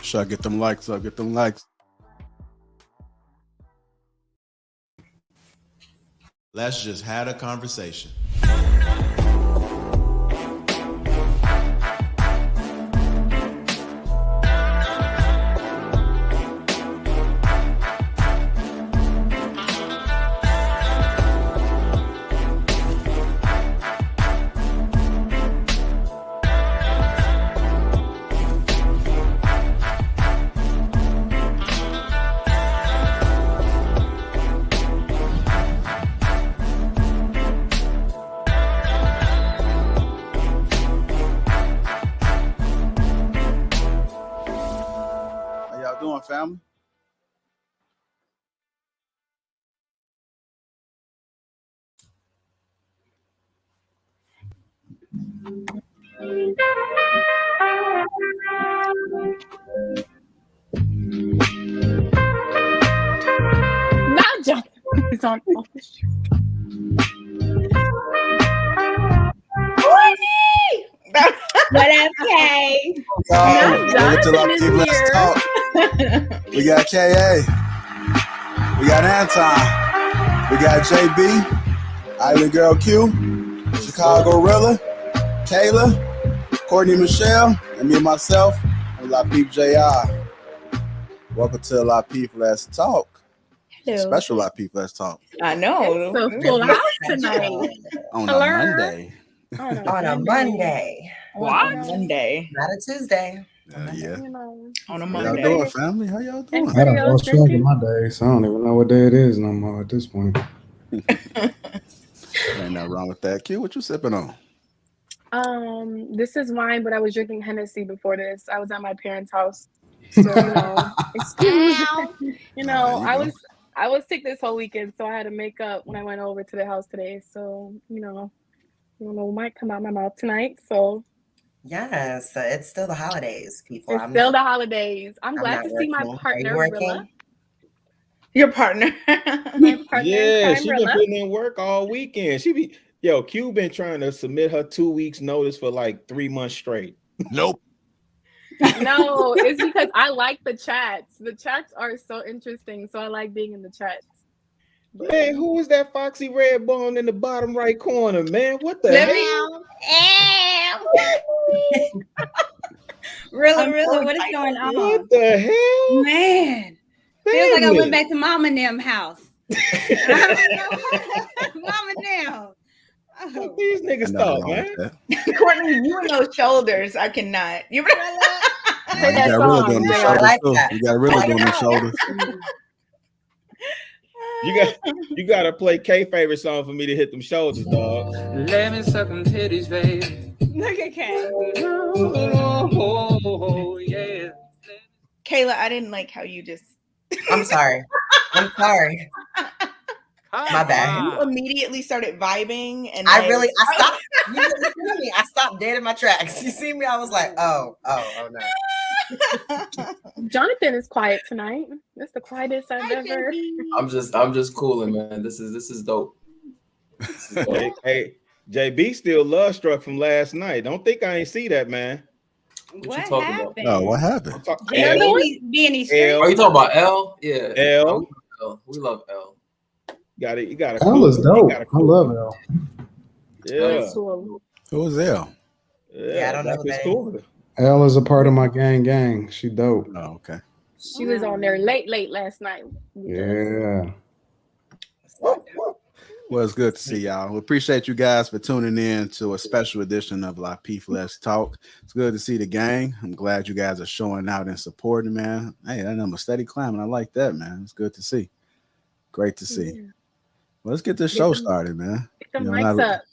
Sure, get them likes up. Get them likes. Let's just have a conversation. Family. Now John is on. What up, Kay? Let's talk. We got KA. We got Anton. We got JB. Island Girl Q. Chicago Rilla. Kayla. Courtney Michelle. And me and myself. And Lapeef JR. Welcome to Lapeef Let's Talk. Hello. Special Lapeef Let's Talk. I know. So full house tonight. On a Monday. On a Monday. What? Monday. Not a Tuesday. Yeah. On a How Monday. y'all doing, family? How y'all doing? I done lost track of my days, so I don't even know what day it is no more at this point. Ain't nothing wrong with that. Q, what you sipping on? This is wine, but I was drinking Hennessy before this. I was at my parents' house, so excuse I was sick this whole weekend, so I had to make up when I went over to the house today. So what might come out my mouth tonight. So yes, it's still the holidays, people. It's still the holidays. I'm glad to see my partner, Rilla. Your partner. My partner. Yeah, she been Rilla. putting in work all weekend. Q been trying to submit her 2 weeks notice for like 3 months straight. Nope. No, it's because I like the chats. The chats are so interesting, so I like being in the chats. Man, who is that foxy red bone in the bottom right corner, man? What the hell? Really, what is going on? What the hell? Man, feels like I went back to Mama and them house. Mama and them. What these niggas thought, man? Courtney, you and those shoulders, I cannot. You You got really doing the shoulders too. You got really doing the shoulders. You gotta play K favorite song for me to hit them shoulders, dog. Let me suck them titties, baby. Look at Kay. Oh, yeah. Kayla, I didn't like how you just. I'm sorry. My bad. You immediately started vibing, and I stopped. You listen to me. I stopped dead in my tracks. You see me? I was like, oh no. Jonathan is quiet tonight. That's the quietest I've ever. I'm just cooling, man. This is dope. Hey, JB still love struck from last night. Don't think I ain't see that, man. What you talking happened? about? No, what happened? Oh, you talking about L? Yeah. L. We love L. You got it. L is dope. I love L. Yeah. Who is L? Yeah, I don't know that. Cool. L is a part of my gang. She dope. Oh, okay. She was on there late last night. Yeah. Well, it's good to see y'all. We appreciate you guys for tuning in to a special edition of Lapeef Let's Talk. It's good to see the gang. I'm glad you guys are showing out and supporting, man. Hey, that number steady climbing. I like that, man. It's good to see. Great to see. Yeah. Well, let's get this show started, man. Get them likes up.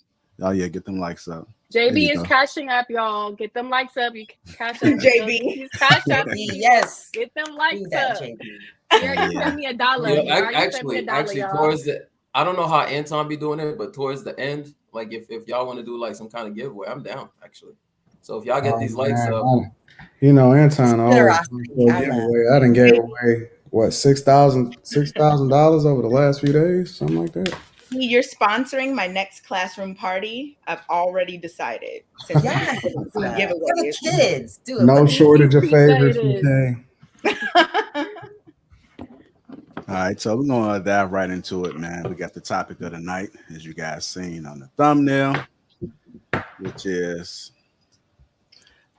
Oh, yeah, get them likes up. JB is cashing up, y'all. Get them likes up. You cash up. JB. He's cash up. Yes. Get them likes that, up. JB. You already sent me $1. Actually, towards the, I don't know how Anton be doing it, but towards the end, like if y'all want to do like some kind of giveaway, I'm down actually. So if y'all get these likes up, Anton always giveaway. I done gave away what $6,000 over the last few days, something like that. You're sponsoring my next classroom party. I've already decided. Since Yes. For the kids. Do it. No shortage of Pizza favors it from is. Kay. All right, so we're gonna dive right into it, man. We got the topic of the night, as you guys seen on the thumbnail, which is: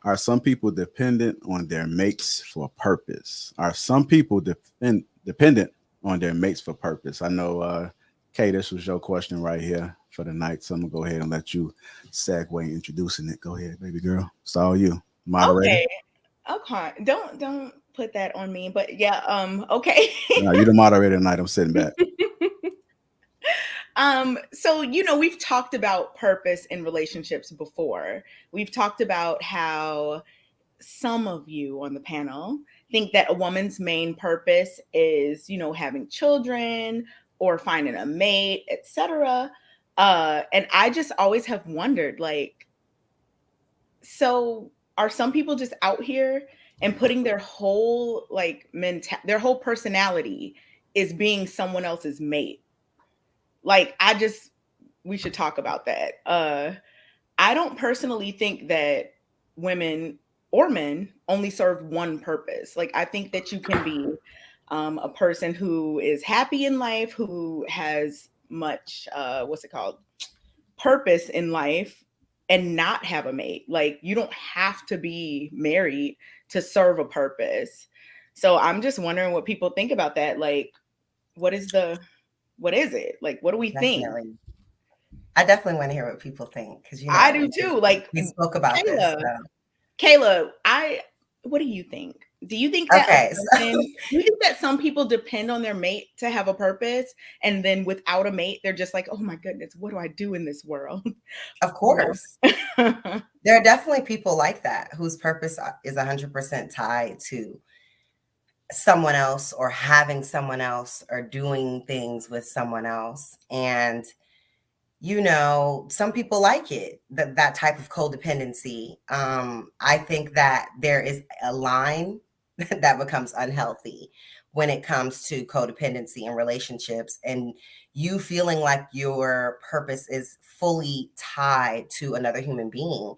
are some people dependent on their mates for purpose? Are some people dependent on their mates for purpose? I know, Kay, this was your question right here for the night, so I'm gonna go ahead and let you segue introducing it. Go ahead, baby girl. It's all you, moderator. Okay. Don't put that on me, but yeah. Okay. No, you're the moderator tonight. I'm sitting back. So we've talked about purpose in relationships before. We've talked about how some of you on the panel think that a woman's main purpose is, having children or finding a mate, etc. And I just always have wondered, like, so are some people just out here and putting their whole their whole personality is being someone else's mate? Like, we should talk about that. I don't personally think that women or men only serve one purpose. Like, I think that you can be a person who is happy in life, who has much, purpose in life, and not have a mate. Like, you don't have to be married to serve a purpose. So I'm just wondering what people think about that. Like, what is it? Like, what do we think? I definitely want to hear what people think, because I do too. Like, we spoke about this. So. Kayla, what do you think? Do you think that do you think that some people depend on their mate to have a purpose, and then without a mate, they're just like, oh my goodness, what do I do in this world? Of course. There are definitely people like that whose purpose is 100% tied to someone else, or having someone else, or doing things with someone else. And some people like it, that type of codependency. I think that there is a line that becomes unhealthy when it comes to codependency in relationships, and you feeling like your purpose is fully tied to another human being.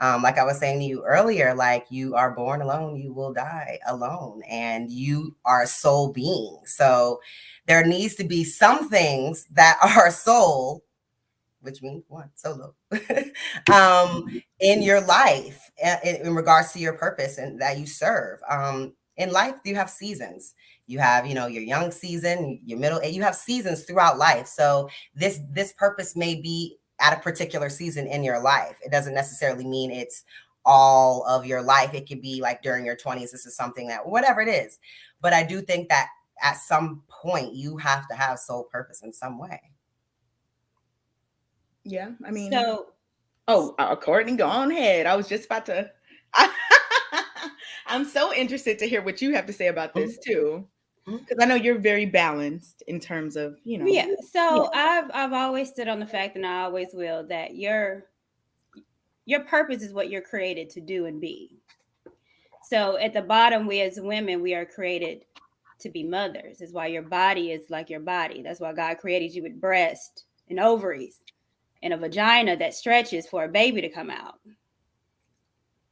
Like I was saying to you earlier, like, you are born alone, you will die alone, and you are a soul being. So there needs to be some things that are soul, which means one, solo, in your life, in regards to your purpose and that you serve. In life, you have seasons. You have, your young season, your middle, and you have seasons throughout life. So this purpose may be at a particular season in your life. It doesn't necessarily mean it's all of your life. It could be like during your 20s, this is something that, whatever it is. But I do think that at some point you have to have soul purpose in some way. Yeah, I mean, Courtney, go on ahead. I was just about to. I'm so interested to hear what you have to say about this too, because I know you're very balanced in terms of, Yeah. So I've always stood on the fact, and I always will, that your purpose is what you're created to do and be. So at the bottom, we as women, we are created to be mothers. That's why your body is like your body. That's why God created you with breasts and ovaries and a vagina that stretches for a baby to come out.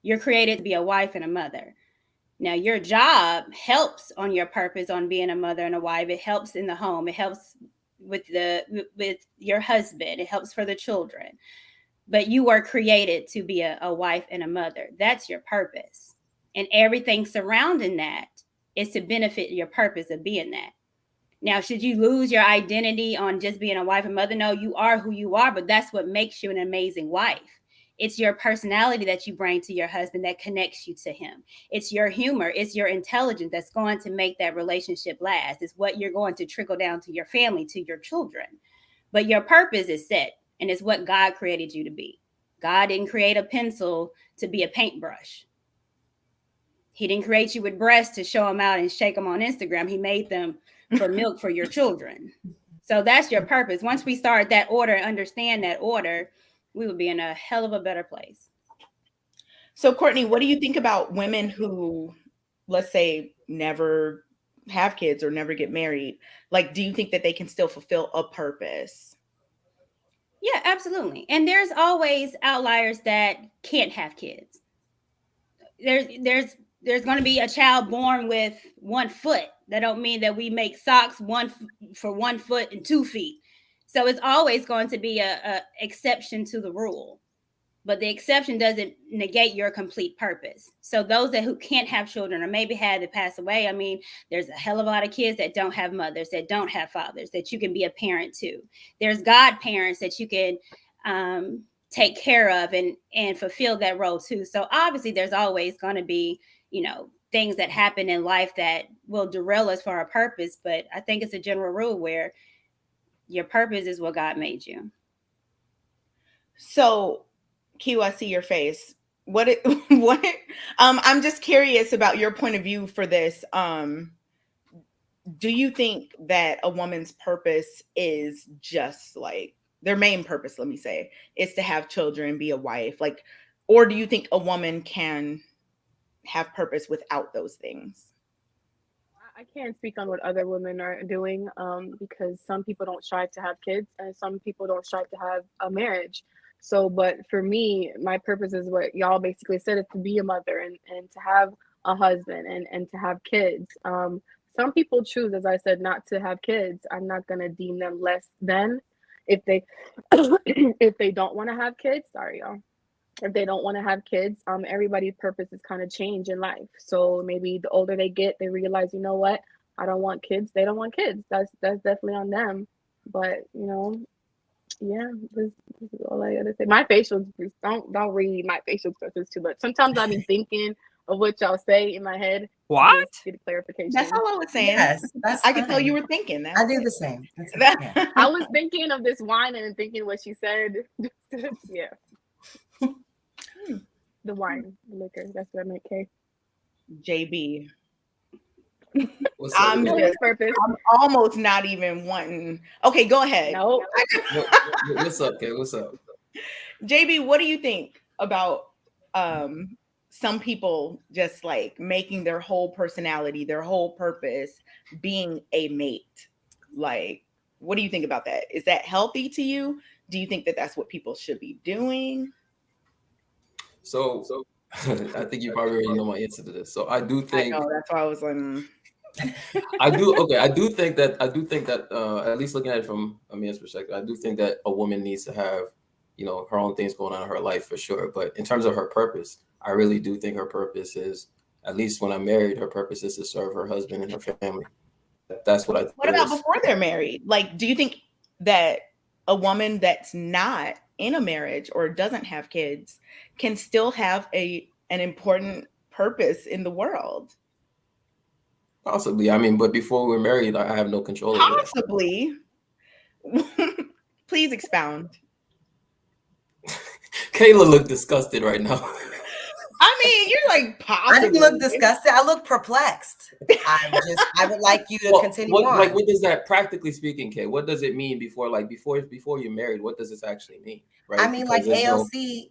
You're created to be a wife and a mother. Now, your job helps on your purpose on being a mother and a wife. It helps in the home. It helps with your husband. It helps for the children. But you are created to be a wife and a mother. That's your purpose. And everything surrounding that is to benefit your purpose of being that. Now, should you lose your identity on just being a wife and mother? No, you are who you are, but that's what makes you an amazing wife. It's your personality that you bring to your husband that connects you to him. It's your humor. It's your intelligence that's going to make that relationship last. It's what you're going to trickle down to your family, to your children. But your purpose is set, and it's what God created you to be. God didn't create a pencil to be a paintbrush. He didn't create you with breasts to show them out and shake them on Instagram. He made them for milk for your children. So that's your purpose. Once we start that order and understand that order, we would be in a hell of a better place. So Courtney, what do you think about women who, let's say, never have kids or never get married? Like, do you think that they can still fulfill a purpose? Yeah, absolutely. And there's always outliers that can't have kids. There's going to be a child born with 1 foot. That don't mean that we make socks for 1 foot and 2 feet. So it's always going to be a exception to the rule. But the exception doesn't negate your complete purpose. So those who can't have children or maybe had to pass away, I mean, there's a hell of a lot of kids that don't have mothers, that don't have fathers, that you can be a parent to. There's godparents that you can take care of and fulfill that role too. So obviously there's always going to be, things that happen in life that will derail us for our purpose. But I think it's a general rule where your purpose is what God made you. So Q, I see your face. What I'm just curious about your point of view for this. Do you think that a woman's purpose is just like their main purpose, let me say, is to have children, be a wife? Like, or do you think a woman can have purpose without those things? I can't speak on what other women are doing because some people don't strive to have kids and some people don't strive to have a marriage. So, but for me, my purpose is what y'all basically said, is to be a mother and to have a husband and to have kids. Some people choose, as I said, not to have kids. I'm not going to deem them less than if they if they don't want to have kids. Sorry, y'all. If they don't want to have kids, everybody's purpose is kind of change in life. So maybe the older they get, they realize, you know what, I don't want kids. They don't want kids. That's definitely on them. But yeah, this is all I gotta say. My facial don't read my facial expressions too much. Sometimes I be thinking of what y'all say in my head. What? Just get a clarification. That's all I was saying. Yes, I could tell you were thinking that. I do the same. Yeah. I was thinking of this wine and thinking what she said. Yeah. The wine, the liquor. That's what I meant, Kay. JB. I'm almost not even wanting. Okay, go ahead. No. What's up, Kay? What's up? JB, what do you think about some people just like making their whole personality, their whole purpose being a mate? Like, what do you think about that? Is that healthy to you? Do you think that that's what people should be doing? So I think you probably already know my answer to this. So I do think. I know, that's why I was like. I do. Okay, I do think that. At least looking at it from a man's perspective, I do think that a woman needs to have, her own things going on in her life for sure. But in terms of her purpose, I really do think her purpose is, at least when I'm married, her purpose is to serve her husband and her family. That's what I think. What about before they're married? Like, do you think that a woman that's not in a marriage or doesn't have kids can still have an important purpose in the world? Possibly. I mean, but before we're married, I have no control over that. Possibly. Please expound. Kayla looked disgusted right now. I mean, you're like possibly. I didn't look disgusted. I look perplexed. I would like you to continue on. Like, what does that, practically speaking, Kay? What does it mean before you're married? What does this actually mean? Right? I mean, because like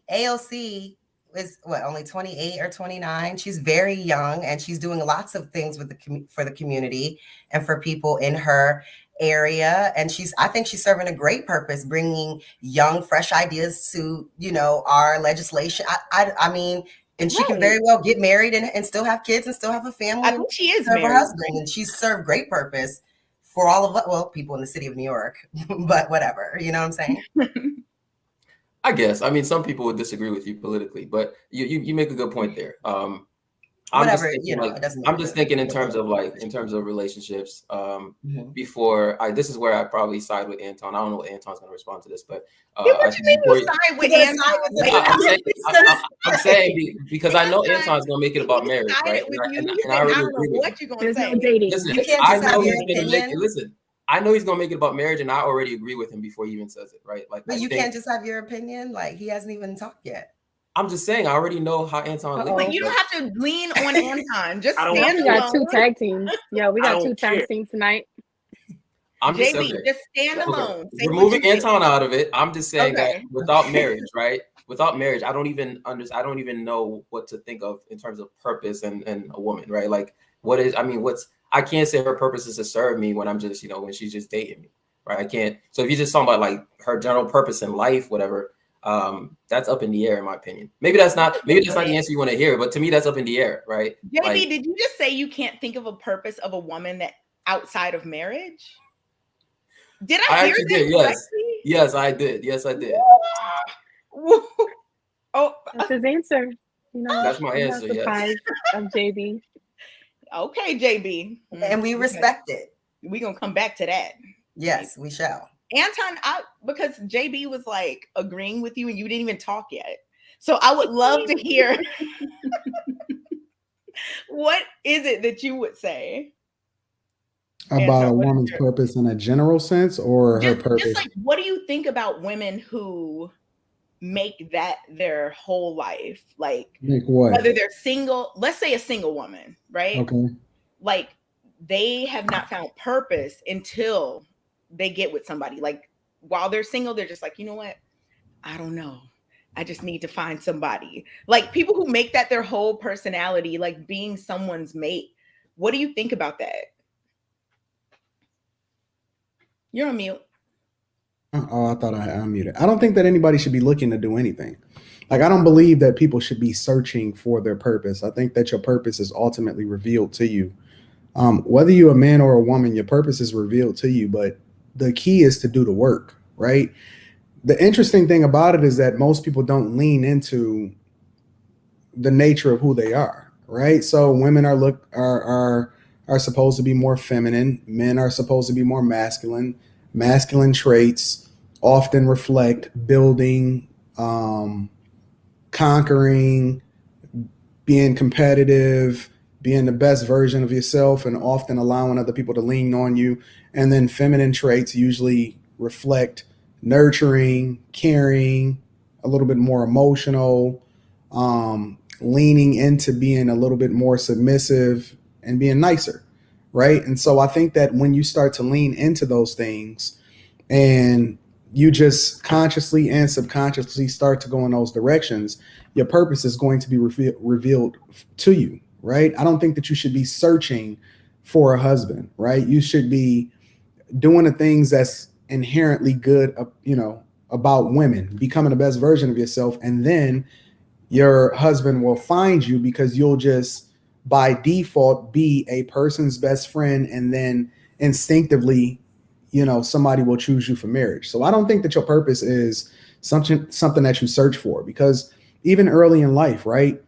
AOC is only 28 or 29. She's very young and she's doing lots of things with for the community and for people in her area. And I think she's serving a great purpose, bringing young, fresh ideas to, our legislation. I mean, and she can very well get married and still have kids and still have a family. I think she is serve married. Her husband, and she's served great purpose for all of us. Well, people in the city of New York, but whatever. You know what I'm saying? I guess. I mean, some people would disagree with you politically, but you make a good point there. I'm just thinking in terms of relationships. Before this is where I probably side with Anton. I don't know what Anton's going to respond to this, but what you mean you side with Anton? I'm saying because I know Anton's going to make it about marriage, right? And I already agree with what you're going to say. Listen, I know he's going to make it. Listen. I know he's gonna make it about marriage, and I already agree with him before he even says it, right? Like, but you can't just have your opinion. Like, he hasn't even talked yet. I'm just saying, I already know how Anton. Like, you don't have to lean on Anton. Just stand alone. We got 2 tag teams. Yeah, we got 2 tag teams tonight. I'm just just stand alone. We're moving Anton out of it. I'm just saying that without marriage, right? Without marriage, I don't even know what to think of in terms of purpose and a woman, right? Like, I can't say her purpose is to serve me when I'm just, when she's just dating me, right? I can't. So if you're just talking about like her general purpose in life, whatever, that's up in the air, in my opinion. Maybe that's not the answer you want to hear, but to me, that's up in the air, right? JB, like, did you just say you can't think of a purpose of a woman that outside of marriage? Did I hear actually that did. correctly? Yes, I did. Yes, I did. Oh, That's his answer. You know, that's my I'm not answer. Yes. surprised of JB. Okay, JB. And we respect it. We're gonna come back to that. Yes, we shall. Anton, because JB was like agreeing with you and you didn't even talk yet. So I would love to hear what is it that you would say About Anton, a woman's purpose in a general sense, or her purpose? Just like, what do you think about women who make that their whole life? Like, Make what? Whether they're single, let's say a single woman, right? Okay. Like, they have not found purpose until they get with somebody. Like, while they're single, they're just like, you know what? I don't know. I just need to find somebody. Like, people who make that their whole personality, like being someone's mate. What do you think about that? You're on mute. Oh, I thought I unmuted. I don't think that anybody should be looking to do anything. Like, I don't believe that people should be searching for their purpose. I think that your purpose is ultimately revealed to you. Whether you're a man or a woman, your purpose is revealed to you, but the key is to do the work, right? The interesting thing about it is that most people don't lean into the nature of who they are, right? So women are supposed to be more feminine. Men are supposed to be more masculine. Masculine traits often reflect building, conquering, being competitive, being the best version of yourself, and often allowing other people to lean on you. And then feminine traits usually reflect nurturing, caring, a little bit more emotional, leaning into being a little bit more submissive and being nicer, right? And so I think that when you start to lean into those things and you just consciously and subconsciously start to go in those directions, your purpose is going to be revealed to you, right? I don't think that you should be searching for a husband, right? You should be doing the things that's inherently good, about women, becoming the best version of yourself. And then your husband will find you because you'll just by default be a person's best friend. And then instinctively, somebody will choose you for marriage. So I don't think that your purpose is something that you search for, because even early in life, right?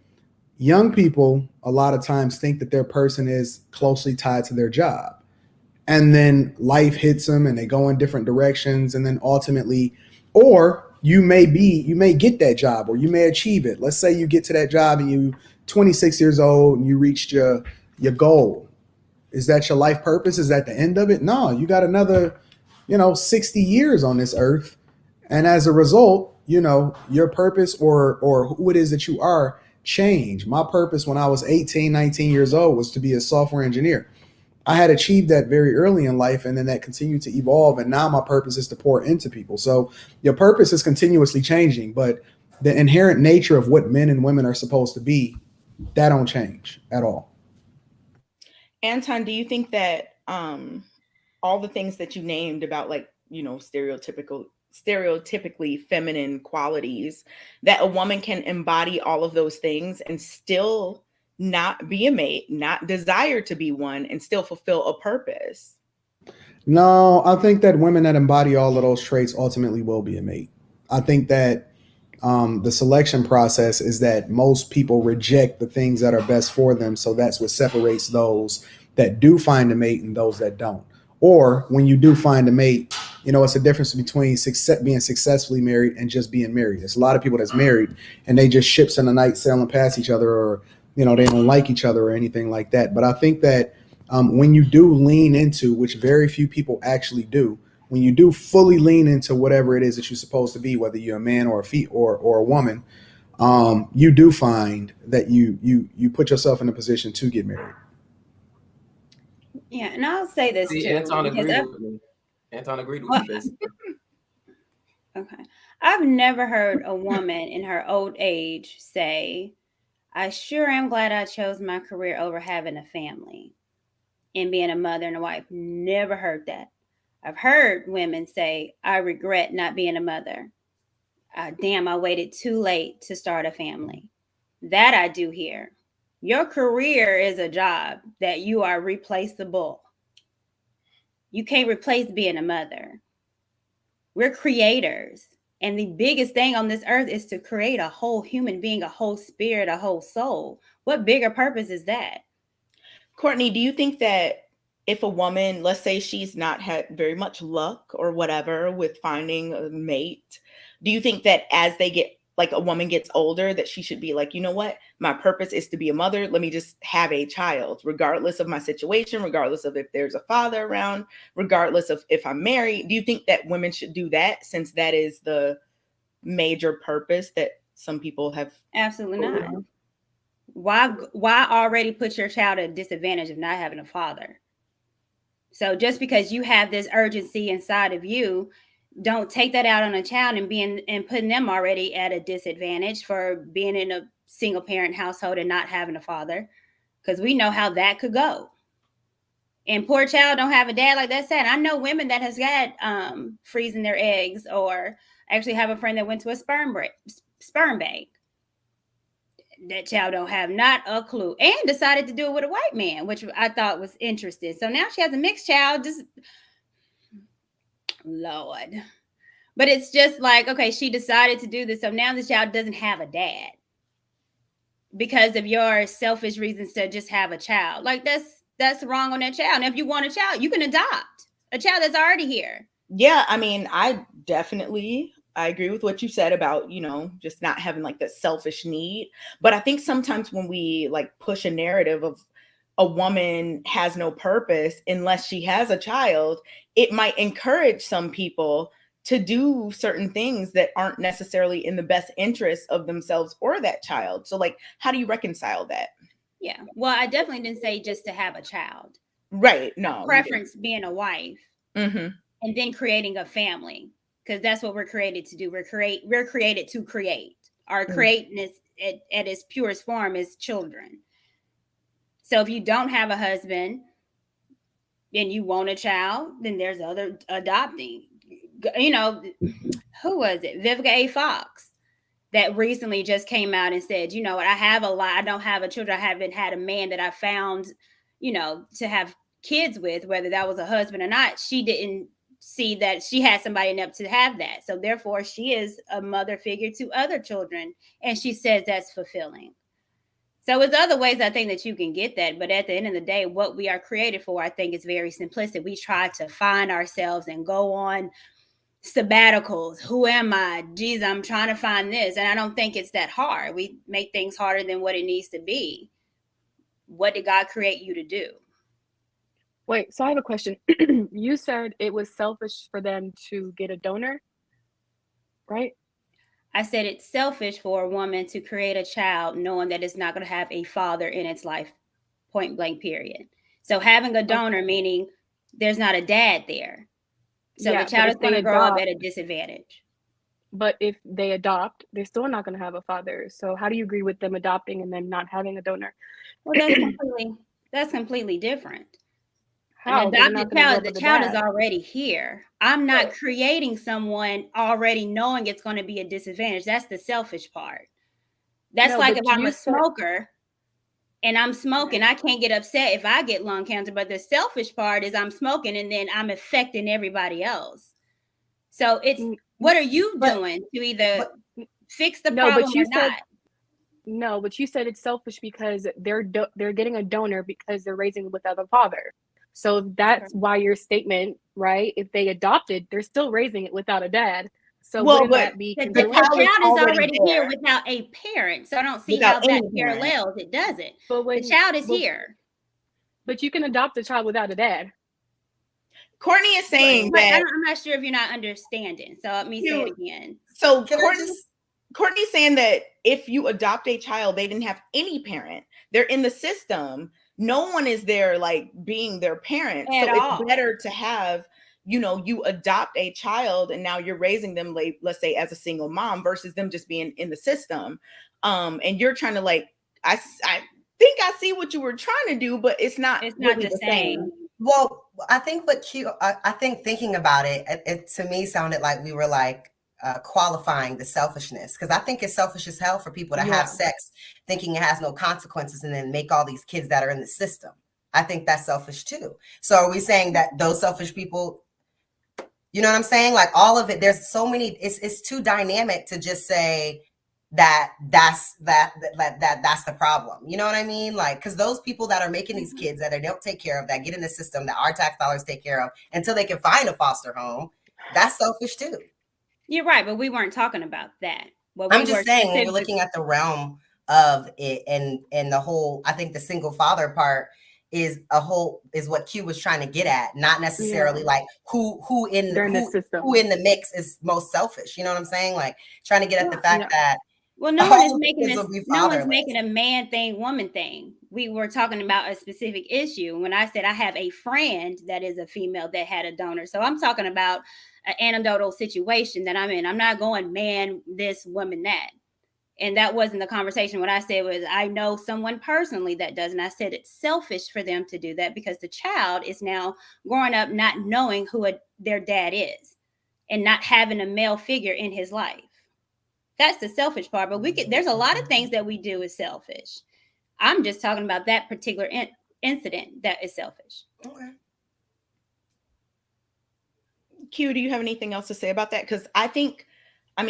Young people a lot of times think that their person is closely tied to their job. And then life hits them and they go in different directions. And then ultimately, or you may get that job or you may achieve it. Let's say you get to that job and you 26 years old and you reached your goal. Is that your life purpose? Is that the end of it? No, you got another, 60 years on this earth. And as a result, your purpose or who it is that you are change. My purpose when I was 18, 19 years old was to be a software engineer. I had achieved that very early in life, and then that continued to evolve. And now my purpose is to pour into people. So your purpose is continuously changing, but the inherent nature of what men and women are supposed to be, that don't change at all. Anton, do you think that all the things that you named about, like, stereotypically feminine qualities, that a woman can embody all of those things and still not be a mate, not desire to be one, and still fulfill a purpose? No, I think that women that embody all of those traits ultimately will be a mate. I think that the selection process is that most people reject the things that are best for them. So that's what separates those that do find a mate and those that don't. Or when you do find a mate, it's a difference between being successfully married and just being married. There's a lot of people that's married and they just ships in the night sailing past each other, or, they don't like each other or anything like that. But I think that when you do lean into, which very few people actually do, when you do fully lean into whatever it is that you're supposed to be, whether you're a man or a woman, you do find that you put yourself in a position to get married. Yeah, and I'll say this too. Anton agreed with me. Anton agreed with me, basically. Okay. I've never heard a woman in her old age say, I sure am glad I chose my career over having a family and being a mother and a wife. Never heard that. I've heard women say, I regret not being a mother. Damn, I waited too late to start a family. That I do hear. Your career is a job that you are replaceable. You can't replace being a mother. We're creators. And the biggest thing on this earth is to create a whole human being, a whole spirit, a whole soul. What bigger purpose is that? Courtney, do you think that if a woman, let's say she's not had very much luck or whatever with finding a mate, do you think that as they get, like a woman gets older, that she should be like, you know what, my purpose is to be a mother. Let me just have a child, regardless of my situation, regardless of if there's a father around, regardless of if I'm married. Do you think that women should do that, since that is the major purpose that some people have? Absolutely not. Why already put your child at a disadvantage of not having a father? So just because you have this urgency inside of you, don't take that out on a child and putting them already at a disadvantage for being in a single parent household and not having a father, because we know how that could go. And poor child don't have a dad, like that said. I know women that has got freezing their eggs, or actually have a friend that went to a sperm bank. That child don't have not a clue, and decided to do it with a white man, which I thought was interesting. So now she has a mixed child. Just Lord. But it's just like, okay, she decided to do this. So now the child doesn't have a dad because of your selfish reasons to just have a child. Like that's wrong on that child. And if you want a child, you can adopt a child that's already here. Yeah, I mean, I agree with what you said about, just not having like that selfish need. But I think sometimes when we like push a narrative of a woman has no purpose unless she has a child, it might encourage some people to do certain things that aren't necessarily in the best interest of themselves or that child. So like, how do you reconcile that? Yeah. Well, I definitely didn't say just to have a child. Right. No. Preference being a wife. Mm-hmm. And then creating a family, because that's what we're created to do. We're created to create. Our createness at its purest form is children. So if you don't have a husband and you want a child, then there's other adopting. Who was it? Vivica A. Fox that recently just came out and said, you know what, I don't have a children. I haven't had a man that I found, to have kids with, whether that was a husband or not. She didn't see that she had somebody enough to have that. So therefore she is a mother figure to other children. And she says that's fulfilling. So it's other ways I think that you can get that. But at the end of the day, what we are created for, I think is very simplistic. We try to find ourselves and go on sabbaticals. Who am I? Geez, I'm trying to find this. And I don't think it's that hard. We make things harder than what it needs to be. What did God create you to do? Wait, so I have a question. You said it was selfish for them to get a donor, right? I said it's selfish for a woman to create a child knowing that it's not going to have a father in its life, point blank, period. So having a donor, meaning there's not a dad there. So the child is going to grow up at a disadvantage. But if they adopt, they're still not going to have a father. So how do you agree with them adopting and then not having a donor? Well, that's completely different. How? An adopted child, the child is already here. I'm not creating someone already knowing it's going to be a disadvantage. That's the selfish part. That's like if I'm a smoker and I'm smoking, I can't get upset if I get lung cancer. But the selfish part is I'm smoking and then I'm affecting everybody else. So it's, what are you doing to either fix the problem or not? No, but you said it's selfish because they're getting a donor because they're raising without a father. So that's why your statement, right? If they adopted, they're still raising it without a dad. So wouldn't that be the child is already here without a parent. So I don't see how that parallels. It doesn't. But the child is here. But you can adopt a child without a dad. Courtney is saying that I'm not sure if you're not understanding. So let me say it again. So Courtney's saying that if you adopt a child, they didn't have any parent. They're in the system. No one is there like being their parent. So it's better to have, you adopt a child and now you're raising them, like, let's say as a single mom versus them just being in the system. And you're trying to I think I see what you were trying to do, but it's not the same. Well, I think I think thinking about it to me sounded like we were like qualifying the selfishness, because I think it's selfish as hell for people to have sex thinking it has no consequences and then make all these kids that are in the system. I think that's selfish too. So are we saying that those selfish people, you know what I'm saying? Like all of it, there's so many, it's too dynamic to just say that's the problem. You know what I mean? Like, because those people that are making these kids that they don't take care of, that get in the system, that our tax dollars take care of until they can find a foster home, that's selfish too. You're right, but we weren't talking about that. I'm just saying, when we're looking at the realm of it and the whole, I think the single father part is what Q was trying to get at, not necessarily like who in the mix is most selfish. You know what I'm saying? Like trying to get at the fact that no one is making this, no one's making a man thing, woman thing. We were talking about a specific issue. When I said I have a friend that is a female that had a donor, so I'm talking about an anecdotal situation that I'm in. I'm not going man this, woman that. And that wasn't the conversation. What I said was, I know someone personally that does. And I said it's selfish for them to do that because the child is now growing up not knowing who their dad is and not having a male figure in his life. That's the selfish part. But there's a lot of things that we do is selfish. I'm just talking about that particular incident that is selfish. Okay. Q, do you have anything else to say about that? Because I think I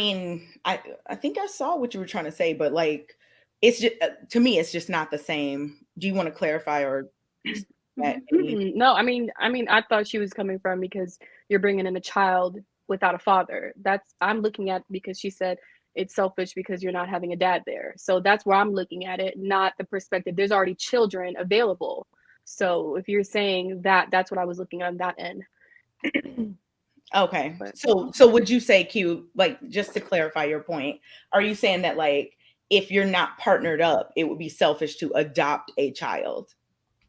think I saw what you were trying to say, but like, it's just to me, it's just not the same. Do you want to clarify or? No, I mean, I thought she was coming from because you're bringing in a child without a father. I'm looking at because she said it's selfish because you're not having a dad there. So that's where I'm looking at it, not the perspective. There's already children available. So if you're saying that, that's what I was looking at on that end. Okay. So would you say, Q, like, just to clarify your point, are you saying that like if you're not partnered up, it would be selfish to adopt a child?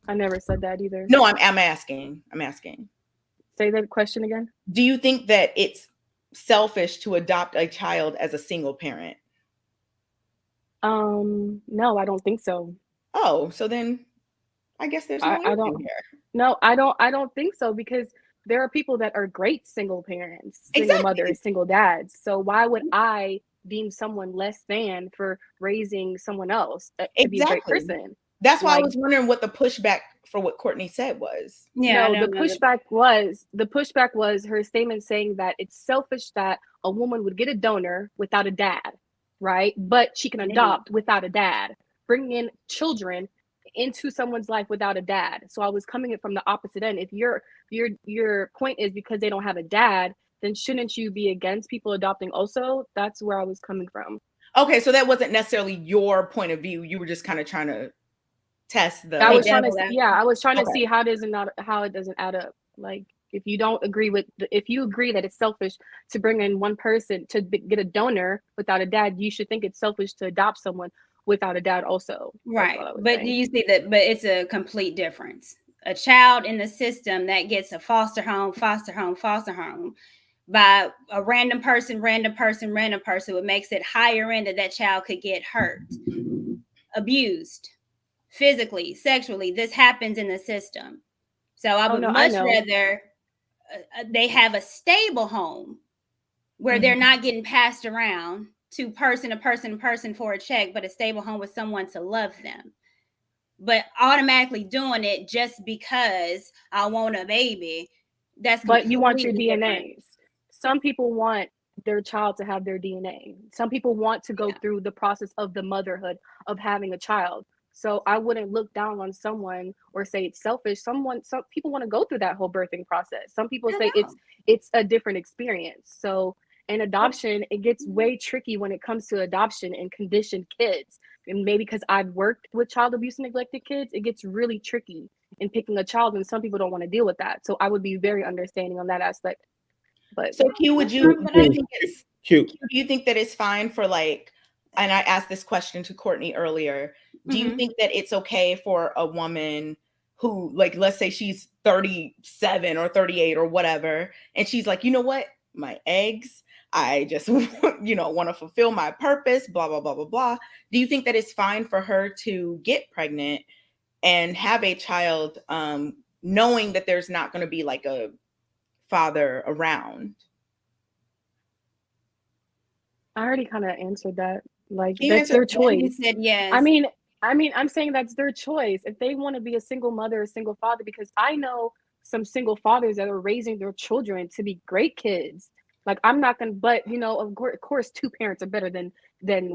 I never said that either. No, I'm asking. Say that question again. Do you think that it's selfish to adopt a child as a single parent? No, I don't think so. Oh, so then I guess there's no issue here. No, I don't think so, because there are people that are great single parents, single mothers, single dads. So why would I deem someone less than for raising someone else to be a great person? That's why I was wondering what the pushback for what Courtney said was. Yeah, no, the pushback was her statement saying that it's selfish that a woman would get a donor without a dad, right? But she can adopt without a dad, bringing in children into someone's life without a dad. So I was coming from the opposite end. If your point is because they don't have a dad, then shouldn't you be against people adopting also? That's where I was coming from. Okay, so that wasn't necessarily your point of view. You were just kind of trying to test the. I was trying to see how it doesn't add up. Like, if you don't agree if you agree that it's selfish to bring in one person to get a donor without a dad, you should think it's selfish to adopt someone without a dad also. Right. But do you see that? But it's a complete difference. A child in the system that gets a foster home by a random person, what makes it higher end that child could get hurt, abused, physically, sexually. This happens in the system. So I would much rather they have a stable home where they're not getting passed around to person for a check, but a stable home with someone to love them. But automatically doing it just because I want a baby, but you want your DNA. Some people want their child to have their DNA. Some people want to go through the process of the motherhood of having a child. So I wouldn't look down on someone or say it's selfish. Some people want to go through that whole birthing process. Some people say it's a different experience. So in adoption, it gets way tricky when it comes to adoption and conditioned kids. And maybe because I've worked with child abuse and neglected kids, it gets really tricky in picking a child, and some people don't want to deal with that. So I would be very understanding on that aspect. But so Q, do you think that it's fine for like, and I asked this question to Courtney earlier, do you think that it's okay for a woman who, like, let's say she's 37 or 38 or whatever, and she's like, you know what, my eggs, I just, want to fulfill my purpose, blah, blah, blah, blah, blah. Do you think that it's fine for her to get pregnant and have a child knowing that there's not going to be like a father around? I already kind of answered that. Like, You that's answered their that. choice. You said yes. I mean, I'm saying that's their choice. If they want to be a single mother, a single father, because I know some single fathers that are raising their children to be great kids. Like, I'm not gonna, but you know, of course, two parents are better than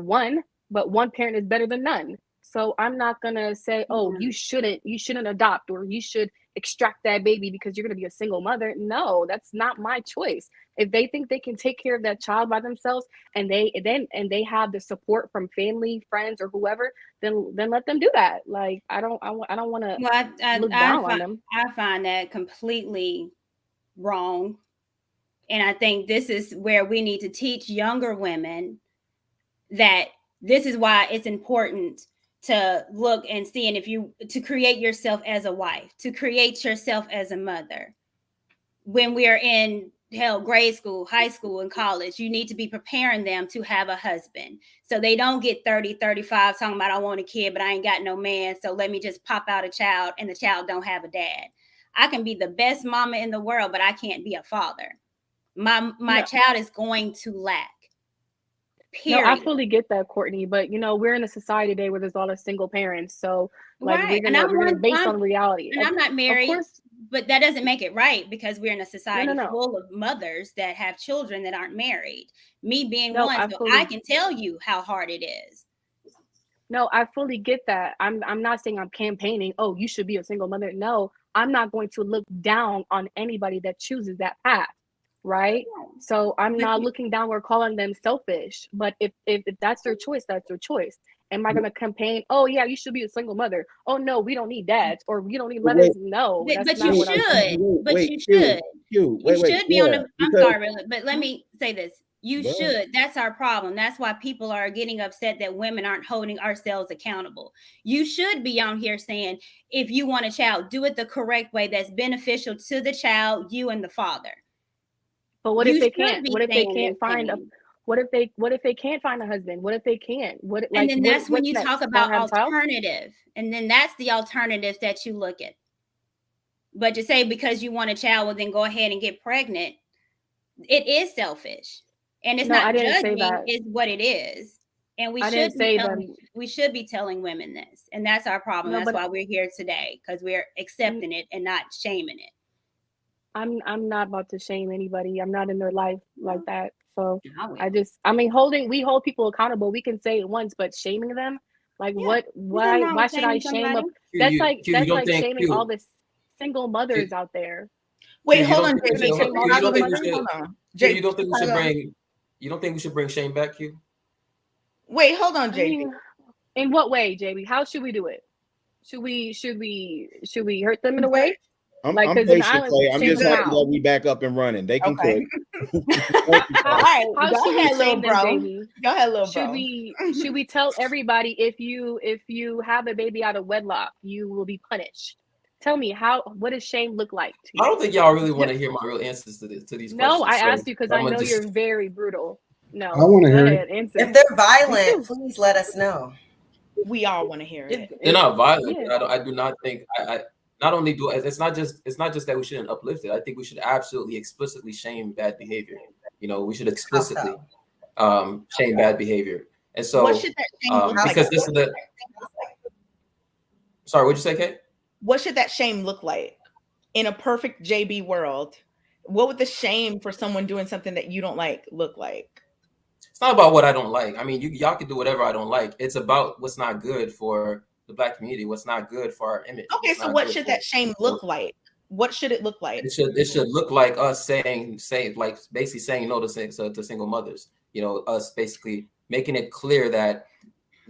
one, but one parent is better than none. So I'm not gonna say, oh, you shouldn't adopt, or you should extract that baby because you're gonna be a single mother. No, that's not my choice. If they think they can take care of that child by themselves, and they have the support from family, friends, or whoever, then let them do that. Like, I don't want to Well, look down on them. I find that completely wrong. And I think this is where we need to teach younger women that this is why it's important to look and see, and to create yourself as a wife, to create yourself as a mother. When we are in grade school, high school, and college, you need to be preparing them to have a husband. So they don't get 30, 35 talking about, I want a kid, but I ain't got no man. So let me just pop out a child, and the child don't have a dad. I can be the best mama in the world, but I can't be a father. My child is going to lack. Period. No, I fully get that, Courtney. But you know, we're in a society today where there's a lot of single parents. So like, right. we're gonna based on reality. And I'm not married, of course, but that doesn't make it right, because we're in a society No. full of mothers that have children that aren't married. Me being No, one, so I can tell you how hard it is. No, I fully get that. I'm not saying I'm campaigning, oh, you should be a single mother. No, I'm not going to look down on anybody that chooses that path. Right. So I'm not looking down or calling them selfish. But if that's their choice, that's their choice. Am I going to campaign, oh, yeah, you should be a single mother? Oh, no, we don't need dads, or we don't need mothers. No, but you should. But you should. You should be on the. I'm sorry, but let me say this. You should. That's our problem. That's why people are getting upset that women aren't holding ourselves accountable. You should be on here saying, if you want a child, do it the correct way that's beneficial to the child, you and the father. But what if they can't? What if they can't find a? What if they can't find a husband? What if they can't? And then that's when you talk about alternative. And then that's the alternatives that you look at. But to say because you want a child, well, then go ahead and get pregnant. It is selfish. And it's not judging, it's what it is. And we should be telling women this. And that's our problem. That's why we're here today, because we're accepting it and not shaming it. I'm not about to shame anybody. I'm not in their life like that. So we hold people accountable. We can say it once, but shaming them, like why should I shame them? That's like shaming all the single mothers out there. Wait, hold on, JB. You don't think we should bring shame back, Q? Wait, hold on, JB. In what way, JB? How should we do it? Should we hurt them in a way? I'm patient, Clay. I'm just happy that we back up and running. They can cook. All right, go ahead, little bro. Go ahead, little bro. Should we tell everybody, if you have a baby out of wedlock, you will be punished? Tell me, what does shame look like to you? I don't think y'all really want to hear my real answers to these questions. No, I asked you because I know you're very brutal. No, I want to hear it. If they're violent, please let us know. We all want to hear it. They're not violent. Yeah. I do not think. I not only do it's not just that we shouldn't uplift it. I think we should absolutely explicitly shame bad behavior. You know, we should explicitly shame bad behavior. And so what should that shame look like? Because this is the. Sorry, what'd you say, Kate? What should that shame look like in a perfect JB world? What would the shame for someone doing something that you don't like look like? It's not about what I don't like. I mean, y'all can do whatever I don't like. It's about what's not good for the Black community, what's not good for our image. Okay, so what should that shame look like? What should it look like? It should look like us basically saying no to single mothers. You know, us basically making it clear that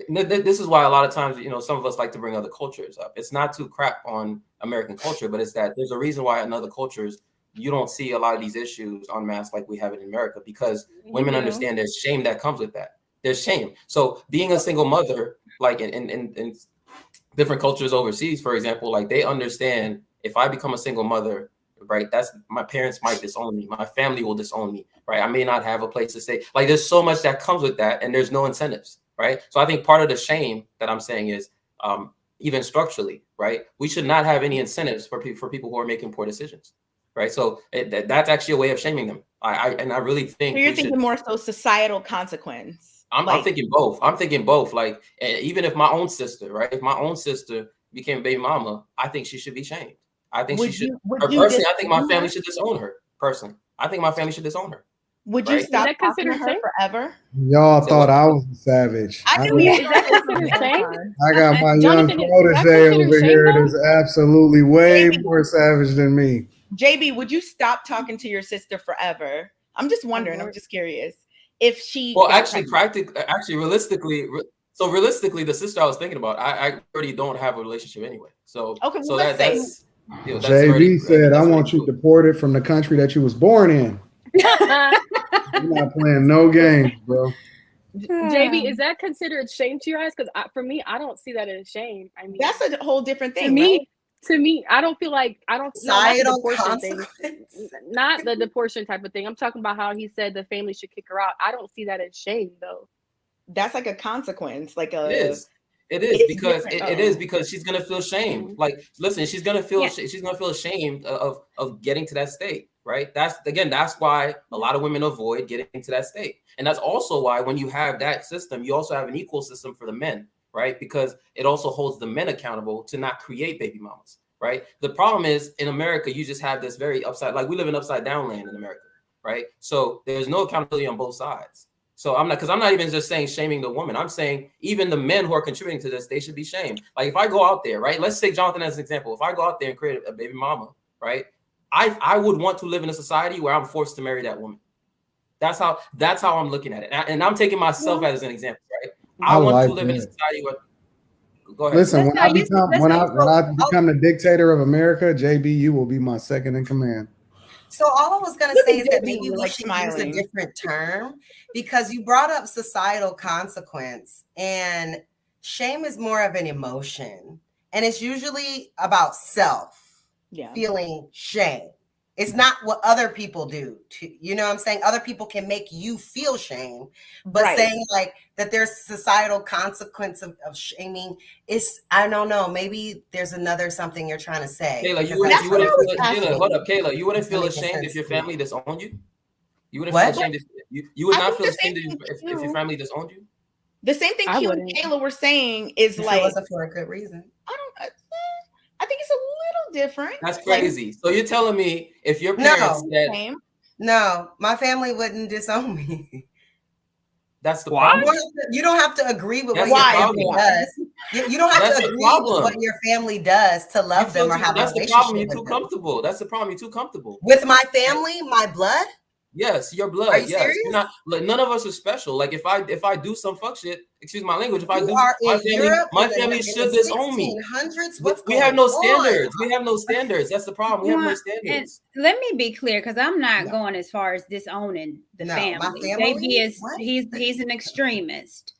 this is why a lot of times, you know, some of us like to bring other cultures up. It's not to crap on American culture, but it's that there's a reason why in other cultures you don't see a lot of these issues en masse like we have it in America, because women understand there's shame that comes with that. There's shame. So being a single mother, like in different cultures overseas, for example, like they understand if I become a single mother, right, that's my parents might disown me. My family will disown me, right? I may not have a place to stay. Like there's so much that comes with that, and there's no incentives, right? So I think part of the shame that I'm saying is even structurally, right? We should not have any incentives for people who are making poor decisions, right? So that's actually a way of shaming them. I really think So you're thinking more so societal consequence. I'm thinking both. I'm thinking both. Like, even if my own sister, right? If my own sister became a baby mama, I think she should be shamed. I think she should. Personally, I think my family should disown her. Personally, I think my family should disown her. Would you stop talking to her forever? Y'all thought I was a savage. I knew Is that considered shame? I got my young Jonathan, is that protege considered over shame, here though? that's absolutely way more savage than me. JB, would you stop talking to your sister forever? I'm just wondering. I'm just curious. If she actually, realistically, the sister I was thinking about, I already don't have a relationship anyway. So okay, well, so that's that's JB said, "I want you deported from the country that you was born in." You're not playing no games, bro. JB, is that considered shame to your eyes? Because for me, I don't see that as shame. I mean, that's a whole different thing. To me, I don't feel like societal thing, not the deportation type of thing. I'm talking about how he said the family should kick her out. I don't see that as shame, though. That's like a consequence, like a. It is because she's gonna feel shamed. Mm-hmm. Like, listen, she's gonna feel ashamed of getting to that state, right? That's why a lot of women avoid getting to that state, and that's also why when you have that system, you also have an equal system for the men, right? Because it also holds the men accountable to not create baby mamas, right? The problem is in America, you just have this very we live in upside down land in America, right? So there's no accountability on both sides. So I'm not even just saying shaming the woman. I'm saying even the men who are contributing to this, they should be shamed. Like, if I go out there, right? Let's take Jonathan as an example. If I go out there and create a baby mama, right? I would want to live in a society where I'm forced to marry that woman. That's how I'm looking at it. And I'm taking myself as an example, right? I want to live in a society where. Go ahead. Listen, when I become the dictator of America, JB, you will be my second in command. So all I was going to say is that maybe we should use a different term, because you brought up societal consequence, and shame is more of an emotion, and it's usually about feeling shame. It's not what other people do to, you know what I'm saying? Other people can make you feel shame, but saying like that there's societal consequence of shaming is, I don't know, maybe there's another something you're trying to say. Kayla, you wouldn't feel ashamed if your family disowned you? You wouldn't feel ashamed you would not feel ashamed if your family disowned you? The same thing Q and Kayla were saying is like, it wasn't for a good reason. I think it's a little different. That's crazy. So you're telling me if your parents said, no, my family wouldn't disown me. That's the problem. You don't have to agree with what your family does. You don't have to agree with what your family does to love them or have a relationship. That's the problem. You're too comfortable. That's the problem. You're too comfortable. With my family, my blood? Yes, your blood. Are you serious? You're not, none of us are special. Like, if I do some fuck shit, excuse my language, if I do, my family should disown me. We have no standards. We have no standards. That's the problem. We have no standards. And let me be clear, because I'm not going as far as disowning the family. He's an extremist.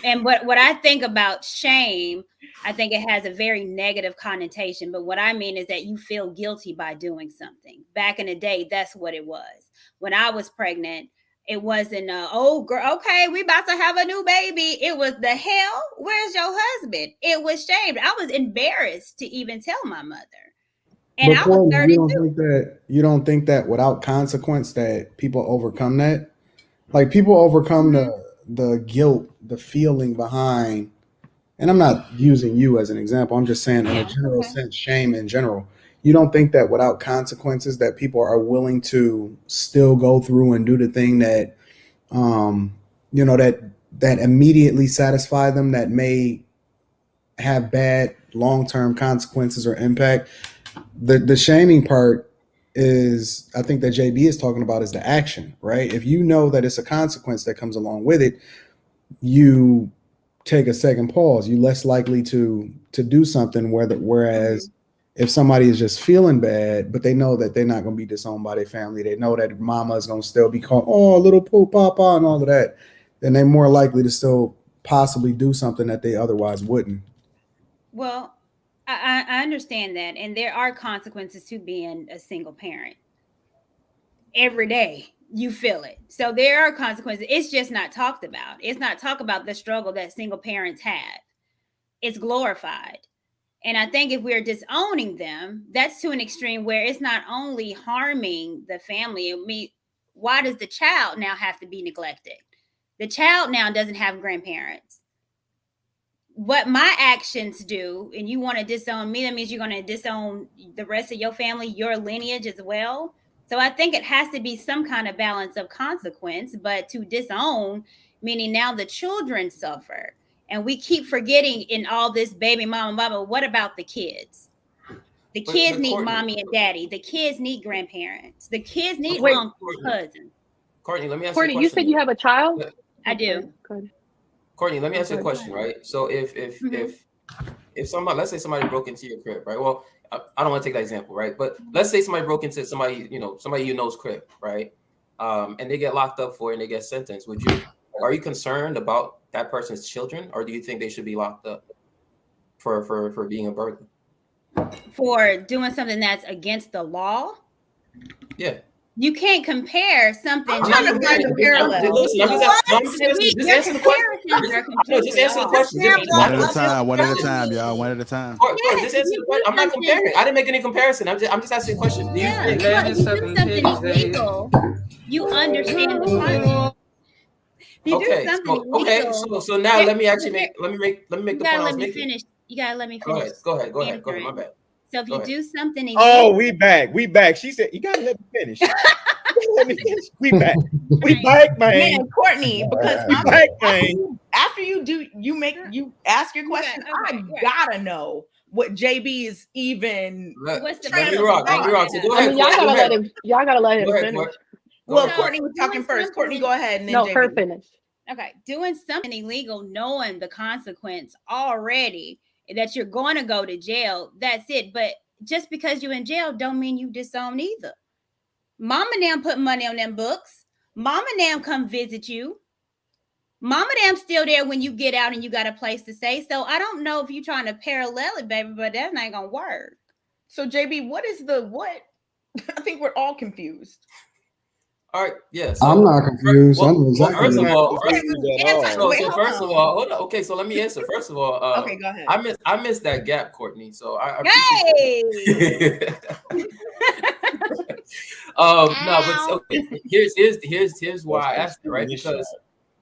And what I think about shame, I think it has a very negative connotation. But what I mean is that you feel guilty by doing something. Back in the day, that's what it was. When I was pregnant, it wasn't oh girl, okay, we about to have a new baby. It was the hell, where's your husband? It was shamed. I was embarrassed to even tell my mother. And I was 32. You don't think that without consequence that people overcome that? Like, people overcome the guilt, the feeling behind, and I'm not using you as an example, I'm just saying in a general sense, shame in general. You don't think that without consequences that people are willing to still go through and do the thing that, that immediately satisfy them, that may have bad long-term consequences or impact? The shaming part is, I think that JB is talking about, is the action, right? If you know that it's a consequence that comes along with it, you take a second pause. You're less likely to do something, whereas if somebody is just feeling bad, but they know that they're not going to be disowned by their family, they know that mama is going to still be called, oh, little poo papa and all of that, then they're more likely to still possibly do something that they otherwise wouldn't. Well, I understand that. And there are consequences to being a single parent. Every day you feel it. So there are consequences. It's just not talked about. It's not talked about the struggle that single parents have. It's glorified. And I think if we're disowning them, that's to an extreme where it's not only harming the family. I mean, why does the child now have to be neglected? The child now doesn't have grandparents. What my actions do, and you want to disown me, that means you're going to disown the rest of your family, your lineage as well. So I think it has to be some kind of balance of consequence, but to disown, meaning now the children suffer. And we keep forgetting in all this baby mama, what about the kids? The kids need Courtney, mommy and daddy. The kids need grandparents. The kids need Wait. uncles, cousins. Courtney, let me ask you a Courtney, question. you said you have a child? I do. Good. Courtney, let me ask you a question, right? So if somebody, let's say somebody broke into your crib, right? Well, I don't want to take that example, right? But let's say somebody broke into somebody you know's crib, right? And they get locked up for it and they get sentenced. Are you concerned about that person's children, or do you think they should be locked up for being a burglar? For doing something that's against the law? Yeah. You can't compare something. I'm trying to find a parallel. Listen, I'm just answering the question. Just answer the question. One at a time, y'all. One at a time. Just answer the question. I'm not comparing. I didn't make any comparison. I'm just asking a question. Do you think you do something illegal, you understand the consequence. So now let me make the point I was making. Finish. You gotta let me finish. Go ahead. My bad. So if you do something illegal, oh, we back. She said, you gotta let me finish. Let me finish. We back, man. Man, Courtney, because after you ask your question, I gotta know what JB is even. What's the let me rock. So go ahead. Y'all gotta let him finish. Well, Courtney was talking first. Courtney, go ahead. And then JB. Her finish. Okay, doing something illegal, knowing the consequence already, that you're going to go to jail, that's it. But just because you're in jail don't mean you disown either. Mama and them put money on them books. Mama and them come visit you. Mama and them still there when you get out and you got a place to stay. So I don't know if you're trying to parallel it, baby, but that ain't gonna work. So JB, what is the what? I think we're all confused. All right, yes. I'm not confused. First of all, hold on. Okay, so let me answer. First of all, okay, go ahead. I missed that gap, Courtney. So I no, but here's why I asked it, right? Because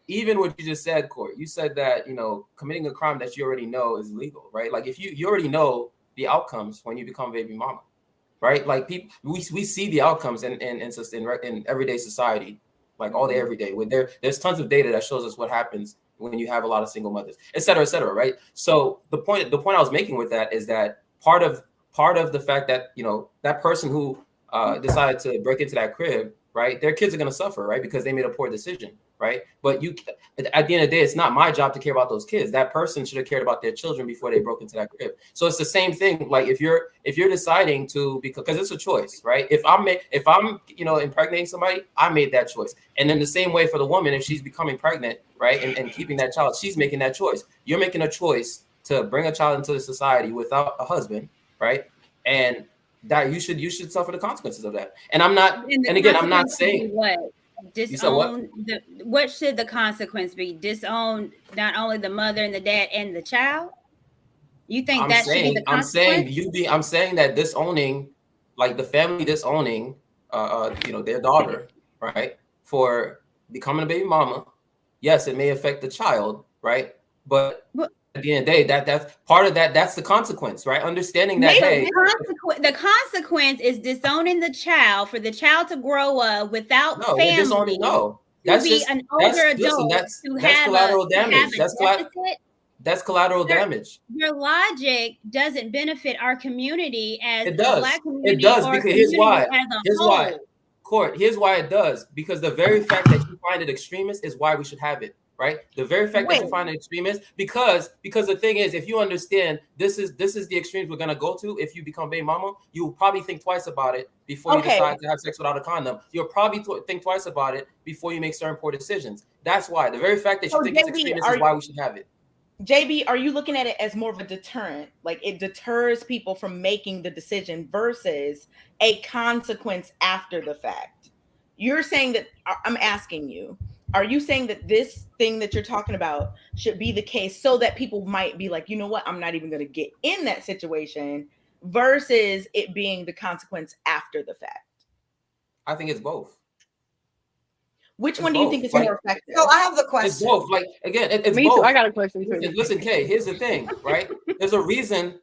even what you just said, Court, you said that committing a crime that you already know is legal, right? Like if you already know the outcomes when you become baby mama. Right, like people, we see the outcomes in everyday society, like all day, every day. There's tons of data that shows us what happens when you have a lot of single mothers, et cetera, right? So the point I was making with that is that part of the fact that that person who decided to break into that crib, right, their kids are gonna suffer, right, because they made a poor decision, right? But at the end of the day, it's not my job to care about those kids. That person should have cared about their children before they broke into that crib. So it's the same thing. Like if you're deciding to, because it's a choice, right? If I'm impregnating somebody, I made that choice. And then the same way for the woman, if she's becoming pregnant, right, and keeping that child, she's making that choice. You're making a choice to bring a child into the society without a husband, right? And that you should suffer the consequences of that. And I'm not. And again, I'm not saying what. Disown what should the consequence be? Disown not only the mother and the dad and the child? You think should be the consequence? I'm saying that disowning, like the family disowning their daughter, right, for becoming a baby mama. Yes, it may affect the child, right? But at the end of the day, that's part of that. That's the consequence, right? Understanding that the consequence is disowning the child for the child to grow up without family. Disowning, no. That's just an older adult that's collateral damage. That's collateral damage. Your logic doesn't benefit our community as it does. Black community. It does because here's why. Court, here's why it does. Because the very fact that you find it extremist is why we should have it. Right, the very fact that you find an extremist, because the thing is, if you understand this is the extremes we're gonna go to if you become baby mama, you'll probably think twice about it before you decide to have sex without a condom. You'll probably think twice about it before you make certain poor decisions. That's why the very fact that you think it's extremist is why we should have it. JB, are you looking at it as more of a deterrent? Like it deters people from making the decision versus a consequence after the fact? You're saying that, I'm asking you, Are you saying that this thing that you're talking about should be the case so that people might be like, you know what, I'm not even going to get in that situation, versus it being the consequence after the fact? I think it's both. Which It's one do you both. think is Like, more effective? So I have the It's question. both. Like, again, it's Me both. too. I got a question too. Listen, Kay, here's the thing, right? There's a reason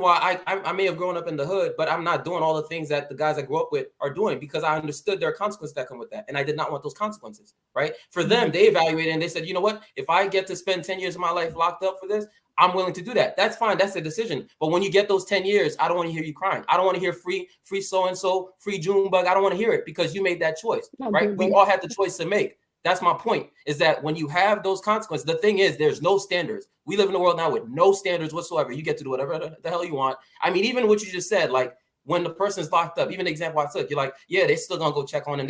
why I may have grown up in the hood, but I'm not doing all the things that the guys I grew up with are doing, because I understood there are consequences that come with that. And I did not want those consequences, right? For them, they evaluated and they said, you know what? If I get to spend 10 years of my life locked up for this, I'm willing to do that. That's fine. That's a decision. But when you get those 10 years, I don't want to hear you crying. I don't want to hear free so-and-so, free Junebug. I don't want to hear it, because you made that choice, right? We all had the choice to make. That's my point, is that when you have those consequences, the thing is, there's no standards. We live in a world now with no standards whatsoever. You get to do whatever the hell you want. I mean, even what you just said, like when the person's locked up, even the example I took, you're like, yeah, they still gonna go check on them.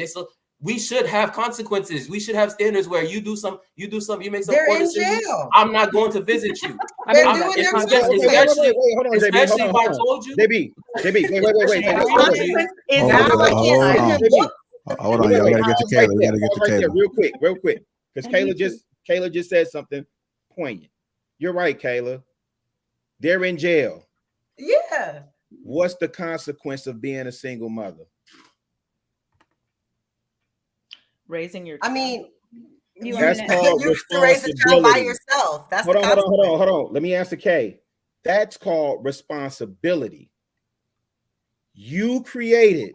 We should have consequences. We should have standards where you make some They're poor in decisions. jail. I'm not going to visit you. They're I'm doing their especially Hold on, JB. especially if I Hold on. told you. JB, wait. The Hold on. consequence is Hold on, Now I hold can't on. send him books. Hold on, y'all gotta get to Kayla. We gotta get to Right there, Kayla. real quick. Because Kayla just said something poignant. You're right, Kayla. They're in jail. Yeah. What's the consequence of being a single mother? raising your I child. mean, That's called you have to raise a child by responsibility. yourself. That's Hold the on. consequence. Let me answer Kay. That's called responsibility. You created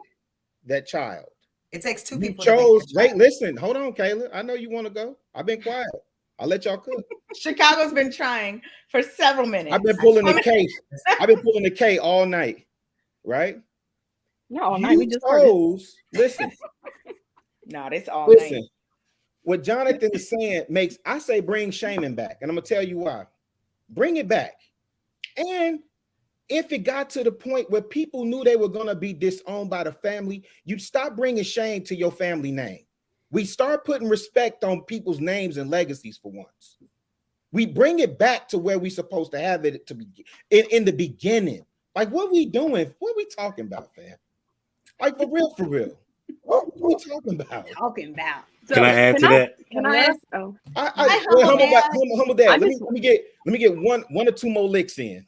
that child. It takes two You people chose. to make a child. Wait, listen. Hold on, Kayla. I know you want to go. I've been quiet. I'll let y'all cook. Chicago's been trying for several minutes. I've been pulling the case. I've been pulling the K all night. Right? No, all night. We You just started. chose. Listen. No, this all Listen. night. What Jonathan is saying makes, I say, bring shaming back. And I'm going to tell you why. Bring it back. And if it got to the point where people knew they were going to be disowned by the family, you'd stop bringing shame to your family name. We start putting respect on people's names and legacies for once. We bring it back to where we're supposed to have it to be in the beginning. Like, what we doing? What we talking about, fam? Like, for real. What we talking about? So, Can I add to that? Can I ask? Oh, Humble dad. I Let just- me get one or two more licks in.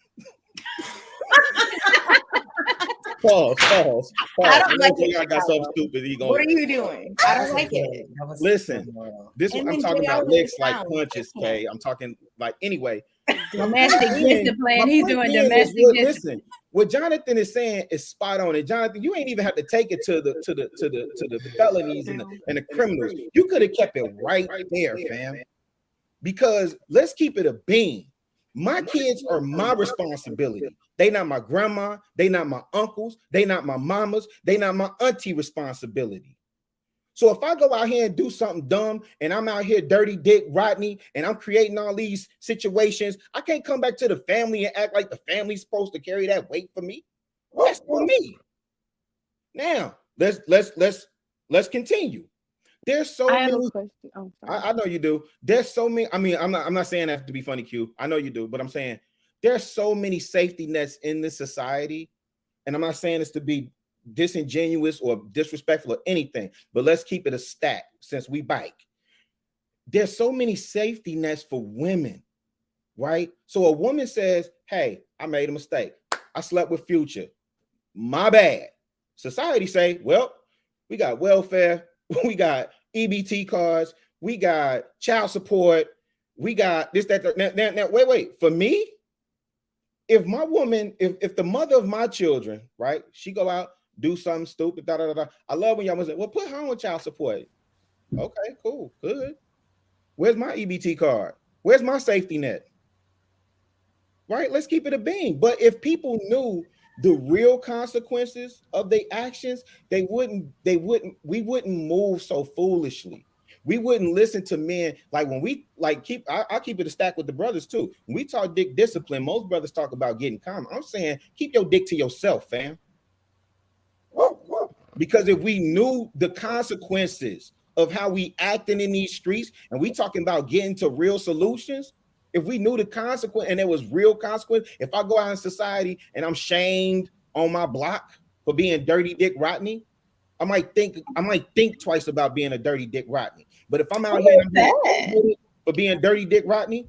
Pause. I don't like it, I got something stupid. What are you doing? I don't like it. Listen, this And I'm then talking Jay about always licks like sounds punches, like Kay. I'm talking like anyway. Domestic discipline. He's doing domestic discipline. Listen, what Jonathan is saying is spot on. And Jonathan, you ain't even have to take it to the felonies and the criminals. You could have kept it right there, fam. Because let's keep it a beam. My kids are my responsibility. They not my grandma. They not my uncles. They not my mamas. They not my auntie responsibility. So if I go out here and do something dumb and I'm out here dirty dick Rodney and I'm creating all these situations, I can't come back to the family and act like the family's supposed to carry that weight for me. That's for me. Now let's continue. There's so I have many. a question. Oh, sorry. I know you do. There's so many. I mean, I'm not saying that to be funny, Q. I know you do, but I'm saying there's so many safety nets in this society, and I'm not saying this to be disingenuous or disrespectful or anything, but let's keep it a stat since we bike. There's so many safety nets for women, right? So a woman says, "Hey, I made a mistake. I slept with Future. My bad." Society say, "Well, we got welfare, we got EBT cards, we got child support, we got this, that, that." Now, wait. For me, if my woman, if the mother of my children, right, she go out, do something stupid, I love when y'all was like, well, put her on child support. Okay, cool, good. Where's my EBT card? Where's my safety net? Right? Let's keep it a beam. But if people knew the real consequences of their actions, we wouldn't move so foolishly. We wouldn't listen to men. Like when we I keep it a stack with the brothers too. When we talk dick discipline, most brothers talk about getting calm. I'm saying keep your dick to yourself, fam. Because if we knew the consequences of how we acting in these streets, and we talking about getting to real solutions, if we knew the consequence and there was real consequence, if I go out in society and I'm shamed on my block for being dirty dick Rodney, I might think twice about being a dirty dick Rodney. But if I'm out here and I'm being for being dirty Dick Rodney,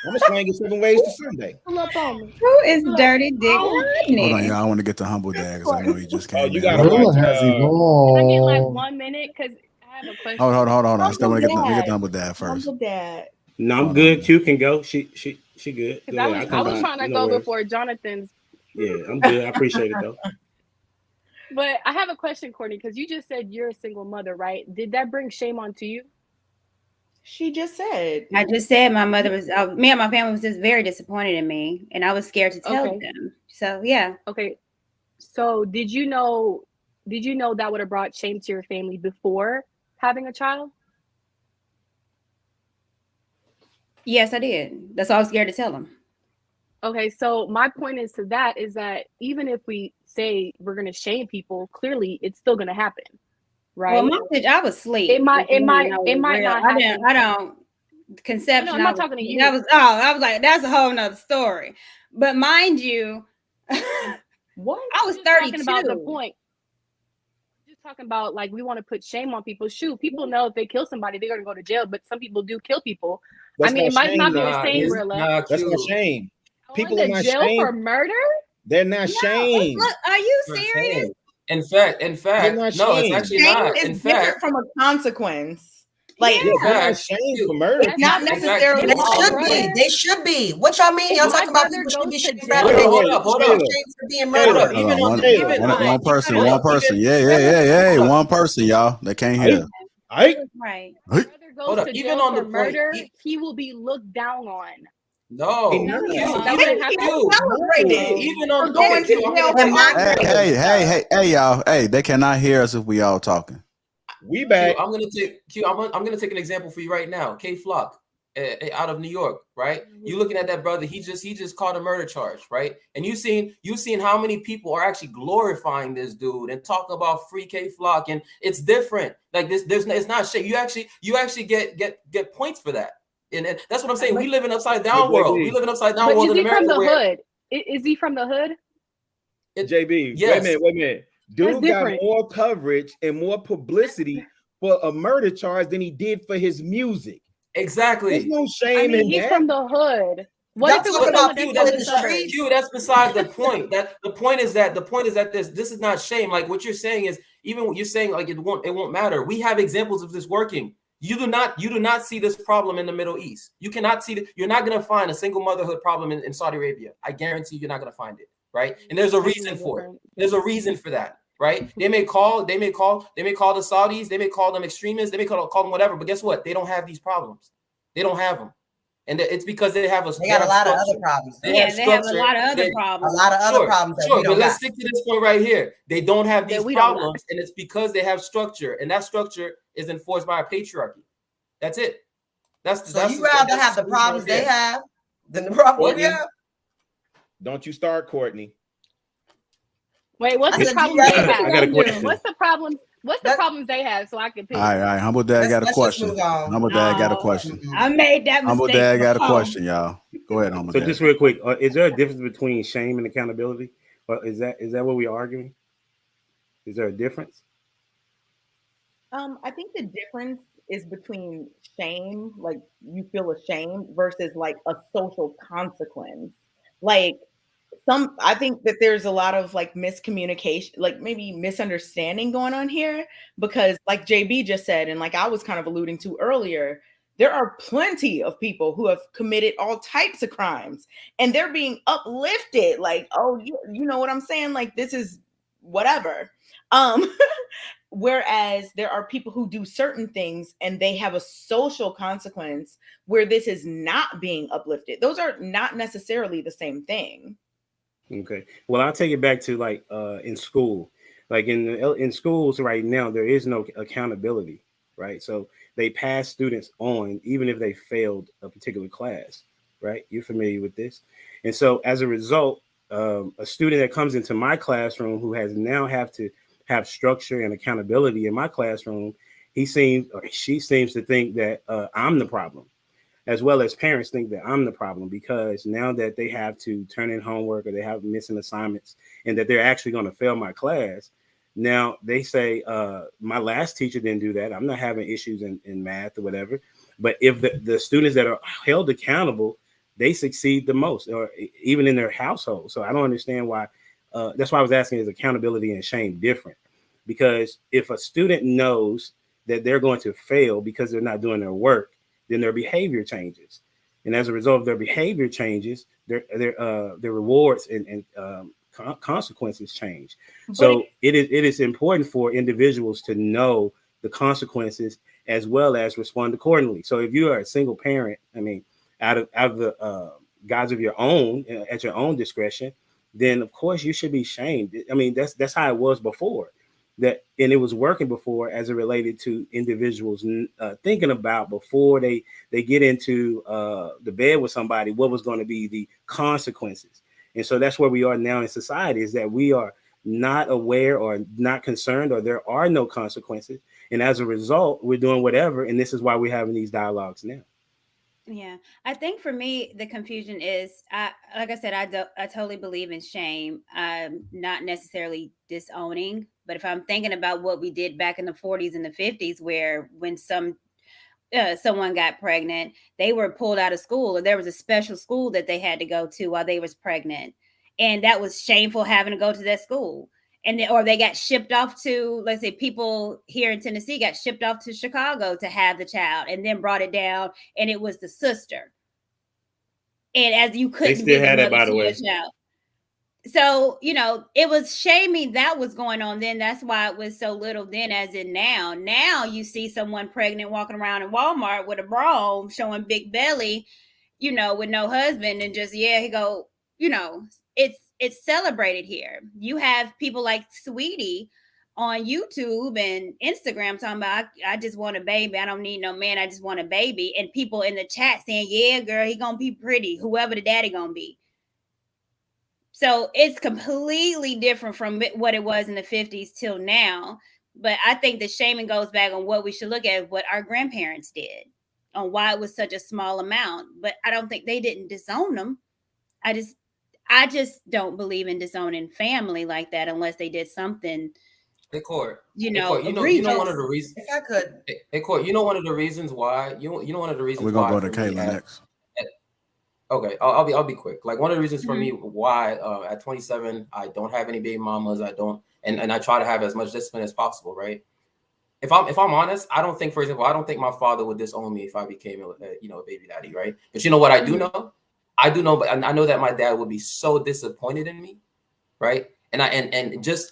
I'm gonna swing it 7 ways to Sunday. Pull up on me. Who is Dirty Dick Rodney? Hold on, y'all. I want to get to Humble Dad because I know he just came you in. gotta Gorilla watch. has Can I get like evolved. 1 minute? Because I have a question. Hold on. I still want to get Humble let me get Dad. the Humble Dad first. Humble Dad. No, I'm Hold good. on. Q can go. She good. Because Go ahead. I come was back. trying to No go worries. before Jonathan's. Yeah, I'm good. I appreciate it though. But I have a question, Courtney, because you just said you're a single mother, right? Did that bring shame onto you? She just said. I just said my mother was, me and my family was just very disappointed in me, and I was scared to tell Okay. them. So yeah. Okay. So did you know that would have brought shame to your family before having a child? Yes, I did. That's why I was scared to tell them. Okay, so my point is that even if we say we're gonna shame people, clearly it's still gonna happen, right? Well, I was asleep. It might not I happen. don't conception. No, I'm not talking to you. I was like, that's a whole nother story. But mind you, What? I was Just 32. talking about the point. Just talking about like we want to put shame on people. Shoot, people know if they kill somebody, they're gonna go to jail. But some people do kill people. That's I mean, it might shame, not be though. the same, Rilla. That's not shame. People Going are to not jail for shamed. murder? They're not shamed. Look, are you They're serious? shamed. In fact, They're not no, it's shamed. actually Shame not. is In different fact, from a consequence. Like Yeah, they're not fact, shamed for murder. it's not in fact, necessarily They Oh, should brother. be. They should be. What y'all mean? If Y'all my talking about brother people should goes be to shamed for jail- everything. Hold They up, hold should up. be shamed for being Hold Hold murdered. up, up. even on One person, hold up, one person. even- Yeah. Hold up. One person, y'all. They can't hear. Right? Right. If my brother Hold goes up, to even jail on for the point- murder, he will be looked down on. No, Hey, Q, That wouldn't happen. Q, celebrated. even on For going to Q, I'm jail gonna In my take- Hey, y'all. Hey, they cannot hear us if we all talking. We back. I'm gonna take an example for you right now. K Flock, out of New York, right? You looking at that brother? He just caught a murder charge, right? And you seen how many people are actually glorifying this dude and talking about free K Flock, and it's different. Like this, it's not shit. You actually get points for that, and that's what I'm saying. We live in upside down world. We live in upside down But world is in he from America. the hood? Is he from the hood? JB, Yes. wait a minute. Dude got different. more coverage and more publicity for a murder charge than he did for his music. Exactly. There's no I shame mean, in he's that. from the hood. What Y'all if it was talking someone about that's people from in the the suburbs? streets? Q, that's beside the point. The point is that this is not shame. Like what you're saying is, even what you're saying, like it won't matter. We have examples of this working. You do not see this problem in the Middle East. You cannot see you're not gonna find a single motherhood problem in Saudi Arabia. I guarantee you're not gonna find it, right? And there's a reason for it. There's a reason for that, right? They may call the Saudis, they may call them extremists, they may call them whatever, but guess what? They don't have these problems. They don't have them. And it's because they have They got a lot of other problems. They have a lot of other problems. A lot of other problems that we but don't let's got. stick to this point right here. They don't have these we don't problems, and it's because they have structure, and that structure is enforced by a patriarchy. That's it. So you rather have the problems they have than the problem we have? Don't you start, Courtney. Wait, what's I the said, problem you they rather- have? I got a question. What's the problem? What's the problems they have? So I can pick. All right. Humble Dad got a Let's question. just move on. Humble Dad got a question. I made that mistake. Humble Dad got a before. question, y'all. Go ahead, Humble So Dad. just real quick, is there a difference between shame and accountability, or is that what we're arguing? Is there a difference? I think the difference is between shame, like you feel ashamed, versus like a social consequence. Like I think that there's a lot of like miscommunication, like maybe misunderstanding going on here, because like JB just said, and like I was kind of alluding to earlier, there are plenty of people who have committed all types of crimes and they're being uplifted. Like, oh, you know what I'm saying? Like, this is whatever. Whereas there are people who do certain things and they have a social consequence where this is not being uplifted. Those are not necessarily the same thing. Okay. Well, I'll take it back to like in school. Like in schools right now, there is no accountability, right? So they pass students on even if they failed a particular class, right? You're familiar with this. And so as a result, a student that comes into my classroom who has now have to have structure and accountability in my classroom, she seems to think that I'm the problem, as well as parents think that I'm the problem, because now that they have to turn in homework or they have missing assignments and that they're actually going to fail my class, Now they say my last teacher didn't do that. I'm not having issues in math or whatever. But if the students that are held accountable, they succeed the most, or even in their household. So I don't understand why. That's why I was asking, is accountability and shame different? Because if a student knows that they're going to fail because they're not doing their work, then their behavior changes. And as a result of their behavior changes, their rewards and consequences change. So it is important for individuals to know the consequences as well as respond accordingly. So if you are a single parent, I mean, out of the guise of your own, at your own discretion, then of course you should be shamed. I mean, that's how it was before. And it was working before as it related to individuals thinking about before they get into the bed with somebody, what was going to be the consequences. And so that's where we are now in society, is that we are not aware or not concerned, or there are no consequences. And as a result, we're doing whatever. And this is why we're having these dialogues now. Yeah, I think for me, the confusion is, like I said, I totally believe in shame. I'm not necessarily disowning, but if I'm thinking about what we did back in the 40s and the 50s, where when someone got pregnant, they were pulled out of school, or there was a special school that they had to go to while they was pregnant, and that was shameful having to go to that school. Or they got shipped off to, let's say, people here in Tennessee got shipped off to Chicago to have the child, and then brought it down, and it was the sister. And as you couldn't still be had the that, mother by the to way. your child. So, it was shaming that was going on then. That's why it was so little then as in now. Now you see someone pregnant walking around in Walmart with a bra showing big belly, with no husband, and just, he go, it's celebrated here. You have people like Sweetie on YouTube and Instagram talking about, I just want a baby. I don't need no man. I just want a baby. And people in the chat saying, yeah, girl, he gonna be pretty, whoever the daddy gonna be. So it's completely different from what it was in the 50s till now. But I think the shaming goes back on what we should look at, what our grandparents did, on why it was such a small amount. But I don't think they didn't disown them. I just don't believe in disowning family like that unless they did something. Hey, Court. You know one of the reasons. If I could. Hey, Court, one of the reasons why one of the reasons We're gonna why go to Kayla next. Okay, I'll be quick. Like, one of the reasons for me why at 27 I don't have any baby mamas. I don't, and I try to have as much discipline as possible. Right. If I'm honest, I don't think, for example, my father would disown me if I became a baby daddy. Right. But you know what I do know? I do know, but I know that my dad would be so disappointed in me. Right. And just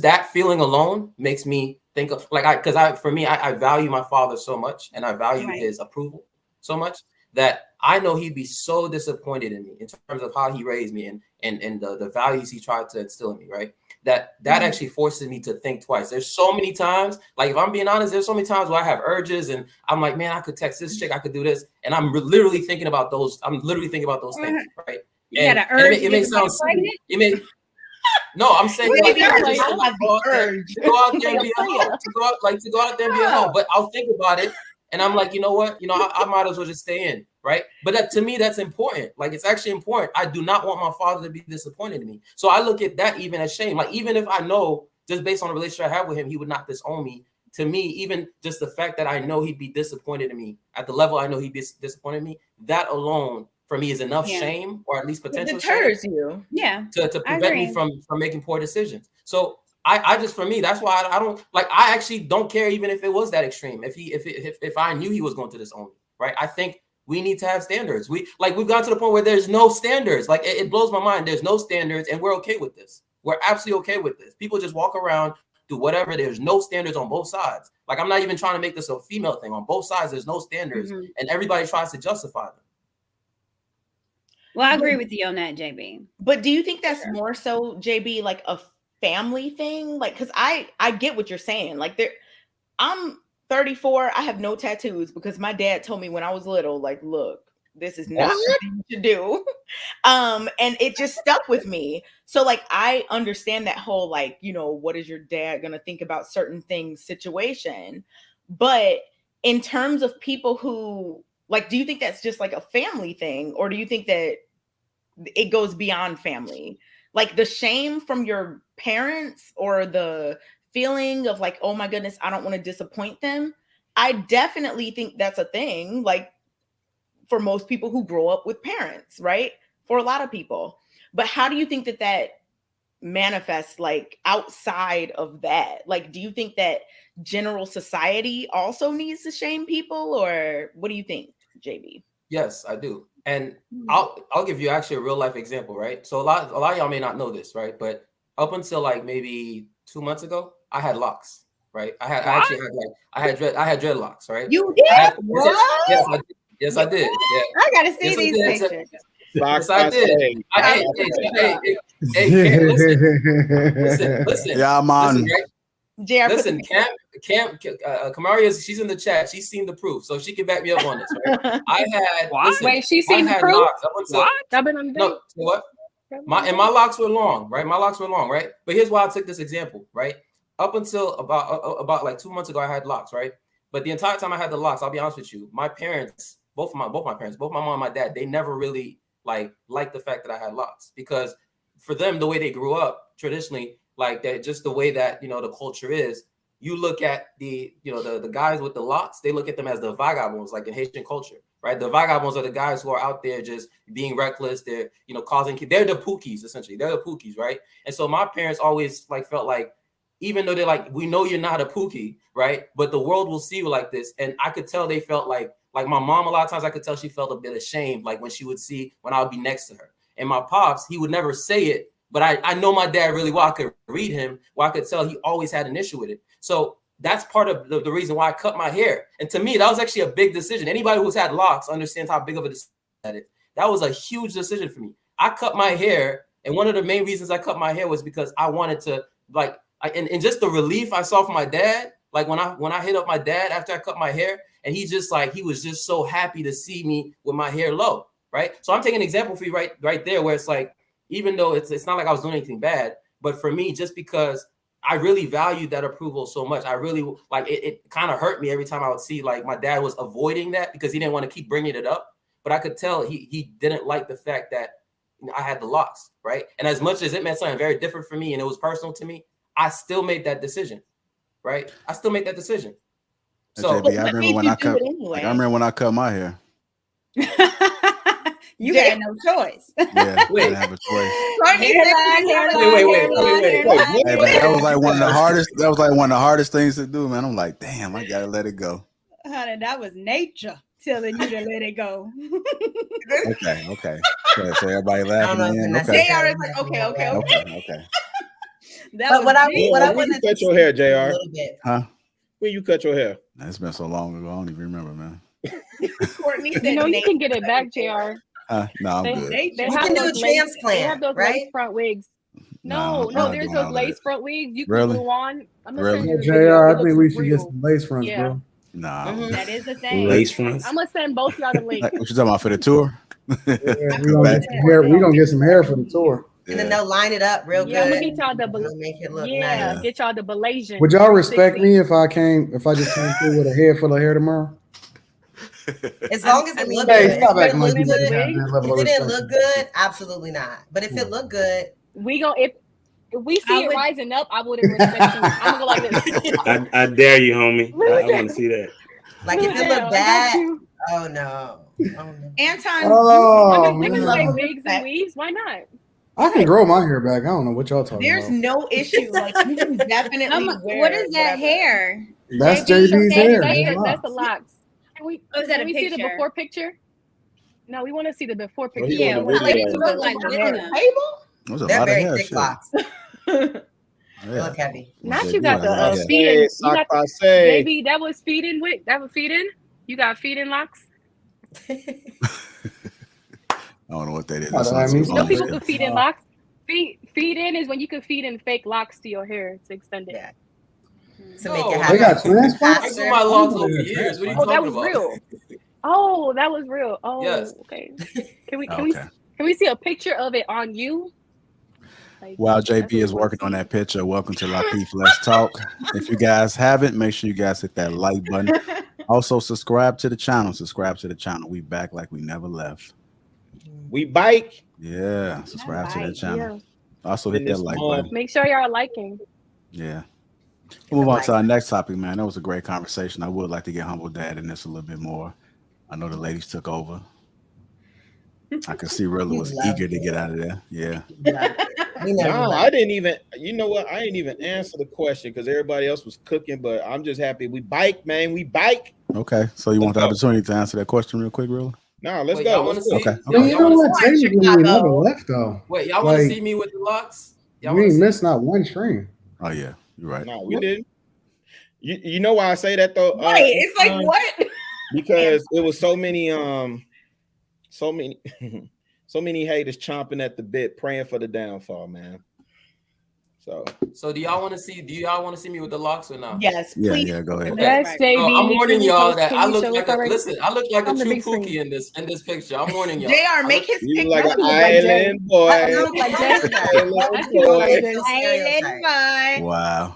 that feeling alone makes me think of, like, I value my father so much, and I value his approval so much, that I know he'd be so disappointed in me in terms of how he raised me and the values he tried to instill in me, right? That actually forces me to think twice. There's so many times, like, if I'm being honest, there's so many times where I have urges and I'm like, man, I could text this chick, I could do this, and I'm literally thinking about those. I'm literally thinking about those things, right? And it may sound silly. No, I'm saying, like, to go out there and be a hoe, to go out there and be a hoe. But I'll think about it, and I'm like, you know what? I might as well just stay in, right? But to me, that's important. Like, it's actually important. I do not want my father to be disappointed in me. So I look at that even as shame. Like, even if I know, just based on the relationship I have with him, he would not disown me. To me, even just the fact that I know he'd be disappointed in me at the level I know he'd be disappointed in me, that alone for me is enough shame, or at least potential deters shame, you. Yeah. To prevent me from making poor decisions. So I just, for me, that's why I don't, like, I actually don't care even if it was that extreme. If I knew he was going to disown me, right? I think we need to have standards. We've gotten to the point where there's no standards. Like, it blows my mind. There's no standards, and we're okay with this. We're absolutely okay with this. People just walk around, do whatever. There's no standards on both sides. Like, I'm not even trying to make this a female thing. On both sides, there's no standards, and everybody tries to justify them. Well, I agree with you on that, JB. But do you think that's more so, JB, like a family thing? Like, because I get what you're saying. Like, I'm 34. I have no tattoos because my dad told me when I was little, like, look, this is not what you should do. And it just stuck with me. So, like, I understand that whole, like, what is your dad going to think about certain things situation. But in terms of people who, like, do you think that's just like a family thing? Or do you think that it goes beyond family? Like, the shame from your parents or the feeling of like, oh my goodness, I don't want to disappoint them. I definitely think that's a thing, like for most people who grow up with parents, right? For a lot of people. But how do you think that that manifests like outside of that? Like, do you think that general society also needs to shame people, or what do you think, JB? Yes, I do. And I'll give you actually a real life example, right? So a lot of y'all may not know this, right? But up until like maybe 2 months ago, I had locks, right? I actually had like I had dreadlocks, right? You did? What? Yes, I did. Yeah. I gotta see Yes, I these did. pictures. Yes, I did. Hey, listen. Yeah, man. Listen, right? Listen, Kamaria, she's in the chat. She's seen the proof, so she can back me up on this. Right? I had. Listen, Wait, she's seen the proof? What? My locks were long, right? My locks were long, right? But here's why I took this example, right? Up until about like 2 months ago, I had locks, right? But the entire time I had the locks, I'll be honest with you, my parents, both my mom and my dad, they never really liked the fact that I had locks, because for them, the way they grew up traditionally, like that, just the way that, you know, the culture is, you look at the guys with the locks, they look at them as the vagabonds, like in Haitian culture, right? The vagabonds are the guys who are out there just being reckless. They're, you know, they're the pookies, essentially. They're the pookies, right? And so my parents always like felt like, even though they're like, we know you're not a pookie, right? But the world will see you like this. And I could tell they felt like my mom, a lot of times I could tell she felt a bit ashamed, like when she would see when I would be next to her. And my pops, he would never say it, but I know my dad really well. I could read him, well, I could tell he always had an issue with it. So that's part of the reason why I cut my hair. And to me, that was actually a big decision. Anybody who's had locks understands how big of a decision that is. That was a huge decision for me. I cut my hair, and one of the main reasons I cut my hair was because I wanted to and just the relief I saw from my dad, like when I hit up my dad after I cut my hair, and he was just so happy to see me with my hair low, right? So I'm taking an example for you right there, where it's like, even though it's not like I was doing anything bad, but for me, just because I really valued that approval so much, I really like it kind of hurt me every time I would see like my dad was avoiding that because he didn't want to keep bringing it up, but I could tell he didn't like the fact that I had the locks, right? And as much as it meant something very different for me and it was personal to me, I still made that decision, right? I still make that decision. So JB, I remember when I cut my hair. You had no choice. Yeah, I didn't have a choice. Wait. Hey, that was like one of the hardest. That was like one of the hardest things to do, man. I'm like, damn, I gotta let it go. Honey, that was nature telling you to let it go. Okay. So everybody laughing. Okay. JR is like, okay. But what I want to cut your hair, JR. A little bit. Huh? When you cut your hair? It's been so long ago, I don't even remember, man. Courtney said, you can get it back, JR. No, I'm good. They can do a transplant, they have those right? lace front wigs. No, there's those lace front wigs you can Really? glue on. I'm gonna Really? send you the JR, video. I think we should get some lace fronts, Yeah. bro. Nah. That is the thing. Lace fronts. I'm gonna send both y'all the link. What you talking about for the tour? We gonna get some hair for the tour. And then they'll line it up real good. I'm gonna get y'all the make it look nice. get y'all the Malaysian. Would y'all respect me if I just came through with a head full of hair tomorrow? As long as it looked Hey, good. stop If acting like you it didn't didn't look good, absolutely not. But if it looked good, we go if we see it rising up, I wouldn't respect you. I'm gonna go like this. I dare you, homie. I want to see that. like if it looked bad, oh no. Anton, women like wigs and weaves. Why not? I can grow my hair back. I don't know what y'all talking there's about. no issue. Like you can definitely wear. What is that hair? That's JB's hair. That's the locks. Can we see the before picture? No, we want to see the before picture. Yeah, what look like table? They're very thick shit. locks. They look heavy. Not you got the feed in. Baby, that was feed in with. That was feed in. You got feed in locks. I don't know what that is. People can feed in locks. Feed in is when you can feed in fake locks to your hair to extend it. Yeah. To make it happen. They got transplants? I grew my locks over years. What are you talking that was about? real. Oh, that was real. Oh, yes. Okay. Can we see a picture of it on you? While JB is working on that picture, welcome to Lapeef Let's Talk. If you guys haven't, make sure you guys hit that like button. Also, subscribe to the channel. We back like we never left. We bike. Yeah, subscribe to that channel. Yeah. Also hit that like button. Make sure y'all liking. Yeah. We'll move on to our next topic, man. That was a great conversation. I would like to get Humble Dad in this a little bit more. I know the ladies took over. I could see Rilla You was loved eager to get it. out of there. Yeah. You loved it. We know you No, I loved it. didn't even. You know what? I didn't even answer the question because everybody else was cooking. But I'm just happy we bike, man. We bike. Okay. So you want the go. opportunity to answer that question real quick, Rilla? No, let's Wait, go. y'all want Let's to go. see? Okay. Well, Okay. you know what? Come on, Technically, we never Chicago. left though. Wait, y'all want to Like, see me with the locks? Y'all we want to ain't see? missed not one stream. Oh yeah, you're right. No, we didn't. You know why I say that though? Right. It's like what? Because it was so many so many so many haters chomping at the bit, praying for the downfall, man. So do y'all want to see? Do y'all want to see me with the locks or not? Yes, Yeah, please. yeah, go ahead. Okay. Yes, So JB. I'm warning y'all that I look show like us a already listen. I look like a on the true big screen? pookie in this picture. I'm warning y'all. JR, make his You picture. like an look like Jay. island boy. I look like Jay. I see what boy. it is. Island boy. Wow.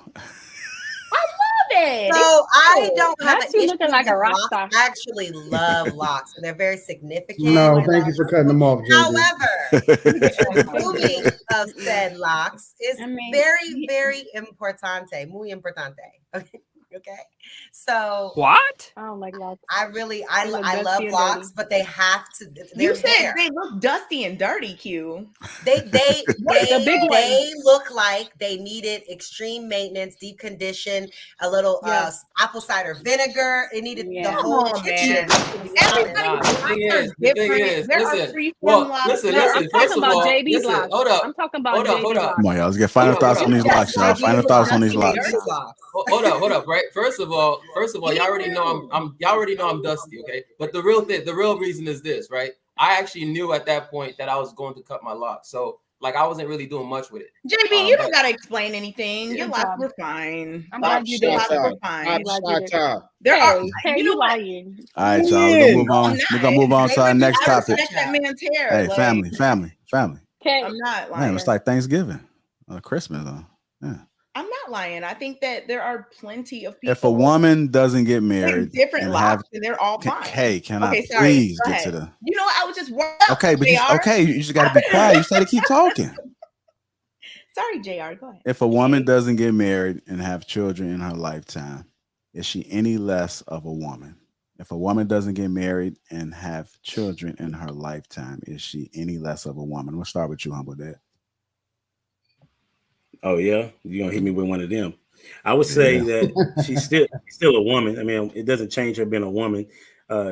It. So I don't have Not an you issue looking like a with rock locks. star. I actually love locks, and they're very significant. No, I thank you love for them. cutting them off, JB. However, the grooming of said locks is I mean, very, very importante. Muy importante. Okay. So What? I don't like locks. I really, They look I dusty love and locks, dirty. but they have to. You They're said there. they look dusty and dirty, Q. They The big ones. they look like they needed extreme maintenance, deep condition, a little Yes. apple cider vinegar. It needed the Yeah. whole Come on, kitchen. man. to be honest. Nah, Everybody's locks are the thing different. is, There listen. are freeform Well, locks. listen, No, I'm listen. First talking of about all, JB's listen. locks. Hold up. I'm talking about Hold up. JB's Hold up. locks. Come on, y'all. Let's get final Hold up, thoughts hold on up. these locks, y'all. That's why Final you thoughts look on these dusty and locks. dirty locks. Hold up, right? First of all, y'all already know I'm y'all already know I'm dusty, okay? But the real reason is this, right? I actually knew at that point that I was going to cut my locks. So like I wasn't really doing much with it. JB, you don't but- gotta explain anything. Your Good locks job. were fine. I'm Stop glad you did. Your locks were shot. fine. Glad you did. Stop. There are, Hey, you know you what? lying. All right, y'all. We're gonna move No, on. I'm We're gonna not. move on to our next I topic. respect that man's hair. Hey, like, family. Okay. I'm not lying. Man, it's like Thanksgiving or Christmas. Yeah. I'm not lying. I think that there are plenty of people. If a woman doesn't get with married different and locks, have, and they're all fine. can Okay, I sorry. please Go get to ahead. the? You know what? I was just Okay, but JR. you just got to be quiet. You said to keep talking. Sorry, JR. Go ahead. If a woman doesn't get married and have children in her lifetime, is she any less of a woman? If a woman doesn't get married and have children in her lifetime, is she any less of a woman? We'll start with you, Humble Dad. Oh yeah, you're gonna hit me with one of them. I would say that she's still a woman. I mean, it doesn't change her being a woman.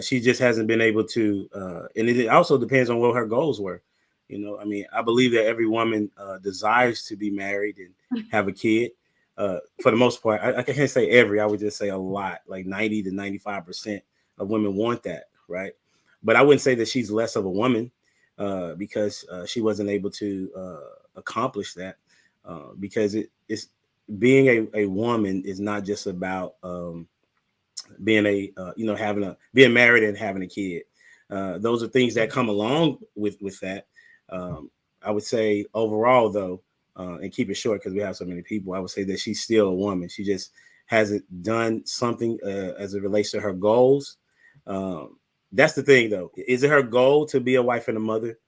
She just hasn't been able to, and it also depends on what her goals were. You know, I mean, I believe that every woman desires to be married and have a kid. For the most part, I can't say every. I would just say a lot, like 90 to 95% of women want that, right? But I wouldn't say that she's less of a woman because she wasn't able to accomplish that. Because it's being a woman is not just about being being married and having a kid. Those are things that come along with that. I would say overall though, and keep it short because we have so many people, I would say that she's still a woman. She just hasn't done something as it relates to her goals. That's the thing though. Is it her goal to be a wife and a mother?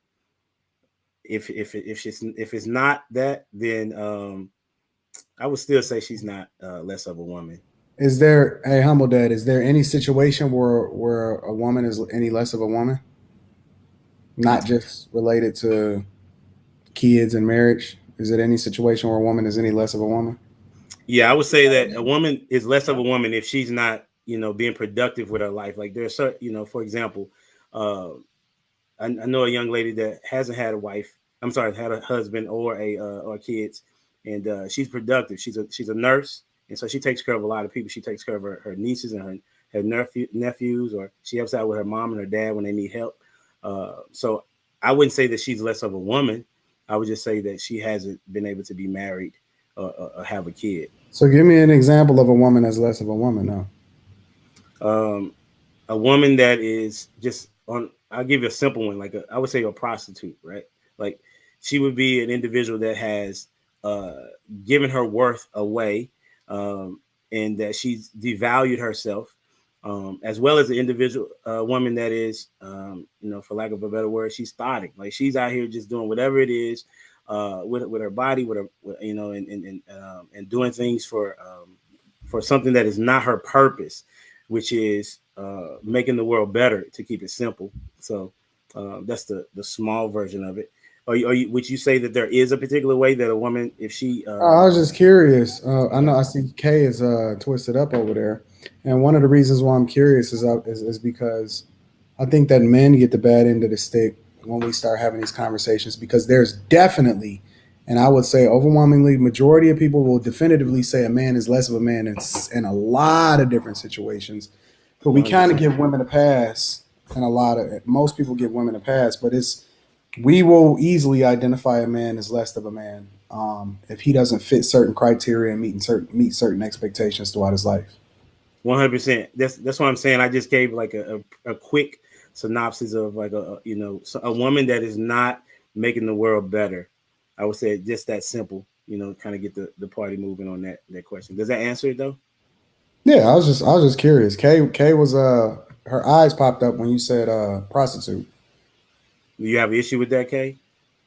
If it's not that, then I would still say she's not less of a woman. Is there, hey, Humble Dad, is there any situation where a woman is any less of a woman? Not just related to kids and marriage. Is it any situation where a woman is any less of a woman? Yeah, I would say that a woman is less of a woman if she's not, being productive with her life. Like there's certain, for example, I know a young lady that hasn't had a wife. I'm sorry, had a husband or kids, and she's productive. She's a nurse, and so she takes care of a lot of people. She takes care of her nieces and her nephews, or she helps out with her mom and her dad when they need help. So I wouldn't say that she's less of a woman. I would just say that she hasn't been able to be married or have a kid. So give me an example of a woman that's less of a woman now. A woman that is just on. I'll give you a simple one, I would say a prostitute, right? Like she would be an individual that has given her worth away, and that she's devalued herself, as well as an individual woman that is, for lack of a better word, she's thotting. Like she's out here just doing whatever it is with her body, and doing things for something that is not her purpose, which is making the world better, to keep it simple. So that's the small version of it. Would you say that there is a particular way that a woman, if she I was just curious. I know I see Kay is twisted up over there, and one of the reasons why I'm curious is because I think that men get the bad end of the stick when we start having these conversations, because there's definitely, and I would say overwhelmingly, majority of people will definitively say a man is less of a man in a lot of different situations. But we kind of give women a pass, and most people give women a pass, but we will easily identify a man as less of a man if he doesn't fit certain criteria and meet certain expectations throughout his life. 100%. That's what I'm saying. I just gave like a quick synopsis of like a woman that is not making the world better. I would say just that simple. Kind of get the party moving on that question. Does that answer it though? Yeah, I was just curious. Kay was her eyes popped up when you said prostitute. Do you have an issue with that, Kay?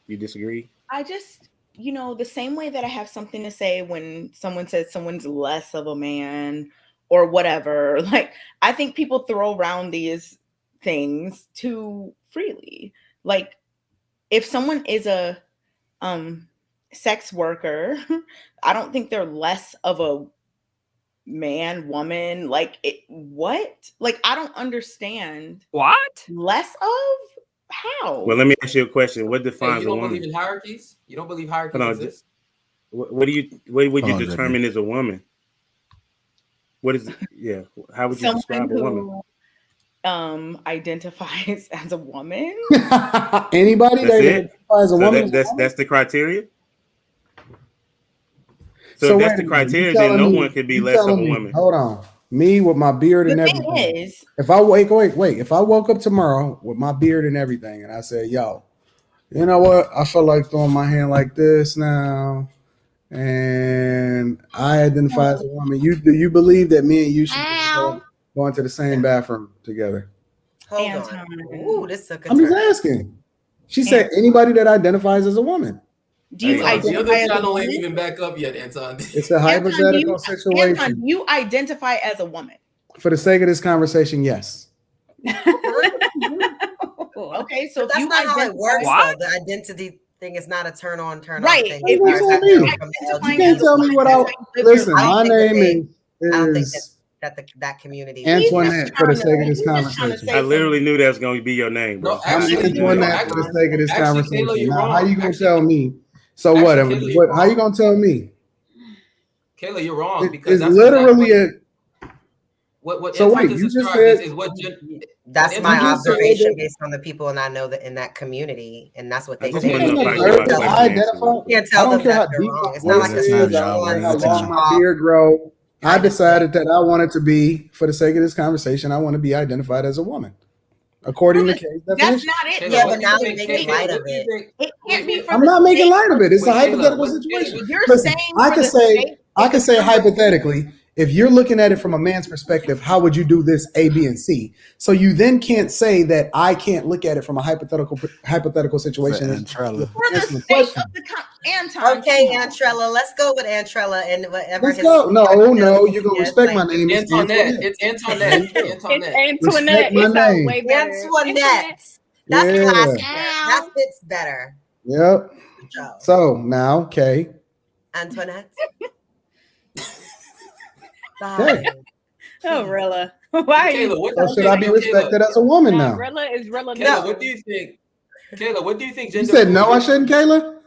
You disagree? I just, the same way that I have something to say when someone says someone's less of a man or whatever. Like, I think people throw around these things too freely. Like, if someone is a sex worker, I don't think they're less of a man, woman. Like, what? Like, I don't understand. What? Less of? How? Well, let me ask you a question. What defines you don't a woman? believe in hierarchies? You don't believe hierarchies exist? What would you determine as a woman? What is it? Yeah. How would you describe a woman? Identifies as a woman. Anybody that identifies as a woman. That's the criteria. So if that's the criteria, then no one could be less of a woman. Hold on. Me with my beard and everything. If I if I woke up tomorrow with my beard and everything, and I said, "Yo, you know what? I feel like throwing my hand like this now," and I identify as a woman, do you believe that me and you should go into the same bathroom together? Hold on. Ooh, this took a I'm just asking. She said anybody that identifies as a woman. Do you identify as a woman? Ain't even back up yet, Anton. It's a hypothetical situation. Anton, do you identify as a woman? For the sake of this conversation, yes. Okay, so that's not how it works. Though. The identity thing is not a turn on, turn off thing. You can't tell me what I listen. My name is that community. Antoinette, for the sake of this conversation. I literally knew that was going to be your name, bro. I'm Antoinette for the sake of this conversation. Now, how you gonna tell me? So what? How you gonna tell me? Kayla, you're wrong because it's literally what so wait, you just said is what that's my observation based on the people, and I know that in that community, and that's what they say. I can't tell them that they're wrong. It's not like a social one. How long my beard grow? I decided that I wanted to be, for the sake of this conversation, I want to be identified as a woman. According to Kay's definition. That's not it. Yeah, but now you're making light of it. It can't be. I'm not making light of it. It's a hypothetical situation. You're saying I could say hypothetically, if you're looking at it from a man's perspective, how would you do this A, B, and C? So you then can't say that I can't look at it from a hypothetical situation. For the sake of the Anton. Okay, Antrella, let's go with Antrella and whatever. Let's go. No, you're gonna respect my name. It's Antoinette. It's Antoinette. It's Antoinette. It's name. Way better. Antoinette. That's classic. That fits better. Yep. So now, Kay. Antoinette. Hey. Oh, Rilla. Why are you? So should I be respected as a woman now? Rilla is Rilla. Kayla, what do you think? Kayla, what do you think? You said no, I shouldn't, Kayla?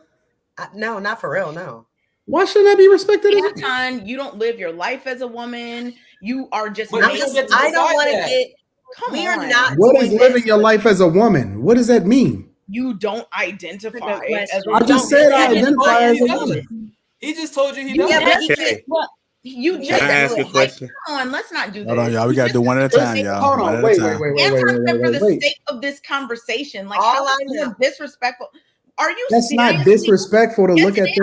No, not for real, no. Why shouldn't I be respected as a woman? Anton, you don't live your life as a woman. You are just. I don't want to get. We are not. What is living your life as a woman? What does that mean? You don't identify as a woman. I just said I identify as a woman. He just told you he doesn't. Yeah, but you just ask a question. Come on, let's not do this. Hold on, y'all. We gotta do one at a time, y'all. Hold on, wait. For the sake of this conversation, like how are you disrespectful? Are you? That's not disrespectful to look at things.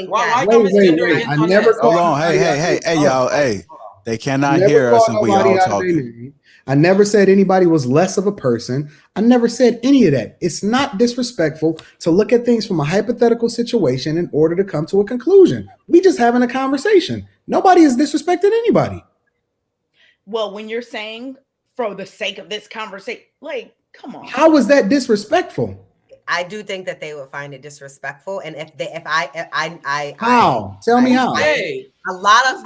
Wait. I never. Hold on. Hey, y'all. Hey, they cannot hear us and we all talking. I never said anybody was less of a person. I never said any of that. It's not disrespectful to look at things from a hypothetical situation in order to come to a conclusion. We just having a conversation. Nobody has disrespected anybody. Well, when you're saying for the sake of this conversation, like, come on. How is that disrespectful? I do think that they would find it disrespectful, and if I how? Tell me how. A lot of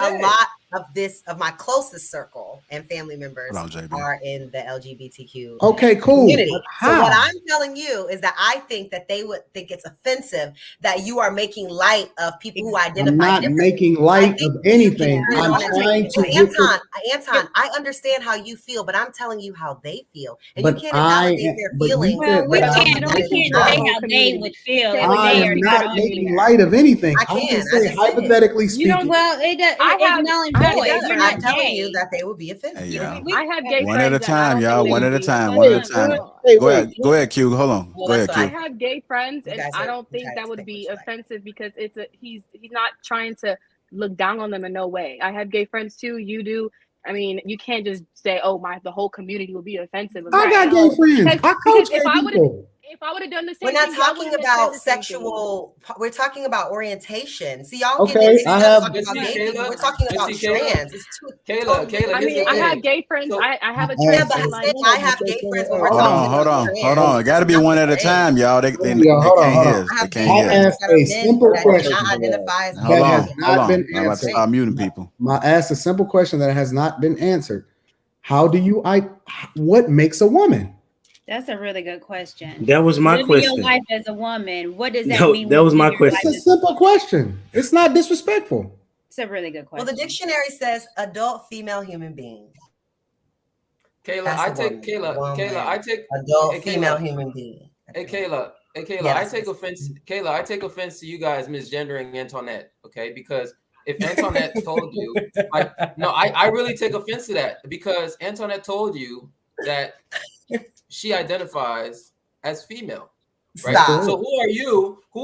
my closest circle and family members are in the LGBTQ community. So what I'm telling you is that I think that they would think it's offensive that you are making light of people who identify. I'm not making light of anything. I'm trying to Anton, I understand how you feel, but I'm telling you how they feel, and but you can't invalidate their feelings. We can't say how they would feel. I am not making light of anything. I can say hypothetically speaking. Well, it does. I'm telling you that they will be offended. Hey, I have gay one at a friends time, y'all. One at a time. Go ahead, Q. Hold on. Go ahead, Q. I have gay friends, and I don't think that would be offensive because he's not trying to look down on them in no way. I have gay friends too. You do. I mean, you can't just say, "Oh, the whole community will be offensive." I got gay friends. I coach gay people. If I would have done the same, we're not talking about sexual. We're talking about orientation. See, y'all talking about gay people. We're talking about trans. It's Kayla. I mean, I have gay friends. I have a trans friend. I have gay friends. But we're hold on. It got to be one at a time, y'all. They can't hear. I asked a simple question. Hold on. I'm about to start muting people. I asked a simple question that has not been answered. What makes a woman? That's a really good question. That was my question. Your life as a woman, what does that mean? That was my question. It's a simple question. It's not disrespectful. It's a really good question. Well, the dictionary says adult female human being. Kayla, I take adult female human being. Hey, Kayla, Yes. I take offense. Kayla, I take offense to you guys misgendering Antoinette. Okay, because if Antoinette told you, I really take offense to that because Antoinette told you that she identifies as female, right? Stop. So who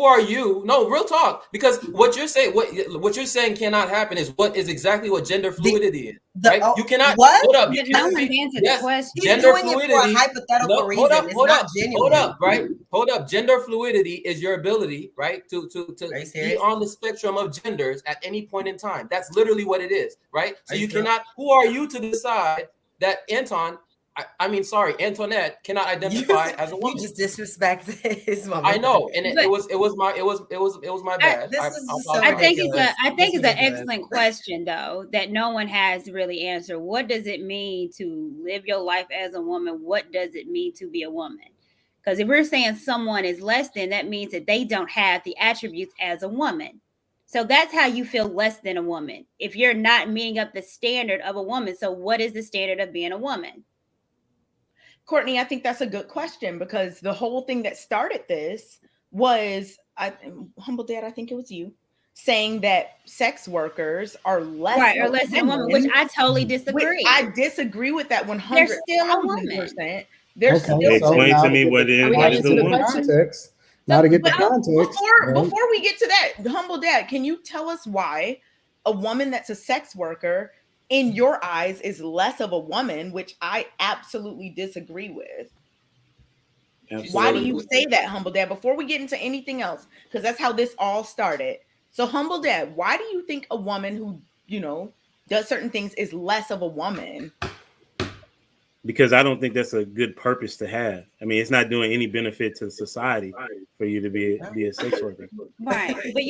are you? No, real talk. Because what you're saying cannot happen is exactly what gender fluidity is, right? You cannot. What? Hold up. No one answered the question. Gender doing fluidity. It for a hypothetical reason. Hold up. Gender fluidity is your ability, right, to be on the spectrum of genders at any point in time. That's literally what it is, right? So you cannot. Who are you to decide that Antoinette cannot identify as a woman? You just disrespected his mom. I know, and it was my bad. I think it's an excellent question though that no one has really answered. What does it mean to live your life as a woman? What does it mean to be a woman? Because if we're saying someone is less than, that means that they don't have the attributes as a woman. So that's how you feel less than a woman if you're not meeting up the standard of a woman. So what is the standard of being a woman? Courtney, I think that's a good question because the whole thing that started this was, Humble Dad, I think it was you, saying that sex workers are less than a woman, which I totally disagree. I disagree with that 100%. They're still a woman. Explain to me what is the woman. Context. Now to get the context. Before we get to that, Humble Dad, can you tell us why a woman that's a sex worker in your eyes is less of a woman, which I absolutely disagree with? Absolutely. Why do you say that, Humble Dad? Before we get into anything else, because that's how this all started. So, Humble Dad, why do you think a woman who, does certain things is less of a woman? Because I don't think that's a good purpose to have. I mean, it's not doing any benefit to society for you to be a sex worker. Right. But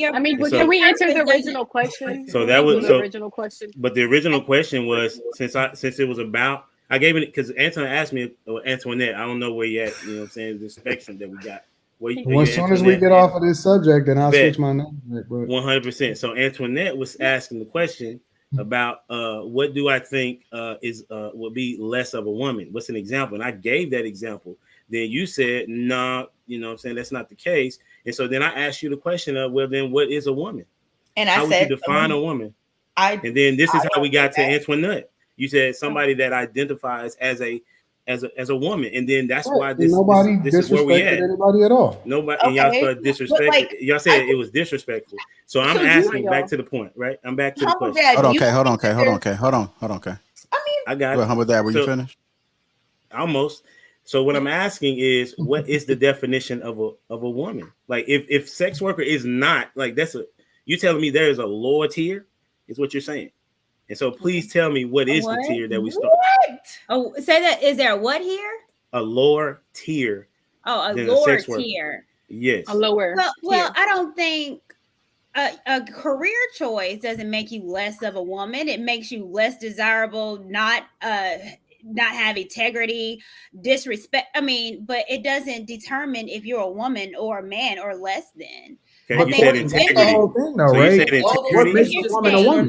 can we answer the original question? So that was the original question. But the original question was since it was about, I gave it because Antoinette asked me, or Antoinette, I don't know where you at, you know what I'm saying, the spectrum that we got. Well, as soon as we get off of this subject, then I'll switch my name. 100%. So Antoinette was asking the question about what do I think would be less of a woman? What's an example? And I gave that example. Then you said, no, you know what I'm saying, that's not the case. And so then I asked you the question of, well, then what is a woman? And how would you define a woman? And then this is how we got to Antoinette. You said somebody that identifies as a woman, and then that's why this is where we at. Anybody at all? Nobody, and y'all started disrespecting. Y'all said it was disrespectful. So I'm asking back to the point, right? I'm back to the question. Hold on, okay. I got it. Humble Dad, were you finished? Almost. So what I'm asking is, what is the definition of a woman? Like, if sex worker is not like, you telling me there is a lower tier, is what you're saying. And so please tell me, what is the tier that we start? What? Oh, say that. Is there a what here? A lower tier. Oh, a lower tier. Yes. A lower. Well, I don't think a career choice doesn't make you less of a woman. It makes you less desirable, not have integrity, disrespect. I mean, but it doesn't determine if you're a woman or a man or less than. Okay, you said integrity. The whole thing, though, so right? you said what makes a woman a woman?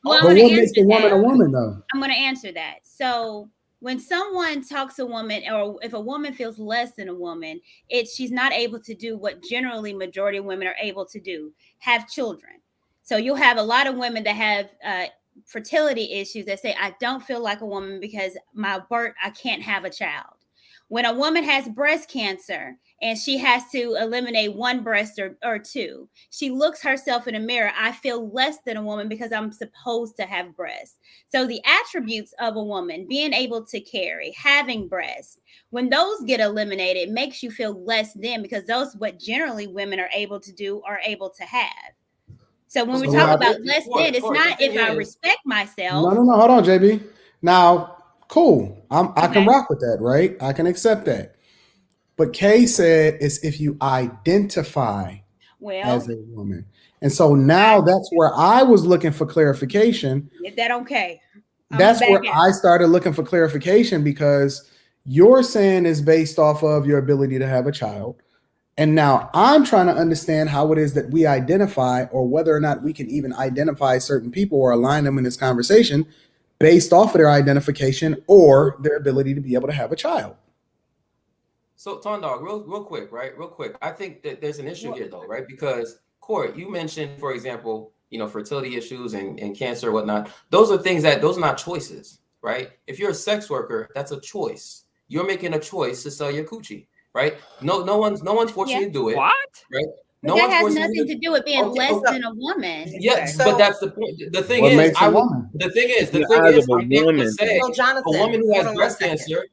Well, but what makes a woman a woman, though? I'm going to answer that. So when someone talks to a woman, or if a woman feels less than a woman, she's not able to do what generally majority of women are able to do, have children. So you'll have a lot of women that have fertility issues that say, I don't feel like a woman because I can't have a child. When a woman has breast cancer and she has to eliminate one breast or two, she looks herself in a mirror. I feel less than a woman because I'm supposed to have breasts. So the attributes of a woman, being able to carry, having breasts, when those get eliminated, it makes you feel less than, because those what generally women are able to do, are able to have. So when we talk about less than, it's not if I respect myself. No. Hold on, JB. Now, cool. I can rock with that, right? I can accept that. But Kay said it's if you identify as a woman. And so now that's where I was looking for clarification. Is that okay? That's where I started looking for clarification, because you're saying is based off of your ability to have a child. And now I'm trying to understand how it is that we identify, or whether or not we can even identify certain people or align them in this conversation based off of their identification or their ability to be able to have a child. So, Ton Dog, real quick, right? Real quick. I think that there's an issue here, though, right? Because, Court, you mentioned, for example, fertility issues and cancer and whatnot. Those are not choices, right? If you're a sex worker, that's a choice. You're making a choice to sell your coochie. Right? No one's forcing you to do it. What? Right? But that has nothing to do with being less than a woman. Yes, but that's the point. The thing is, I'm going to say a woman who has breast cancer,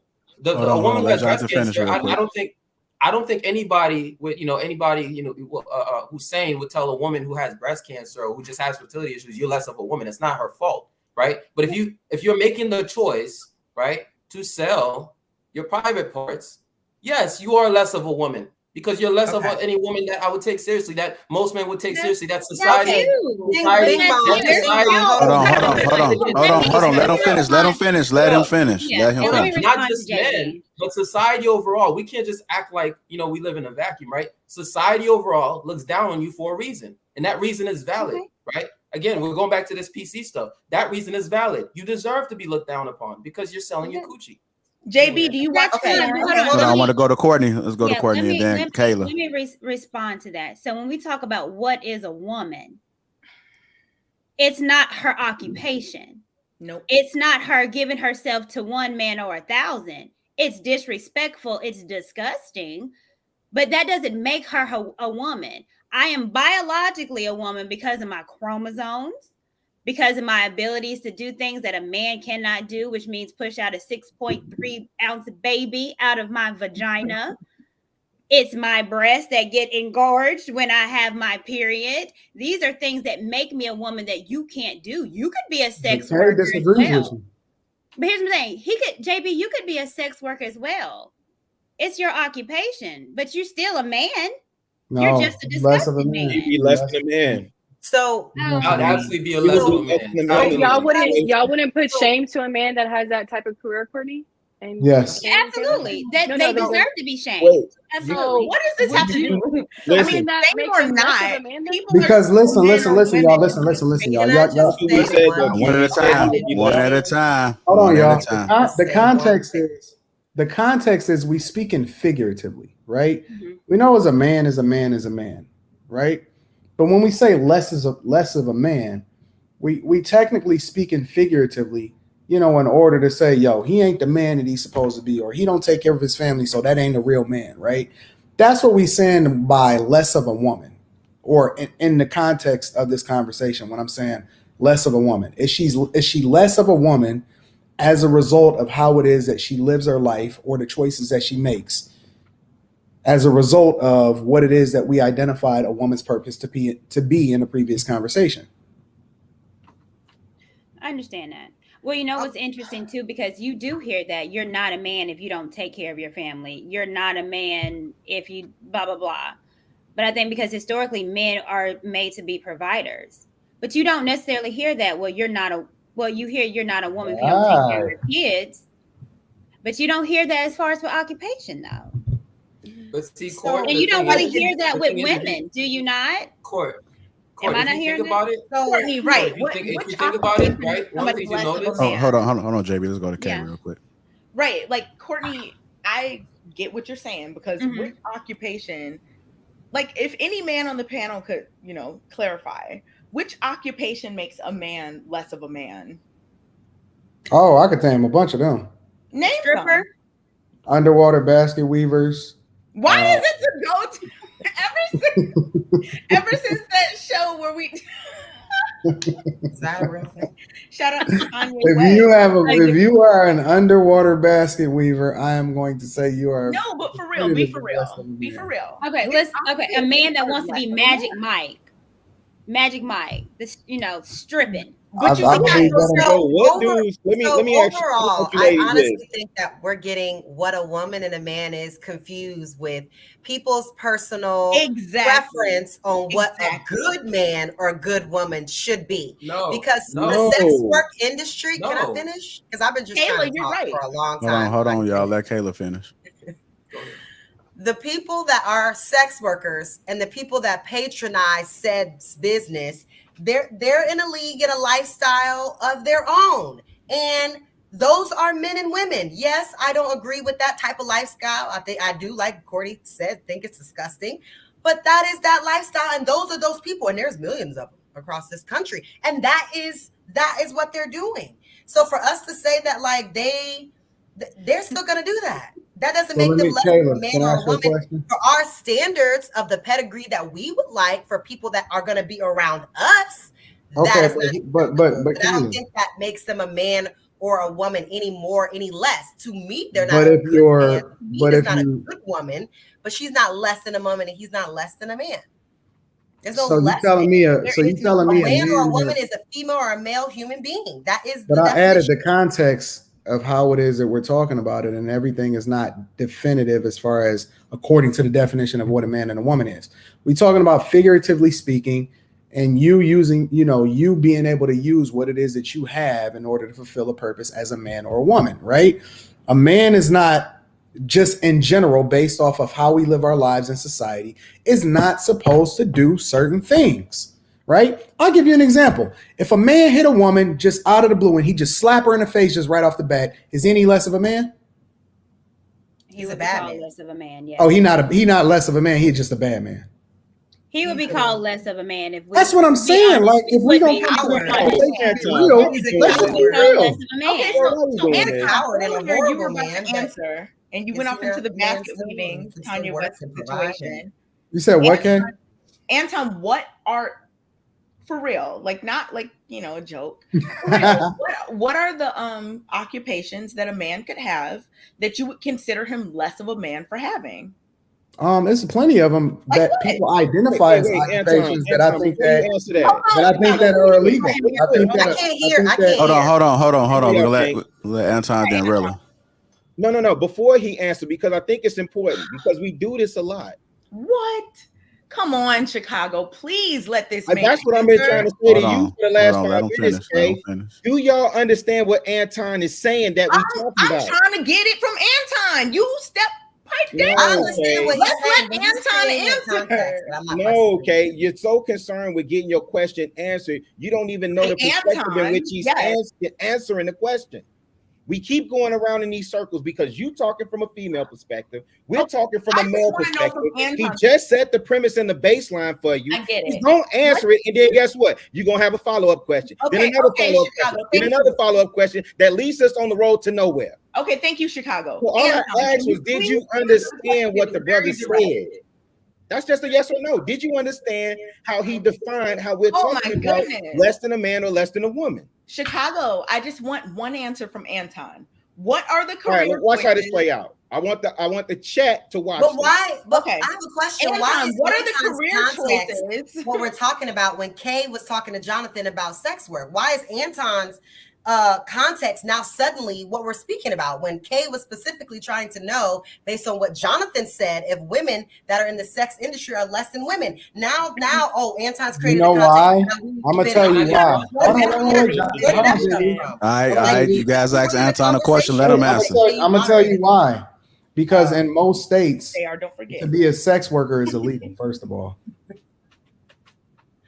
a woman who has breast cancer, I don't think anybody who's sane would tell a woman who has breast cancer or who just has fertility issues, you're less of a woman. It's not her fault, right? But if you're making the choice, right, to sell your private parts, yes, you are less of a woman, because you're less of any woman that I would take seriously, that most men would take seriously. That society. Hold on. Let him finish. Not just men, but society overall. We can't just act like we live in a vacuum, right? Society overall looks down on you for a reason, and that reason is valid, right? Again, we're going back to this PC stuff. That reason is valid. You deserve to be looked down upon because you're selling your coochie. JB, do you watch? I want to go to Courtney. Let's go to Courtney and then Kayla. Let me respond to that. So when we talk about what is a woman, it's not her occupation. Nope. It's not her giving herself to one man or 1,000. It's disrespectful. It's disgusting. But that doesn't make her a woman. I am biologically a woman because of my chromosomes, because of my abilities to do things that a man cannot do, which means push out a 6.3 ounce baby out of my vagina. It's my breasts that get engorged when I have my period. These are things that make me a woman that you can't do. You could be a sex worker as well. But here's the thing. JB, you could be a sex worker as well. It's your occupation, but you're still a man. No, you're just a disgusting man. You'd be less than a man. So I'd absolutely be a less of a man. Y'all wouldn't put shame to a man that has that type of career, Courtney? And yes, absolutely. They deserve to be shamed. Wait. Absolutely. What does this have to do? I mean, that makes or not. Because listen, y'all. Listen, y'all. One at a time. Hold on, y'all. The context is we speaking figuratively, right? Mm-hmm. We know as a man is a man, right? But when we say less of a man, we technically speaking figuratively, in order to say, yo, he ain't the man that he's supposed to be, or he don't take care of his family, so that ain't a real man, right? That's what we saying by less of a woman, or in the context of this conversation, when I'm saying less of a woman. Is she less of a woman as a result of how it is that she lives her life or the choices that she makes, as a result of what it is that we identified a woman's purpose to be in the previous conversation. I understand that. Well, you know what's interesting too, because you do hear that you're not a man if you don't take care of your family. You're not a man if you blah, blah, blah. But I think because historically men are made to be providers, but you don't necessarily hear that. You hear you're not a woman if you don't take care of your kids, but you don't hear that as far as for occupation though. But see, and you don't really hear that with women, do you not? Court. Am I not hearing about it? Courtney, right? If you think about it, right? One thing you notice. Hold on, JB. Let's go to Kay real quick. Right, like Courtney, I get what you're saying because which occupation, like if any man on the panel could, clarify which occupation makes a man less of a man. Oh, I could name a bunch of them. Name stripper, underwater basket weavers. Why is it the go-to? Ever since that show where we is that a real thing? Shout out to Kanye If you are an underwater basket weaver, I am going to say you are. No, but for real, be for real. Be for real. Okay, a man that wants to be Magic Mike, stripping. But let me ask you. Overall, I honestly think that we're getting what a woman and a man is confused with people's personal preference on what a good man or a good woman should be. Because the sex work industry. Can I finish? Because I've been just trying to talk for a long time. Hold on, y'all. Let Kayla finish. The people that are sex workers and the people that patronize said business, they're in a league and a lifestyle of their own. And those are men and women. Yes, I don't agree with that type of lifestyle. I do, like Courtney said, think it's disgusting. But that is that lifestyle. And those are those people. And there's millions of them across this country. And that is what they're doing. So for us to say that like they're still going to do that. That doesn't make them less of a man or a woman for our standards of the pedigree that we would like for people that are going to be around us. Okay, but I don't think that makes them a man or a woman any more, any less. To me, they're not. But if you're, but if not a good woman, but she's not less than a woman, and he's not less than a man. There's no so less. You telling me a man or a woman is a female or a male human being. That is. But I added the context of how it is that we're talking about it, and everything is not definitive as far as according to the definition of what a man and a woman is. We're talking about figuratively speaking, and you using, you being able to use what it is that you have in order to fulfill a purpose as a man or a woman, right? A man is not just in general, based off of how we live our lives in society, is not supposed to do certain things. Right? I'll give you an example. If a man hit a woman just out of the blue and he just slap her in the face just right off the bat, is he any less of a man? He's a bad man. Less of a man, yeah. Oh, he not less of a man. He's just a bad man. He would be called less of a man if we. That's what I'm saying. Like if we don't let's be real. Okay, so Anna Howard and a horrible man answer, and you went off into the basket weaving Kanye West situation. You said what, Ken? Anton, what are for real? Like not like a joke. What are the occupations that a man could have that you would consider him less of a man for having? There's plenty of them that people identify as occupations that I think that are illegal. I can't hear. Hold on. We're gonna let Anton then really. No. Before he answers, because I think it's important because we do this a lot. What? Come on, Chicago. Please let this man. That's what I've been trying to say to you for the last 5 minutes. Do y'all understand what Anton is saying that we talking about? I'm trying to get it from Anton. You pipe down. I understand what Let's let Anton answer. No, okay. You're so concerned with getting your question answered. You don't even know the perspective in which he's answering the question. We keep going around in these circles because you talking from a female perspective. We're talking from a male perspective. He just set the premise and the baseline for you. I get it. You don't answer it, and then guess what? You're gonna have a follow-up question. Then another follow-up question. Then another follow-up question that leads us on the road to nowhere. Okay, thank you, Chicago. Well, all I asked was, did you understand what the brother said? That's just a yes or no. Did you understand how he defined how we're talking about less than a man or less than a woman? Chicago, I just want one answer from Anton. What are the career? All right, watch how this play out. I want the chat to watch. But why? This. But okay. I have a question. Anton, why is what are the career choices? What we're talking about when Kay was talking to Jonathan about sex work? Why is Anton's context now suddenly what we're speaking about, when Kay was specifically trying to know, based on what Jonathan said, if women that are in the sex industry are less than women? Now, Anton's created. You know why? I'm gonna tell you why. All right, you guys ask Anton a question, let him answer. I'm gonna tell you why. Because in most states, don't forget, to be a sex worker is illegal. First of all,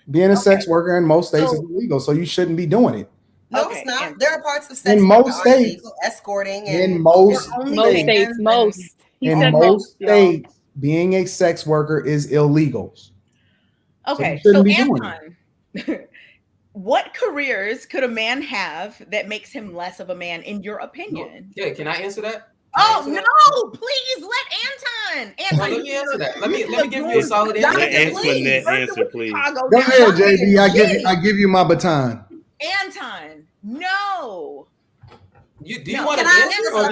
being a sex worker in most states is illegal, so you shouldn't be doing it. No, it's not. There are parts of sex in most states, escorting, in most states, being a sex worker is illegal. Okay, so Anton, what careers could a man have that makes him less of a man, in your opinion? Yeah, can I answer that? Please let Anton. Let me answer that. Let me give you a solid answer. Answer, please. Go ahead, JB. I give you my baton. Anton, no. Do you want an answer, or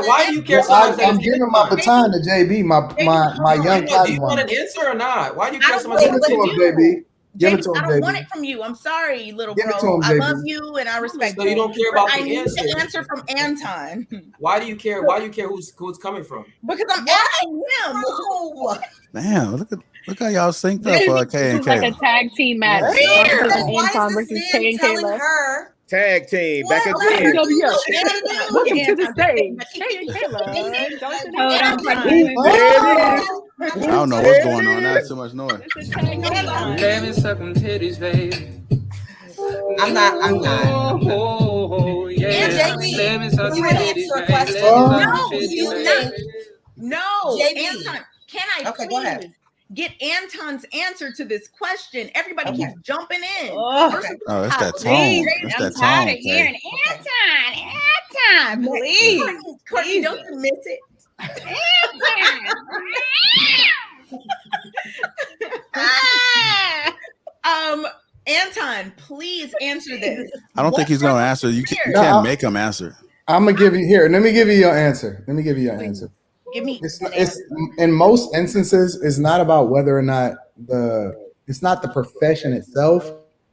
why do you care so much? I'm giving my baton to JB, my young. Do you want an answer or not? Why do you care so much? Give it to him, JB. Give it to him, I don't want it from you. I'm sorry, little bro. I love you and I respect you. So you don't care about the answer. I need the answer from Anton. Why do you care? Why do you care who's coming from? Because I'm asking him. Damn, look how y'all synced up, Kay and Like Kayla. a tag team match. Anton versus Kay and Kayla. Tag team back again. Welcome to the stage. Kay and Kayla. I don't know what's going on. That's too much noise. Let me suck them titties, baby. I'm not. Oh, yeah. Let me suck them titties, baby. No. JB. Anton, can I please go ahead. Get Anton's answer to this question? Everybody keeps jumping in. It's that tone. It's that tone. I'm tired of hearing Anton, please. Courtney, don't you miss it? Anton, please answer this. I don't think he's going to answer. You can't make him answer. I'm gonna give you here. Let me give you your answer. Give me. It's in most instances, it's not about whether or not it's not the profession itself,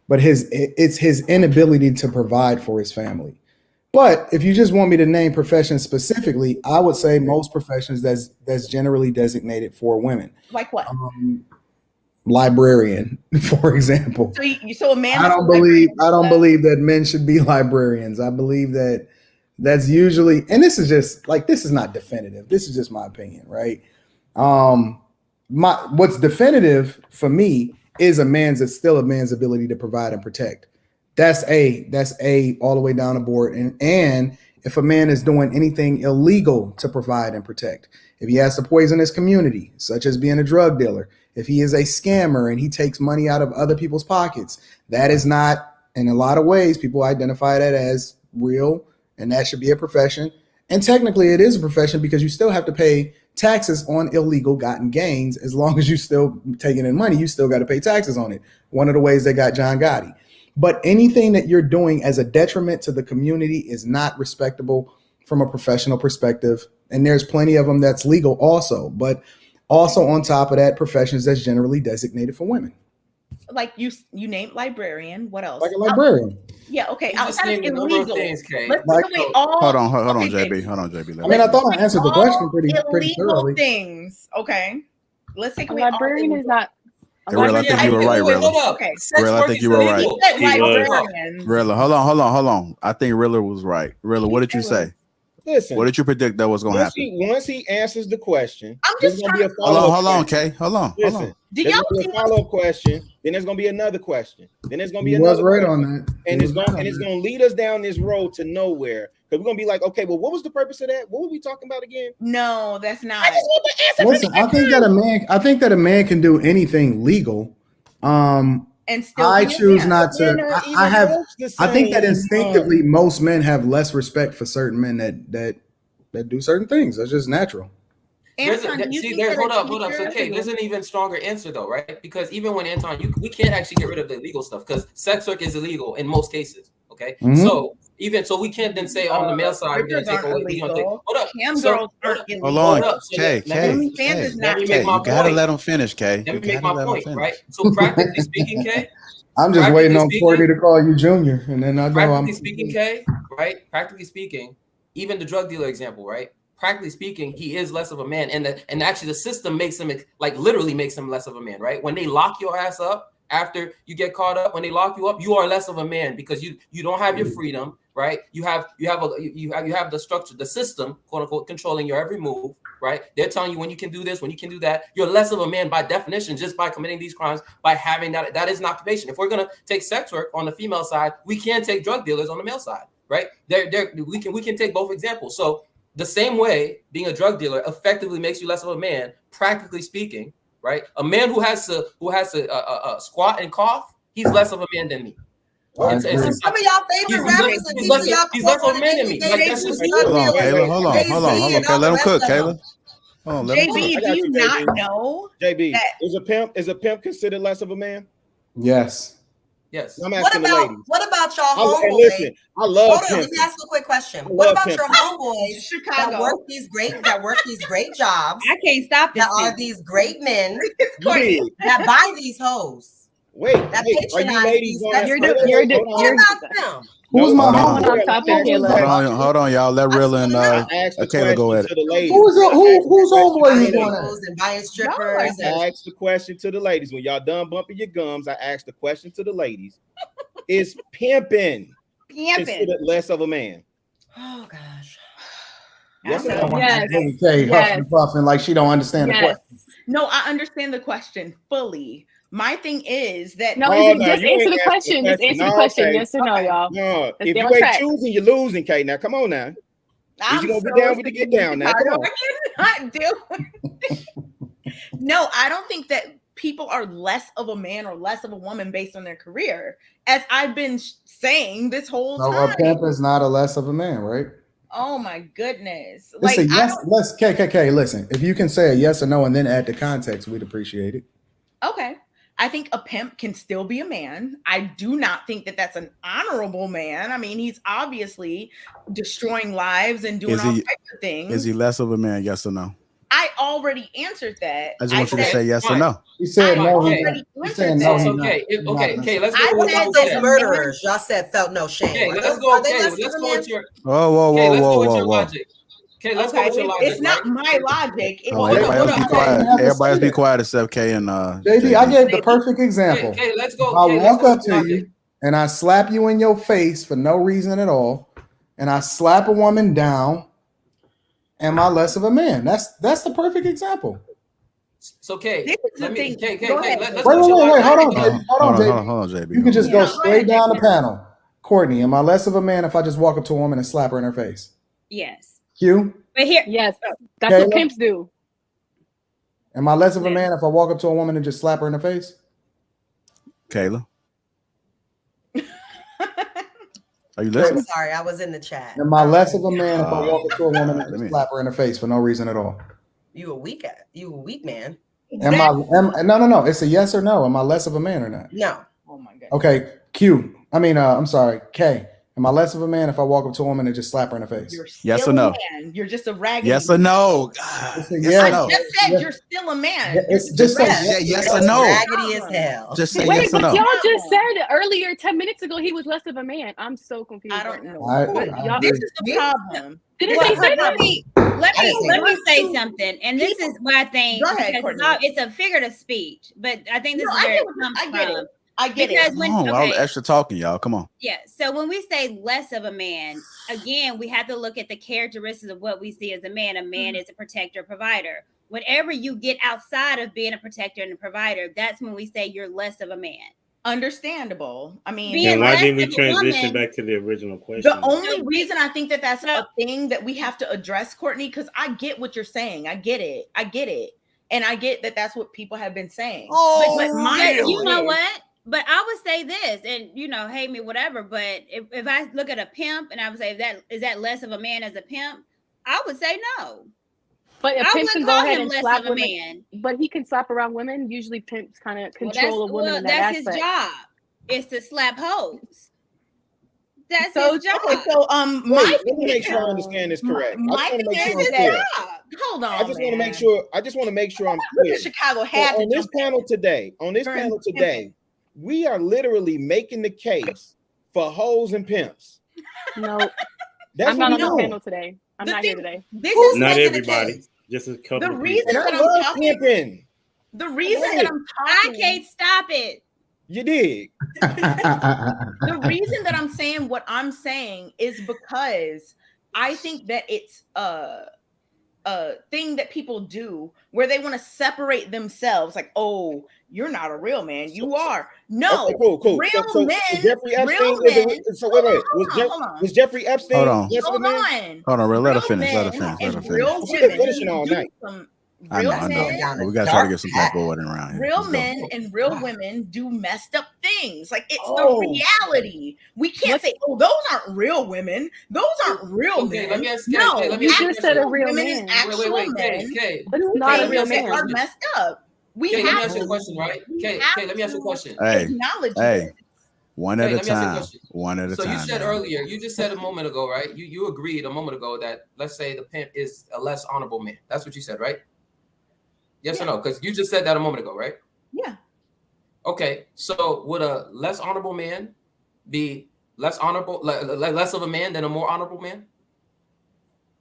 but it's his inability to provide for his family. But if you just want me to name professions specifically, I would say most professions that's generally designated for women. Like what? Librarian, for example. So a man. I don't believe that men should be librarians. I believe that's usually, and this is just like, this is not definitive. This is just my opinion, right? What's definitive for me is it's still a man's ability to provide and protect. That's all the way down the board. And if a man is doing anything illegal to provide and protect, if he has to poison his community, such as being a drug dealer, if he is a scammer and he takes money out of other people's pockets, that is not, in a lot of ways, people identify that as real, and that should be a profession. And technically it is a profession because you still have to pay taxes on illegal gotten gains. As long as you still taking in money, you still got to pay taxes on it. One of the ways they got John Gotti. But anything that you're doing as a detriment to the community is not respectable from a professional perspective. And there's plenty of them that's legal also. But also on top of that, professions that's generally designated for women. Like you named librarian. What else? Like a librarian. Yeah, okay. Outside of illegal things, Hold on, JB. Hold on, JB. I mean, I thought I answered the question pretty thoroughly. Things. Okay. Let's take away librarian is not. Rilla, I think you were right, Rilla. Okay. Rilla, I think you were right. Rilla, hold on. I think Rilla was right. Rilla, what did you say? Listen. What did you predict that was going to happen? Once he answers the question, there's going to be a follow-up. Hold on, Kay. Hold on. There's going to be a follow-up question. Then there's going to be another question. Then there's going to be another. He was right on that. And it's going to lead us down this road to nowhere. Because we're going to be like, okay, well, what was the purpose of that? What were we talking about again? No, that's not. I just want the answer. Listen, I think that a man can do anything legal. And still I choose not to. I think that instinctively most men have less respect for certain men that do certain things. That's just natural. Anton, hold up. So, okay, there's an even stronger answer though, right? Because even when Anton, we can't actually get rid of the illegal stuff because sex work is illegal in most cases. Okay, so we can't then say on the male side we're gonna take away. Hold up. Girls aren't illegal. Hold on, Kay. You gotta let him finish, Kay. Let me make my point, right? So practically speaking, Kay. I'm just waiting on Courtney to call you Junior, and then I know practically speaking, Kay, right? Practically speaking, even the drug dealer example, right? Practically speaking, he is less of a man, and actually the system makes him literally makes him less of a man, right? When they lock your ass up after you get caught up, when they lock you up, you are less of a man because you don't have your freedom, right? You have the structure, the system, quote unquote, controlling your every move, right? They're telling you when you can do this, when you can do that. You're less of a man by definition just by committing these crimes, by having that is an occupation. If we're gonna take sex work on the female side, we can take drug dealers on the male side, right? We can take both examples. So the same way being a drug dealer effectively makes you less of a man, practically speaking, right? A man who has to squat and cough, he's less of a man than me. Some of y'all favorite rappers are he's less of a man than me. Like, that's just hold on, Kayla. Hold on. Okay, let him cook, Kayla. JB, do you not know? JB, is a pimp considered less of a man? Yes. Yes. I'm asking the ladies. What about y'all homeboys? Listen, I love Hold on, let me ask you a quick question. What about your homeboys that work these great jobs? I can't stop this. That are these great men that buy these hoes. Wait, are you ladies Who's my homeboy? Hold on, y'all. Let Real and Kayla go at it. Who's homeboy? And buying strippers. I asked the question to the ladies. When y'all done bumping your gums, I asked the question to the ladies. Is pimping considered less of a man? Oh gosh. Yes. Huffing and puffing like she don't understand the question. No, I understand the question fully. My thing is that just answer the question. Just answer the question. Yes or no, y'all. No, if you ain't choosing, you're losing, Kate. Now, come on now. You gonna be down with the get down now? Come on. I cannot do. No, I don't think that people are less of a man or less of a woman based on their career, as I've been saying this whole time. No, a pimp is not a less of a man, right? Oh my goodness! Like, KKK. Listen, if you can say a yes or no and then add the context, we'd appreciate it. Okay. I think a pimp can still be a man. I do not think that that's an honorable man. I mean, he's obviously destroying lives and doing all types of things. Is he less of a man? Yes or no? I already answered that. I just want you to say yes or no. He said no. Okay, let's go. I said those murderers. Y'all said felt no shame. Okay, let's go. Okay, let's go with your. Whoa. Okay, let's go with your logic. It's not my logic. Everybody be quiet. Everybody be quiet except K and JB, I gave the perfect example. Okay, let's go. I walk up to you and I slap you in your face for no reason at all, and I slap a woman down. Am I less of a man? That's the perfect example. So, Kay, this is the thing. Wait. Hold on, JB. You can just go straight down the panel. Courtney, am I less of a man if I just walk up to a woman and slap her in her face? Yes. Q? But here, yes, that's Kayla? What pimps do. Am I less of a man if I walk up to a woman and just slap her in the face? Kayla? Are you listening? I'm sorry, I was in the chat. Am I less of a man if I walk up to a woman and just slap her in the face for no reason at all? You a weak man. Exactly. No. It's a yes or no. Am I less of a man or not? No. Oh my god. Okay, I'm sorry, K. Am I less of a man if I walk up to a woman and just slap her in the face? Yes or no? Man. You're just a raggedy. Yes or no? Yes or no? I just said you're still a man. It's just yes or no. Raggedy as hell. Just say yes or no. Y'all just said earlier 10 minutes ago he was less of a man. I'm so confused. I don't know. This is the problem. Let me say something, and this is what I think. It's a figure of speech, but I think this is where it comes from. I get because it. All the extra talking, y'all. Come on. Yeah. So when we say less of a man, again, we have to look at the characteristics of what we see as a man. A man is a protector, provider. Whenever you get outside of being a protector and a provider, that's when we say you're less of a man. Understandable. I mean, then why didn't we transition back to the original question? The only reason I think that that's a thing that we have to address, Courtney, because I get what you're saying. I get it. And I get that that's what people have been saying. You know what? But I would say this, and hate me, whatever. But if I look at a pimp and I would say is that less of a man as a pimp, I would say no. But if I pimps can wouldn't go call ahead him and less slap of a women, man. but he can slap around women. Usually pimps kind of control a woman in that that's aspect. his job. Is to slap hoes. That's So- his job. Okay, so Wait, let me make sure I understand this correct. I My just want to make thing sure is I'm clear. that hold on. I just want to make sure. I just want to make sure I'm Look clear. at Chicago So had on to this jump in. panel today. On this During panel today, we are literally making the case for hoes and pimps. No, That's I'm what not on we're the doing. panel today. I'm The not thing- here today. This Who's is Not making the everybody, case? just a couple the of reason people. And I that I'm love talking. pimping. The reason Right. that I'm I talking. can't stop it. You dig? The reason that I'm saying what I'm saying is because I think that it's a thing that people do where they want to separate themselves. Like, oh, you're not a real man. You are. No, Okay, cool. real So men. Jeffrey Epstein Real was men. so wait. Hold on. Was Jeffrey Epstein Hold on. less of a Hold man? on. Hold on, real. Let her Real finish. Let her men finish. Let her and finish. real She been women finishing all do night. some I real know. I men. know. down But a we gotta try to dark get some path. type of order around here. Real Let's go. men and real women do messed up things. Like it's Oh. the reality. We can't say, "Oh, those aren't real women. Those aren't real Okay, men." let me ask. No, Kay, let me You ask you a just said a question. real women man. and actual Wait, men Kay. It's do not a things real that man. are messed up. We Kay, let me have ask you a to. question, right? We Kay, have let me ask you a to question. Hey, acknowledge hey, it. one Kay, at a let me ask you a time. question. One at a So time. you said now. earlier, you just said a moment ago, right? You agreed a moment ago that let's say the pimp is a less honorable man. That's what you said, right? Yes or no? Because you just said that a moment ago, right? Yeah. Okay, so would a less honorable man be less honorable, like less of a man than a more honorable man?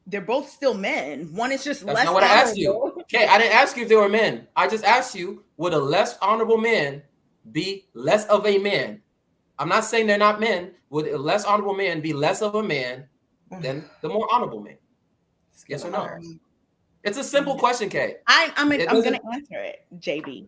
They're both still men. One is just That's less not what I asked you. honorable. Okay, I didn't ask you if they were men. I just asked you, would a less honorable man be less of a man? I'm not saying they're not men. Would a less honorable man be less of a man than the more honorable man? Yes or no? It's a simple question, Kay. I'm going to answer it, JB.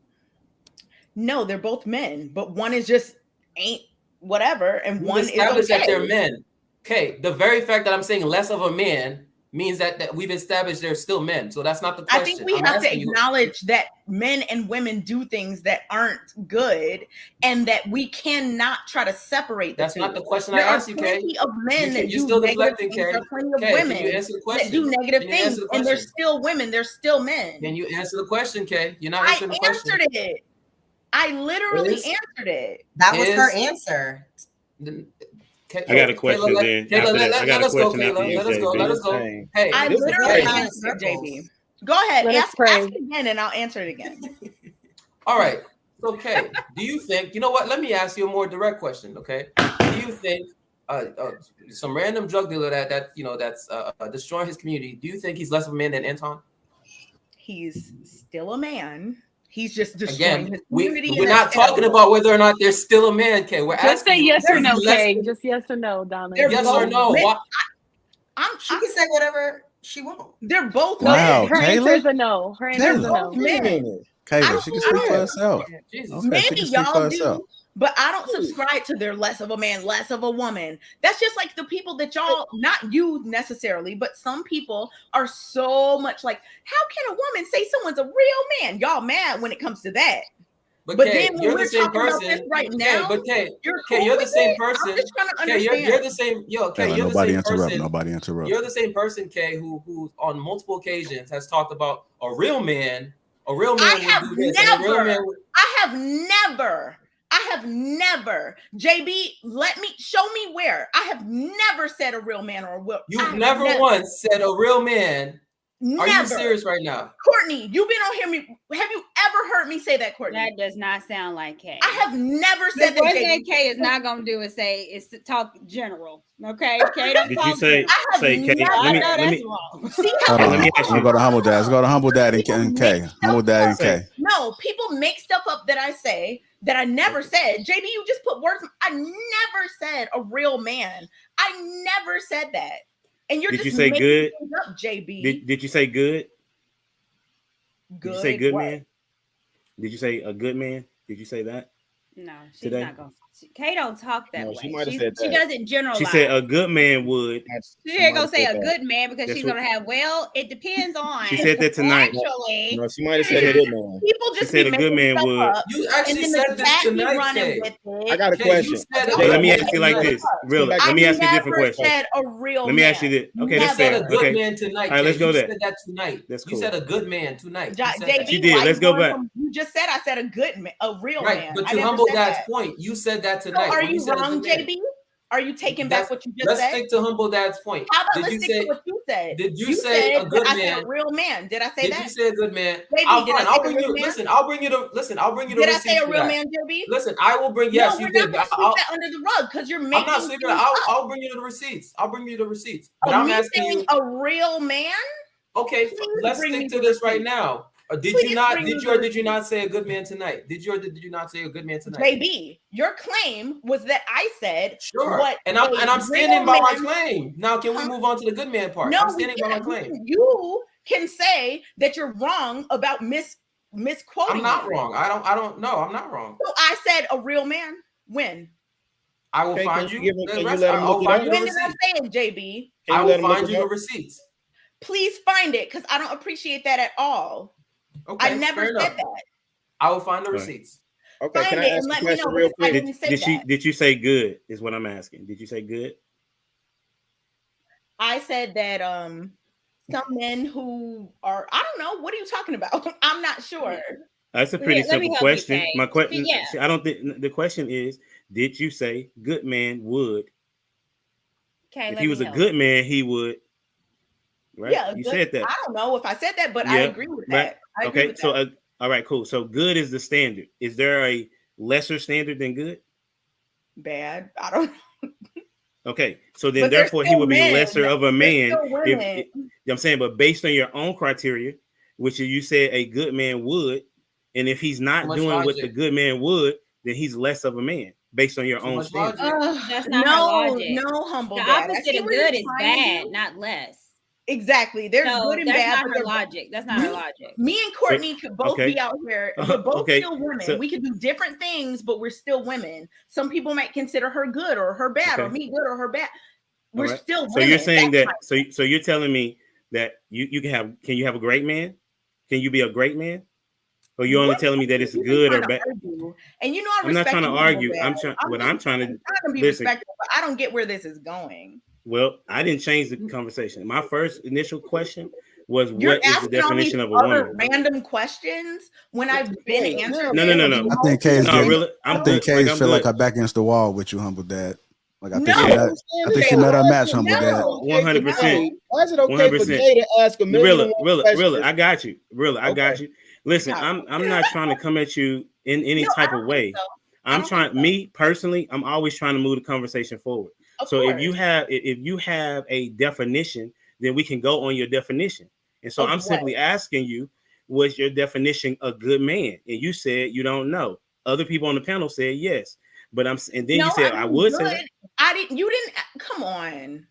No, they're both men, but one is just ain't whatever, and We've one is established that okay. they're men. Okay, the very fact that I'm saying less of a man means that we've established they're still men. So that's not the question. I think we have to acknowledge that men and women do things that aren't good, and that we cannot try to separate the That's two. not the question There I asked you, are Kay. plenty of men that You're do still negative deflecting, things. Kay. There are plenty of Kay, women can you answer the that question? do negative Can you answer things, the and they're question? still women. They're still men. Can you answer the question, Kay? You're not I answering the question. answered it. I literally Is- answered it. That was her answer. I got a question then. Let us go, Kayla. Let us go. Let us go. Hey, I this is literally crazy. answered it, JB. Go ahead. Let us Ask pray. it again, and I'll answer it again. All right. Okay. Do you think, you know what? Let me ask you a more direct question. Okay. Do you think some random drug dealer that's destroying his community, do you think he's less of a man than Anton? He's still a man. He's just destroying his community. We're not talking about whether or not there's still a man, Kay. We're Just say asking yes you, or no, is he less- Kay. Just yes or no, Donna. Yes or no? She can say whatever she wants. They're both Wow, men. Her answer Kayla? is a no. Her answer is a no. Men. Kayla, she can speak for herself. Okay, she Maybe can speak for y'all herself. do, but I don't subscribe to they're less of a man, less of a woman. That's just like the people that y'all, not you necessarily, but some people are so much like, how can a woman say someone's a real man? Y'all mad when it comes to that. But Kay, then when you're we're the same talking about person this right now, Kay, you're Kay, cool you're the with same it? person. I'm just trying to Kay, understand. you're the same. Kay, Kayla, you're the nobody same interrupt. person. Nobody interrupt. You're the same person, Kay, who on multiple occasions has talked about a real man. A real man would do this. And a real man would... I have never, JB, show me where. I have never said a real man or a will. You've never once said a real man. Never. Are you serious right now? Courtney, you've been on here. Have you ever heard me say that, Courtney? That does not sound like Kay. I have never said that. One thing Kay is not going to do is to talk general. Okay, Kay, don't Did talk you say Kay? I know Let that's me. wrong. See Hold how on. me ask We'll you. go to Humble Dad. Let's go to Humble Dad and Kay. Humble Dad and Kay. No, people make stuff up that I say that I never said. JB, you just put words. I never said a real man. I never said that. And you're Did just you say making good? things up, JB. Did you say good? Good. Did you say good what? man? Did you say a good man? Did you say that? No, she's today? not gonna. Kay don't talk that No, way. she might have said She that. doesn't generalize. She said a good man would. She ain't gonna say a good man because That's she's what- gonna have. Well, it depends on. She said that tonight. Actually, No, she might have said a good man. People She just said be a good making man stuff would. up, You and actually then said the this chat be tonight, running Kay. with it. I got a Kay, question. you said a Okay, good let me man ask you like tonight. this. Real. I Let me ask you a different never question. said a real Let me man. ask you this. Okay, You that's said fair. a good Okay. man tonight. All right, let's Kay. go You there. said that tonight. That's You cool. said a good man tonight. You said JB, that. She did. why Let's you go going back. from- you just said I said a good man, a real Right, man. but I to never Humble said Dad's that. point, you said that So tonight. are when you said a wrong, good man. JB? Are you taking back what you just Let's said? stick to Humble Dad's point. How about Did let's you stick say? to what you said? Did you say said a good that I said man? a real man. Did I say Did that? you say a good man? JB, I'll did I fine. say I'll a bring real you. man? Listen, I'll bring you the. Listen, I'll bring you the Did I say receipts a for real that. man, JB? Listen, I will bring. Yes, No, you we're did. not gonna sweep that under the rug because you're I'm making not sweeping it. things up. I'll bring you the receipts. I'll bring you the receipts. But Of I'm me asking saying you. a real man. Okay, Please let's bring stick me to the this right receipts. now. Did Please you not? bring Did me you the or did you receipts. not say a good man tonight? Did you or did you not say a good man tonight? JB, your claim was that I said Sure. what And I'm a standing real by my man- claim. Now, can we Huh? move on to the good man part? No, I'm we standing by my can't. claim. You can say that you're wrong about misquoting. I'm not me. wrong. I don't know. I'm not wrong. So I said a real man. When? I will Okay, find can you. you let him look it up? When did I say it, JB? I will find you the receipts. Please find it because I don't appreciate that at all. Okay, I never fair said enough. that. I will find the Right. receipts. Okay, Find can I it ask and a let me question know. real Because I quick? didn't say that. Did you say good? Is what I'm asking. Did you say good? I said that some men who are, I don't know, what are you talking about? I'm not sure. That's a pretty let me simple help you, question. Kay. My question, Yeah. I don't think the question is, did you say good man would? Okay, If he was a good man, he would. Right? Yeah, You good, said that. I don't know if I said that, but I agree with Right. that. I agree Okay. with So, that. all right, cool. So, good is the standard. Is there a lesser standard than good? Bad. I don't know. Okay. So then, But they're therefore, he still would be men. lesser of a They're man. still women. You know what I'm saying, but based on your own criteria, which you said a good man would, and if he's not doing what the good man would, then he's less of a man based on your own standard. That's not her logic. No, humble The dad. I opposite see of what you're good is trying to bad, do. not less. Exactly. There's So good and that's bad. not but her they're logic. That's not her logic. Me and Courtney could both be out here. We're both Okay, still women. so- We could do different things, but we're still women. Some people might consider her good or her bad, or Okay. me good or her bad. We're All right. still So women. you're saying That's that so you're telling me that you can you have a great man? Can you be a great man? Or you only telling me that it's good or bad? And you know I'm not trying to argue. I'm trying trying to to be listen. respectful, but I don't get where this is going. Well, I didn't change the conversation. My first initial question was, You're what is the asking all these definition of a other woman? random questions when I've been answering. No. I think Kay's No, getting. really, I I'm think good. Kay's I'm feel like good. her back against the wall with you, humble dad. Like I think No. she met. I think she met her match, humble dad. 100%. Why is it okay for 100%. Jay to ask a million and one questions? Really, I got you. Really, I got you. Listen, No. I'm not trying to come at you in any No, I type don't of think way. so. I'm trying, me personally, I'm always trying to move the conversation forward. Of So course. if you have a definition, then we can go on your definition. And so Of I'm simply asking you, what's your definition of good man? And you said you don't know. Other people on the panel said yes. But and then you said I would say that. I didn't. You didn't. Come on.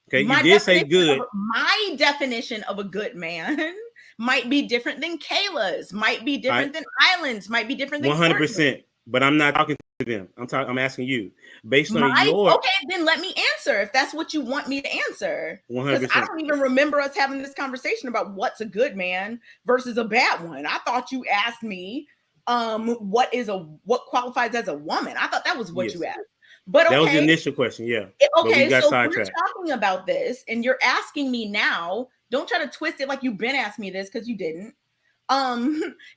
Okay, you did say good. My definition of a good man might be different than Kayla's. Might be different than Island's. Might be different than 100%. But I'm not talking to them. I'm asking you based on your. Okay, then let me answer if that's what you want me to answer. 100%. I don't even remember us having this conversation about what's a good man versus a bad one. I thought you asked me what qualifies as a woman. I thought that was what you asked. But okay, that was the initial question, yeah. Okay, so we're talking about this, and you're asking me now. Don't try to twist it like you've been asking me this because you didn't.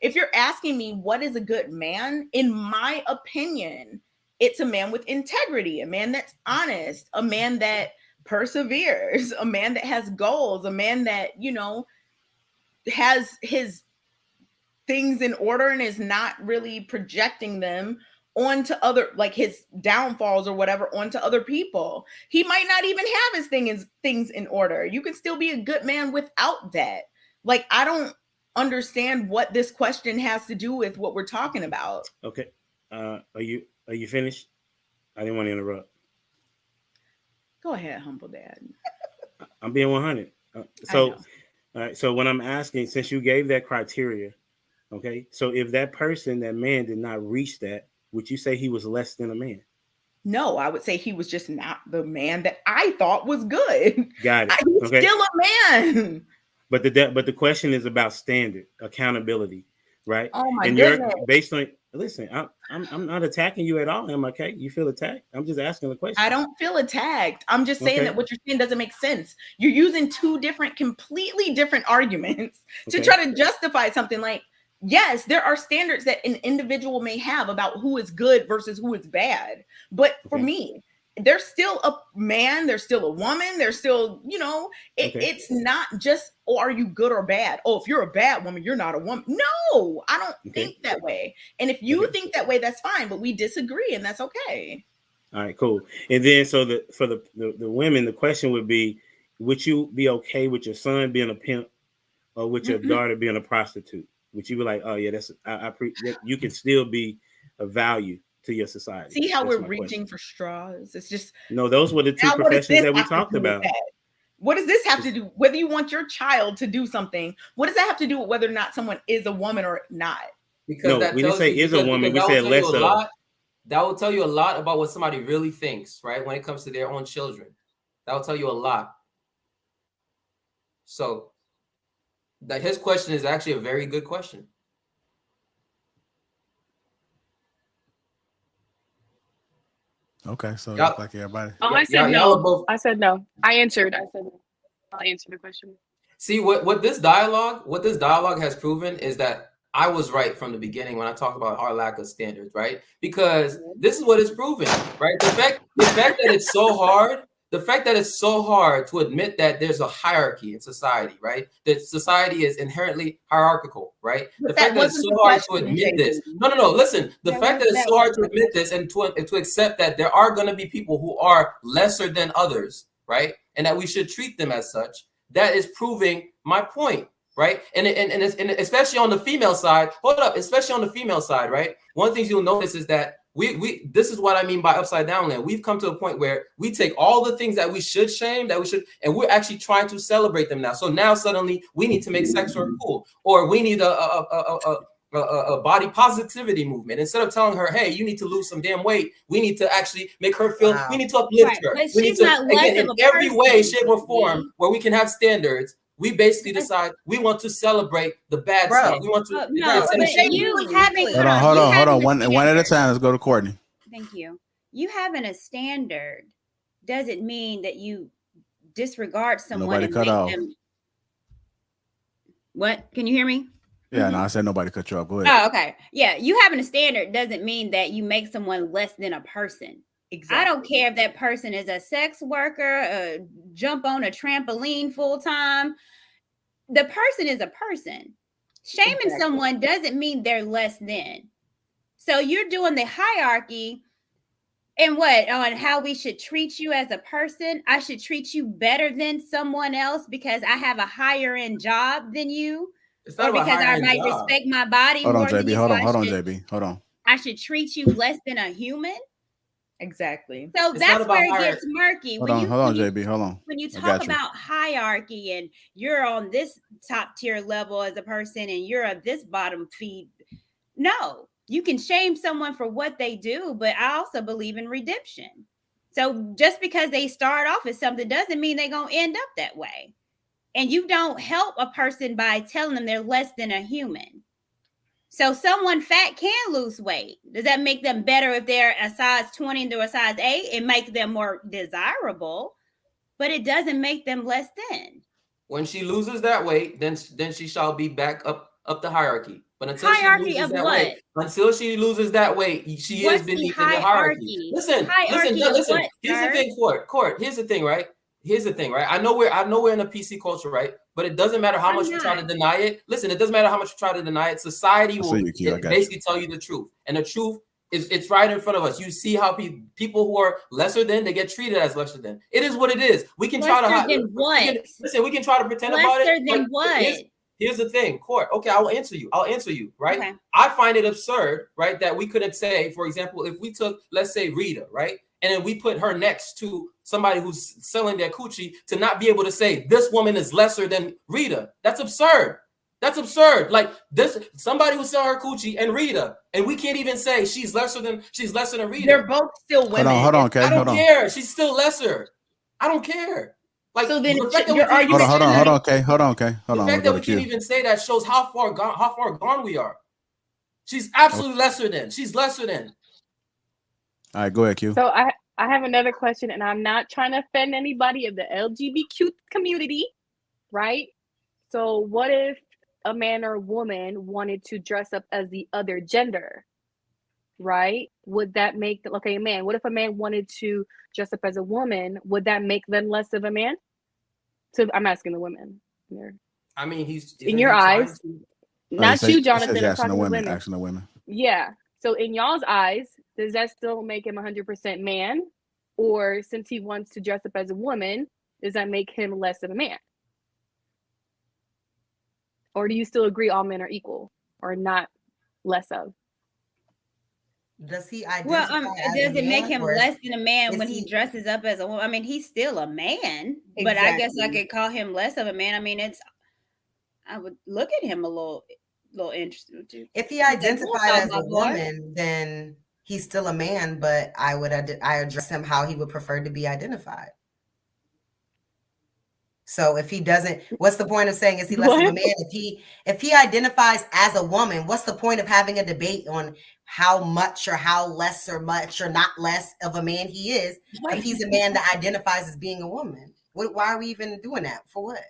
If you're asking me what is a good man, in my opinion, it's a man with integrity, a man that's honest, a man that perseveres, a man that has goals, a man that, has his things in order and is not really projecting them onto other, like his downfalls or whatever, onto other people. He might not even have his things in order. You can still be a good man without that. Like, I don't understand what this question has to do with what we're talking about. Okay. Are you finished? I didn't want to interrupt. Go ahead, humble dad. I'm being 100. All right. So when I'm asking, since you gave that criteria, okay, so if that man did not reach that, would you say he was less than a man? No, I would say he was just not the man that I thought was good. Got it. He's still a man. But the question is about standard accountability, right? Oh my and goodness. You're based on. Listen, I'm not attacking you at all. Am I okay? You feel attacked? I'm just asking the question. I don't feel attacked. I'm just saying that what you're saying doesn't make sense. You're using two completely different arguments to try to justify something. Like, yes, there are standards that an individual may have about who is good versus who is bad. But for me, there's still a man, there's still a woman, there's still, it's not just, are you good or bad? Oh, if you're a bad woman, you're not a woman. No, I don't think that way. And if you think that way, that's fine, but we disagree, and that's okay. All right, cool. And then for the women, the question would be, would you be okay with your son being a pimp or with your daughter being a prostitute? Would you be like, oh yeah, you can still be a value to your society? See how we're reaching for straws? It's just no. Those were the two professions that we talked about. What does this have to do? Whether you want your child to do something, what does that have to do with whether or not someone is a woman or not? Because no, we didn't say is a woman. We said less of. That will tell you a lot about what somebody really thinks, right? When it comes to their own children, that will tell you a lot. So, that his question is actually a very good question. Okay, so like everybody. Oh, I said no. I said no. I answered. I'll answer the question. See what this dialogue has proven is that I was right from the beginning when I talked about our lack of standards, right? Because this is what it's proven, right? The fact that it's so hard. The fact that it's so hard to admit that there's a hierarchy in society, right? That society is inherently hierarchical, right? The fact that it's so hard to admit this. No. Listen, the fact that it's so hard to admit this and to accept that there are going to be people who are lesser than others, right? And that we should treat them as such. That is proving my point, right? And especially on the female side. Hold up, especially on the female side, right? One of the things you'll notice is that this is what I mean by upside down land. We've come to a point where we take all the things that we should shame, and we're actually trying to celebrate them now. So now suddenly we need to make sex work cool, or we need a body positivity movement. Instead of telling her, hey, you need to lose some damn weight, we need to actually make her feel, we need to uplift her. We need to, again, in every way, shape, or form where we can have standards. We basically decide we want to celebrate the bad stuff. We want to. Hold on. One at a time. Let's go to Courtney. Thank you. You having a standard doesn't mean that you disregard someone. Nobody and cut make off. them... What? Can you hear me? Yeah, no, I said nobody cut you off. Go ahead. Oh, okay. Yeah, you having a standard doesn't mean that you make someone less than a person. Exactly. I don't care if that person is a sex worker, jump on a trampoline full time. The person is a person. Shaming someone doesn't mean they're less than. So you're doing the hierarchy and on how we should treat you as a person. I should treat you better than someone else because I have a higher end job than you. Or because I might respect my body more than you. Hold on, JB. Hold on. I should treat you less than a human. Exactly. So that's where it gets murky. Hold on, JB. Hold on. When you talk about hierarchy and you're on this top tier level as a person and you're at this bottom feed, no, you can shame someone for what they do, but I also believe in redemption. So just because they start off as something doesn't mean they're going to end up that way. And you don't help a person by telling them they're less than a human. So someone fat can lose weight. Does that make them better if they're a size 20 and they're a size 8? It makes them more desirable, but it doesn't make them less than. When she loses that weight, then she shall be back up the hierarchy. But until hierarchy she loses of that what? weight, until she loses that weight, she is beneath the hierarchy. Listen. What, here's the thing, Court. Here's the thing, right? I know we're in a PC culture, right? But it doesn't matter how much we try to deny it. Listen, it doesn't matter how much we try to deny it. Society will basically tell you the truth. And the truth is it's right in front of us. You see how people who are lesser than, they get treated as lesser than. It is what it is. We can try to hide. We can try to pretend about it. Lesser than what? Here's the thing, Court. Okay, I will answer you. Right? Okay. I find it absurd, right, that we couldn't say, for example, if we took, let's say, Rita, right? And then we put her next to somebody who's selling their coochie to not be able to say this woman is lesser than Rita. That's absurd. That's absurd. Like this, somebody who sell her coochie and Rita, and we can't even say she's lesser than Rita. They're both still women. Hold on, okay. I don't care. She's still lesser. I don't care. Like so then the fact that hold on, okay. The fact that we can't even say that shows how far gone we are. She's absolutely lesser than. She's lesser than. All right, go ahead, Q. So I have another question, and I'm not trying to offend anybody of the LGBTQ community, right? So what if a man or a woman wanted to dress up as the other gender, right? Would that make man? What if a man wanted to dress up as a woman? Would that make them less of a man? So I'm asking the women. I mean, he's in your eyes, not you, Jonathan. I'm talking to women. Asking the women. Yeah. So in y'all's eyes, does that still make him 100% man, or since he wants to dress up as a woman, does that make him less of a man? Or do you still agree all men are equal or not less of? Does he identify does it make him less than a man when he dresses up as a woman? I mean, he's still a man, but I guess I could call him less of a man. I mean, I would look at him a little interesting. If he identified as a woman, then he's still a man, but I address him how he would prefer to be identified. So if he doesn't, what's the point of saying is he less of a man? If he identifies as a woman, what's the point of having a debate on how much or how less or much or not less of a man he is if he's a man that identifies as being a woman? Why are we even doing that? For what?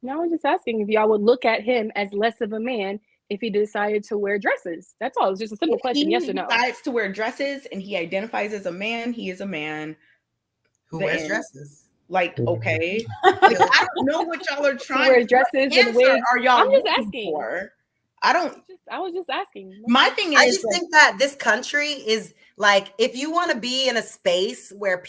No, I was just asking if y'all would look at him as less of a man if he decided to wear dresses. That's all. It's just a simple question, yes or no. If he decides to wear dresses and he identifies as a man, he is a man who wears dresses. Like, okay. Like, I don't know what y'all are trying to wear dresses and wigs. Are y'all I'm just asking. For? I was just asking. My thing is, I just think that this country is like, if you want to be in a space where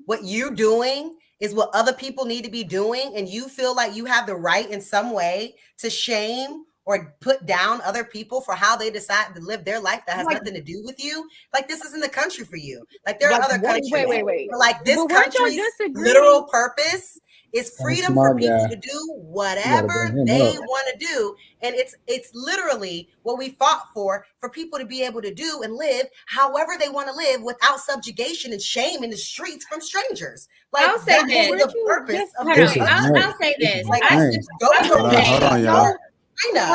what you're doing is what other people need to be doing, and you feel like you have the right in some way to shame or put down other people for how they decide to live their life that has nothing to do with you, like this isn't the country for you. Like there are other countries. Wait. But like this country's literal purpose is freedom for people to do whatever they want to do. And it's literally what we fought for people to be able to do and live however they want to live without subjugation and shame in the streets from strangers. Like I'll say this. The purpose of I'll say this. Like hold on, y'all. I know.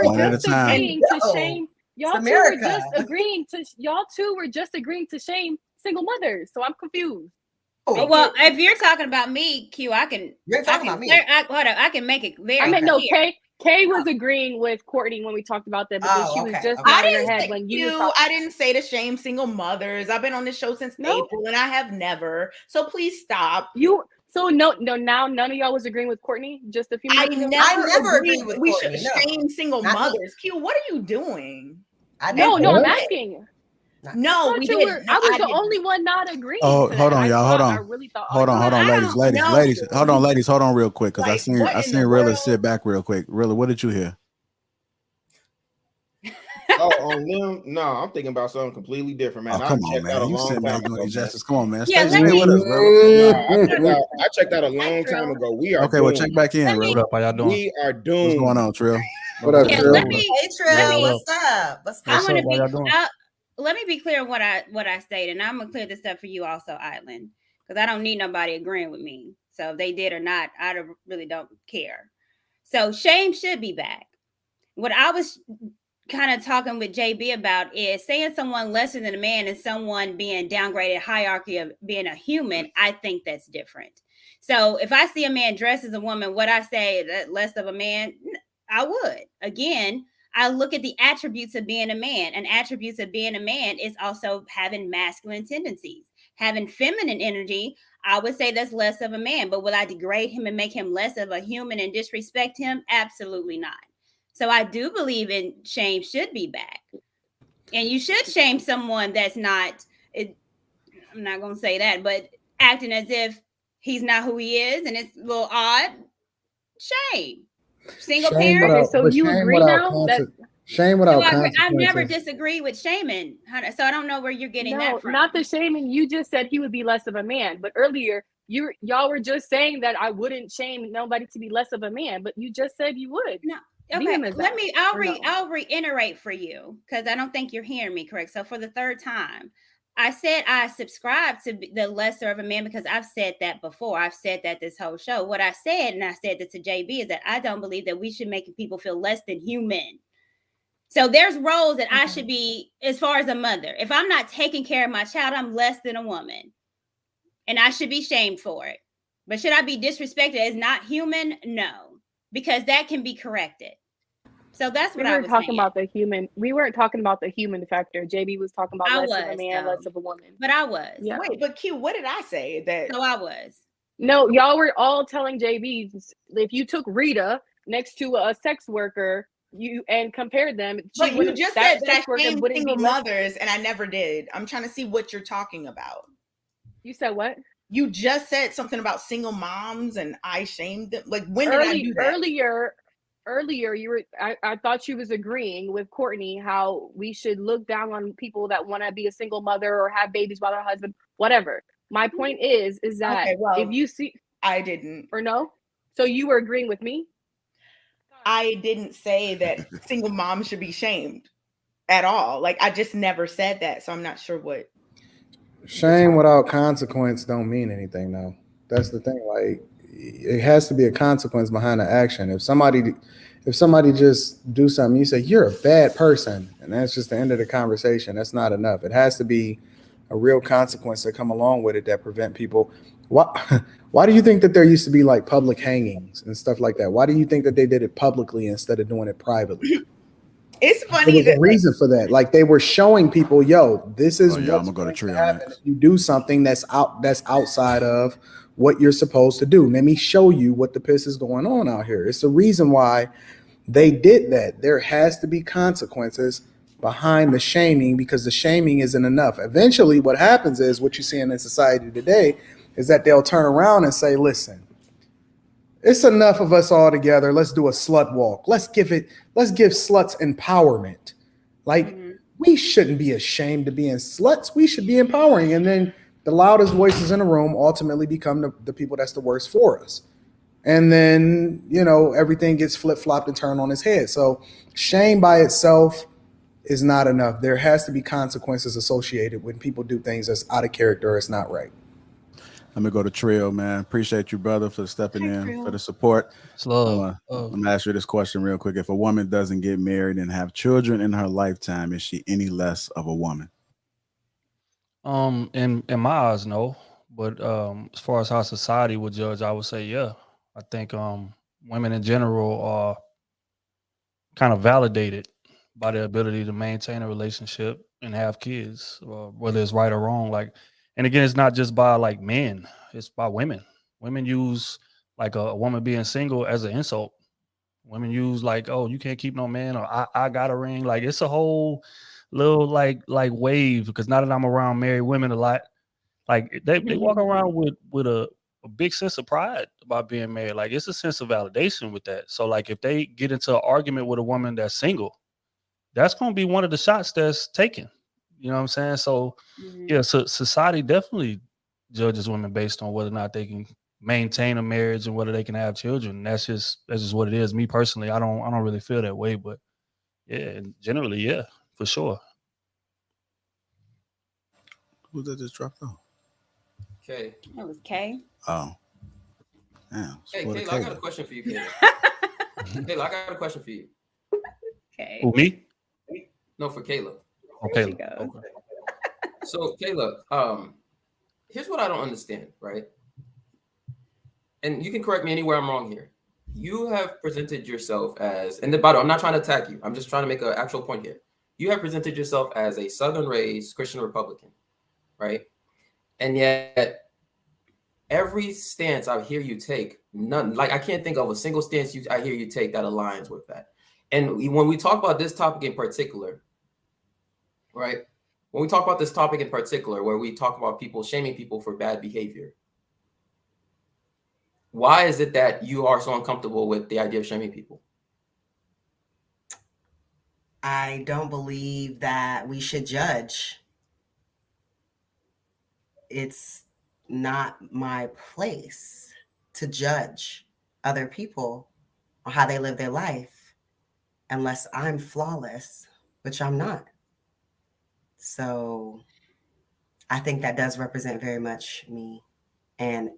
One at a time. Y'all two were just agreeing to shame single mothers. So I'm confused. Well, if you're talking about me, Q, You're talking about me. I can make it very clear. No, Kay was agreeing with Courtney when we talked about that because she was just nodding her head when you. I didn't say to shame single mothers. I've been on this show since April, and I have never. So please stop. So no. Now none of y'all was agreeing with Courtney. Just a few minutes ago. I never agreed with we Courtney. should shame single mothers. Q, what are you doing? No, I'm asking. No, we didn't. I was the only one not agreeing. Oh, hold on, y'all. Hold on. I really thought. Hold on, ladies. Hold on, ladies. Hold on, real quick, because I seen Rilla sit back real quick. Rilla, what did you hear? On them? No, I'm thinking about something completely different, man. Come on, man. You said man doing justice. Come on, man. Yeah, stay with us, bro. I checked out a long time ago. We are okay. Well, check back in, bro. What up? How y'all doing? We are doomed. What's going on, Trill? What up, Trill? Hey, Trill. What's up? Let me be clear on what I stated, and I'm gonna clear this up for you also, Island, because I don't need nobody agreeing with me. So if they did or not, I really don't care. So shame should be back. What I was kind of talking with JB about is saying someone lesser than a man and someone being downgraded hierarchy of being a human. I think that's different. So if I see a man dressed as a woman, would I say that less of a man? I would. Again, I look at the attributes of being a man, and attributes of being a man is also having masculine tendencies, having feminine energy. I would say that's less of a man, but will I degrade him and make him less of a human and disrespect him? Absolutely not. So I do believe in shame should be back, and you should shame someone that's not, I'm not going to say that, but acting as if he's not who he is. And it's a little odd. Shame. Single parent. So you agree now that shame without consequences. I've never disagreed with shaming, so I don't know where you're getting that from. Not the shaming. You just said he would be less of a man, but earlier y'all were just saying that I wouldn't shame nobody to be less of a man, but you just said you would. No. Okay, I'll reiterate for you because I don't think you're hearing me correct. So for the third time, I said I subscribe to the lesser of a man because I've said that before. I've said that this whole show. What I said, and I said that to JB, is that I don't believe that we should make people feel less than human. So there's roles that I should be, as far as a mother. If I'm not taking care of my child, I'm less than a woman. And I should be shamed for it. But should I be disrespected as not human? No. Because that can be corrected. So that's what I was talking saying. about the human. We weren't talking about the human factor. JB was talking about less of a man, less of a woman. But I was. Yeah. Wait, but Q, what did I say? That So I was. No, y'all were all telling JB if you took Rita next to a sex worker, and compared them. But you just said that I shamed wouldn't single be mothers, and I never did. I'm trying to see what you're talking about. You said what? You just said something about single moms, and I shamed them. Like, when did I do that? Earlier, you were. I thought you was agreeing with Courtney how we should look down on people that want to be a single mother or have babies while their husband, whatever. My point is that if you see, I didn't, or no, so you were agreeing with me. I didn't say that single moms should be shamed at all. Like, I just never said that, so I'm not sure what. Shame without consequence don't mean anything, though. That's the thing. Like, it has to be a consequence behind the action. If somebody just do something, you say you're a bad person, and that's just the end of the conversation. That's not enough. It has to be a real consequence that come along with it that prevent people. Why do you think that there used to be like public hangings and stuff like that? Why do you think that they did it publicly instead of doing it privately? It's funny. There's a reason for that. Like, they were showing people, yo, this is what's I'm gonna go to trio happen if you do something that's outside of what you're supposed to do. Let me show you what the piss is going on out here. It's the reason why they did that. There has to be consequences behind the shaming, because the shaming isn't enough. Eventually, what happens is, what you see in society today is that they'll turn around and say, listen, it's enough of us all together. Let's do a slut walk. Let's give sluts empowerment. Like, we shouldn't be ashamed to being sluts. We should be empowering. And then the loudest voices in the room ultimately become the people that's the worst for us. And then, everything gets flip-flopped and turned on its head. So shame by itself is not enough. There has to be consequences associated when people do things that's out of character or it's not right. Let me go to trio, man. Appreciate you, brother, for stepping in, for the support. Slow. I'm gonna ask you this question real quick. If a woman doesn't get married and have children in her lifetime, is she any less of a woman? In my eyes, no. But as far as how society would judge, I would say, yeah. I think women in general are kind of validated by their ability to maintain a relationship and have kids, whether it's right or wrong. Like, and again, it's not just by like men; it's by women. Women use like a woman being single as an insult. Women use like, "Oh, you can't keep no man," or "I got a ring." Like, it's a whole little like wave. Because now that I'm around married women a lot, like they walk around with a big sense of pride about being married. Like, it's a sense of validation with that. So like, if they get into an argument with a woman that's single, that's going to be one of the shots that's taken. You know what I'm saying? So yeah, so society definitely judges women based on whether or not they can maintain a marriage and whether they can have children. That's just what it is. Me personally, I don't really feel that way, but yeah, generally, yeah, for sure. Who did this drop off? K. That was K. Oh. Damn. Hey, Kayla, I got a question for you, Kayla. Kayla, I got a question for you. Okay. Who, me? No, for Kayla. Okay. So, Kayla, here's what I don't understand, right? And you can correct me anywhere I'm wrong here. You have presented yourself as, and by the way, I'm not trying to attack you. I'm just trying to make an actual point here. You have presented yourself as a Southern-raised Christian Republican, right? And yet, every stance I hear you take, none, like I can't think of a single stance I hear you take that aligns with that. And when we talk about this topic in particular, right? When we talk about this topic in particular, where we talk about people shaming people for bad behavior, why is it that you are so uncomfortable with the idea of shaming people? I don't believe that we should judge. It's not my place to judge other people on how they live their life unless I'm flawless, which I'm not. So I think that does represent very much me and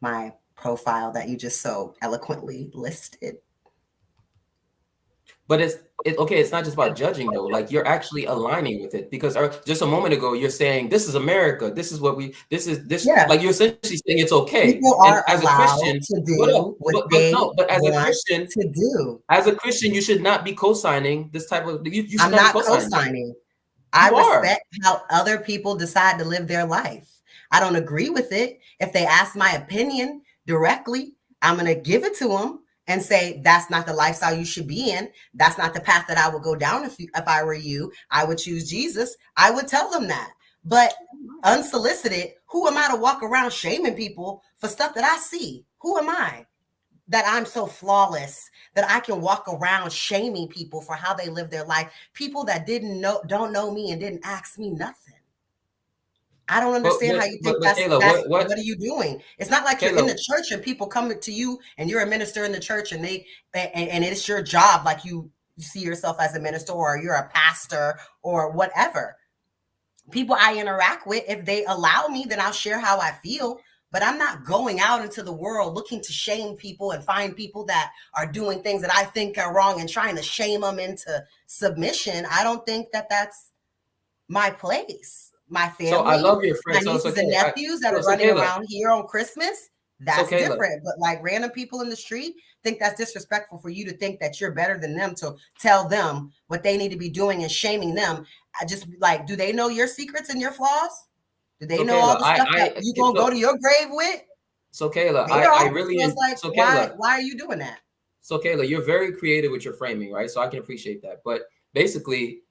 my profile that you just so eloquently listed. But it's okay. It's not just about judging though. Like you're actually aligning with it because just a moment ago you're saying this is America. This is what this. Yeah. Like you're essentially saying it's okay. People are as a allowed Christian to do what they want to do. As a Christian, you should not be co-signing this type of. You should I'm not not be co-signing. co-signing. I respect how other people decide to live their life. I don't agree with it. If they ask my opinion directly, I'm going to give it to them and say, that's not the lifestyle you should be in. That's not the path that I would go down. If I were you, I would choose Jesus. I would tell them that. But unsolicited, who am I to walk around shaming people for stuff that I see? Who am I that I'm so flawless that I can walk around shaming people for how they live their life? People that don't know me and didn't ask me nothing. I don't understand how you think that's Kayla, what are you doing? It's not like Kayla, you're in the church and people come to you and you're a minister in the church and and it's your job, like you see yourself as a minister or you're a pastor or whatever. People I interact with, if they allow me, then I'll share how I feel. But I'm not going out into the world looking to shame people and find people that are doing things that I think are wrong and trying to shame them into submission. I don't think that that's my place. My family, so I love your friends. my nieces and nephews that are running around here on Christmas, that's different. But like random people in the street, think that's disrespectful for you to think that you're better than them to tell them what they need to be doing and shaming them. I just like, do they know your secrets and your flaws? Do they know all the stuff that you gonna go to your grave with? So Kayla, I really like, so Kayla, why are you doing that? So Kayla, you're very creative with your framing, right? So I can appreciate that. But basically,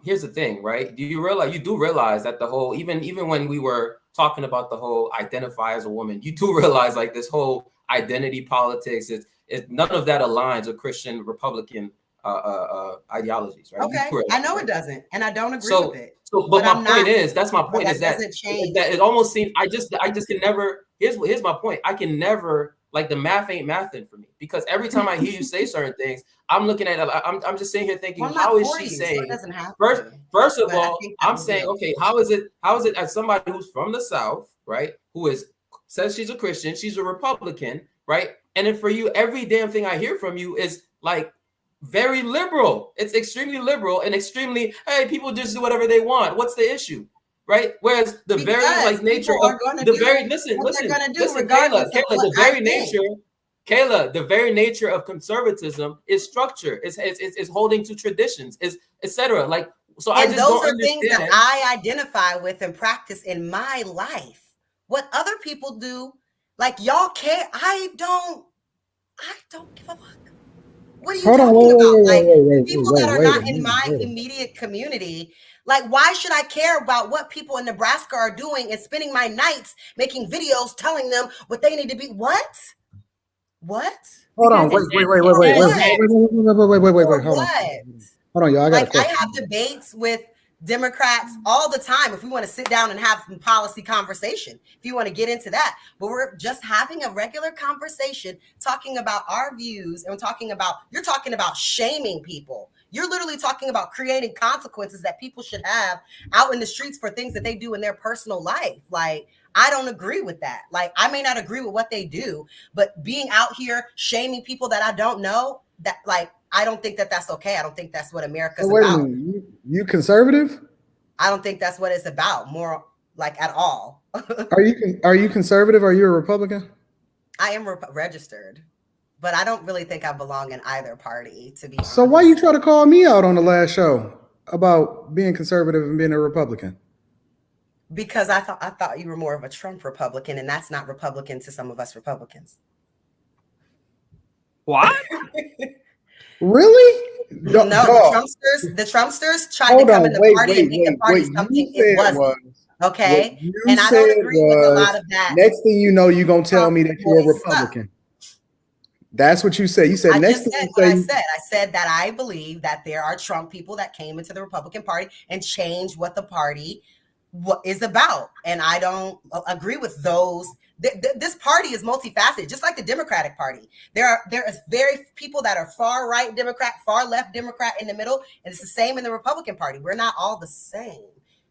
here's the thing, right? You do realize that the whole, even when we were talking about the whole identify as a woman, you do realize like this whole identity politics is none of that aligns with Christian Republican ideologies, right? Okay, I know it doesn't, and I don't agree with it. But my point is, that's my point, is that it almost seems I just can never. Here's my point. I can never, like, the math ain't mathing for me, because every time I hear you say certain things, I'm looking at it. I'm just sitting here thinking, how is she saying? First of all, I'm saying, okay, how is it as somebody who's from the South, right? Who says she's a Christian, she's a Republican, right? And then for you, every damn thing I hear from you is like very liberal. It's extremely liberal and extremely, hey, people just do whatever they want. What's the issue? Right? Whereas the very like nature of the very listen, Kayla, the very nature of conservatism is structure, is holding to traditions, is etc. Like, so I just don't understand. Those are things that I identify with and practice in my life. What other people do, like y'all care. I don't give a fuck. What are you talking about? Like people that are not in my immediate community. Like, why should I care about what people in Nebraska are doing and spending my nights making videos telling them what they need to be? What? Hold on, wait. Hold on, y'all. I have debates with Democrats all the time if we want to sit down and have some policy conversation, if you want to get into that. But we're just having a regular conversation, talking about our views, and you're talking about shaming people. You're literally talking about creating consequences that people should have out in the streets for things that they do in their personal life. Like, I don't agree with that. Like, I may not agree with what they do, but being out here shaming people that I don't know, that, like, I don't think that that's okay. I don't think that's what America's about. Wait a minute. You conservative? I don't think that's what it's about, more like at all. Are you conservative? Are you a Republican? I am registered, but I don't really think I belong in either party, to be honest. So why you try to call me out on the last show about being conservative and being a Republican? Because I thought you were more of a Trump Republican, and that's not Republican to some of us Republicans. What? Really? No, the Trumpsters tried to come in the party and make the party something it wasn't. Okay, and I don't agree with a lot of that. Next thing you know, you're gonna tell me that you're a Republican. That's what you said. You said next thing I said that I believe that there are Trump people that came into the Republican Party and changed what the party what is about. And I don't agree with those. This party is multifaceted, just like the Democratic Party. There is very people that are far right Democrat, far left Democrat in the middle, and it's the same in the Republican Party. We're not all the same.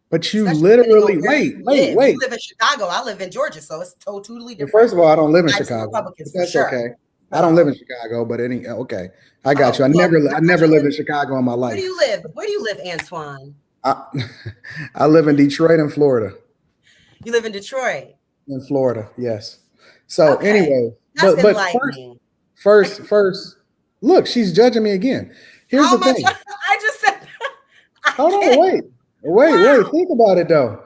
But you Especially literally depending on where you live. You live in Chicago. I live in Georgia, so it's totally different. First of all, I don't live in Types of Chicago. Republicans, But that's for sure. okay. I don't live in Chicago, but okay. I got you. I never lived in Chicago in my life. Where do you live? Where do you live, Antoine? I live in Detroit in Florida. You live in Detroit. In Florida, yes. So anyway, That's but first, look, she's judging me again. Here's the thing. I just said. Hold on, wait. Think about it though.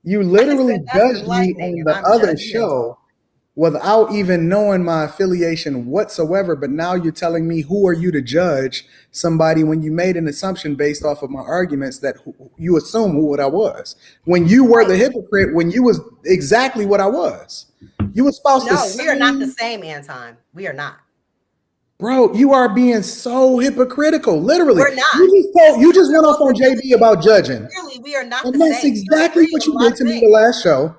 You literally judged me on the other show without even knowing my affiliation whatsoever. But now you're telling me, who are you to judge somebody when you made an assumption based off of my arguments that you assume what I was, when you were the hypocrite, when you was exactly what I was. You were supposed to say, we are not the same, Anton. We are not. Bro, you are being so hypocritical. Literally. We're not. You just went off on JB about judging. Really, we are not and the that's same. Exactly what you did to me the last show.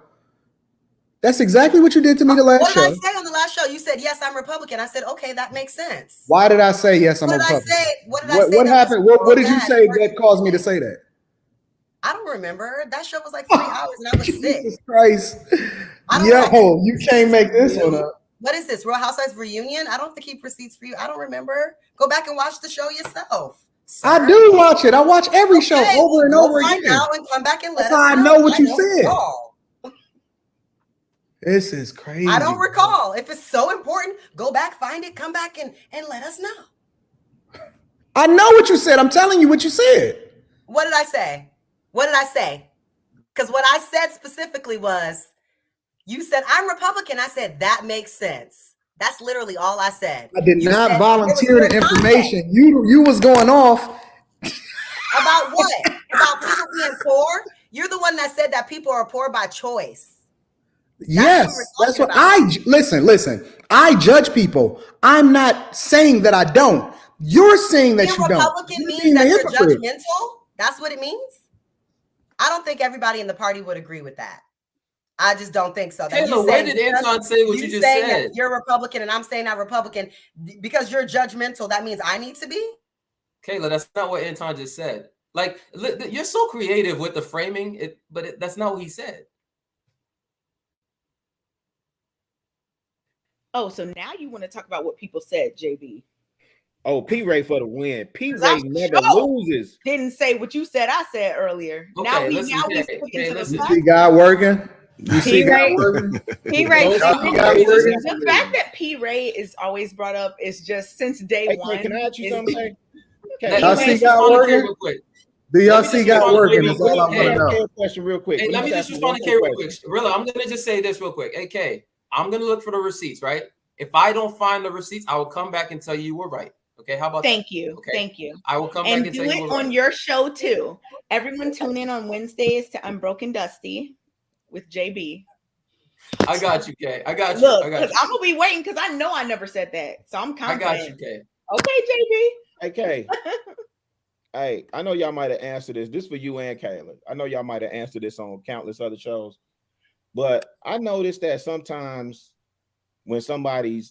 That's exactly what you did to me the last show. What did I say on the last show? You said, yes, I'm Republican. I said, okay, that makes sense. Why did I say yes, I'm Republican? What did I say? What happened? What did you say that caused me to say that? I don't remember. That show was like 3 hours and I was sick. Jesus Christ. Yo, you can't make this one up. What is this? Real Housewives reunion? I don't think he proceeds for you. I don't remember. Go back and watch the show yourself. Sir. I do watch it. I watch every show over and over again. Now and come back and let That's us how know. I know what you said. Recall. This is crazy. I don't recall. If it's so important, go back, find it, come back and let us know. I know what you said. I'm telling you what you said. What did I say? What did I say? Because what I said specifically was, you said, I'm Republican. I said, that makes sense. That's literally all I said. I did not volunteer the information. You was going off. About what? About people being poor? You're the one that said that people are poor by choice. Yes, that's what listen. I judge people. I'm not saying that I don't. You're saying that you don't. Republican means that you're judgmental? That's what it means? I don't think everybody in the party would agree with that. I just don't think so. Taylor, where did Anton say what you just said? You're Republican and I'm saying I'm Republican because you're judgmental. That means I need to be? Kayla, that's not what Anton just said. Like, you're so creative with the framing, but that's not what he said. Oh, so now you want to talk about what people said, JB. Oh, P-Ray for the win. P-Ray never loses. Didn't say what you said. I said earlier. Okay, now we listen, sticking to the You see God working? You see God P-Ray. working? P-Ray. The fact that P-Ray is always brought up is just since day one. Can I ask you something? Y'all see God working? Do y'all see God working? That's all I want to know. Question real quick. Hey, let me just respond to Kay real quick. Really, I'm gonna just say this real quick. Hey, Kay, I'm gonna look for the receipts, right? If I don't find the receipts, I will come back and tell you were right. Okay, how about Thank that? you. Okay. Thank you. I will come back and do tell you it were on right. your show too. Everyone tune in on Wednesdays to Unbroken Dusty with JB. I got you, Kay. I got you. Look, I got because you. I'm gonna be waiting because I know I never said that. So I'm confident. I got you, Kay. Okay, JB. Hey, Kay. Hey, I know y'all might have answered this. This for you and Kayla. I know y'all might have answered this on countless other shows. But I noticed that sometimes when somebody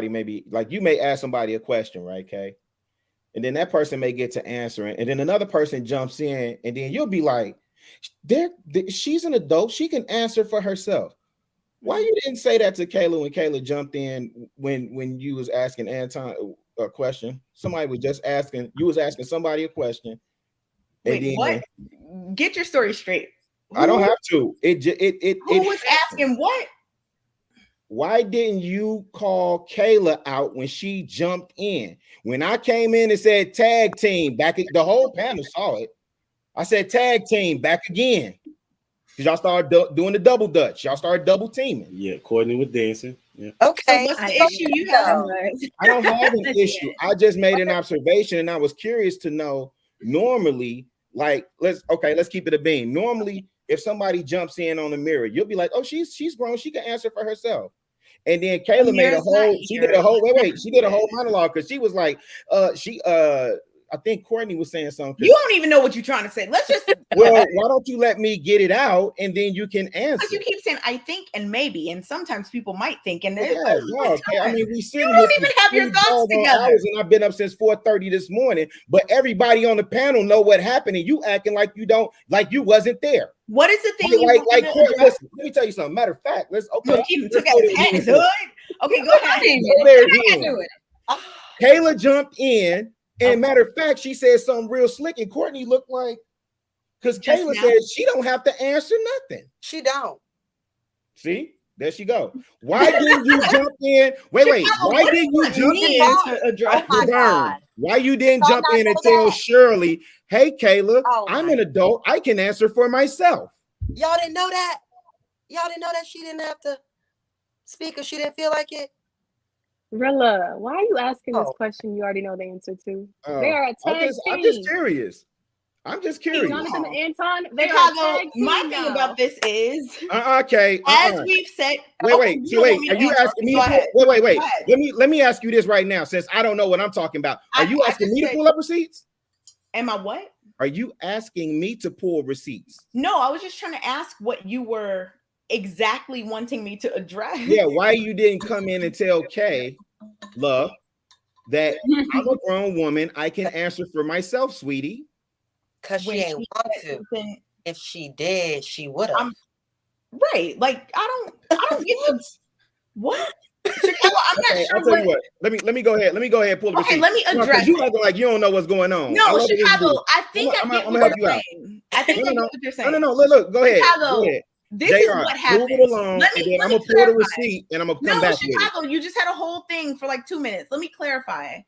maybe like you may ask somebody a question, right, Kay? And then that person may get to answering, and then another person jumps in, and then you'll be like, she's an adult, she can answer for herself. Why you didn't say that to Kayla when Kayla jumped in when you was asking Anton a question? Somebody was just asking, you was asking somebody a question. Wait, then, what? Get your story straight. I don't have to. Who was asking what? Why didn't you call Kayla out when she jumped in? When I came in and said tag team, the whole panel saw it. I said tag team back again. Because y'all started doing the double dutch. Y'all started double teaming. Yeah, Courtney was dancing. Yeah. Okay. So what's the issue you have? I don't have an issue. I just made an observation and I was curious to know normally, like, let's keep it a beam. Normally, if somebody jumps in on the mirror, you'll be like, oh, she's grown, she can answer for herself. And then Kayla made a whole, she did a whole monologue because she was like, I think Courtney was saying something. You don't even know what you're trying to say. Let's just well, why don't you let me get it out and then you can answer? Because you keep saying I think and maybe, and sometimes people might think, and okay. I mean, we you don't even have your thoughts together. And I've been up since 4:30 this morning, but everybody on the panel know what happened, and you acting like you don't, like you wasn't there. What is the thing? Listen, let me tell you something. Matter of fact, let's okay. Okay, go ahead. Kayla jumped in, and matter of fact, she said something real slick, and Courtney looked like, because Kayla said she don't have to answer nothing. She don't. See, there she go. Why didn't you jump in? Wait. Why didn't you jump in? Why you didn't jump in and tell Shirley, hey, Kayla, I'm an adult. I can answer for myself. Y'all didn't know that? Y'all didn't know that she didn't have to speak or she didn't feel like it? Rilla, why are you asking this question you already know the answer to? They are a tag team. I'm just curious. Jonathan and Anton, Chicago, my thing about this is okay. As we've said, wait. Are you asking me? Wait. Let me ask you this right now, since I don't know what I'm talking about. Are you asking me to pull up receipts? Am I what? Are you asking me to pull receipts? No, I was just trying to ask what you were exactly wanting me to address. Yeah, why you didn't come in and tell Kay, love, that I'm a grown woman. I can answer for myself, sweetie. Because she ain't want to. If she did, she would have. Right. Like, I don't get the what? Chicago, I'm not sure. I'll tell you what. Let me go ahead. Let me go ahead and pull the receipt. Let me address. You acting like you don't know what's going on. No, Chicago. I think I'm gonna help you out. I think I get what you're saying. No. Look. Go ahead. Chicago. Go ahead. This is what happened. I'm gonna pull the receipt and I'm gonna come back. Chicago, you just had a whole thing for like 2 minutes. Let me clarify.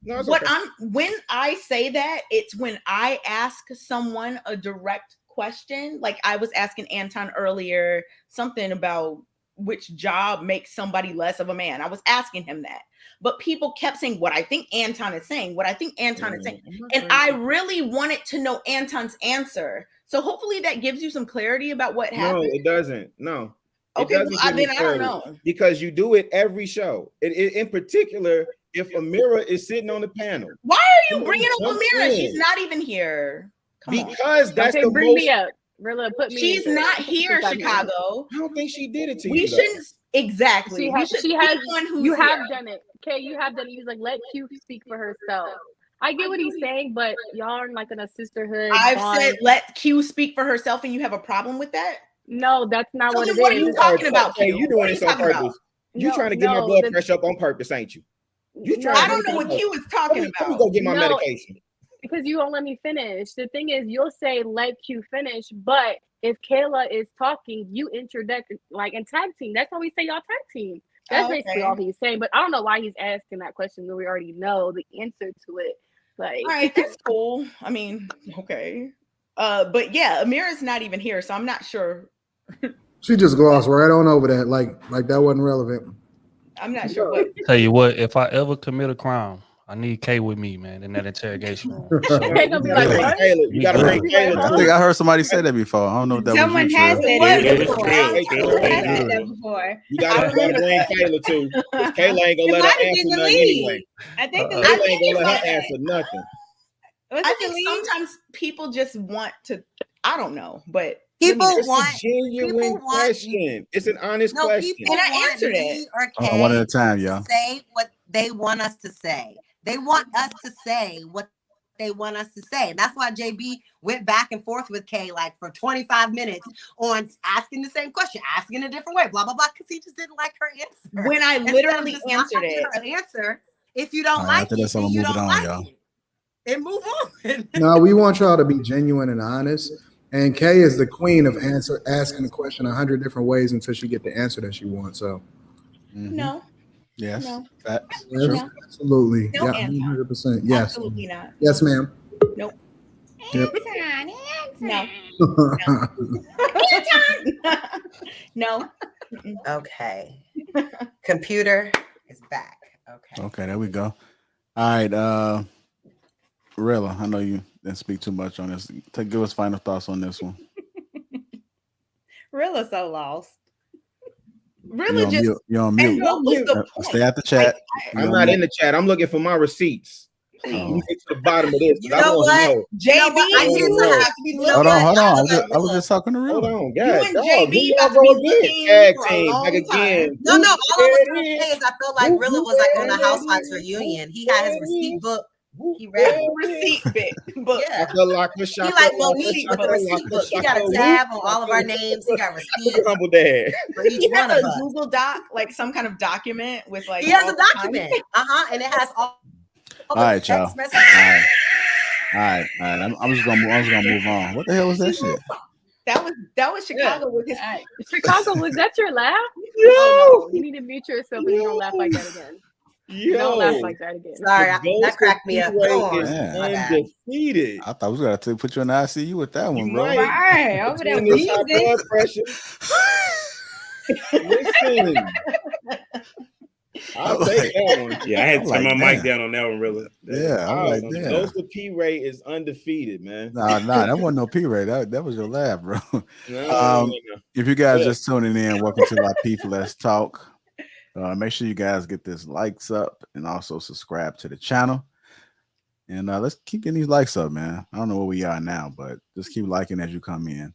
No, when I say that, it's when I ask someone a direct question. Like I was asking Anton earlier, something about which job makes somebody less of a man. I was asking him that, but people kept saying what I think Anton is saying, and I really wanted to know Anton's answer. So hopefully that gives you some clarity about what happened. No, it doesn't. No. Okay, I don't know. Because you do it every show. In particular, if Amira is sitting on the panel. Why are you bringing up Amira? She's not even here. Because that's the bring me up. Rilla, put me. She's not here, Chicago. I don't think she did it to you. We shouldn't exactly. She has. You have done it. Okay, you have done it. He's like, let Q speak for herself. I get what he's saying, but y'all are like in a sisterhood. I've said let Q speak for herself, and you have a problem with that? No, that's not what it is. What are you talking about? Hey, you doing this on purpose? You trying to get my blood pressure up on purpose, ain't you? I don't know what Q is talking about. Let me go get my medication. Because you won't let me finish. The thing is, you'll say let Q finish, but if Kayla is talking, you interject like in tag team. That's why we say y'all tag team. That's basically all he's saying. But I don't know why he's asking that question when we already know the answer to it. Like, all right, that's cool. I mean, okay. But yeah, Amira's not even here, so I'm not sure. She just glossed right on over that, like that wasn't relevant. I'm not sure what. Tell you what, if I ever commit a crime, I need Kay with me, man, in that interrogation room. So, you gotta bring Kayla. I think I heard somebody say that before. I don't know if that Someone was you. has said that before. You gotta bring Kayla too. Kayla ain't gonna let her answer nothing anyway. I think Kayla ain't gonna let her answer nothing. I think sometimes people just want to. I don't know, but people it's want a genuine question. It's an honest question. And I answered it. One at a time, y'all. Say what they want us to say. They want us to say what they want us to say. And that's why JB went back and forth with Kay like for 25 minutes on asking the same question, asking a different way, blah, blah, blah, because he just didn't like her answer. When I literally answered it. An answer, if you don't like it, then you don't like it. And move on. No, we want y'all to be genuine and honest. And Kay is the queen of asking the question 100 different ways until she get the answer that she wants. So, no. Yes. No. Facts. Yes, True. Absolutely. No, yeah, 100%. Yes. Absolutely not. Yes, ma'am. Nope. Yep. No. No. Okay. Computer is back. Okay. Okay, there we go. All right. Rilla, I know you didn't speak too much on this. Give us final thoughts on this one. Rilla's so lost. Really, you're on mute. What was the point? Stay at the chat. I'm not in the chat. I'm looking for my receipts. Let me get to the bottom of this. You know what? JB, I needed to you have have to be Hold on, hold on. I I was just talking to Hold Real. on, You God, and dog. JB Here about y'all to go be again. looking Tag for a team long back again. No, all I was There gonna it say is. is I felt like Rilla was like on a housewives reunion. He had his receipt book. He read receipt book. Yeah. Shakalaka, He like Monique with the shakalaka, receipt book. He got a shakalaka, tab on all of our names. He got Look receipts at Humble Dad. for each He one has of a us. Google Doc, like some kind of document with like. He has all a the document. And it has all All the right, y'all. text messages. All right. I'm just gonna move on. What the hell was that shit? That was Chicago with his. Chicago, was that your laugh? Yo! Oh no, you need to mute yourself and you don't laugh like that again. Don't laugh Yo, like that again. Sorry, that cracked me up. Go on. is Man. My bad. undefeated. I thought we was gonna put you in the ICU with that one, You bro. might. Right, over there Between this high wheezing. blood pressure. Listen, I'll take that one. Yeah, I had to I'm turn like, my mic damn. down on that one, really. Yeah, I'm like, damn. Joseph P. Ray is undefeated, man. Nah, that wasn't no P-Ray. That was your laugh, bro. No. If you guys Yeah. just tuning in, welcome to Lapeef Let's Talk. Make sure you guys get this likes up and also subscribe to the channel. And let's keep getting these likes up, man. I don't know where we are now, but just keep liking as you come in.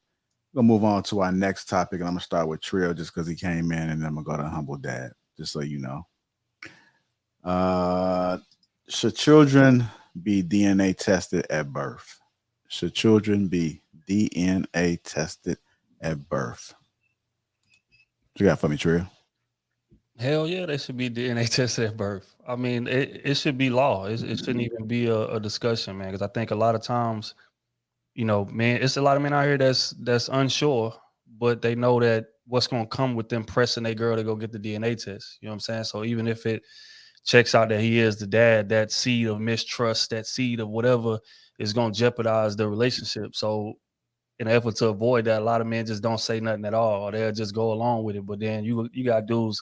We're gonna move on to our next topic, and I'm gonna start with Trill just because he came in, and then I'm gonna go to Humble Dad, just so you know. Should children be DNA tested at birth? Should children be DNA tested at birth? What you got for me, Trill? Hell yeah, they should be DNA tested at birth. I mean, it should be law. It shouldn't even be a discussion, man. Because I think a lot of times, you know, man, it's a lot of men out here that's unsure, but they know that what's going to come with them pressing their girl to go get the DNA test. You know what I'm saying? So even if it checks out that he is the dad, that seed of mistrust, that seed of whatever is going to jeopardize the relationship. So in an effort to avoid that, a lot of men just don't say nothing at all, or they'll just go along with it. But then you got dudes,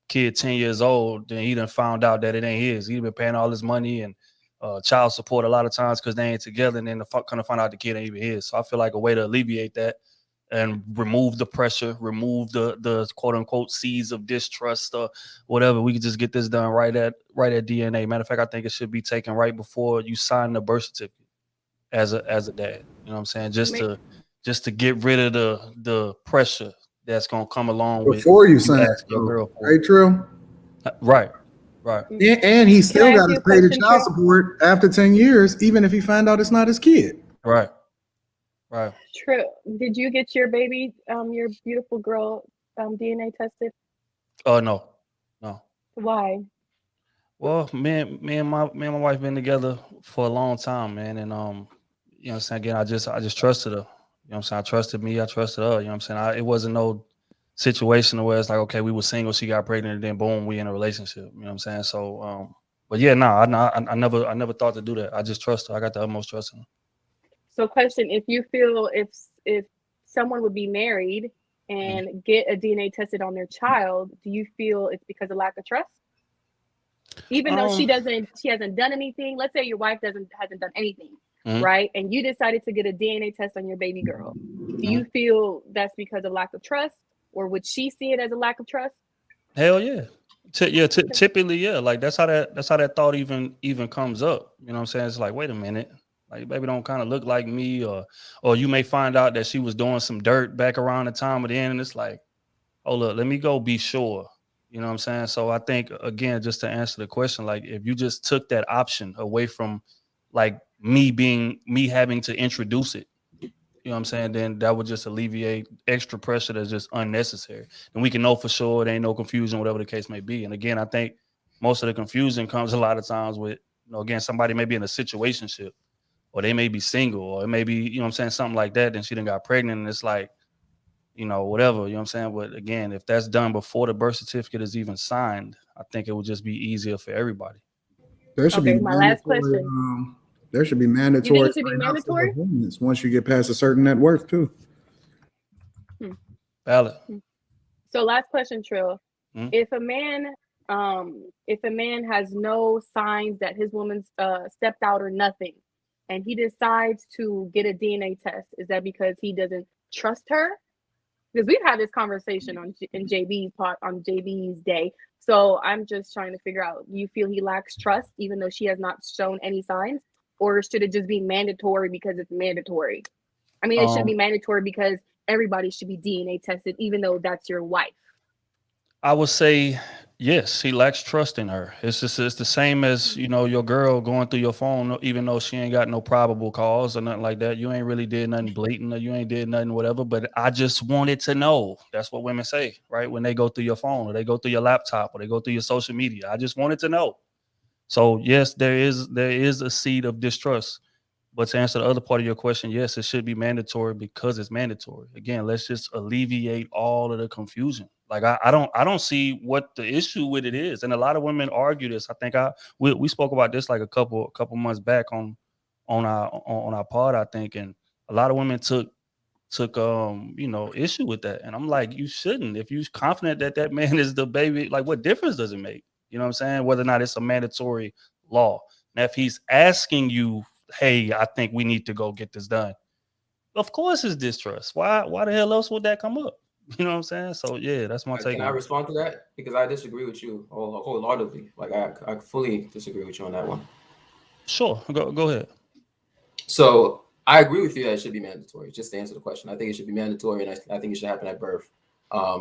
kid 10 years old, then he done found out that it ain't his. He been paying all his money and child support a lot of times because they ain't together, and then kind of find out the kid ain't even his. So I feel like a way to alleviate that and remove the pressure, remove the quote unquote seeds of distrust or whatever, we could just get this done right at DNA. Matter of fact, I think it should be taken right before you sign the birth certificate as a dad. You know what I'm saying? Just to get rid of the pressure that's gonna come along Before you with sign ask your girl for right, Trill? Right. And he still I got ask you to a pay the question, child Trill? support after 10 years, even if he find out it's not his kid. Right. True. Did you get your baby, your beautiful girl, DNA tested? No. Why? Well, me and my wife been together for a long time, man. And you know what I'm saying? Again, I just trusted her. You know what I'm saying? I trusted me, I trusted her. You know what I'm saying? It wasn't no situation where it's like, okay, we were single, she got pregnant, and then boom, we in a relationship. You know what I'm saying? So but yeah, I never thought to do that. I just trust her. I got the utmost trust in her. So question, if you feel if someone would be married and get a DNA tested on their child, do you feel it's because of lack of trust? Even though she hasn't done anything, let's say your wife hasn't done anything, right? And you decided to get a DNA test on your baby girl. Do you feel that's because of lack of trust, or would she see it as a lack of trust? Hell yeah. Typically, yeah. Like that's how that thought even comes up. You know what I'm saying? It's like, wait a minute. Like, baby don't kind of look like me, or you may find out that she was doing some dirt back around the time of the end, and it's like, oh look, let me go be sure. You know what I'm saying? So I think, again, just to answer the question, like if you just took that option away from like me having to introduce it, you know what I'm saying, then that would just alleviate extra pressure that's just unnecessary. And we can know for sure there ain't no confusion, whatever the case may be. And again, I think most of the confusion comes a lot of times with, again, somebody may be in a situationship, or they may be single, or it may be, you know what I'm saying, something like that. Then she done got pregnant, and it's like, whatever, you know what I'm saying? But again, if that's done before the birth certificate is even signed, I think it would just be easier for everybody. There should be my last question. There should be mandatory. You think it should be mandatory? Once you get past a certain net worth, too. Valid. So last question, Trill. Hmm? If a man has no signs that his woman's stepped out or nothing, and he decides to get a DNA test, is that because he doesn't trust her, Because we've had this conversation in JB's day. So I'm just trying to figure out, do you feel he lacks trust even though she has not shown any signs, or should it just be mandatory because it's mandatory? I mean, it should be mandatory because everybody should be DNA tested, even though that's your wife. I would say yes, he lacks trust in her. It's the same as, you know, your girl going through your phone, even though she ain't got no probable cause or nothing like that. You ain't really did nothing blatant, or you ain't did nothing whatever. But I just wanted to know. That's what women say, right? When they go through your phone, or they go through your laptop, or they go through your social media. I just wanted to know. So yes, there is a seed of distrust. But to answer the other part of your question, yes, it should be mandatory because it's mandatory. Again, let's just alleviate all of the confusion. Like I don't see what the issue with it is. And a lot of women argue this. I think we spoke about this like a couple months back on our pod, I think, and a lot of women took issue with that. And I'm like, you shouldn't. If you're confident that man is the baby, like what difference does it make? You know what I'm saying? Whether or not it's a mandatory law. Now, if he's asking you, hey, I think we need to go get this done, of course it's distrust. Why the hell else would that come up? You know what I'm saying? So yeah, that's my take. Can I respond to that? Because I disagree with you wholeheartedly. Like I fully disagree with you on that one. Sure, go ahead. So I agree with you that it should be mandatory. Just to answer the question, I think it should be mandatory, and I think it should happen at birth.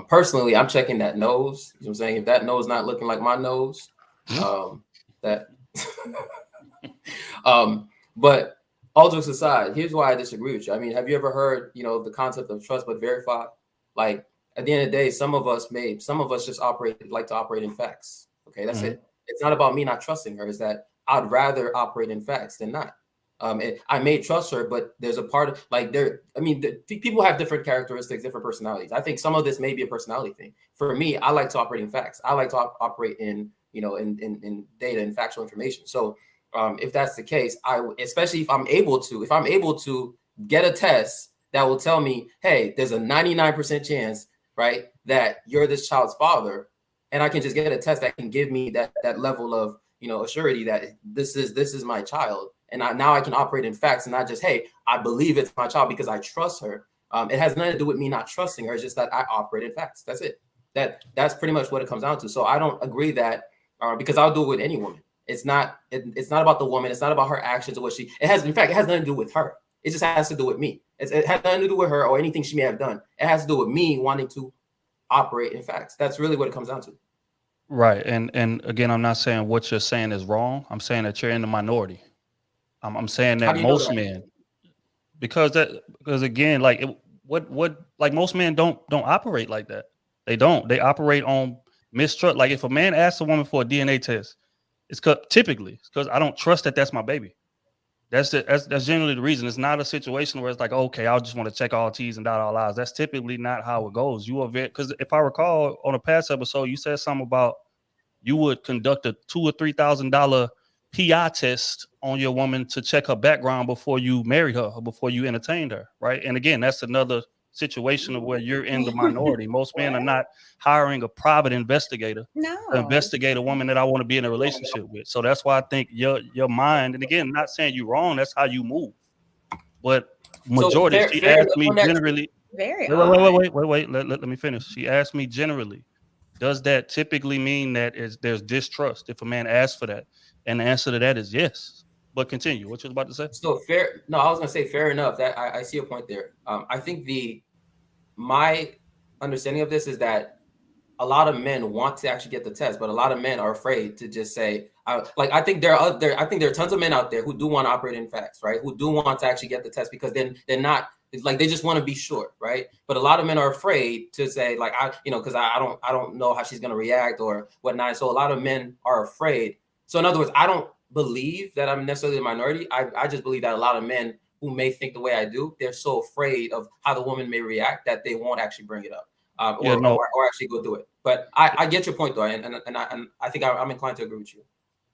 Personally, I'm checking that nose. You know what I'm saying? If that nose not looking like my nose, that. But all jokes aside, here's why I disagree with you. I mean, have you ever heard, the concept of trust but verify? Like at the end of the day, some of us just like to operate in facts. Okay, that's it. It's not about me not trusting her. It's that I'd rather operate in facts than not. I may trust her, but there's a part of people have different characteristics, different personalities. I think some of this may be a personality thing. For me, I like to operate in facts. I like to operate in data and factual information. So if that's the case, especially if I'm able to get a test that will tell me, hey, there's a 99% chance, right, that you're this child's father, and I can just get a test that can give me that level of assurity that this is my child, and now I can operate in facts and not just, hey, I believe it's my child because I trust her. It has nothing to do with me not trusting her. It's just that I operate in facts. That's it. That's pretty much what it comes down to. So I don't agree that because I'll do it with any woman. It's not about the woman. It's not about her actions or what it has nothing to do with her. It just has to do with me. It has nothing to do with her or anything she may have done. It has to do with me wanting to operate in facts. That's really what it comes down to. Right. And again, I'm not saying what you're saying is wrong. I'm saying that you're in the minority. I'm saying that most men, because again, like most men don't operate like that. They don't. They operate on mistrust. Like if a man asks a woman for a DNA test, it's because I don't trust that that's my baby. That's generally the reason. It's not a situation where it's like, okay, I just want to check all T's and dot all I's. That's typically not how it goes. You are because if I recall on a past episode, you said something about you would conduct a $2,000 or $3,000 PI test on your woman to check her background before you married her or before you entertained her, right? And again, that's another situation of where you're in the minority. Most men are not hiring a private investigator to investigate a woman that I want to be in a relationship with. So that's why I think your mind, and again, not saying you're wrong, that's how you move. But majority, so she asked me generally. Wait. Let me finish. She asked me generally, does that typically mean that there's distrust if a man asks for that? And the answer to that is yes. But continue. What you was about to say? So fair. No, I was gonna say fair enough. That I see a point there. I think my understanding of this is that a lot of men want to actually get the test, but a lot of men are afraid to just say. I think there are tons of men out there who do want to operate in facts, right? Who do want to actually get the test because then they're not like they just want to be sure, right? But a lot of men are afraid to say because I don't know how she's gonna react or whatnot. So a lot of men are afraid. So in other words, I don't believe that I'm necessarily the minority. I just believe that a lot of men who may think the way I do, they're so afraid of how the woman may react that they won't actually bring it up or actually go do it. But I get your point though, and I think I'm inclined to agree with you.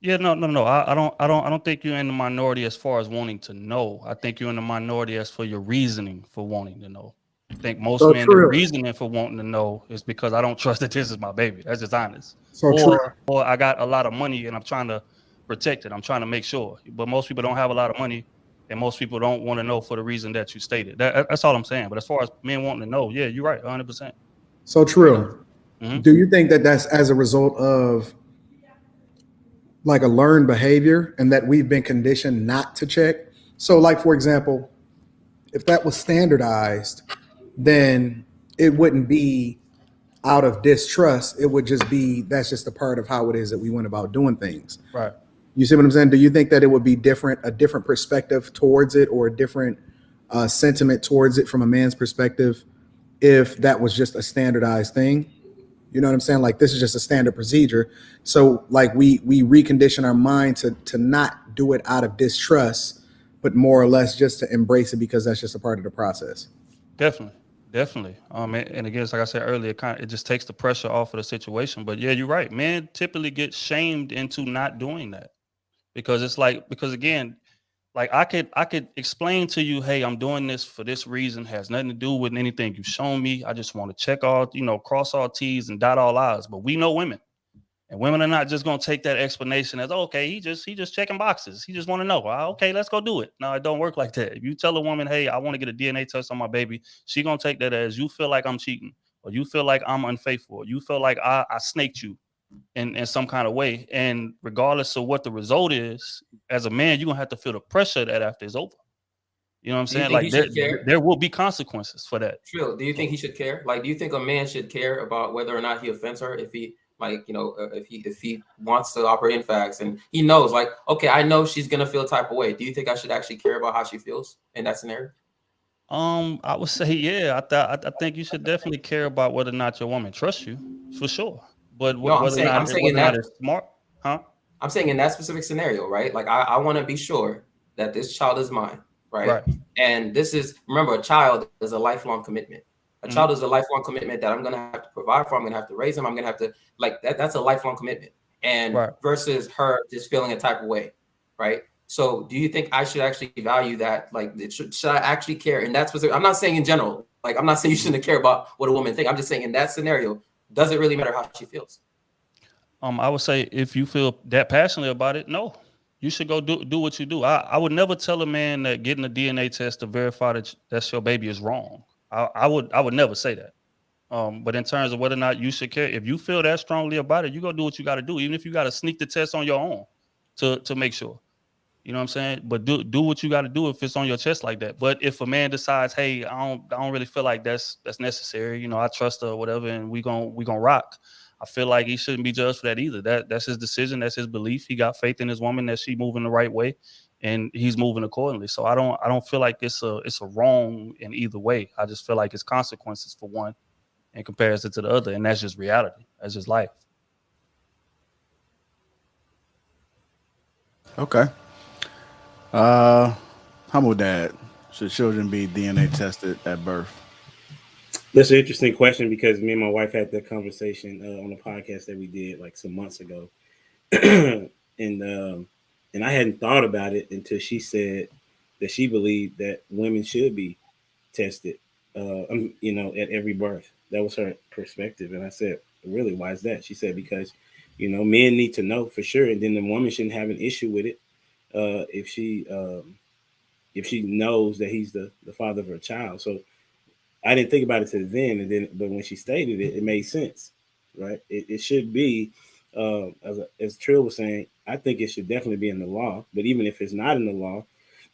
Yeah, no. I don't think you're in the minority as far as wanting to know. I think you're in the minority as for your reasoning for wanting to know. I think most men, the reasoning for wanting to know is because I don't trust that this is my baby. That's just honest. Or I got a lot of money and I'm trying to protect it. I'm trying to make sure. But most people don't have a lot of money And most people don't want to know for the reason that you stated. That's all I'm saying. But as far as men wanting to know, yeah, you're right, 100%. So true. Mm-hmm. Do you think that that's as a result of like a learned behavior and that we've been conditioned not to check? So like, for example, if that was standardized, then it wouldn't be out of distrust. It would just be, that's just a part of how it is that we went about doing things. Right. You see what I'm saying? Do you think that it would be different, a different perspective towards it, or a different sentiment towards it from a man's perspective if that was just a standardized thing? You know what I'm saying? Like, this is just a standard procedure. So like we recondition our mind to not do it out of distrust, but more or less just to embrace it because that's just a part of the process. Definitely. And again, like I said earlier, it just takes the pressure off of the situation. But yeah, you're right. Men typically get shamed into not doing that because it's like, because again, like I could explain to you, hey, I'm doing this for this reason, has nothing to do with anything you've shown me. I just want to check all, cross all T's and dot all I's. But we know women. And women are not just going to take that explanation as, okay, he just checking boxes. He just want to know. Okay, let's go do it. No, it don't work like that. If you tell a woman, hey, I want to get a DNA test on my baby, she going to take that as you feel like I'm cheating, or you feel like I'm unfaithful, or you feel like I snaked you in some kind of way. And regardless of what the result is, as a man, you're going to have to feel the pressure of that after it's over. You know what I'm saying? Like there will be consequences for that. Phil, do you think he should care? Like, do you think a man should care about whether or not he offends her if he, like, if he wants to operate in facts and he knows, like, okay, I know she's gonna feel type of way. Do you think I should actually care about how she feels in that scenario? I would say, yeah. I think you should definitely care about whether or not your woman trusts you, for sure. But whether or not it's smart, huh? I'm saying in that specific scenario, right? Like, I want to be sure that this child is mine, right? And this is, remember, a child is a lifelong commitment. A child is a lifelong commitment that I'm going to have to provide for. I'm going to have to raise him. I'm going to have to, like, that's a lifelong commitment. And versus her just feeling a type of way, right? So do you think I should actually value that? Like, should I actually care in that specific? I'm not saying in general. Like, I'm not saying you shouldn't care about what a woman thinks. I'm just saying in that scenario, does it really matter how she feels? I would say if you feel that passionately about it, no. You should go do what you do. I would never tell a man that getting a DNA test to verify that that's your baby is wrong. I would never say that. But in terms of whether or not you should care, if you feel that strongly about it, you go do what you got to do, even if you got to sneak the test on your own to make sure. You know what I'm saying? But do what you got to do if it's on your chest like that. But if a man decides, hey, I don't really feel like that's necessary, I trust her or whatever, and we gonna rock, I feel like he shouldn't be judged for that either. That's his decision. That's his belief. He got faith in his woman that she moving the right way, and he's moving accordingly. So I don't feel like it's a wrong in either way. I just feel like it's consequences for one in comparison to the other, and that's just reality. That's just life. Okay. How about that? Should children be DNA tested at birth? That's an interesting question because me and my wife had that conversation on a podcast that we did like some months ago, and I hadn't thought about it until she said that she believed that women should be tested, at every birth. That was her perspective, and I said, "Really? Why is that?" She said, "Because, men need to know for sure, and then the woman shouldn't have an issue with it if she knows that he's the father of her child." So I didn't think about it till then, but when she stated it, it made sense, right? It should be, as Trill was saying, I think it should definitely be in the law. But even if it's not in the law,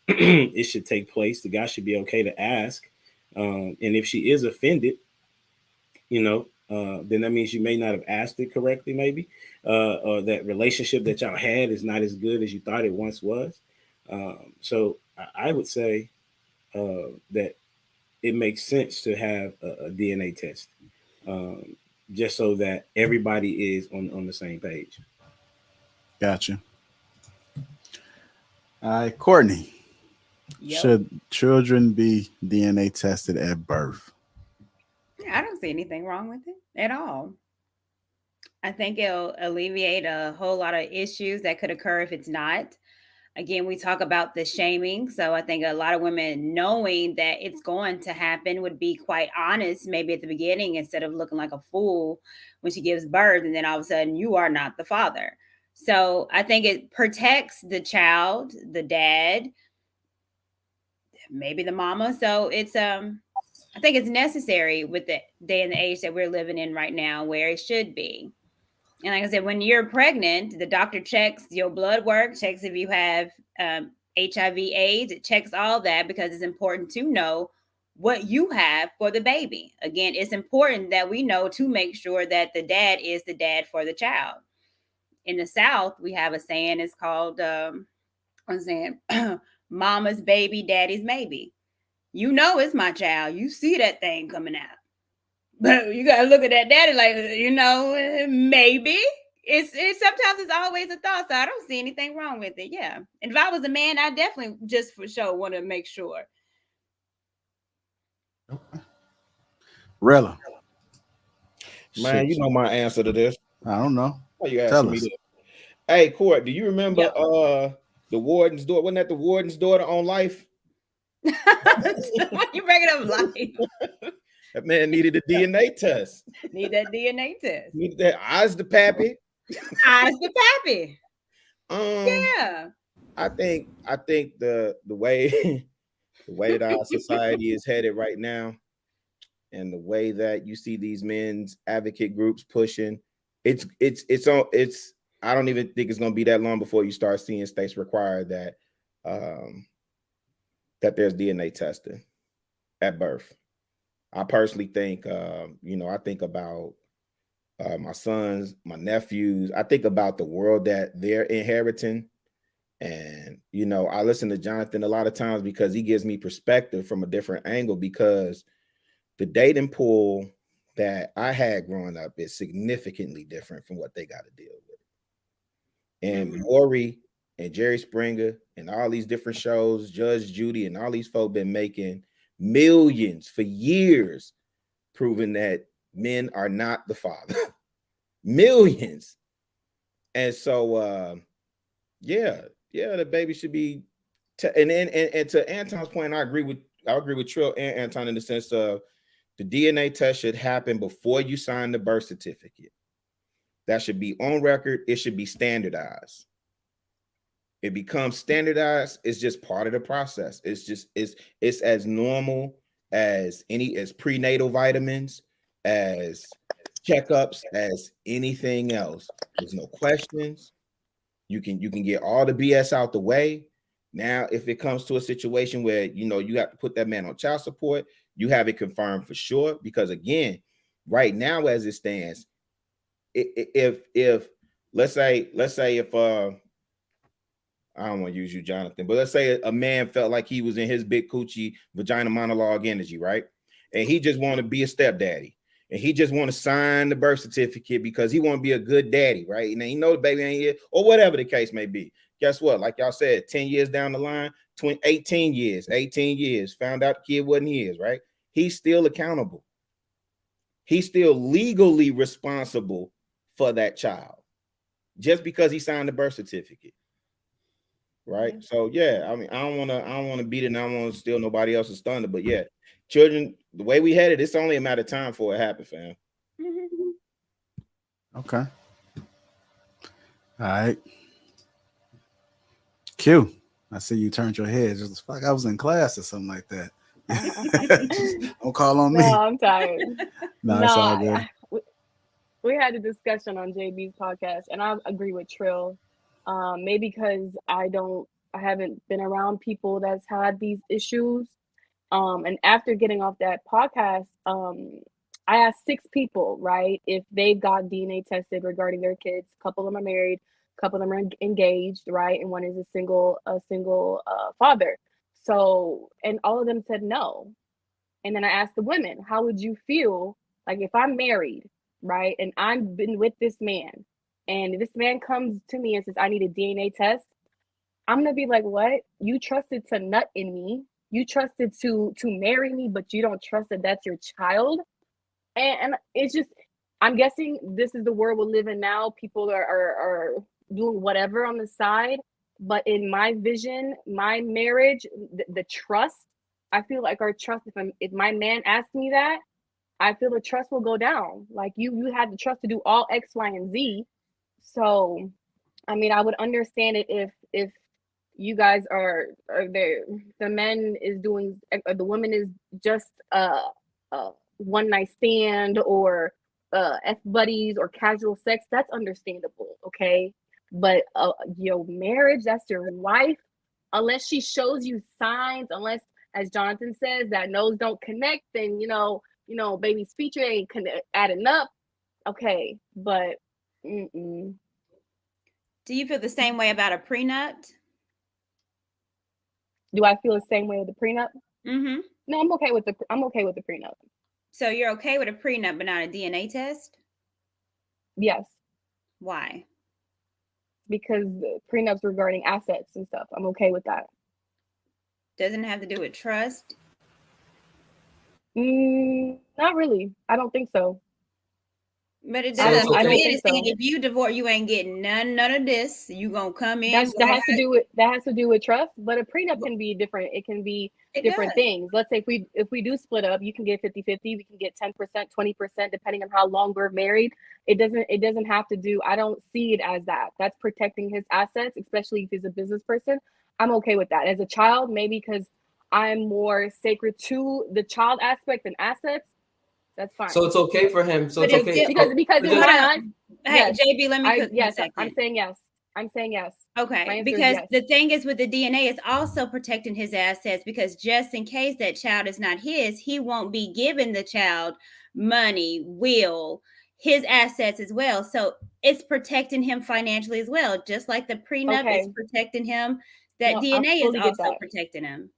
it should take place. The guy should be okay to ask, and if she is offended, then that means you may not have asked it correctly, maybe, or that relationship that y'all had is not as good as you thought it once was. So I would say that it makes sense to have a DNA test, just so that everybody is on the same page. Gotcha. All right, Courtney. Yep. Should children be DNA tested at birth? I don't see anything wrong with it at all. I think it'll alleviate a whole lot of issues that could occur if it's not. Again, we talk about the shaming. So I think a lot of women knowing that it's going to happen would be quite honest, maybe at the beginning, instead of looking like a fool when she gives birth. And then all of a sudden you are not the father. So I think it protects the child, the dad, maybe the mama. So it's I think it's necessary with the day and the age that we're living in right now, where it should be. And like I said, when you're pregnant, the doctor checks your blood work, checks if you have HIV/AIDS. It checks all that because it's important to know what you have for the baby. Again, it's important that we know to make sure that the dad is the dad for the child. In the South, we have a saying, it's called, I'm saying, mama's baby, daddy's maybe. You know it's my child. You see that thing coming out. But you gotta look at that daddy like, maybe. It's sometimes it's always a thought, so I don't see anything wrong with it. Yeah. And if I was a man, I definitely just for sure want to make sure. Rella. Man, you know my answer to this. I don't know. Why you asking me this? Hey, Court, do you remember the warden's daughter? Wasn't that the warden's daughter on Life? Why you bringing up Life? That man needed a DNA test. Need that DNA test. Need that eyes the pappy. Eyes the pappy. Yeah. I think the way that our society is headed right now, and the way that you see these men's advocate groups pushing, it's I don't even think it's going to be that long before you start seeing states require that that there's DNA testing at birth. I personally think, I think about my sons, my nephews. I think about the world that they're inheriting. And, I listen to Jonathan a lot of times because he gives me perspective from a different angle, because the dating pool that I had growing up is significantly different from what they got to deal with. And Maury and Jerry Springer and all these different shows, Judge Judy and all these folk been making millions for years, proving that men are not the father. Millions. And so, the baby should be. And to Anton's point, I agree with Trill and Anton in the sense of the DNA test should happen before you sign the birth certificate. That should be on record. It should be standardized. It becomes standardized. It's just part of the process. It's as normal as prenatal vitamins, as checkups, as anything else. There's no questions. You can get all the BS out the way. Now, if it comes to a situation where you have to put that man on child support, you have it confirmed for sure. Because again, right now as it stands, if let's say if I don't want to use you, Jonathan, but let's say a man felt like he was in his big coochie vagina monologue energy, right? And he just want to be a stepdaddy, and he just want to sign the birth certificate because he want to be a good daddy, right? And he know the baby ain't here, or whatever the case may be. Guess what? Like y'all said, 10 years down the line, 18 years, found out the kid wasn't his, right? He's still accountable. He's still legally responsible for that child just because he signed the birth certificate. Right. So I mean, I don't want to beat it, and I don't want to steal nobody else's thunder. But children, the way we headed, it's only a matter of time for it happen, fam. Okay. All right. Q, I see you turned your head just like I was in class or something like that. Don't call on me. No, I'm tired. No, it's all good. We had a discussion on JB's podcast, and I agree with Trill. Maybe because I haven't been around people that's had these issues. And after getting off that podcast, I asked 6 people, right, if they got DNA tested regarding their kids. A couple of them are married, a couple of them are engaged, right, and one is a single father. So, and all of them said no. And then I asked the women, how would you feel like if I'm married, right, and I've been with this man, and this man comes to me and says, I need a DNA test? I'm going to be like, what? You trusted to nut in me. You trusted to marry me, but you don't trust that that's your child. And it's just, I'm guessing this is the world we live in now. People are doing whatever on the side. But in my vision, my marriage, the trust, I feel like our trust, if my man asked me that, I feel the trust will go down. Like you had the trust to do all X, Y, and Z. So, I mean, I would understand it if you guys are there. The men is doing, the woman is just one night stand or F buddies or casual sex. That's understandable, okay? But your marriage, that's your wife, unless she shows you signs, unless, as Jonathan says, that nose don't connect, then baby's feature ain't adding up. Okay, but do you feel the same way about a prenup? Do I feel the same way with the prenup? Mm-hmm. No, I'm okay with the prenup. So you're okay with a prenup but not a DNA test? Yes. Why? Because the prenups regarding assets and stuff, I'm okay with that. Doesn't it have to do with trust? Not really. I don't think so. But it I does. don't think It's saying so. if you divorce, you ain't getting none of this. You gonna come in. That has to do with trust. But a prenup can be different. It can be different things. Let's say if we do split up, you can get 50-50. We can get 10%, 20%, depending on how long we're married. It doesn't have to do. I don't see it as that. That's protecting his assets, especially if he's a business person. I'm okay with that. As a child, maybe because I'm more sacred to the child aspect than assets. That's fine. So it's okay for him. So it's okay because in my eyes. Hey, JB, let me yes, I'm saying yes. I'm saying yes. Okay, because the thing is with the DNA, it's also protecting his assets, because just in case that child is not his, he won't be giving the child money, his assets as well. So it's protecting him financially as well, just like the prenup is protecting him. That DNA is also protecting him.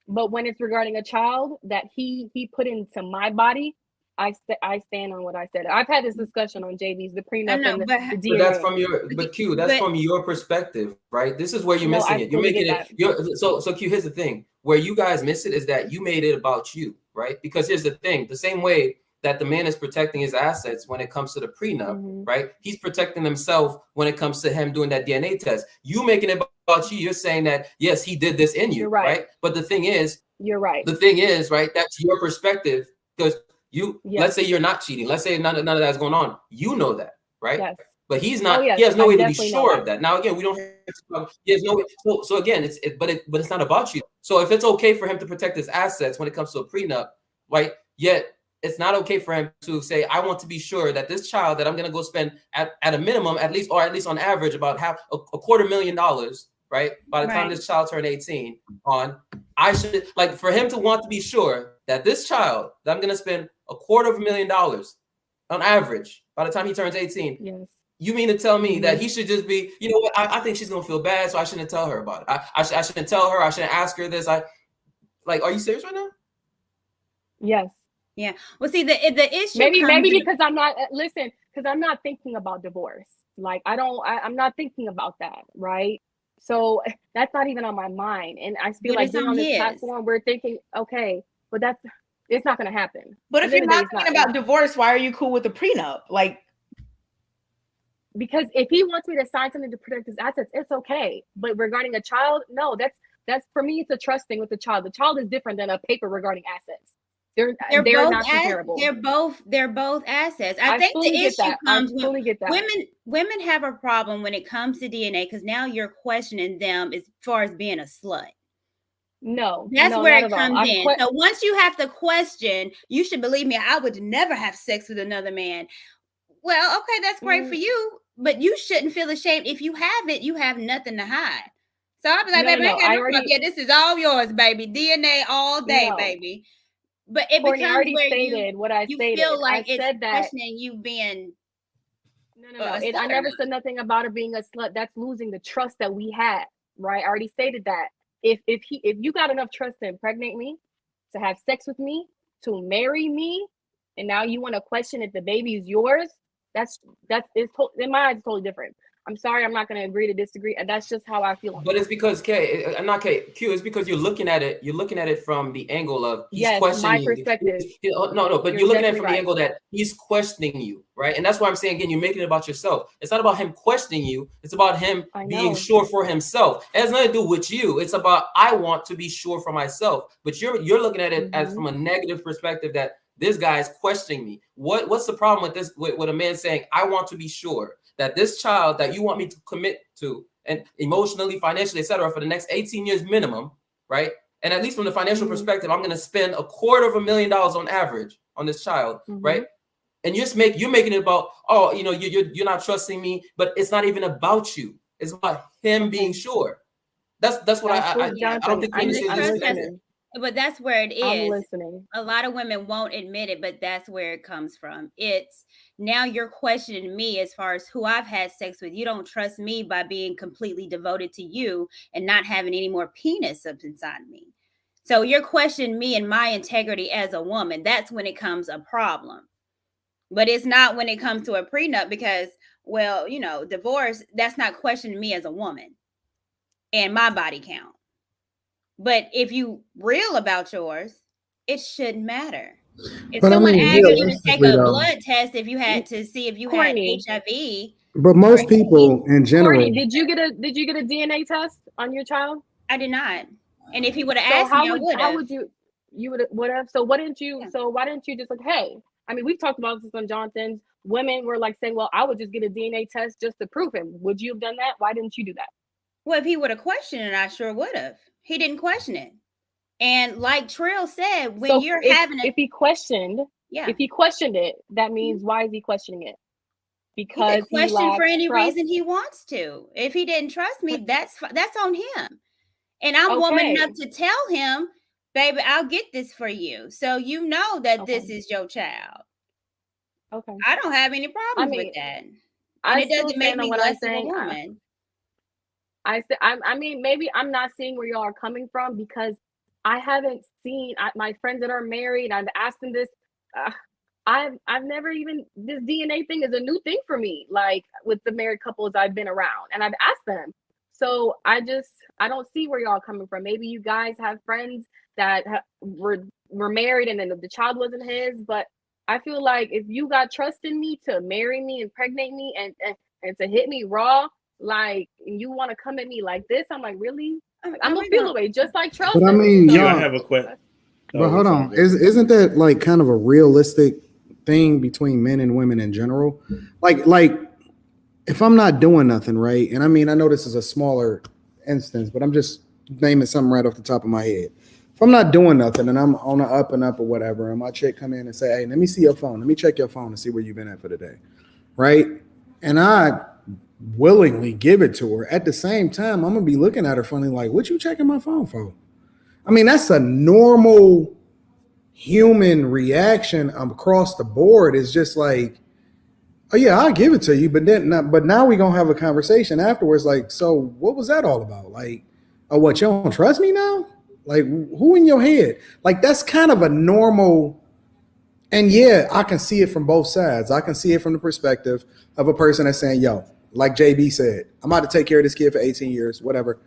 But when it's regarding a child that he put into my body, I stand on what I said. I've had this discussion on JV's, the prenup and the DNA. But that's from your perspective, right? This is where you're missing it. You're making it. So Q, here's the thing. Where you guys miss it is that you made it about you, right? Because here's the thing. The same way that the man is protecting his assets when it comes to the prenup, right? He's protecting himself when it comes to him doing that DNA test. You making it about you. You're saying that, yes, he did this in you, right? But the thing is, you're right. The thing is, right, that's your perspective, because let's say you're not cheating. Let's say none of that's going on. You know that, right? Yes. But he's not. He has no way to be sure of that. Now, again, we don't have to talk. He has no way. So again, but it's not about you. So if it's okay for him to protect his assets when it comes to a prenup, right? Yet it's not okay for him to say, I want to be sure that this child that I'm going to go spend at a minimum, at least on average, about $250,000, right? By the time this child turned 18 I should, like, for him to want to be sure that this child that I'm going to spend $250,000 on average by the time he turns 18. Yes. You mean to tell me that he should just be, you know what? I think she's going to feel bad, so I shouldn't tell her about it. I shouldn't tell her. I shouldn't ask her this. Are you serious right now? Yes. Yeah. Well, see, the issue maybe because I'm not because I'm not thinking about divorce. Like I'm not thinking about that, right? So that's not even on my mind. And I feel like being on this platform, we're thinking, okay, but it's not going to happen. But if you're not thinking about divorce, why are you cool with the prenup? Like, because if he wants me to sign something to protect his assets, it's okay. But regarding a child, no, that's for me, it's a trust thing with the child. The child is different than a paper regarding assets. They're not comparable. They're both assets. I think the issue comes when women have a problem when it comes to DNA, because now you're questioning them as far as being a slut. No, that's where it comes in. So once you have to question, you should believe me, I would never have sex with another man. Well, okay, that's great for you, but you shouldn't feel ashamed. If you have it, you have nothing to hide. So I'll be like, baby, this is all yours, baby. DNA all day, baby. But it Courtney, becomes already where stated what I stated. Feel like I said that questioning you being. No. I never said nothing about her being a slut. That's losing the trust that we had, right? I already stated that. If you got enough trust to impregnate me, to have sex with me, to marry me, and now you want to question if the baby is yours, in my eyes, it's totally different. I'm sorry, I'm not going to agree to disagree, and that's just how I feel. But it's because Q. It's because you're looking at it from the angle of he's questioning my perspective. No, but you're looking at it from the angle that he's questioning you, right? And that's why I'm saying again, you're making it about yourself. It's not about him questioning you. It's about him being sure for himself. It has nothing to do with you. It's about I want to be sure for myself. But you're looking at it as from a negative perspective that this guy is questioning me. What's the problem with this? With a man saying I want to be sure that this child that you want me to commit to and emotionally, financially, etc., for the next 18 years minimum, right? And at least from the financial perspective, I'm going to spend $250,000 on average on this child, right? And you're making it about, oh, you know, you're not trusting me, but it's not even about you. It's about him being sure. That's what I don't think we understand. But that's where it is. I'm listening. A lot of women won't admit it, but that's where it comes from. It's now you're questioning me as far as who I've had sex with. You don't trust me by being completely devoted to you and not having any more penis up inside me. So you're questioning me and my integrity as a woman. That's when it comes a problem. But it's not when it comes to a prenup because, well, you know, divorce, that's not questioning me as a woman and my body count. But if you real about yours, it shouldn't matter. If someone asked you to take a blood test, if you had to see if you had HIV. But most people in general. Courtney, did you get a DNA test on your child? I did not. And if he would have asked me, I would have. How would you would have? So why didn't you just like, hey, I mean, we've talked about this on Jonathan's. Women were like saying, well, I would just get a DNA test just to prove him. Would you have done that? Why didn't you do that? Well, if he would have questioned it, I sure would have. He didn't question it. And like Trill said, when if he questioned it, that means why is he questioning it? Because he can question for any reason he wants to. If he didn't trust me, that's on him. And I'm woman enough to tell him, baby, I'll get this for you. So you know that this is your child. Okay. I don't have any problems with that. And it doesn't make me less of a woman. I mean, maybe I'm not seeing where y'all are coming from because I haven't seen my friends that are married. I've asked them this. I've never even, this DNA thing is a new thing for me. Like with the married couples I've been around, and I've asked them. So I don't see where y'all are coming from. Maybe you guys have friends that were married and then the child wasn't his. But I feel like if you got trust in me to marry me, impregnate me, and to hit me raw. Like, you want to come at me like this? I'm like, really? I'm gonna feel away, just like Trell. But I mean, I have a question. But hold on, isn't that like kind of a realistic thing between men and women in general? Like, if I'm not doing nothing, right? And I mean, I know this is a smaller instance, but I'm just naming something right off the top of my head. If I'm not doing nothing and I'm on the up and up or whatever, and my chick come in and say, "Hey, let me see your phone. Let me check your phone and see where you've been at for the day," right? And I willingly give it to her. At the same time, I'm gonna be looking at her funny, like, what you checking my phone for? I mean, that's a normal human reaction across the board. Is just like, oh yeah, I'll give it to you, but now we're gonna have a conversation afterwards, like, so what was that all about? Like, oh, what, you don't trust me now? Like, who in your head? Like, that's kind of a normal. And yeah, I can see it from both sides. I can see it from the perspective of a person that's saying, yo, like JB said, I'm about to take care of this kid for 18 years, whatever.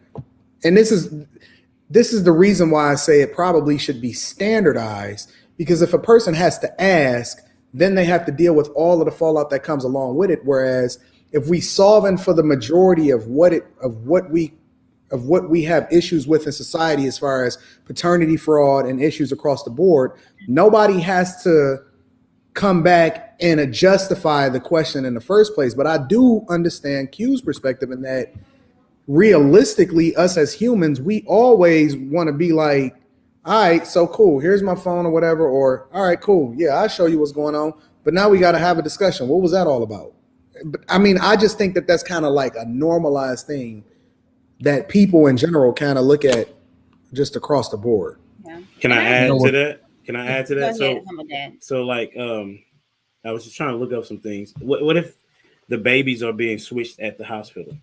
And this is the reason why I say it probably should be standardized, because if a person has to ask, then they have to deal with all of the fallout that comes along with it. Whereas if we solving for the majority of what we have issues with in society, as far as paternity fraud and issues across the board, nobody has to come back and justify the question in the first place. But I do understand Q's perspective in that realistically, us as humans, we always want to be like, all right, so cool, here's my phone or whatever, or all right, cool, yeah, I'll show you what's going on, but now we got to have a discussion. What was that all about? But I mean, I just think that that's kind of like a normalized thing that people in general kind of look at just across the board. Yeah. Can I add to that? Can I add to that? Go ahead, So like, I was just trying to look up some things. What if the babies are being switched at the hospital?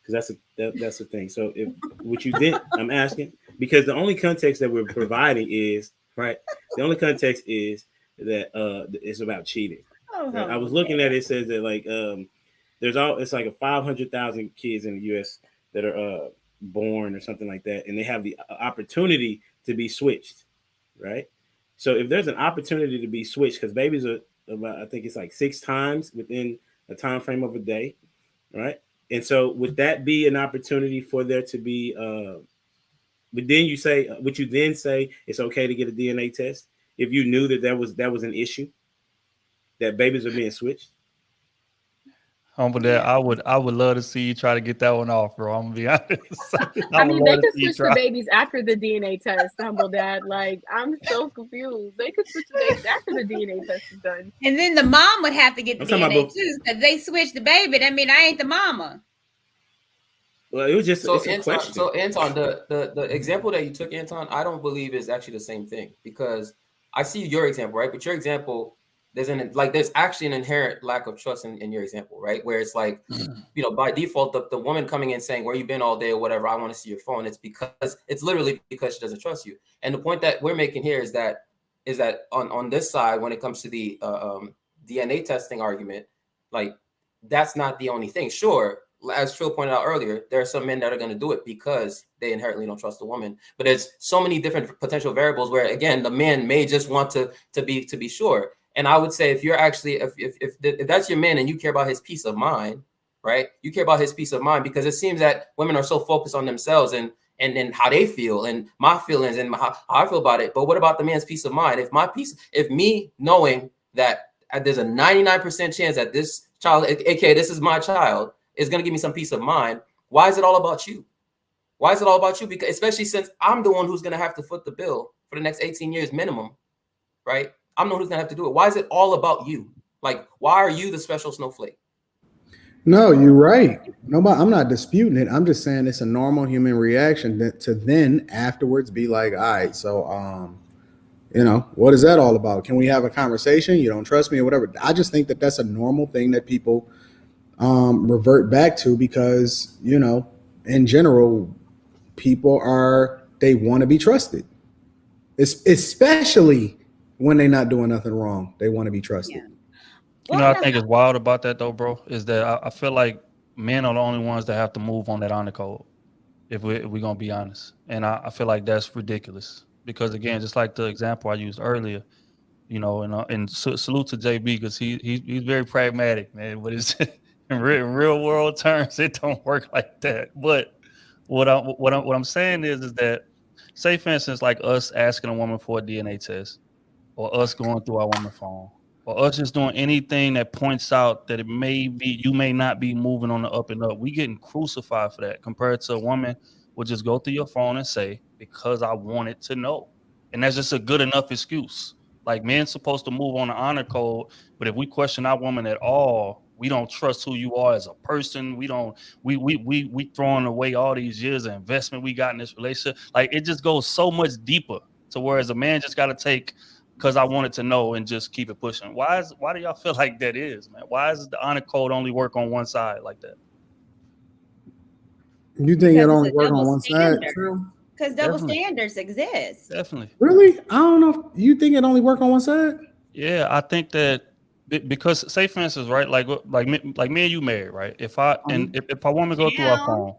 Because that's the thing. So if what you did, I'm asking, because the only context that we're providing is right. The only context is that it's about cheating. Right? I was looking at it. It says that like it's like 500,000 kids in the U.S. that are born or something like that, and they have the opportunity to be switched, right? So if there's an opportunity to be switched, because babies are about, I think it's like 6 times within a time frame of a day, right? And so would that be an opportunity for there to be but then you say, would you then say it's okay to get a DNA test if you knew that was an issue, that babies are being switched? But that I would love to see you try to get that one off, bro. I'm gonna be honest. I would mean, love they to could see you switch the babies after the DNA test, humble dad. Like, I'm so confused. They could switch the babies after the DNA test is done. And then the mom would have to get the I'm talking DNA about too, because they switched the baby. That mean I ain't the mama. Well, it was just So it's a Anton, question. the example that you took, Anton, I don't believe is actually the same thing, because I see your example, right? But your example, there's actually an inherent lack of trust in your example, right? Where it's like, you know, by default, the woman coming in saying, where you been all day or whatever, I want to see your phone. It's literally because she doesn't trust you. And the point that we're making here is that on this side, when it comes to the DNA testing argument, like, that's not the only thing. Sure, as Trill pointed out earlier, there are some men that are going to do it because they inherently don't trust the woman. But there's so many different potential variables where, again, the man may just want to be sure. And I would say, if you're actually if that's your man and you care about his peace of mind, right? You care about his peace of mind, because it seems that women are so focused on themselves and how they feel and my feelings and how I feel about it. But what about the man's peace of mind? If me knowing that there's a 99% chance that this child, aka this is my child, is going to give me some peace of mind, why is it all about you? Why is it all about you? Because especially since I'm the one who's going to have to foot the bill for the next 18 years minimum, right? I'm the one who's going to have to do it. Why is it all about you? Like, why are you the special snowflake? No, you're right. I'm not disputing it. I'm just saying it's a normal human reaction to then afterwards be like, all right, so, you know, what is that all about? Can we have a conversation? You don't trust me or whatever. I just think that that's a normal thing that people revert back to, because, you know, in general, people they want to be trusted, especially when they're not doing nothing wrong. They want to be trusted. Yeah. You know, I think it's wild about that though, bro, is that I feel like men are the only ones that have to move on that honor code, if we're going to be honest. And I feel like that's ridiculous, because, again, just like the example I used earlier, you know, and salute to JB, because he's very pragmatic, man. But it's in real world terms, it don't work like that. But what I'm saying is that, say for instance, like us asking a woman for a DNA test, or us going through our woman phone, or us just doing anything that points out that you may not be moving on the up and up. We getting crucified for that, compared to a woman would just go through your phone and say, because I wanted to know. And that's just a good enough excuse. Like, men supposed to move on the honor code, but if we question our woman at all, we don't trust who you are as a person. We throwing away all these years of investment we got in this relationship. Like, it just goes so much deeper to whereas a man just got to take, because I wanted to know, and just keep it pushing. Why do y'all feel like that is, man? Why does the honor code only work on one side like that? You think it only works on one side? True. Because double standards exist. Definitely. Really? I don't know. You think it only work on one side? Yeah, I think that because, say for instance, right, like me and you married, right? If a woman go through our phone,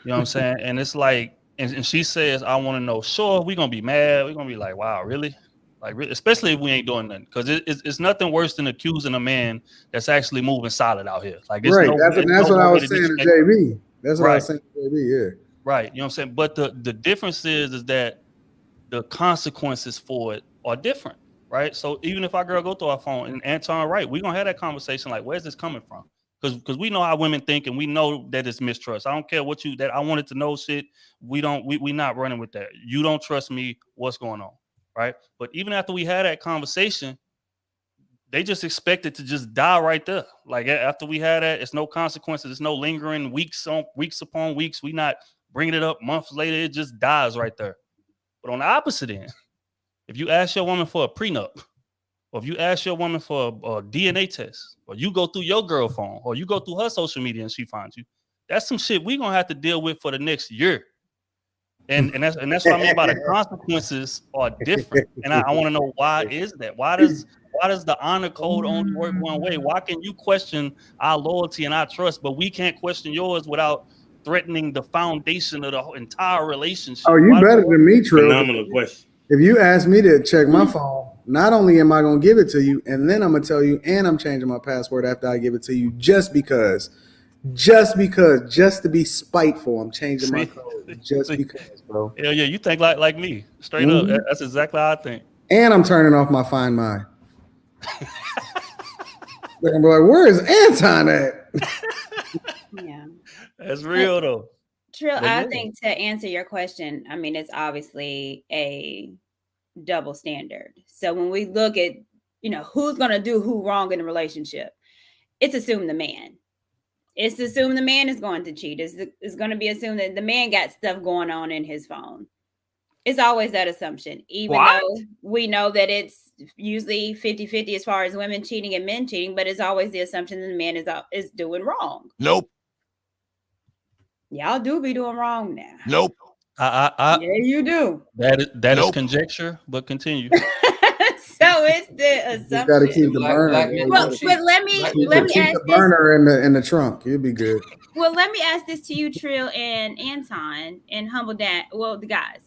you know what I'm saying, and it's like, and she says, I want to know, sure, we're gonna be mad. We're gonna be like, wow, really? Like, especially if we ain't doing nothing, because it's nothing worse than accusing a man that's actually moving solid out here. Like, right. That's what I was saying to JB. That's what I was saying to JB. Yeah. Right. You know what I'm saying? But the difference is that the consequences for it are different, right? So even if our girl go through our phone, and Anton, right, we're gonna have that conversation like, where's this coming from? Because we know how women think, and we know that it's mistrust. I don't care what that I wanted to know shit. We not running with that. You don't trust me. What's going on? Right. But even after we had that conversation, they just expect it to just die right there. Like, after we had that, it's no consequences. It's no lingering weeks upon weeks. We not bringing it up months later. It just dies right there. But on the opposite end, if you ask your woman for a prenup, or if you ask your woman for a DNA test, or you go through your girl phone, or you go through her social media and she finds you, that's some shit we gonna have to deal with for the next year. And that's what I mean by the consequences are different. And I want to know, why is that? Why does the honor code only work one way? Why can you question our loyalty and our trust, but we can't question yours without threatening the foundation of the entire relationship? Oh, you better than me, Trill. Phenomenal question. If you ask me to check my phone, not only am I going to give it to you, and then I'm going to tell you, and I'm changing my password after I give it to you, just to be spiteful, I'm changing my code. Just because, bro. Yeah, you think like me, straight up. That's exactly how I think. And I'm turning off my Find My. They're gonna be like, "Where is Anton at?" Yeah. That's real though. Trill, But I yeah. think to answer your question, I mean, it's obviously a double standard. So when we look at, who's going to do who wrong in a relationship, it's assumed the man. It's assumed the man is going to cheat. It's going to be assumed that the man got stuff going on in his phone. It's always that assumption, even though we know that it's usually 50-50 as far as women cheating and men cheating, but it's always the assumption that the man is doing wrong. Nope. Y'all do be doing wrong now. Nope. Yeah, you do. That is Nope. conjecture, but continue. So it's the assumption. You got to keep the burner. Well, but let me Keep ask the this. burner in the trunk. You'll be good. Well, let me ask this to you, Trill and Anton and Humble Dad. Well, the guys,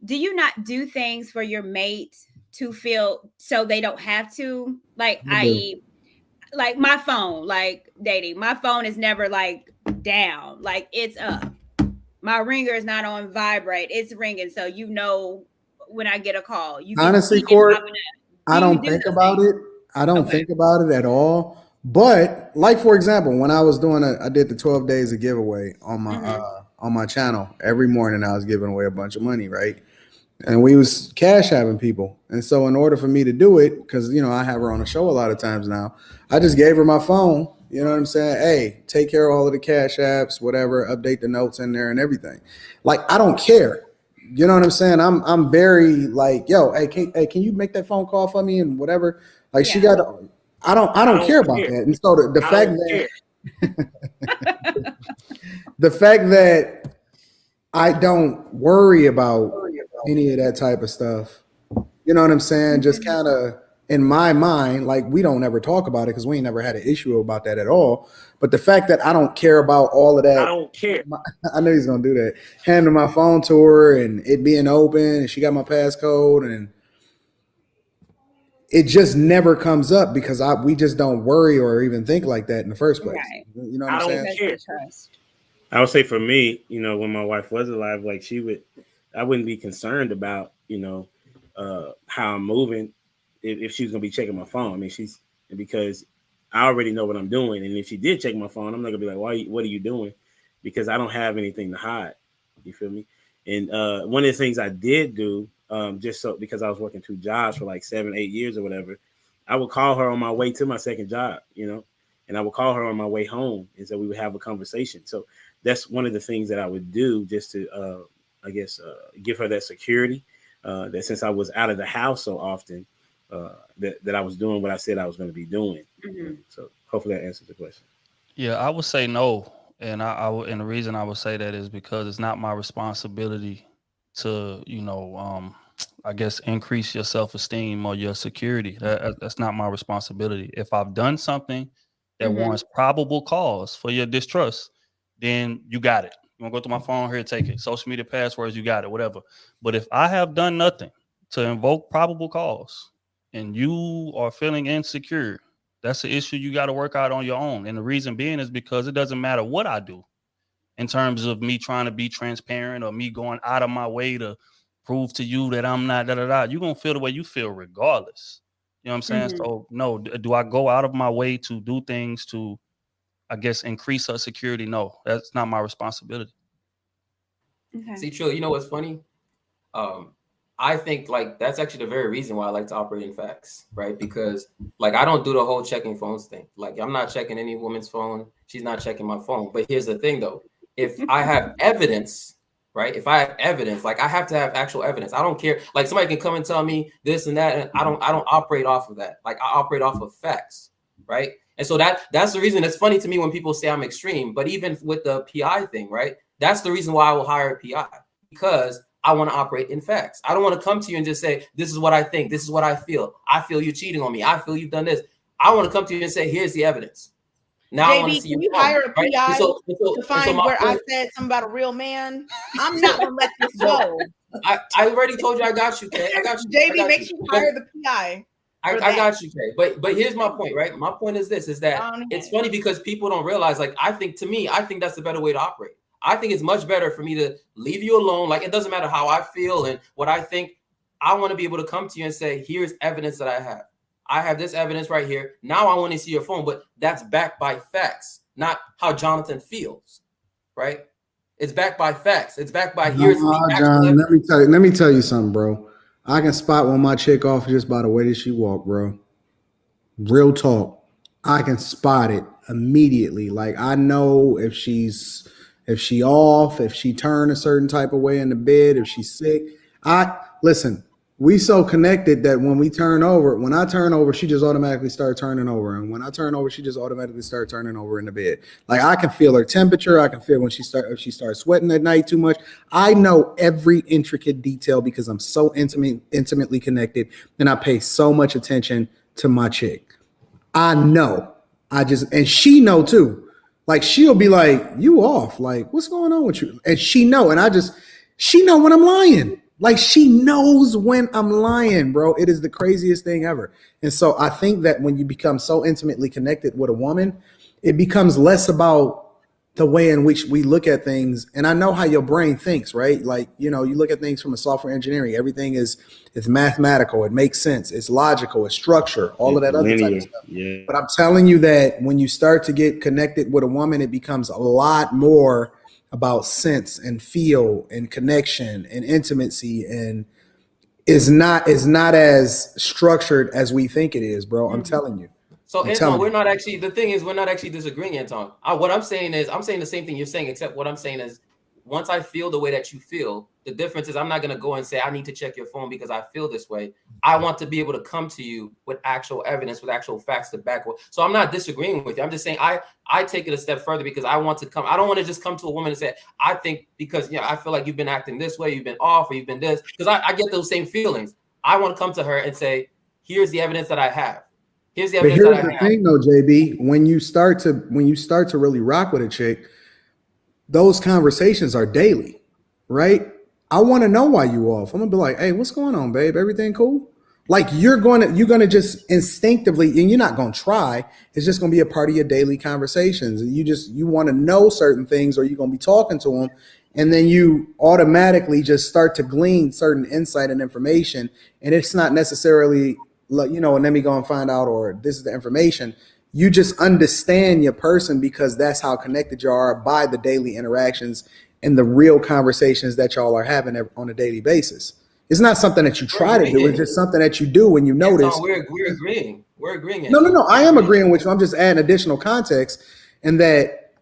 do you not do things for your mate to feel so they don't have to? Like, i.e., like my phone, like dating, my phone is never like down, like it's up. My ringer is not on vibrate; it's ringing, so when I get a call. Honestly, Court, I don't think about it. I don't think about it at all. But like, for example, when I was I did the 12 days of giveaway on my channel. Every morning I was giving away a bunch of money, right? And we was cash having people. And so in order for me to do it, because, I have her on the show a lot of times now, I just gave her my phone. You know what I'm saying? Hey, take care of all of the cash apps, whatever, update the notes in there and everything. Like, I don't care. You know what I'm saying? I'm very like, yo, hey, can you make that phone call for me and whatever? Like, she got, I don't care about that. And so the fact that the fact that I don't worry about any of that type of stuff, you know what I'm saying? Just kind of in my mind, like, we don't ever talk about it because we ain't never had an issue about that at all. But the fact that I don't care about all of that, I don't care. I know he's gonna do that. Handing my phone to her and it being open, and she got my passcode, and it just never comes up because we just don't worry or even think like that in the first place. Right. You know what I'm saying? Don't care. I would say for me, when my wife was alive, like I wouldn't be concerned about, how I'm moving if she's gonna be checking my phone. I mean, because I already know what I'm doing, and if she did check my phone, I'm not gonna be like, what are you doing? Because I don't have anything to hide. You feel me? And one of the things I did do, because I was working 2 jobs for like 7-8 years or whatever, I would call her on my way to my second job, and I would call her on my way home, and so we would have a conversation. So that's one of the things that I would do just to, give her that security, that since I was out of the house so often, that I was doing what I said I was going to be doing. Mm-hmm. So hopefully that answers the question. Yeah, I would say no. And and the reason I would say that is because it's not my responsibility to, I guess, increase your self-esteem or your security. That's not my responsibility. If I've done something that warrants probable cause for your distrust, then you got it. You want to go through my phone here, take it. Social media passwords, you got it, whatever. But if I have done nothing to invoke probable cause and you are feeling insecure, that's an issue you got to work out on your own. And the reason being is because it doesn't matter what I do in terms of me trying to be transparent or me going out of my way to prove to you that I'm not You're going to feel the way you feel regardless. You know what I'm saying? Mm-hmm. So no, do I go out of my way to do things to, I guess, increase her security? No, that's not my responsibility. Okay. See, Trill, you know what's funny? I think like that's actually the very reason why I like to operate in facts, right? Because like I don't do the whole checking phones thing. Like I'm not checking any woman's phone. She's not checking my phone. But here's the thing though. If I have evidence, right? If I have evidence, like I have to have actual evidence. I don't care. Like somebody can come and tell me this and that, and I don't operate off of that. Like I operate off of facts, right? And so that's the reason it's funny to me when people say I'm extreme. But even with the PI thing, right? That's the reason why I will hire a PI, because I want to operate in facts. I don't want to come to you and just say, this is what I think. This is what I feel. I feel you're cheating on me. I feel you've done this. I want to come to you and say, here's the evidence. Now I want to JB, see can your you hire a phone, PI right? to find where I said something about a real man? I'm not going to let this go. I already told you I got you, Kay. I got you. JB, make sure you hire the PI. I got you, Kay. But here's my point, right? My point is this, is that it's funny because people don't realize, like, I think that's the better way to operate. I think it's much better for me to leave you alone. Like, it doesn't matter how I feel and what I think. I want to be able to come to you and say, here's evidence that I have. I have this evidence right here. Now I want to see your phone, but that's backed by facts, not how Jonathan feels, right? It's backed by facts. It's backed by here's the actual John, evidence. let me tell you something, bro. I can spot when my chick off just by the way that she walk, bro. Real talk. I can spot it immediately. Like I know if she off, if she turn a certain type of way in the bed, if she's sick. Listen, we so connected that when I turn over, she just automatically start turning over. And when I turn over, she just automatically start turning over in the bed. Like I can feel her temperature. I can feel if she starts sweating at night too much. I know every intricate detail because I'm so intimately connected and I pay so much attention to my chick. I know. And she know too. Like she'll be like, you off. Like, what's going on with you? And she know. And she know when I'm lying. Like she knows when I'm lying, bro. It is the craziest thing ever. And so I think that when you become so intimately connected with a woman, it becomes less about the way in which we look at things. And I know how your brain thinks, right? Like, you look at things from a software engineering, everything it's mathematical. It makes sense. It's logical. It's structure, all of that other type of stuff. Yeah. But I'm telling you that when you start to get connected with a woman, it becomes a lot more about sense and feel and connection and intimacy, and is not as structured as we think it is, bro. I'm telling you. So Anton, we're not actually disagreeing, Anton. What I'm saying is I'm saying the same thing you're saying, except what I'm saying is once I feel the way that you feel, the difference is I'm not going to go and say I need to check your phone because I feel this way. I want to be able to come to you with actual evidence, with actual facts to back. So I'm not disagreeing with you. I'm just saying I take it a step further because I want to come. I don't want to just come to a woman and say, I think because I feel like you've been acting this way, you've been off, or you've been this, because I get those same feelings. I want to come to her and say, here's the evidence that I have. Here's the evidence that I have. Here's the thing though, JB, when you start to really rock with a chick, those conversations are daily, right? I want to know why you off. I'm gonna be like, hey, what's going on, babe? Everything cool? Like you're gonna just instinctively, and you're not gonna try. It's just gonna be a part of your daily conversations. And you want to know certain things, or you're gonna be talking to them, and then you automatically just start to glean certain insight and information. And it's not necessarily like, and let me go and find out, or this is the information. You just understand your person because that's how connected you are by the daily interactions and the real conversations that y'all are having on a daily basis. It's not something that you try to do. It's just something that you do when you notice. No, we're agreeing. We're agreeing. No. I am agreeing with you. I'm just adding additional context, and that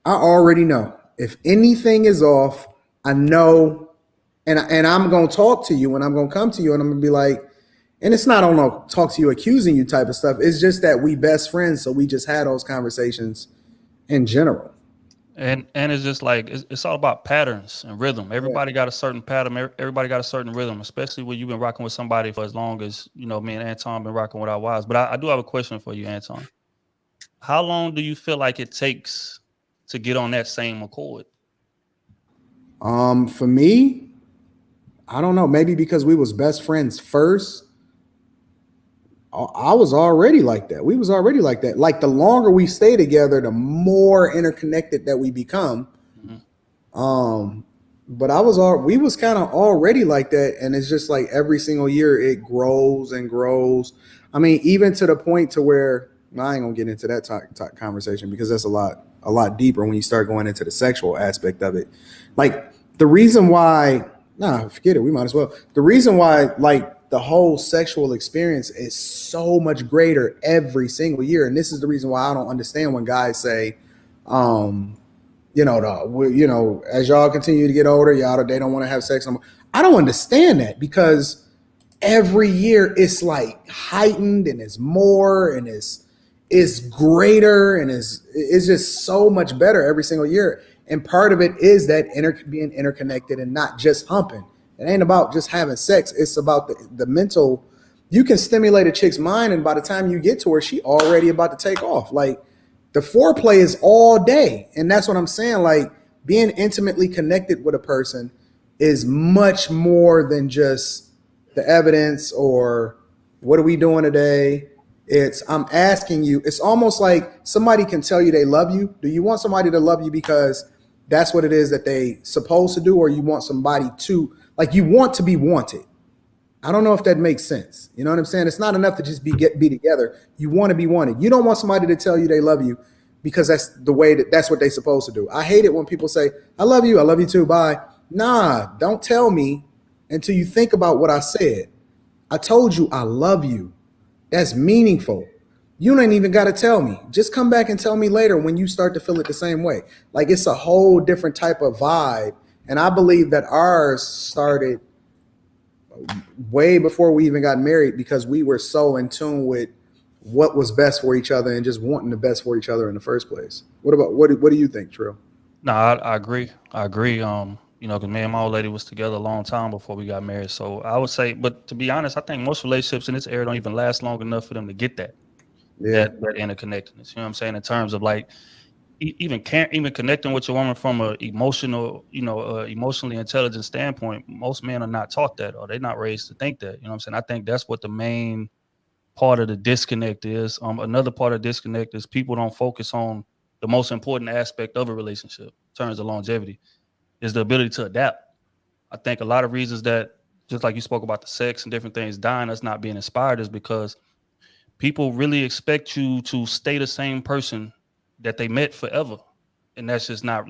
I already know if anything is off, I know, and I'm going to talk to you, and I'm going to come to you, and I'm going to be like, and it's not on no talk to you, accusing you type of stuff. It's just that we best friends, so we just had those conversations in general. And it's just like it's all about patterns and rhythm. Everybody got a certain pattern. Everybody got a certain rhythm, especially when you've been rocking with somebody for as long as me and Anton been rocking with our wives. But I do have a question for you, Anton. How long do you feel like it takes to get on that same accord? For me, I don't know. Maybe because we was best friends first. I was already like that. We was already like that. Like the longer we stay together, the more interconnected that we become. Mm-hmm. But we was kind of already like that. And it's just like every single year it grows and grows. I mean, even to the point to where I ain't gonna get into that conversation because that's a lot deeper when you start going into the sexual aspect of it. Like the reason why, forget it. We might as well. The reason why, like, the whole sexual experience is so much greater every single year. And this is the reason why I don't understand when guys say, as y'all continue to get older, they don't want to have sex anymore. I don't understand that because every year it's like heightened and it's more and it's greater and it's just so much better every single year. And part of it is that being interconnected and not just humping. It ain't about just having sex. It's about the mental. You can stimulate a chick's mind, and by the time you get to her, she already about to take off. Like the foreplay is all day. And that's what I'm saying. Like being intimately connected with a person is much more than just the evidence or what are we doing today? I'm asking you, it's almost like somebody can tell you they love you. Do you want somebody to love you because that's what it is that they supposed to do? Or you want somebody to, like, you want to be wanted. I don't know if that makes sense. You know what I'm saying? It's not enough to just be together. You want to be wanted. You don't want somebody to tell you they love you because that's the way that's what they're supposed to do. I hate it when people say, I love you too, bye. Nah, don't tell me until you think about what I said. I told you I love you. That's meaningful. You ain't even got to tell me. Just come back and tell me later when you start to feel it the same way. Like it's a whole different type of vibe. And I believe that ours started way before we even got married because we were so in tune with what was best for each other and just wanting the best for each other in the first place. What do you think, Trill? No, I agree. You know, because me and my old lady was together a long time before we got married. So I would say, but to be honest, I think most relationships in this area don't even last long enough for them to get that interconnectedness. You know what I'm saying? In terms of like even connecting with your woman from a emotional, emotionally intelligent standpoint, most men are not taught that, or they're not raised to think that. You know what I'm saying? I think that's what the main part of the disconnect is. Another part of the disconnect is people don't focus on the most important aspect of a relationship in terms of longevity, is the ability to adapt. I think a lot of reasons that, just like you spoke about the sex and different things dying, us not being inspired, is because people really expect you to stay the same person that they met forever. And that's not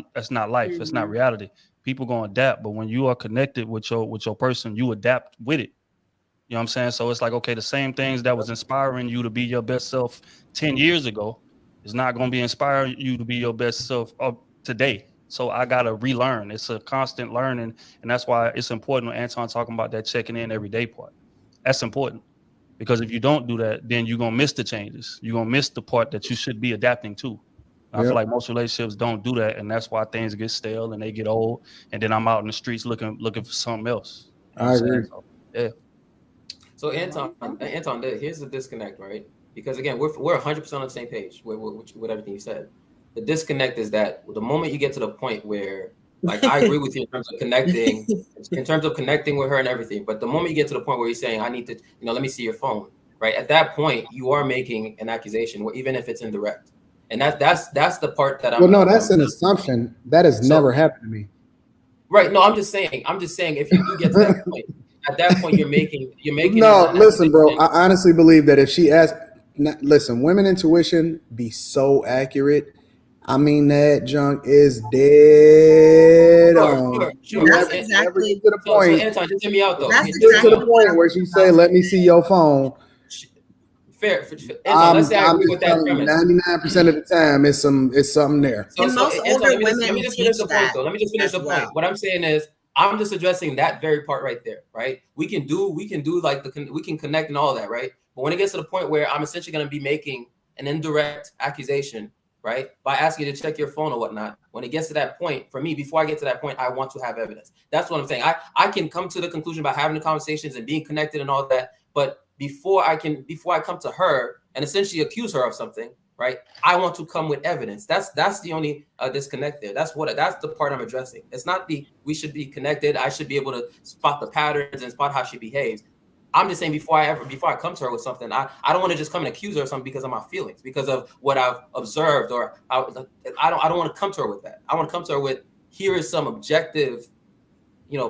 life. It's not reality. People gonna adapt, but when you are connected with your person, you adapt with it. You know what I'm saying? So it's like, okay, the same things that was inspiring you to be your best self 10 years ago is not going to be inspiring you to be your best self today. So I got to relearn. It's a constant learning. And that's why it's important when Anton talking about that checking in every day part. That's important, because if you don't do that, then you're going to miss the changes. You're going to miss the part that you should be adapting to. I feel like most relationships don't do that. And that's why things get stale and they get old. And then I'm out in the streets looking for something else. You know I agree. So, yeah. So Anton, here's the disconnect, right? Because again, we're 100% on the same page with everything you said. The disconnect is that the moment you get to the point where, like, I agree with you in terms of connecting with her and everything, but the moment you get to the point where you're saying, I need to, let me see your phone, right? At that point, you are making an accusation, even if it's indirect, and that's the part that that's an assumption that has never happened to me. Right? No, I'm just saying if you do get to that point. At that point, you're making. No, listen, bro. I honestly believe that if she asked, listen, women intuition be so accurate. I mean, that junk is dead on. Sure. That's exactly to the point. So Anton, just hear me out though. That's to the point where she say, "Let me see your phone." Fair. Anton, let's say I agree with that premise. 99% of the time, it's something there. And most older women let me just finish the point, though. Let me just finish the point. What I'm saying is, I'm just addressing that very part right there, right? We can do like we can connect and all that, right? But when it gets to the point where I'm essentially going to be making an indirect accusation, right, by asking you to check your phone or whatnot, when it gets to that point, for me, before I get to that point, I want to have evidence. That's what I'm saying. I can come to the conclusion by having the conversations and being connected and all that, but before I come to her and essentially accuse her of something, right, I want to come with evidence. That's the only disconnect there. That's the part I'm addressing. It's not we should be connected. I should be able to spot the patterns and spot how she behaves. I'm just saying before I come to her with something, I don't want to just come and accuse her of something because of my feelings, because of what I've observed, or I don't want to come to her with that. I want to come to her with, here is some objective,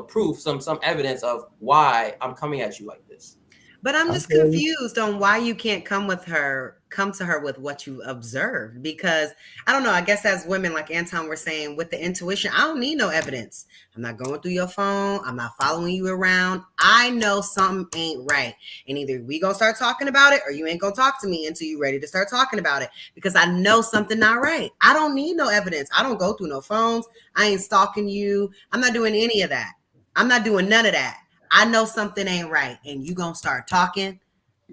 proof, some evidence of why I'm coming at you like this. But I'm just confused on why you can't come to her with what you observed, because I don't know, I guess as women, like Anton were saying, with the intuition, I don't need no evidence. I'm not going through your phone. I'm not following you around. I know something ain't right. And either we gonna start talking about it or you ain't gonna talk to me until you're ready to start talking about it, because I know something not right. I don't need no evidence. I don't go through no phones. I ain't stalking you. I'm not doing any of that. I'm not doing none of that. I know something ain't right, and you gonna start talking,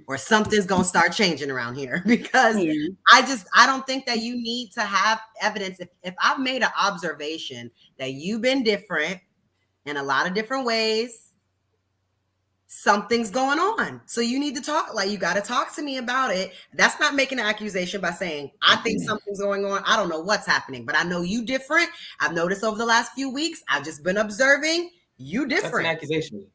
or something's gonna start changing around here, because I don't think that you need to have evidence. If I've made an observation that you've been different in a lot of different ways, something's going on. So you need to talk. Like, you got to talk to me about it. That's not making an accusation by saying, I think something's going on. I don't know what's happening, but I know you different. I've noticed over the last few weeks, I've just been observing you different. That's an accusation.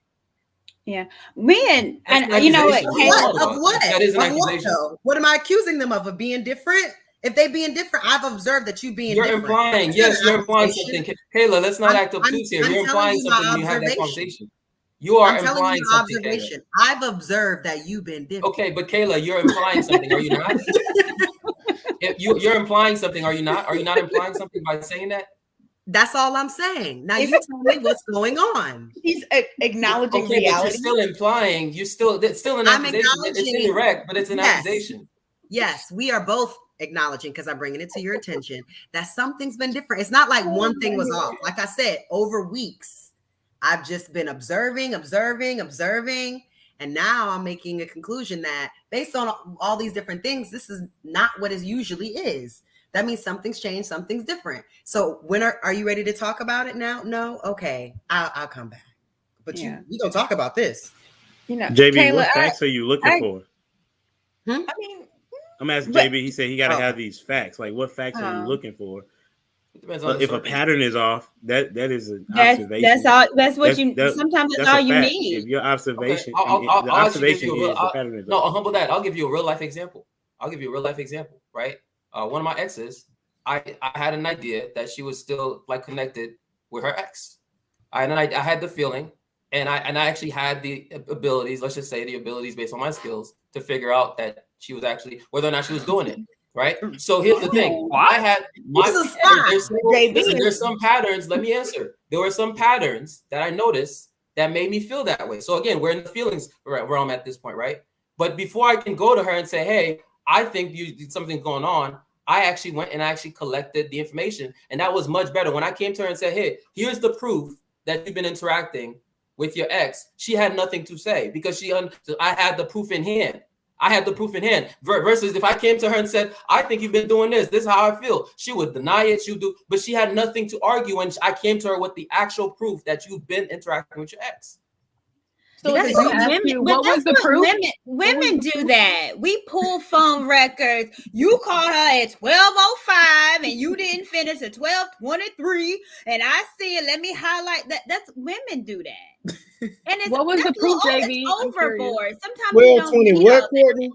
Yeah, men, and you know what? Of what? That is an accusation. What am I accusing them of being different? If they being different, I've observed that you being different. You're implying something. Kayla, let's not act obtuse here. You're implying something when you have that conversation. You are I'm telling you implying an something, observation. Kayla. I've observed that you've been different. Okay, but Kayla, you're implying something, are you not? You're implying something, are you not? Are you not implying something by saying that? That's all I'm saying. Now you tell me what's going on. He's acknowledging okay, reality. But you're still implying. It's still an accusation. It's indirect, but it's an accusation. Yes, we are both acknowledging, because I'm bringing it to your attention, that something's been different. It's not like one thing was off. Like I said, over weeks, I've just been observing. And now I'm making a conclusion that based on all these different things, this is not what it usually is. That means something's changed, something's different. So when are you ready to talk about it now? No? Okay, I'll come back. But you don't talk about this. You know, JB, Kayla, what facts are you looking for? I mean, I'm asking JB. He said he got to have these facts. Like, what facts are you looking for? If a pattern is off, that is an observation. That's all. That's what sometimes that's all you fact. need. If your observation, I'll the observation is the pattern is off. No, humble that. I'll give you a real life example. Right? One of my exes, I had an idea that she was still like connected with her ex. I had the feeling, and I actually had the abilities. Let's just say the abilities based on my skills to figure out that she was actually whether or not she was doing it. Right. So here's the thing. I had there's some patterns. Let me answer. There were some patterns that I noticed that made me feel that way. So again, we're in the feelings realm at this point, right? But before I can go to her and say, hey, I think something's going on, I actually went and actually collected the information. And that was much better. When I came to her and said, hey, here's the proof that you've been interacting with your ex, she had nothing to say because I had the proof in hand. Versus if I came to her and said, I think you've been doing this. This is how I feel. She would deny it. But she had nothing to argue. And I came to her with the actual proof that you've been interacting with your ex. So that's what women do that. We pull phone records. You called her at 12:05 and you didn't finish at 12:23. And I see it. Let me highlight that. That's women do that. And it's what was the proof, JB? Overboard. Sometimes 12:20. What, Courtney?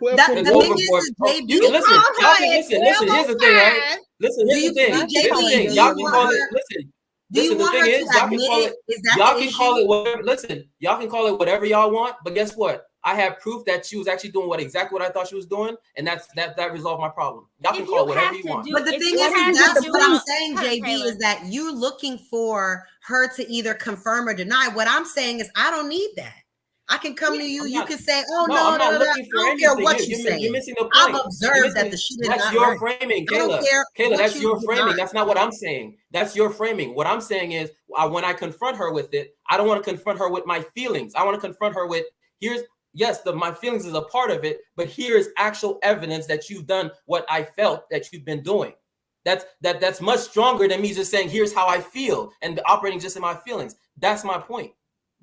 The thing is, JB. Listen. Here's the thing, right? Listen. Here's the thing. Y'all can call it. Listen. Listen, the thing is, y'all can call it whatever. Listen, y'all can call it whatever y'all want, but guess what? I have proof that she was actually doing exactly what I thought she was doing, and that resolved my problem. Y'all can call it whatever you want. But the thing is, that's what I'm saying, JB, is that you're looking for her to either confirm or deny. What I'm saying is, I don't need that. I can come to you. You can say, "Oh no, I don't care what you say." You're missing the point. I've observed that the shit is that's not your right. framing, Kayla. Kayla, that's your framing. That's not what I'm saying. That's your framing. What I'm saying is, when I confront her with it, I don't want to confront her with my feelings. I want to confront her with my feelings is a part of it, but here is actual evidence that you've done what I felt that you've been doing. That's much stronger than me just saying, "Here's how I feel," and operating just in my feelings. That's my point.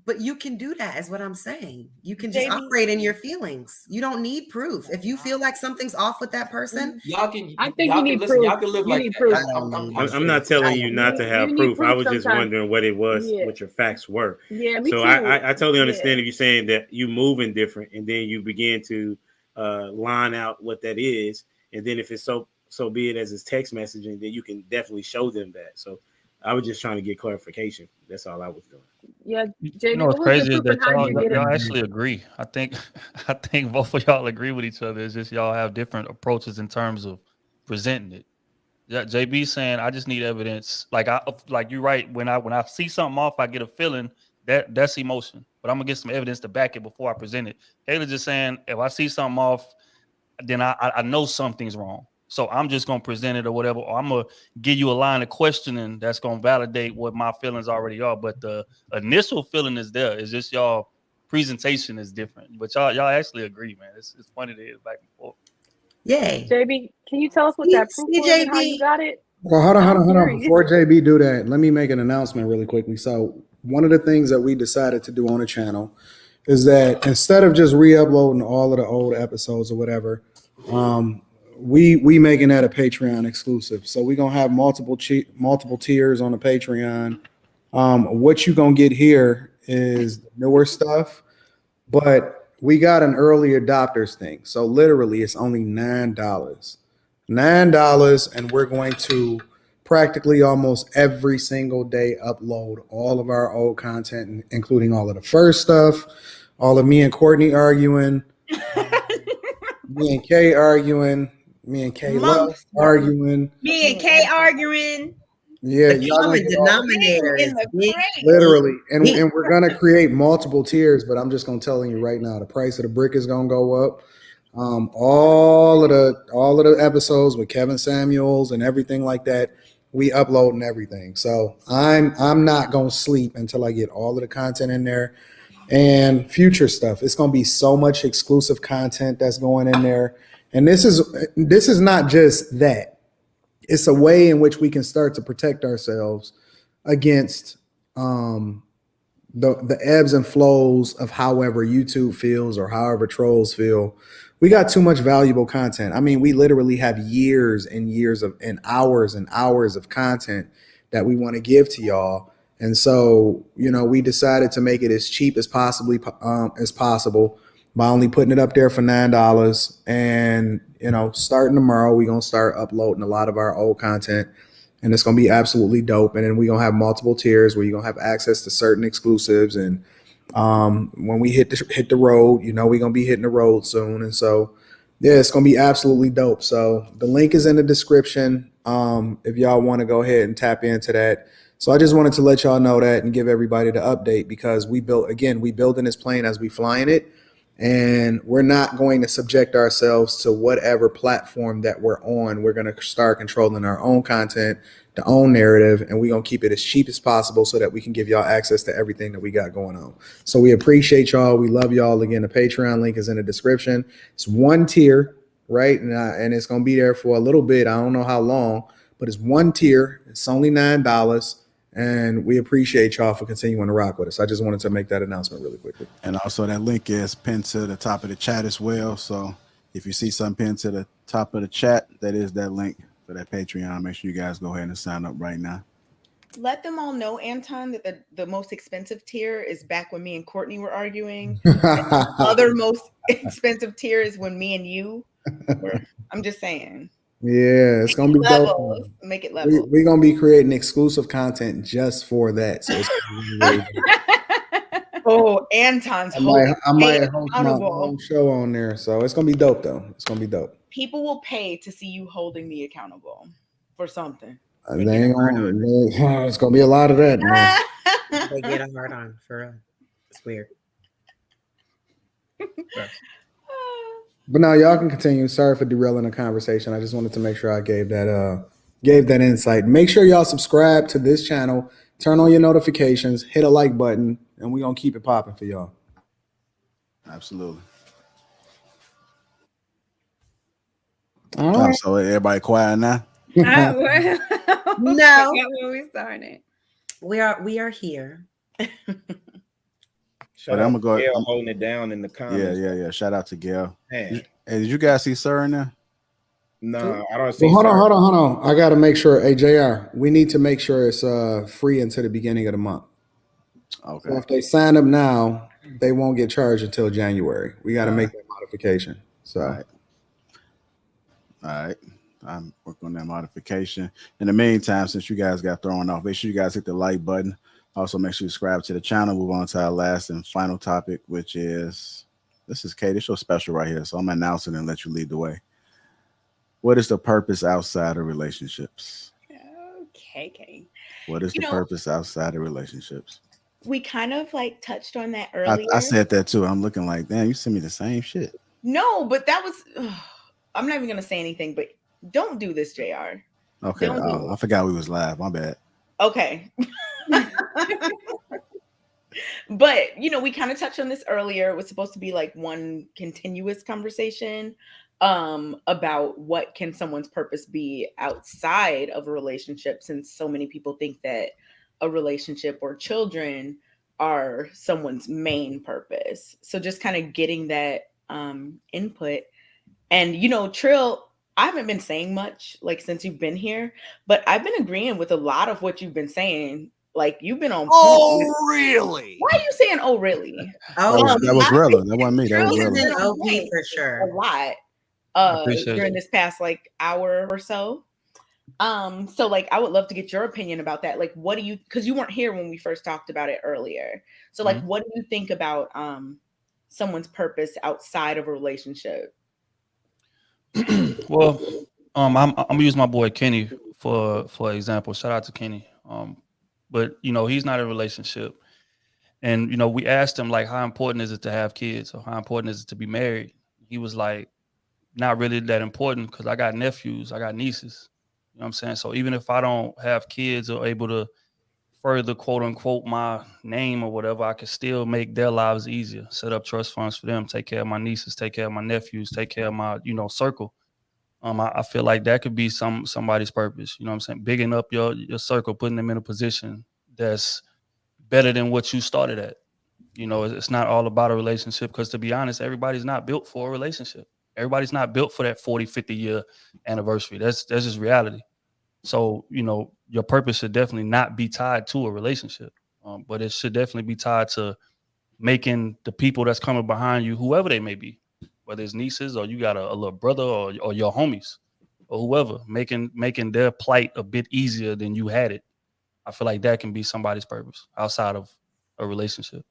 But you can do that, is what I'm saying. You can just operate in your feelings. You don't need proof. If you feel like something's off with that person, I think you need proof. Y'all can live like that. I'm not telling you not to have proof. I was just wondering what it was, what your facts were. Yeah, me so too. I totally understand if you're saying that you moving different, and then you begin to line out what that is, and then if it's so be it as it's text messaging, then you can definitely show them that. So I was just trying to get clarification. That's all I was doing. Yeah, JB, you know what's crazy is that y'all actually agree. I think both of y'all agree with each other. It's just y'all have different approaches in terms of presenting it. Yeah, JB saying I just need evidence. Like you're right. When I see something off, I get a feeling that's emotion. But I'm gonna get some evidence to back it before I present it. Kayla just saying if I see something off, then I know something's wrong. So I'm just going to present it or whatever, or I'm going to give you a line of questioning that's going to validate what my feelings already are. But the initial feeling is there. It's just y'all presentation is different. But y'all actually agree, man. It's funny to hear back and forth. Yay. JB, can you tell us what that proof was and how you got it? Well, hold on. Before JB do that, let me make an announcement really quickly. So one of the things that we decided to do on the channel is that instead of just re-uploading all of the old episodes or whatever, we making that a Patreon exclusive. So we're gonna have multiple tiers on the Patreon. What you gonna get here is newer stuff, but we got an early adopters thing. So literally it's only $9. $9, and we're going to practically almost every single day upload all of our old content, including all of the first stuff, all of me and Courtney arguing, me and Kay arguing, me and Kayla arguing. Me and Kay arguing. Yeah, The y'all common denominator is big. literally, and we're gonna create multiple tiers. But I'm just gonna tell you right now, the price of the brick is gonna go up. All of the episodes with Kevin Samuels and everything like that, we upload and everything. So I'm not gonna sleep until I get all of the content in there and future stuff. It's gonna be so much exclusive content that's going in there, and this is not just that. It's a way in which we can start to protect ourselves against the ebbs and flows of however YouTube feels or however trolls feel. We got too much valuable content. I mean, we literally have years and years and hours of content that we want to give to y'all. And so, we decided to make it as cheap as possible by only putting it up there for $9. And, starting tomorrow, we're going to start uploading a lot of our old content, and it's going to be absolutely dope. And then we're going to have multiple tiers where you're going to have access to certain exclusives. And when we hit the road, we're going to be hitting the road soon. And so, yeah, it's going to be absolutely dope. So the link is in the description if y'all want to go ahead and tap into that. So I just wanted to let y'all know that and give everybody the update, because we building this plane as we flying it. And we're not going to subject ourselves to whatever platform that we're on. We're going to start controlling our own content, the own narrative, and we're going to keep it as cheap as possible so that we can give y'all access to everything that we got going on. So we appreciate y'all. We love y'all. Again, the Patreon link is in the description. It's one tier, right? And it's going to be there for a little bit. I don't know how long, but it's one tier. It's only $9. And we appreciate y'all for continuing to rock with us. I just wanted to make that announcement really quickly. And also that link is pinned to the top of the chat as well. So if you see something pinned to the top of the chat, that is that link for that Patreon. Make sure you guys go ahead and sign up right now. Let them all know, Anton, that the most expensive tier is back when me and Courtney were arguing. And the other most expensive tier is when me and you were. I'm just saying. Yeah, it's going to be levels. dope. Make it level. We're going to be creating exclusive content just for that. So it's really oh, Anton's I might host my own show on there. So it's going to be dope, though. It's going to be dope. People will pay to see you holding me accountable for something. It's going to be a lot of that, man. They get a hard on, for real. It's weird. But now y'all can continue. Sorry for derailing the conversation. I just wanted to make sure I gave that insight. Make sure y'all subscribe to this channel, turn on your notifications, hit a like button, and we're gonna keep it popping for y'all. Absolutely. All right. So everybody quiet now? No. When we started. We are here. Shout I'm out gonna go. I'm holding it down in the comments. Yeah. Shout out to Gail. Man. Hey, did you guys see Sir in there? No, I don't see. Well, hold on. I got to make sure. Hey, JR, we need to make sure it's free until the beginning of the month. Okay. So if they sign up now, they won't get charged until January. We got to make that modification. So. All right. I'm working on that modification. In the meantime, since you guys got thrown off, make sure you guys hit the like button. Also, make sure you subscribe to the channel. Move on to our last and final topic, which is, this is Kate. It's your special right here. So I'm announcing and let you lead the way. What is the purpose outside of relationships? Okay. What is the purpose outside of relationships? We kind of like touched on that earlier. I said that too. I'm looking like, damn, you sent me the same shit. No, but that was, I'm not even going to say anything, but don't do this, JR. Okay. I forgot we was live. My bad. Okay. But, we kind of touched on this earlier. It was supposed to be like one continuous conversation about what can someone's purpose be outside of a relationship, since so many people think that a relationship or children are someone's main purpose. So just kind of getting that input. And, Trill, I haven't been saying much like since you've been here, but I've been agreeing with a lot of what you've been saying. Like, you've been on. Oh, really? Why are you saying, oh, really? That was Rilla. That wasn't me. That was Rilla. Okay, for sure. A lot during this past like hour or so. So like I would love to get your opinion about that. Like what do you, because you weren't here when we first talked about it earlier. So like what do you think about someone's purpose outside of a relationship? Well, I'm gonna use my boy Kenny for example. Shout out to Kenny. But you know, he's not in a relationship. And you know, we asked him like how important is it to have kids or how important is it to be married? He was like, not really that important because I got nephews, I got nieces. You know what I'm saying? So even if I don't have kids or able to further quote unquote my name or whatever, I can still make their lives easier. Set up trust funds for them, take care of my nieces, take care of my nephews, take care of my, you know, circle. I feel like that could be somebody's purpose. You know what I'm saying? Bigging up your circle, putting them in a position that's better than what you started at. You know, it's not all about a relationship because to be honest, everybody's not built for a relationship. Everybody's not built for that 40, 50 year anniversary. That's just reality. So, you know, your purpose should definitely not be tied to a relationship, but it should definitely be tied to making the people that's coming behind you, whoever they may be, whether it's nieces or you got a little brother or your homies or whoever, making their plight a bit easier than you had it. I feel like that can be somebody's purpose outside of a relationship.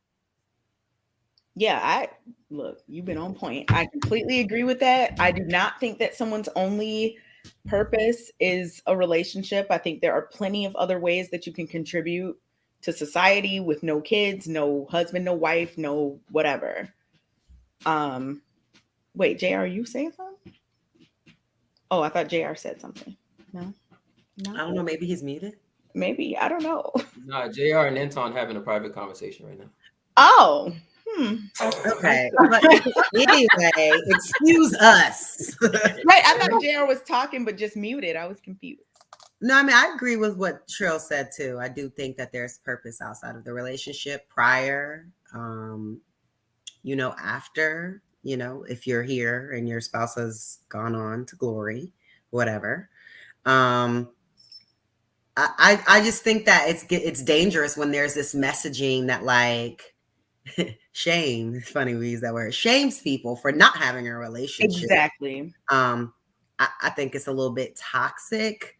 Yeah, look, you've been on point. I completely agree with that. I do not think that someone's only purpose is a relationship. I think there are plenty of other ways that you can contribute to society with no kids, no husband, no wife, no whatever. Wait, JR, you saying something? Oh, I thought JR said something. No. I don't know. Maybe he's muted. Maybe. I don't know. Nah, JR and Anton having a private conversation right now. Oh. Okay. But anyway, excuse us. Right. I thought JR was talking, but just muted. I was confused. No, I mean, I agree with what Trill said too. I do think that there's purpose outside of the relationship, prior, you know, after, you know, if you're here and your spouse has gone on to glory, whatever. I just think that it's dangerous when there's this messaging that like shame. It's funny we use that word. Shames people for not having a relationship. Exactly. I think it's a little bit toxic.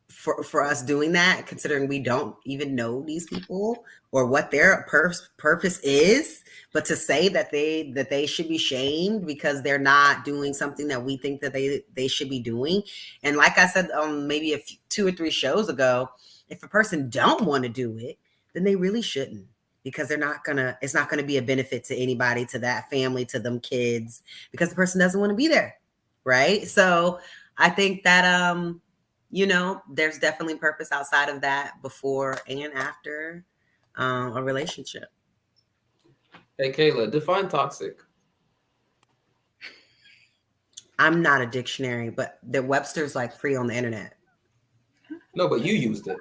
For us doing that, considering we don't even know these people or what their purpose is, but to say that they should be shamed because they're not doing something that we think that they should be doing. And like I said, maybe 2 or 3 shows ago, if a person don't want to do it, then they really shouldn't, because it's not gonna be a benefit to anybody, to that family, to them kids, because the person doesn't want to be there, right? So I think that you know, there's definitely purpose outside of that, before and after a relationship. Hey, Kayla, define toxic. I'm not a dictionary, but the Webster's like free on the internet. No, but you used it.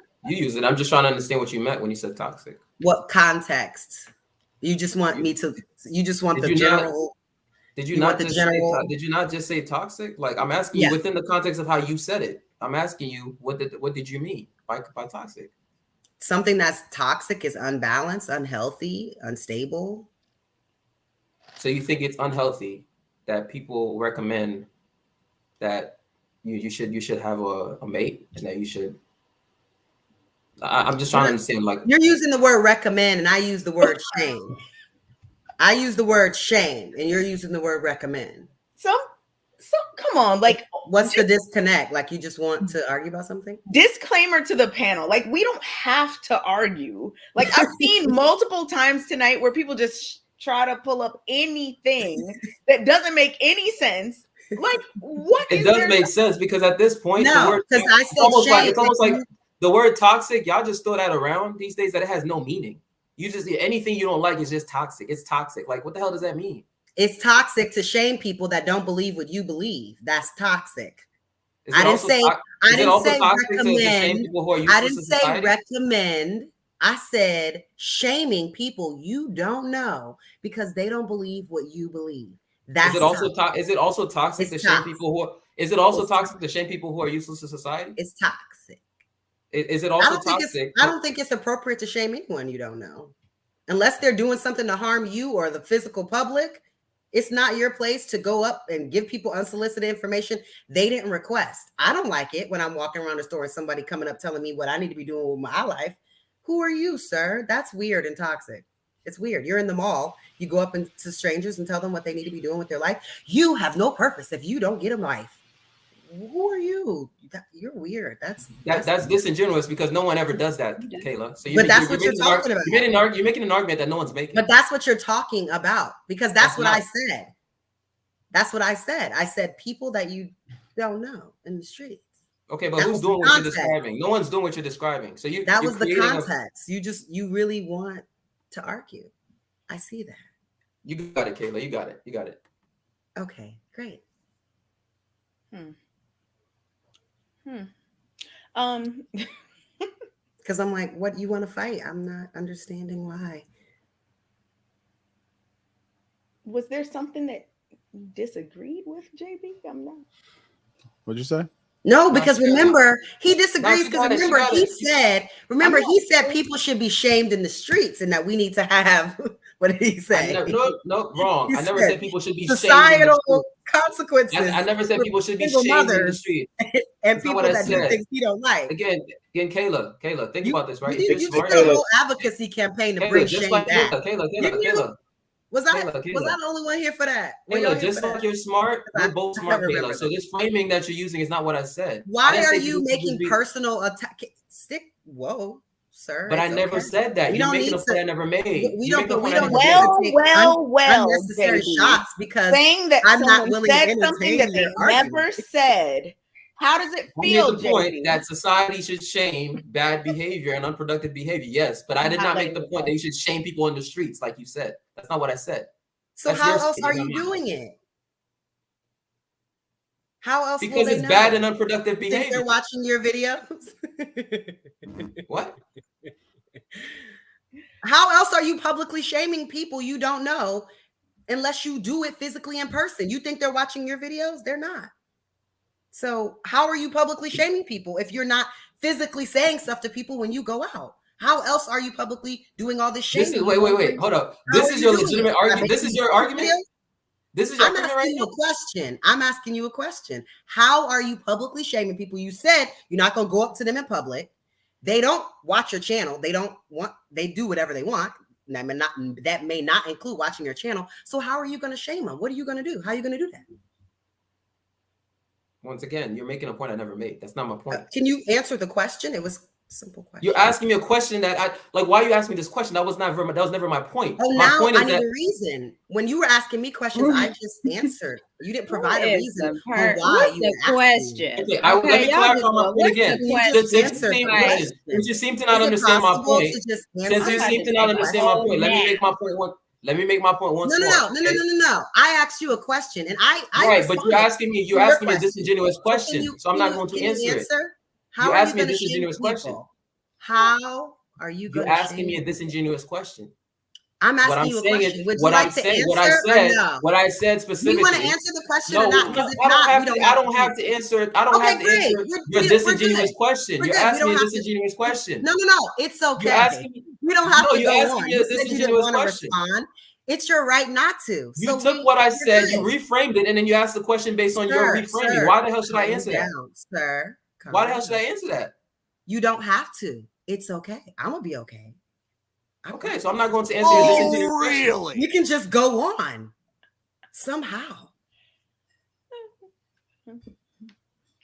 I'm just trying to understand what you meant when you said toxic. What context? You just want me to? You just want the general? Did you not just say toxic? Like, I'm asking you within the context of how you said it. I'm asking you, what did you mean by toxic? Something that's toxic is unbalanced, unhealthy, unstable. So you think it's unhealthy that people recommend that you should have a mate, and that you should? I'm just trying to understand. Like, you're using the word recommend, and I use the word shame. I use the word shame, and you're using the word recommend. So come on, like, what's the disconnect? Like, you just want to argue about something? Disclaimer to the panel, like, we don't have to argue. Like, I've seen multiple times tonight where people just try to pull up anything that doesn't make any sense. Like, what? It does make sense, because at this point, no, because it's almost like the word toxic. Y'all just throw that around these days that it has no meaning. You just, anything you don't like is just toxic. It's toxic. Like, what the hell does that mean? It's toxic to shame people that don't believe what you believe. That's toxic. I didn't say recommend. I didn't say recommend. I said shaming people you don't know because they don't believe what you believe. That's is it also toxic to shame people who are? Is it also toxic to shame people who are useless to society? It's toxic. Is it also toxic? I don't think it's appropriate to shame anyone you don't know, unless they're doing something to harm you or the physical public. It's not your place to go up and give people unsolicited information they didn't request. I don't like it when I'm walking around the store and somebody coming up telling me what I need to be doing with my life. Who are you, sir? That's weird and toxic. It's weird. You're in the mall. You go up to strangers and tell them what they need to be doing with their life. You have no purpose if you don't get a life. Who are you? You're weird. That's disingenuous because no one ever does that, Kayla. So that's what you're talking about. You're making an argument that no one's making. But that's what you're talking about because that's what I said. That's what I said. I said people that you don't know in the streets. Okay, but who's doing what you're describing? No one's doing what you're describing. So that was the context. You really want to argue. I see that. You got it, Kayla. You got it. Okay, great. Because I'm like, what you want to fight? I'm not understanding why. Was there something that you disagreed with, JB? I'm not. What'd you say? No, because remember, he disagrees because remember, he said people should be shamed in the streets and that we need to have, what did he say? No, wrong. I never said people should be societal consequences. I never said people should be shamed in the street. And people that do things he don't like. Again, Kayla, think about this, right? You did a whole advocacy campaign to bring shame back. Kayla. Was I the only one here for that? Kayla, just like you're smart, we're both smart, Kayla. So this framing that you're using is not what I said. Why are you making personal attack? Whoa, sir. But I never said that. You're making a point I never made. We don't unnecessary shots because saying that I'm not someone willing said to something that they never said. How does it feel? The point that society should shame bad behavior and unproductive behavior. Yes, but I did not make the point that you should shame people in the streets, like you said. That's not what I said. So how else are you doing it? How else? Because it's bad and unproductive behavior. They're watching your videos. What? How else are you publicly shaming people you don't know unless you do it physically in person? You think they're watching your videos? They're not. So how are you publicly shaming people if you're not physically saying stuff to people when you go out? How else are you publicly doing all this shaming? Wait, hold up. This is your legitimate argument. This is your argument? This is your argument right now? I'm asking you a question. How are you publicly shaming people? You said you're not going to go up to them in public. They don't watch your channel. They do whatever they want. That may not include watching your channel. So how are you going to shame them? What are you going to do? How are you going to do that? Once again, you're making a point I never made. That's not my point. Can you answer the question? It was a simple question. You're asking me a question that why are you asking me this question? That was never my point. Oh, my point I need a reason. When you were asking me questions, I just answered. You didn't provide a reason for why you asked question. Okay, let me clarify my point again. Since you seem to not understand my point. Since you seem to not understand my point, let me make my point once more. No. I asked you a question, and I right, but you're asking me a disingenuous question, so I'm not going to answer it. You asked me a disingenuous question. How are you going to? You're asking me a disingenuous question. I'm asking you a question. Would you like to answer? What I said specifically. You want to answer the question or not? Because if not, I don't have to answer it. I don't have to answer your disingenuous question. You're asking me a disingenuous question. No. It's okay. You're asking me. You don't have to go on. Asking me a disingenuous question. It's your right not to. You took what I said, you reframed it, and then you asked the question based on your reframing. Why the hell should I answer that? Sir. Why the hell should I answer that? You don't have to. It's okay. I'm gonna be okay. Okay, so I'm not going to answer your disingenuous question. Really? You can just go on somehow.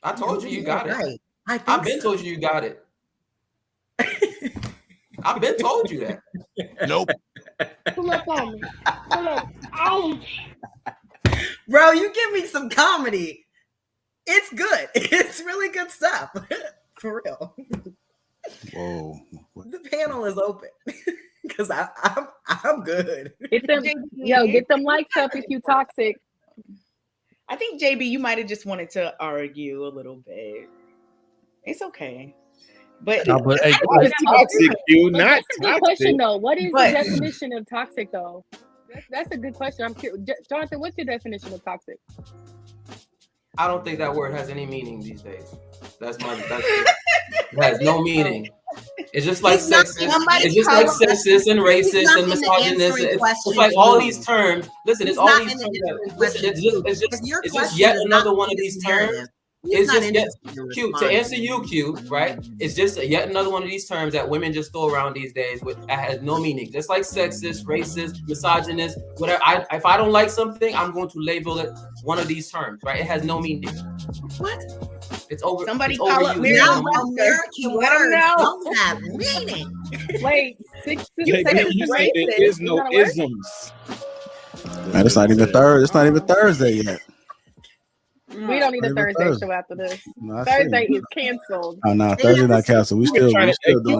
I told you got it. Right. I've been told you got it. I've been told you that. Nope. Pull up on me. Pull up. Ouch. Bro, you give me some comedy. It's good. It's really good stuff. For real. Whoa. The panel is open. Because I'm good. Get them likes up if you toxic. I think JB, you might have just wanted to argue a little bit. It's okay. But toxic, you not that's a good question though. What is the definition of toxic though? That's a good question. I'm curious. Jonathan, what's your definition of toxic? I don't think that word has any meaning these days. That's It has no meaning. It's just like He's not- sexist. somebody It's just tell like us- sexist and he's racist not and in the misogynist. answering It's question like all too. these terms. Listen, it's He's all not these in the terms. answering Listen, question too. it's If your just question yet is another not one of this these terms. narrative, he's It's not just yet interested in Q to responding. answer you, Q, right? It's just yet another one of these terms that women just throw around these days with that has no meaning. Just like sexist, racist, misogynist, whatever. If I don't like something, I'm going to label it one of these terms, right? It has no meaning. What? It's over. Somebody it's call up overused. Miriam Now Webster. American Let 'em words know. don't have meaning. Wait, six. JB, six you is said there racist. is no Does that work? isms. Man, it's not even Thursday. It's not even Thursday yet. We don't need a Not even Thursday Thursday. show after this. No, I see. Thursday is canceled. Oh no, Thursday not canceled. We still doing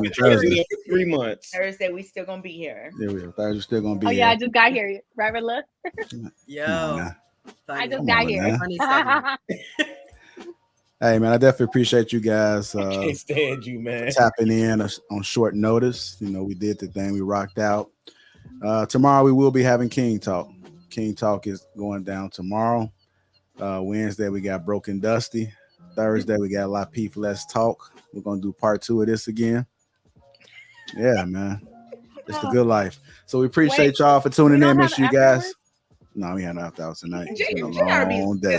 it Thursday. For 3 months. Thursday, we still gonna be here. Yeah, we are. Thursday still gonna be Oh here. yeah, I just got here. Right, Rilla? Yo, I just Come got on, here. man. funny segment. Hey man, I definitely appreciate you guys Can't stand you, man. tapping in on short notice. You know, we did the thing, we rocked out. Tomorrow we will be having King Talk. King Talk is going down tomorrow. Wednesday we got Broken Dusty. Thursday we got Lapeef Let's Talk. We're gonna do part 2 of this again. Yeah, man. It's the good life. So we appreciate y'all for tuning in. Make sure you guys. No, we had no after hours tonight. It's been a long day.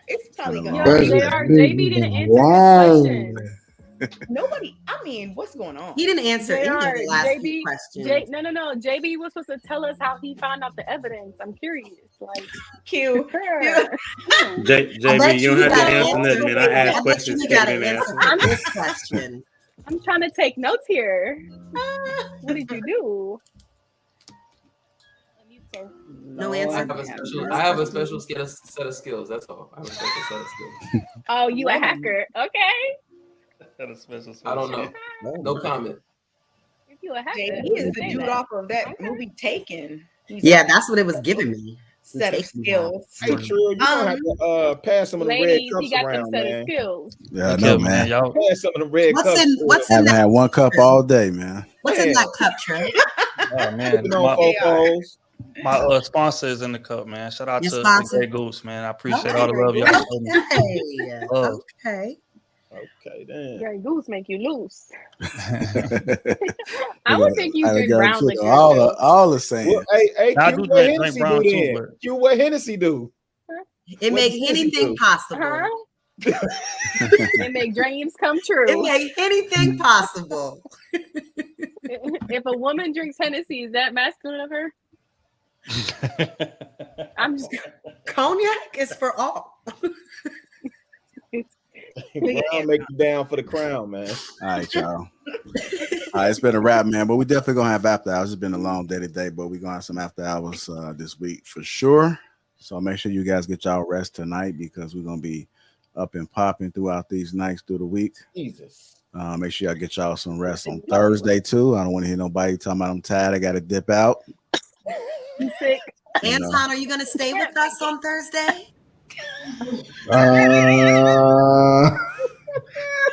It's probably Yo, gonna. JB didn't answer his question. Nobody. I mean, what's going on? He didn't answer any of the last JB, few questions. No. JB was supposed to tell us how he found out the evidence. I'm curious. Like, Q. JB, you don't have to answer nothing, man. I asked questions. You gotta answer this question. I'm trying to take notes here. What did you do? No answer. I have a special set of skills. That's all. I have a special set of skills. Oh, you a hacker? Okay. I don't know. No comment. If you a hacker, JB is the dude off of that movie Taken. Yeah, that's what it was giving me. Set of skills. Hey, True, you gonna have to pass some of the ladies, red he cups got them around, set man. of skills. Yeah, I know, man. Y'all, Pass some of the red cups. I haven't had one cup all day, man. What's in that cup, Trey? oh man, my sponsor is in the cup, man. Shout out Your to sponsor? Grey Goose, man. I appreciate all the love y'all show me. Love. Okay. Okay, then. Grey Goose make you loose. I would think you I drink got brown liquor. all the same. Well, hey, I Q, do what drink Hennessy brown do too, then? but- Q, what Hennessy do? It What makes does Hennessy anything do? possible. It make dreams come true. It makes anything possible. If a woman drinks Hennessy, is that masculine of her? I'm just Cognac is for all. Brown make you down for the crown, man. All right, y'all. All right, it's been a wrap, man. But we definitely gonna have after hours. It's been a long day today, but we're gonna have some after hours this week for sure. So make sure you guys get y'all rest tonight because we're gonna be up and popping throughout these nights through the week. Jesus. Make sure y'all get y'all some rest on Thursday too. I don't want to hear nobody talking about I'm tired. I gotta dip out. you sick. Anton, are you going to stay with us on Thursday?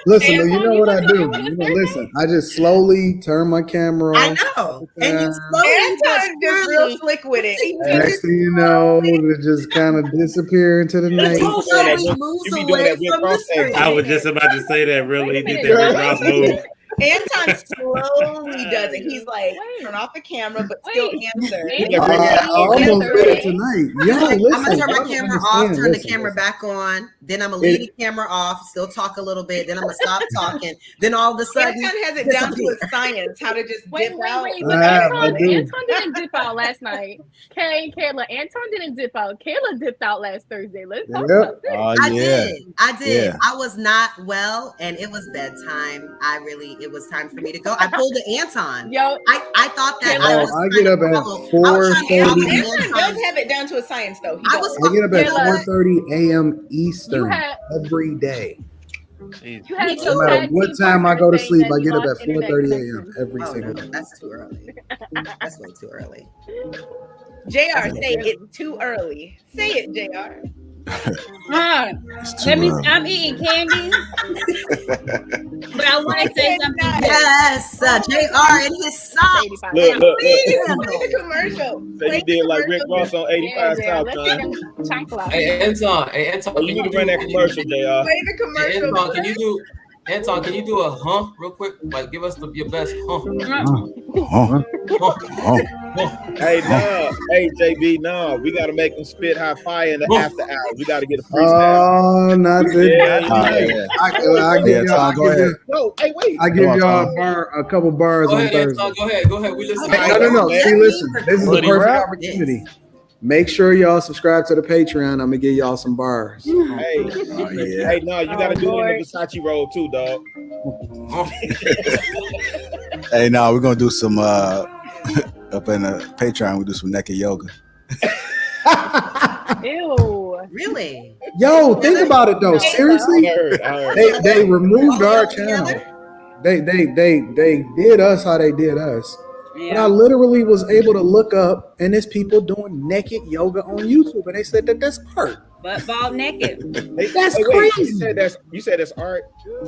Listen, you know what I do. Listen, I just slowly turn my camera I off. know. And you slowly Anton just real slick with it. Next thing you know, it just kind of disappear into the night. slowly moves away from the screen. I was just about to say that. Really, he did that Rick Ross move. Anton slowly does it. He's like, turn off the camera, but still answer. I almost did it tonight. Yo, I'm listen, gonna turn my y'all camera don't off, understand. turn the Listen, camera back on, then I'm gonna leave the camera off, still talk a little bit, then I'm gonna stop talking, then all of a sudden Anton has it down to a science how to just dip out. But Anton didn't dip out last night. Kay and Kayla, Anton didn't dip out. Kayla dipped out last Thursday. Let's talk about this. I did. Yeah. I was not well, and it was bedtime. It was time for me to go. I pulled the Anton. Yo, I thought that I get up at Anton 4:30. does have it down to a science, though. I was. I get up at Kayla, 4:30 a.m. Eastern had- every day. You had No your matter tag what team time I partner go to saying sleep, that I you get up lost at internet 4:30 connection. a.m. every Oh, single no, day. that's too early. That's way too early. JR, say it's too early. Say it, JR. I'm eating candy, but I want to say something. Yes, JR and his socks. Look. Please, play the commercial. So you did like Rick Ross on 85 South, son. Hey, Anton. Hey, Anton. Oh, you need to run that commercial, JR. Play the Hey, commercial. Anton, can you Anton, can you do a real quick? Like, give us your best Hey, no. Hey, JB, no. We got to make them spit high fire in the after hours. We got to get a freestyle. Oh, not this. I give y'all a couple bars on Thursday. Go ahead. We listen. No. See, listen. This is the perfect opportunity. Make sure y'all subscribe to the Patreon. I'm gonna give y'all some bars. Hey, hey, no, you gotta do it in the Versace roll too, dog. Hey, no, we're gonna do some up in the Patreon. We do some naked yoga. Ew. Really? Yo, think about it though. Seriously, they removed our channel. They did us how they did us. But I literally was able to look up, and there's people doing naked yoga on YouTube, and they said that that's art. But bald naked. That's crazy. You said that's art.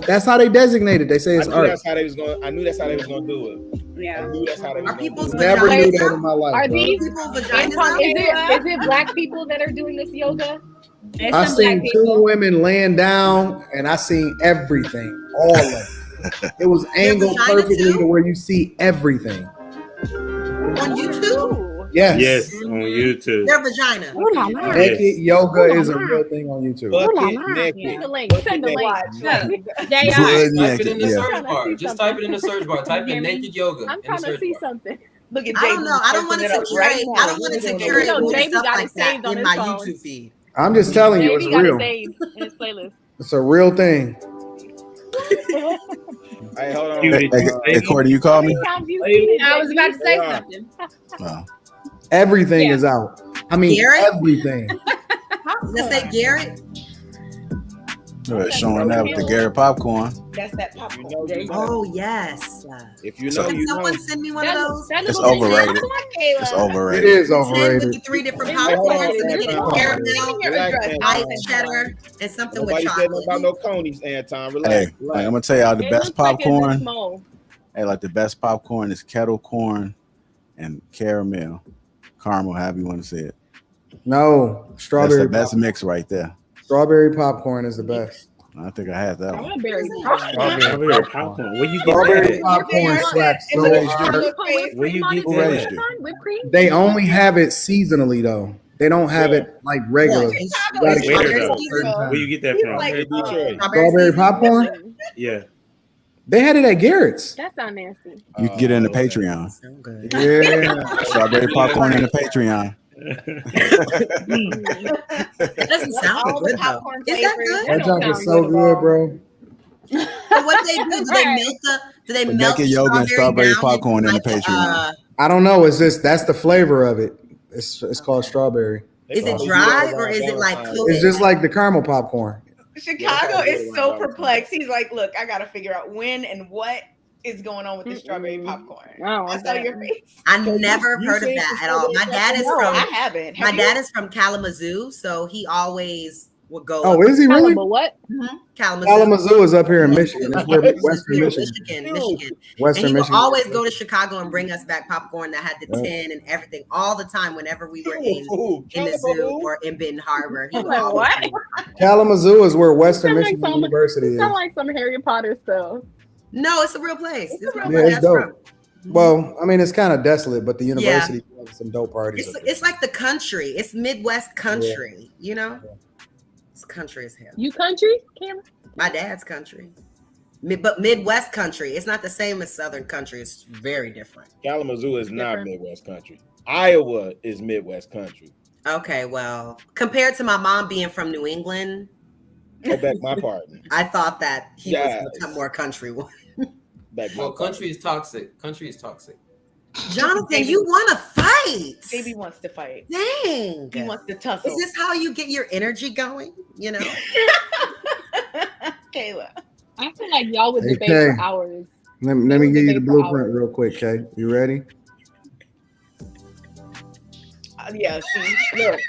That's how they designated. They say it's art. That's how they was going. I knew that's how they was going to do it. Yeah. I knew that's how they was. Are people's Never knew that in my life. Are bro. these people's is vaginas? it black people that are doing this yoga? I seen two women laying down, and I seen everything, all of it. It was angled perfectly to where you see everything. On YouTube? Yes, on YouTube. Their vagina. Naked yoga is a real thing on YouTube. Send the link. Send the link. Type it in the search bar. Just type it in the search bar. Type in naked yoga. I'm trying to see something. Look at I don't know. I don't want to curate. I don't want to curate stuff like that in my YouTube feed. I'm just telling you, it's real. In his playlist. It's a real thing. Hey, hold on. Hey, Courtney, you called me? I was about to say something. No. Everything is out. I mean, Garrett? everything. Let's say Garrett. Showing up with the Garrett popcorn. That's that popcorn. Oh yes. If you know, Can someone send me one of those? It's overrated. It's overrated. It is 10 overrated. with the 3 different popcorns, and then caramel, white cheddar, and something with nobody said chocolate. nothing about no conies, Anton. Relax. Hey, like, I'm gonna tell y'all the It best looks like it's this popcorn. small. Hey, like the best popcorn is kettle corn and caramel, however you want to say it. No, That's strawberry. the best mix right there. Strawberry popcorn is the best. I think I had that one. Strawberry Strawberry popcorn. Where you get Strawberry that? popcorn slaps so hard. Where you get Who raised you? Whipped cream? They only have it seasonally though. They don't have it like regular. You gotta get Where it though? at a certain time. Where you get that from? Strawberry popcorn? Yeah. They had it at Garrett's. That sounds nasty. You can get it in the Patreon. Yeah. Strawberry popcorn in the Patreon. It doesn't sound good though. Is that good? That junk is so good, bro. So what they do they melt do they melt naked yoga and strawberry down popcorn in the like, Patreon. I don't know. It's just that's the flavor of it. It's called strawberry. Is it dry or is it like coated? It's just like the caramel popcorn. Chicago is so perplexed. He's like, look, I got to figure out when and what is going on with this strawberry popcorn. I saw your face. I never heard of that at all. My dad is from. I haven't. My dad is from Kalamazoo, so he always would go. Oh, is he really? What? Kalamazoo. Kalamazoo is up here in Michigan. It's where Western Michigan. Michigan. Western and he would Michigan. always go to Chicago and bring us back popcorn that had the tin and everything all the time whenever we were in the zoo or in Benton Harbor. He would always What? Kalamazoo is where Western Sound like Michigan some- University is. Sound like some Harry Potter stuff. No, it's a real place. It's real Yeah, place. it's dope. Well, I mean, it's kind of desolate, but the university has some dope parties. It's like the country. It's Midwest country, you know? It's country as hell. You country, Cameron? My dad's country. But Midwest country. It's not the same as Southern country. It's very different. Kalamazoo is not Midwest country. Iowa is Midwest country. Okay, well, compared to my mom being from New England, I beg my pardon. I thought that he Yes. was more country one. Well, country is toxic. Country is toxic. Jonathan, you want to fight. Baby wants to fight. Dang. He wants to tussle. Is this how you get your energy going? You know? Kayla. I feel like y'all would debate Okay. for hours. Let me give you the blueprint real quick, Kay. You ready? Yeah, see, look.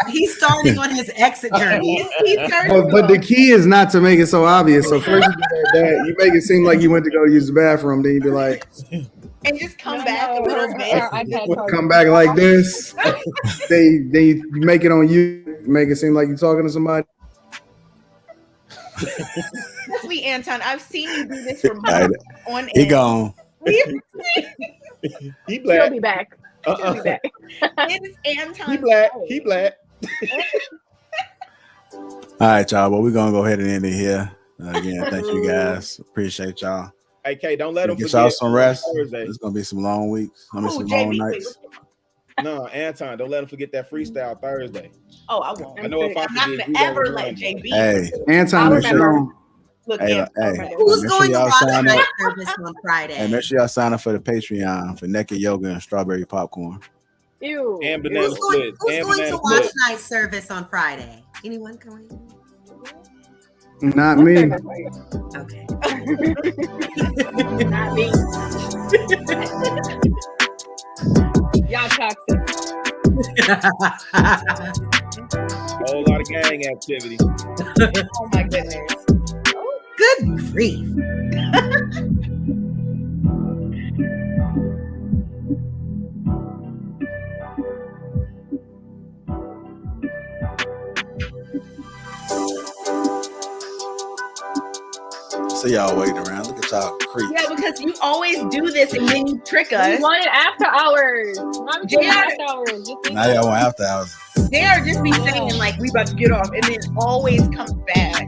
He's starting on his exit journey. But the key is not to make it so obvious. So first you do that, you make it seem like you went to go use the bathroom, then you be like, And just come back a little bit. come back like this. Then you make it on you, make it seem like you're talking to somebody. That's me, Anton. I've seen you do this for Right. months on He end. gone. He black. She'll be back. She'll be back. It is Anton. He black. He black. All right, y'all. Well, we're gonna go ahead and end it here. Again, thank you guys. Appreciate y'all. Hey, K, don't let him Get forget y'all some rest. Thursday. It's gonna be some long weeks. Some long JB, nights. No, Anton, don't let him forget that freestyle Thursday. Oh, I won't. I know if I I'm not forget, gonna you ever gonna let remember. JB. Hey, Anton, I'll remember. Look, hey, Anton, hey, Who's make sure going to y'all watch sign night up. service on Friday? Hey, make sure y'all sign up for the Patreon for naked yoga and strawberry popcorn. Ew. And banana Who's going, split. who's And going to banana watch split. night service on Friday? Anyone going? Not What me. service are you? Okay. Not me. Y'all toxic. Whole lot of gang activity. Oh my goodness. Good grief. See y'all waiting around. Look at y'all creeps. Yeah, because you always do this and then you trick We us. wanted after hours. Why would you want Yeah. after hours? Just Now y'all want after hours. Dare just be saying like we about to get off and then always comes back.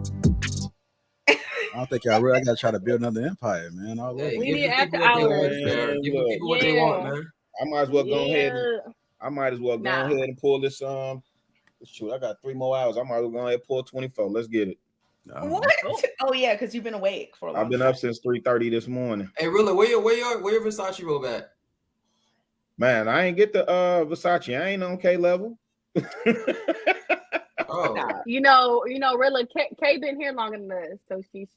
I don't think y'all really. I gotta try to build another empire, man. All Hey, over. We give need the after people what they want, hours. man. Give the Look, people what they want, Yeah. man. I might as well go ahead and Yeah. Nah. pull this shoot, I got 3 more hours. I might as well go ahead and pull 24. Let's get it. What? Oh yeah, because you've been awake for a long I've been time. up since 3:30 this morning. Hey, really, where your Versace robe at? Man, I ain't get the Versace. I ain't on K level. Oh, You know, Rilla K been here longer than us, so she's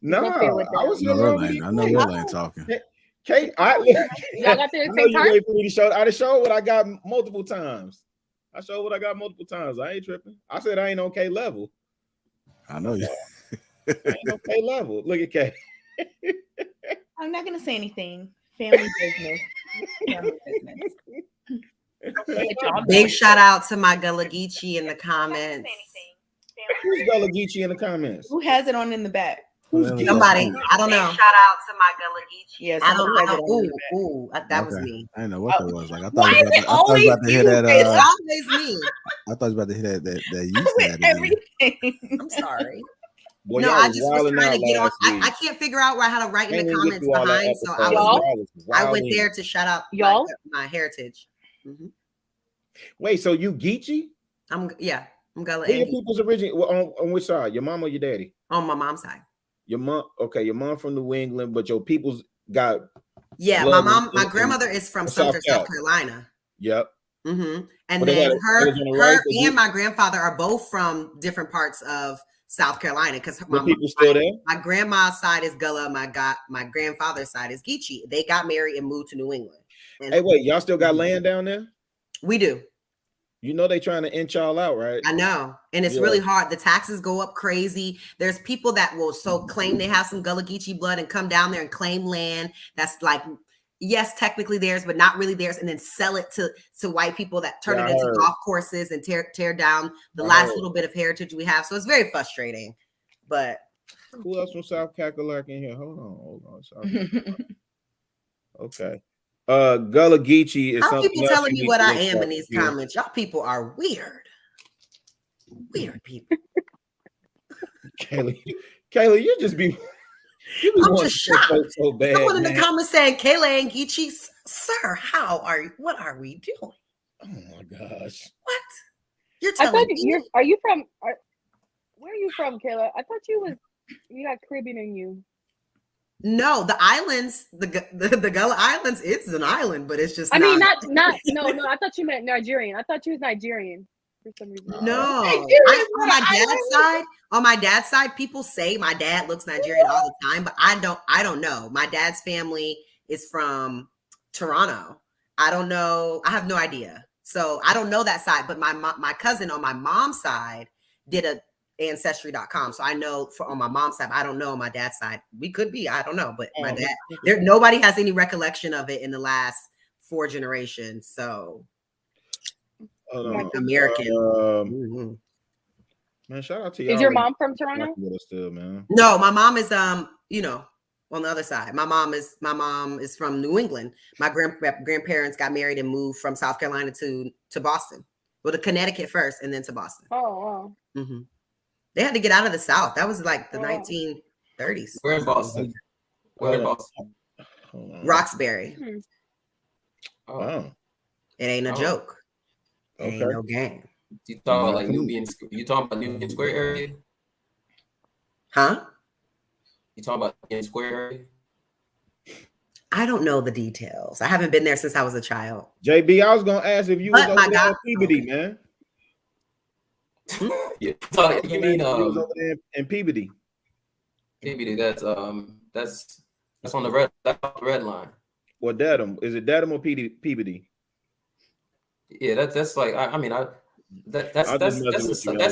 No, up there with I was them. here No, longer Rilla than ain't. I know you. Rilla ain't talking. Kate, Y'all got there I at the know same you time? wait for me to show. I just showed what I got multiple times. I showed what I got multiple times. I ain't tripping. I said I ain't on K level. I know you. I ain't on K level. Look at K. I'm not gonna say anything. Family business. Family business. Big shout out to my Gullah Geechee in the comments. Who's Gullah Geechee in the comments? Who has it on in the back? Who's Somebody, I don't know. Shout out to my Gullah Geechee. Yes, I don't. That was me. I didn't know what that was. Like I thought Why you is it always about to hear you? that. It's always me. I thought you was about to hear that yeast With had it in. everything. I'm sorry. Boy, No, y'all I was just was wilding trying out to get on. last week. I can't figure out how to write in Can't the even get comments through all that behind, so episode. Y'all? Y'all was I went wilding. there to shout out Y'all? my heritage. Wait, so you Geechee? I'm Gullah Who your and people's origin on which side? Your mom or your daddy? on my mom's side. Your mom, okay, your mom from New England, but your people's got Yeah, blood my in grandmother is from South Sumter, South Cal. Carolina. Yep. And But they then had her they was on the right, so and my grandfather are both from different parts of South Carolina because the people still there. my grandma's side is Gullah, my grandfather's side is Geechee. They got married and moved to New England. And Hey, wait, y'all still got land down there? we do. You know they trying to inch y'all out, right? I know. And it's really hard. The taxes go up crazy. There's people that will claim they have some Gullah Geechee blood and come down there and claim land that's like, yes, technically theirs, but not really theirs, and then sell it to white people that turn it into golf courses and tear down the last little bit of heritage we have. So it's very frustrating. But who else from South Carolina in here? Hold on. Okay. Gullah Geechee is how something people else telling you me need what to I look am up in these here. comments? Y'all people are weird. Weird people. Kayla, you just be I'm just shocked. So bad, Someone in man. the comments saying Kayla and Geechee, sir, what are we doing? Oh my gosh. What? You're I telling thought me? where are you from, Kayla? I thought you got Caribbean in you. No, the islands, the Gullah Islands, it's an island, but it's just I mean, not no. I thought you meant Nigerian. I thought you was Nigerian for some reason. No. On my dad's side, people say my dad looks Nigerian all the time, but I don't know. My dad's family is from Toronto. I don't know. I have no idea. So I don't know that side, but my cousin on my mom's side did a ancestry.com. So I know on my mom's side, I don't know on my dad's side. We could be, I don't know, but my dad, nobody has any recollection of it in the last 4 generations. So like American. Man, shout out to y'all. Is your mom from Toronto? With us still, man. No, my mom is you know, on the other side. My mom is from New England. My grandparents got married and moved from South Carolina to Boston. Well, to Connecticut first and then to Boston. Oh, wow. Mm-hmm. They had to get out of the South. That was like the 1930s. We're in Boston. We're in Boston. Roxbury. Oh. Wow. It ain't a joke. It ain't no game. You talking about like Nubian? You talking about Nubian Square area? Huh? You talking about Nubian Square area? I don't know the details. I haven't been there since I was a child. JB, I was gonna ask if you was over there in Peabody, man. You mean he was over there in Peabody? Peabody, that's on the red line. Or Dedham? Is it Dedham or Peabody? Yeah, that's like that's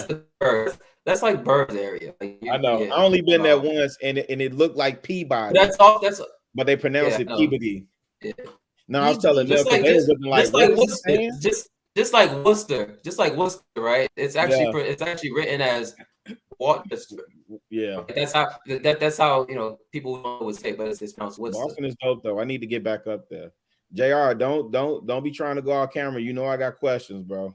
the bird. That's like Bird's area. Like, I know. I only been there once, and it looked like Peabody. But they pronounce it Peabody. Yeah. No, I was telling them they was looking like Worcester, just like Worcester, right? It's actually written as Worcester. Yeah, that's how people would say, but it's pronounced Worcester. Boston is dope though. I need to get back up there. JR, don't be trying to go off camera. You know I got questions, bro.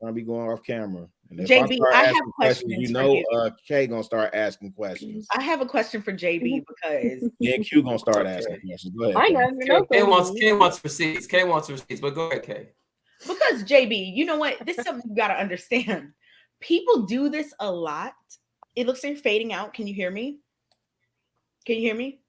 I'll be going off camera. And if JB, I have questions. You know, Kay gonna start asking questions. I have a question for JB because Q gonna start asking questions. Go ahead. Kay wants receipts. Kay wants receipts, but go ahead, Kay. Because JB, you know what? This is something you gotta understand. People do this a lot. It looks like you're fading out. Can you hear me? Can you hear me?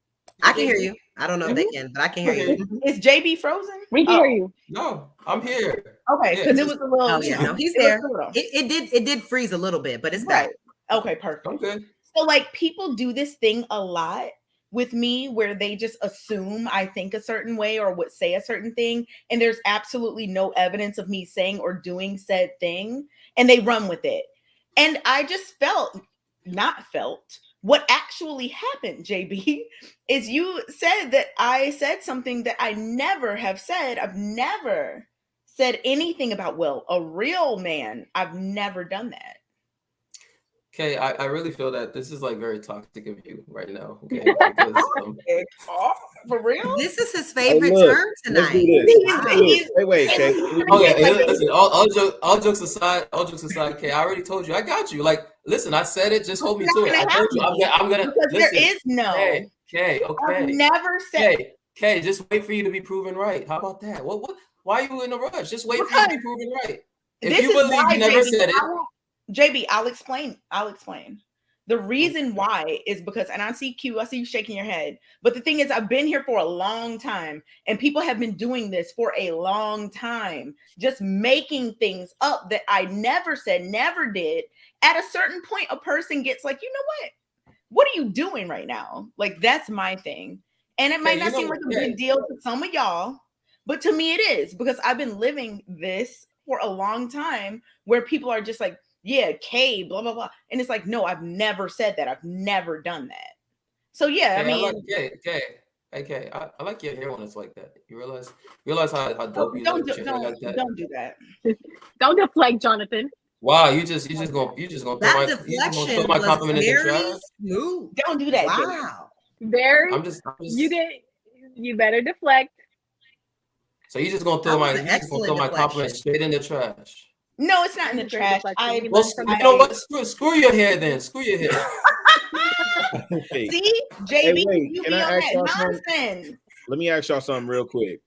I can hear you. I don't know if they can, but I can hear you. Is JB frozen? We can hear you. No, I'm here. Okay, because it was a little. Oh yeah, no, he's there. It did freeze a little bit, but it's back. Okay, perfect. Okay. So like people do this thing a lot with me where they just assume I think a certain way or would say a certain thing, and there's absolutely no evidence of me saying or doing said thing, and they run with it. And I just felt what actually happened, JB, is you said that I said something that I never have said. I've never said anything about, well, a real man. I've never done that. Okay, I really feel that this is like very toxic of you right now. Okay, because, for real? This is his favorite term tonight. Wait, Kay. Okay, listen. All jokes aside, Kay, I already told you. I got you. Like, listen, I said it. Just hold me to it. I told you. I'm gonna. Because listen, there is no. Kay, okay. I've never said. Kay, just wait for you to be proven right. How about that? What? Why are you in a rush? Just wait for you to be proven right. If you believe you never said it. JB, I'll explain. The reason why is because, and I see Q, I see you shaking your head. But the thing is, I've been here for a long time, and people have been doing this for a long time, just making things up that I never said, never did. At a certain point, a person gets like, you know what are you doing right now? Like, that's my thing. And it might not seem like a big deal to some of y'all, but to me it is, because I've been living this for a long time where people are just like, yeah, Kay, blah, blah, blah. And it's like, no, I've never said that. I've never done that. So, yeah, Kay, I mean. Kay, I like your hair when it's like that. You realize how dope you look. Don't do that. Don't deflect, Jonathan. Wow, you just gonna throw my compliment in the trash? Don't do that. Wow. Very. I'm just. You better deflect. So you just gonna throw my compliment straight in the trash? No, it's not in the trash. You know what? Screw your hair then. Screw your hair. See, JB, you be on that nonsense. Let me ask y'all something real quick.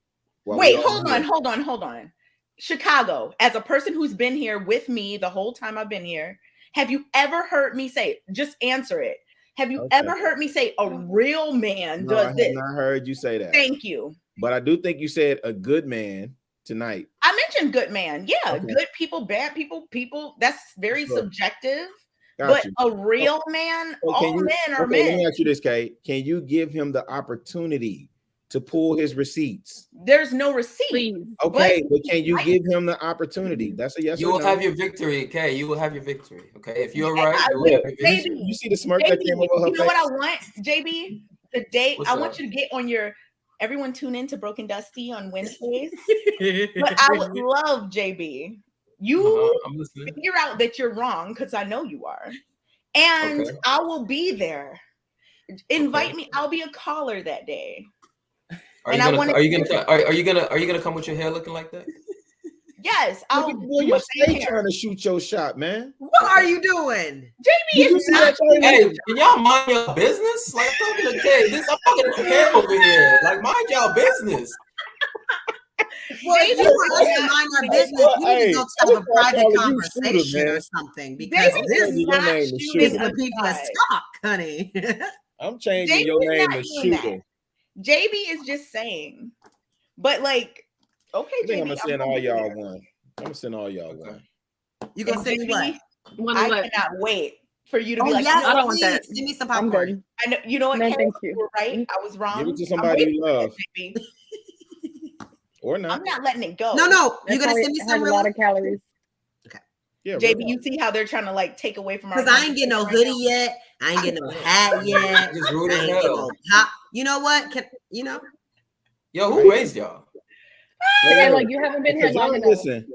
Wait, hold on. Chicago, as a person who's been here with me the whole time I've been here, have you ever heard me say, just answer it. Have you ever heard me say a real man does this? I have not heard you say that. Thank you. But I do think you said a good man tonight. I mentioned good man. Yeah, good people, bad people. That's very subjective. But a real man, all men are men. Let me ask you this, Kay. Can you give him the opportunity to pull his receipts? There's no receipt. Okay, but can you give him the opportunity? That's a yes or no. You will have your victory, Kay. You will have your victory. Okay, if you're right. You see the smirk that came over her face? You know what I want, JB? The day I want you to get on your. Everyone tune in to Broken Dusty on Wednesdays. But I would love, JB, You I'm listening. figure out that you're wrong, because I know you are. And Okay. I will be there. Invite me. I'll be a caller that day. Are you gonna come with your hair looking like that? Yes, Look at boy, you stay trying to shoot your shot, man. What are you doing? JB is not. Hey, can y'all mind your business? Like I'm talking to Kay. I'm talking to Kay over here. Like mind y'all business. Well, if you want us to mind our business, you need to go have a private conversation or something, because this is what people is talk, honey. I'm changing JB your is name not to doing that. Shooter. JB is just saying, but like, okay, I think JB, I'm gonna send all y'all one. I'm gonna send all y'all one. You gonna send me what? I cannot wait for you to be Oh, like, yes, I don't want please, that. send me some I'm popcorn. good. I know. You know what? No, Kay, thank you. you were right. I was wrong. Give it to I'm somebody waiting you for love. it, JB. Or not. I'm not letting it go. No, you That gonna probably send me has some a lot of calories. Yeah, JB, you see how they're trying to like take away from our. Because I ain't getting no hoodie yet. I ain't getting no hat yet. Just I rude ain't as getting hell. no top. You know what? Yo, who raised y'all? Okay, look, you haven't been here Because long y'all enough. listen.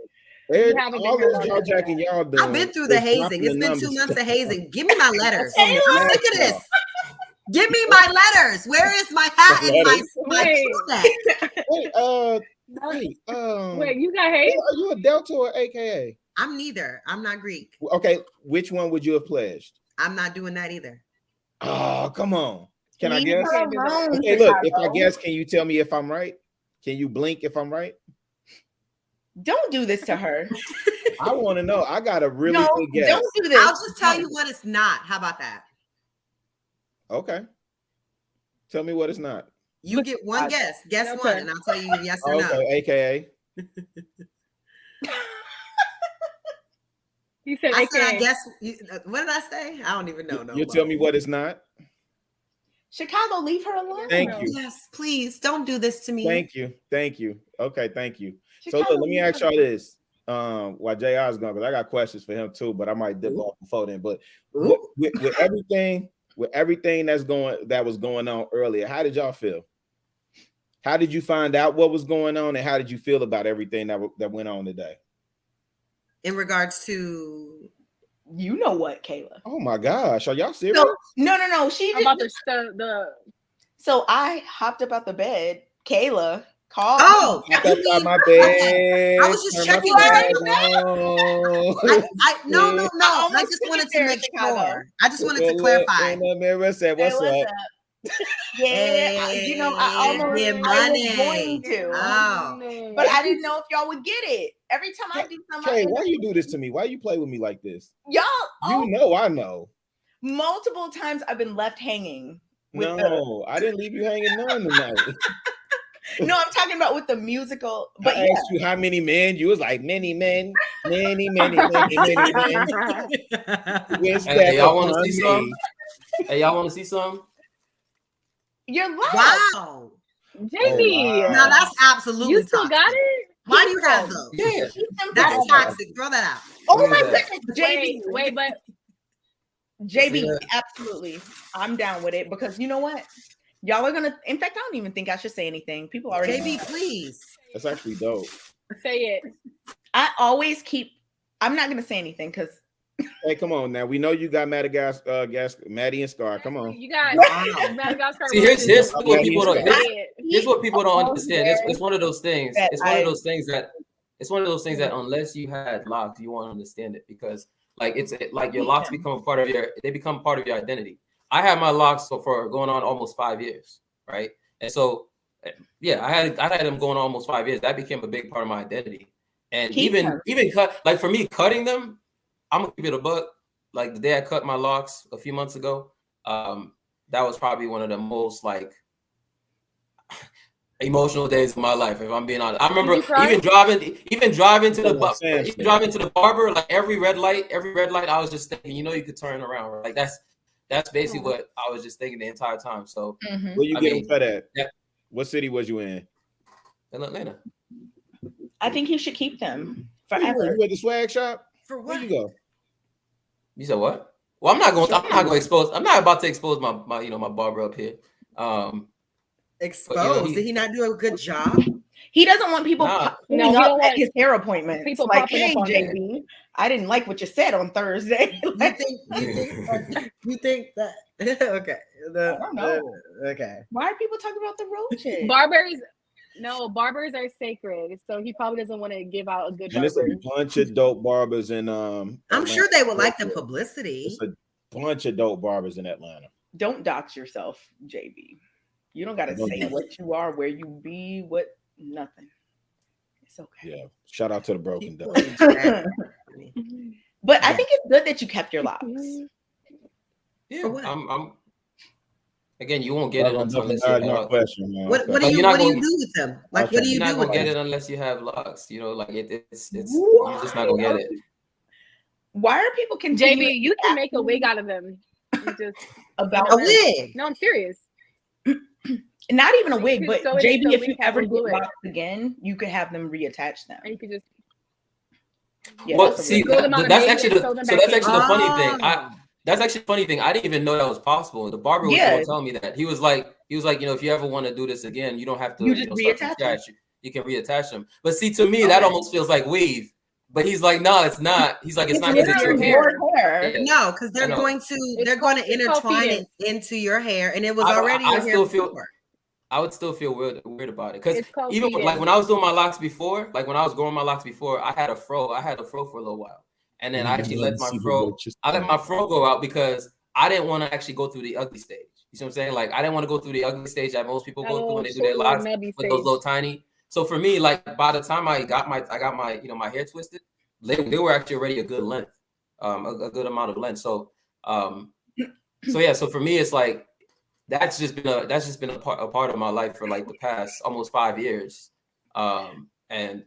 You haven't been All here this long jaw enough. jacking y'all doing. I've been through the is hazing. dropping It's the been numbers. 2 months of hazing. Give me my letters. From the I'm sick of past, this. Give me my letters. Where is my hat and my Wait, you got hate? Are you a Delta or AKA? I'm neither. I'm not Greek. Okay, which one would you have pledged? I'm not doing that either. Oh, come on. Can I Leave guess? her alone, Okay, look, if I Chicago. guess, can you tell me if I'm right? Can you blink if I'm right? Don't do this to her. I want to know. I got a really No, good guess. don't do this. I'll just tell you what it's not. How about that? Okay. Tell me what it's not. You get one guess. Guess one, and I'll tell you yes or no. Okay, AKA. He said I AKA. said, I guess. What did I say? I don't even know. You tell me what it's not. Chicago, leave her alone. Thank you. Yes, please don't do this to me. Thank you. Thank you. Okay, thank you. So look, let me ask y'all this. While JR is gone, because I got questions for him too, but I might dip off before then. But with everything that was going on earlier, how did y'all feel? How did you find out what was going on, and how did you feel about everything that went on today? In regards to, you know what, Kayla? Oh my gosh, are y'all serious? No. She How about didn't. the So I hopped up out the bed. Kayla called. Oh, I got out my bed. I was just checking. No. I just wanted to make sure. I just wanted to clarify. In the mirror said, "What's up?" Yeah, you know, I was going to, but I didn't know if y'all would get it. Every time I do something, Hey, why you do this to me? Why you play with me like this? Y'all, you know, I know. Multiple times I've been left hanging. I didn't leave you hanging none tonight. No, I'm talking about with the musical. But I asked you how many men. You was like many men, many men. Hey, y'all want to see some? Hey, y'all want to see some? You're lost. Wow. Jamie. Oh, wow. Now that's absolutely You still toxic. got it? Why do you have those? Yeah. That's toxic. Throw that out. Oh my goodness. JB. Wait, but JB, absolutely. I'm down with it because you know what? Y'all are gonna. In fact, I don't even think I should say anything. People already. JB, please. That's actually dope. Say it. I always keep. I'm not gonna say anything because. Hey, come on now. We know you got Madagascar, Maddie and Scar. Come on. You got Madagascar. See, here's what people don't. Here's what people don't understand. It's one of those things. It's one of those things that. It's one of those things that unless you had locks, you won't understand it because it's like your locks become part of your. They become part of your identity. I had my locks for going on almost 5 years, right? And so, yeah, I had them going on almost 5 years. That became a big part of my identity. And even cut, like for me, cutting them, I'm gonna give it a buck. Like the day I cut my locks a few months ago, that was probably one of the most like emotional days of my life. If I'm being honest, I remember even driving to the barber, like every red light, I was just thinking, you could turn around, right? Like that's basically what I was just thinking the entire time. So where you get them cut at? Yeah. What city was you in? In Atlanta. I think you should keep them forever. You at the swag shop? For what? Where you go? You said what? Well, I'm not going to expose. I'm not about to expose my my barber up here. Exposed? Did he not do a good job? He doesn't want people No, pulling he up don't at want his hair appointments. people Like, popping hey, up on there. JB, I didn't like what you said on Thursday. You think that okay. I don't know. Okay. Why are people talking about the roaches? Barbers are sacred, so he probably doesn't want to give out a good And it's a barber. bunch of dope barbers in I'm sure they would like the publicity. It's a bunch of dope barbers in Atlanta. Don't dox yourself, JB. You don't got to say what you are, where you be, what nothing. It's okay. Yeah. Shout out to the broken dough. But I think it's good that you kept your locks. Yeah, For what? I'm again, you won't get it until unless you have question, man. What do you do with them? Like, what do you you're do not with gonna get them? it unless you have locks. You know, like it's you're just not gonna get it. Why are people continuing? JB, you can make a wig out of them. You just About a wig. No, I'm serious. Not even a wig, but sew it into JB, a if wig you cap ever and get glue it. locks again, you could have them reattach them. And you could just Well, see, that's actually the funny thing. Oh. That's actually a funny thing. I didn't even know that was possible. The barber was going to tell me that. He was like, you know, if you ever want to do this again, you don't have to You just start from reattach scratch. You can reattach them. But see, to me, that almost feels like weave. But he's like, no, it's not. He's like, it's not because it's your hair. Yeah. No, because they're going to intertwine it into your hair, and it was already your hair before. I would still feel weird about it because called even feeding. like when I was doing my locks before, like when I was growing my locks before, I had a fro. I had a fro for a little while, and then I actually let my fro. I let my fro go out because I didn't want to actually go through the ugly stage. You see what I'm saying? Like I didn't want to go through the ugly stage that most people go through when they do their locks with those little tiny. So for me, like by the time I got my my hair twisted, they were actually already a good length, a good amount of length. So so for me, it's like. That's just been a part of my life for like the past almost 5 years, and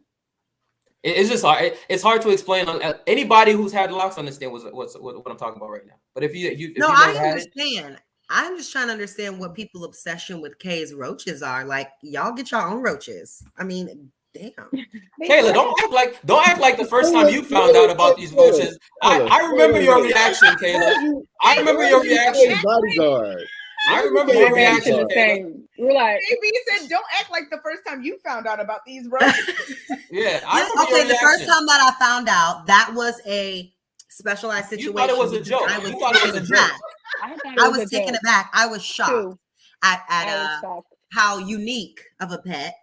it's just hard. It's hard to explain. Anybody who's had locks understand what I'm talking about right now. But if you I understand. I'm just trying to understand what people's obsession with Kay's roaches are. Like, y'all get your own roaches. I mean, damn. Kayla, don't act like the first time you found out about these roaches. I remember your reaction, Kayla. I remember your reaction. Bodyguard. I remember your reaction. We're like, JB said, "Don't act like the first time you found out about these roaches." Yeah. Okay, the first time that I found out, that was a specialized situation. You thought it was a joke. I was taken aback. I was shocked at how unique of a pet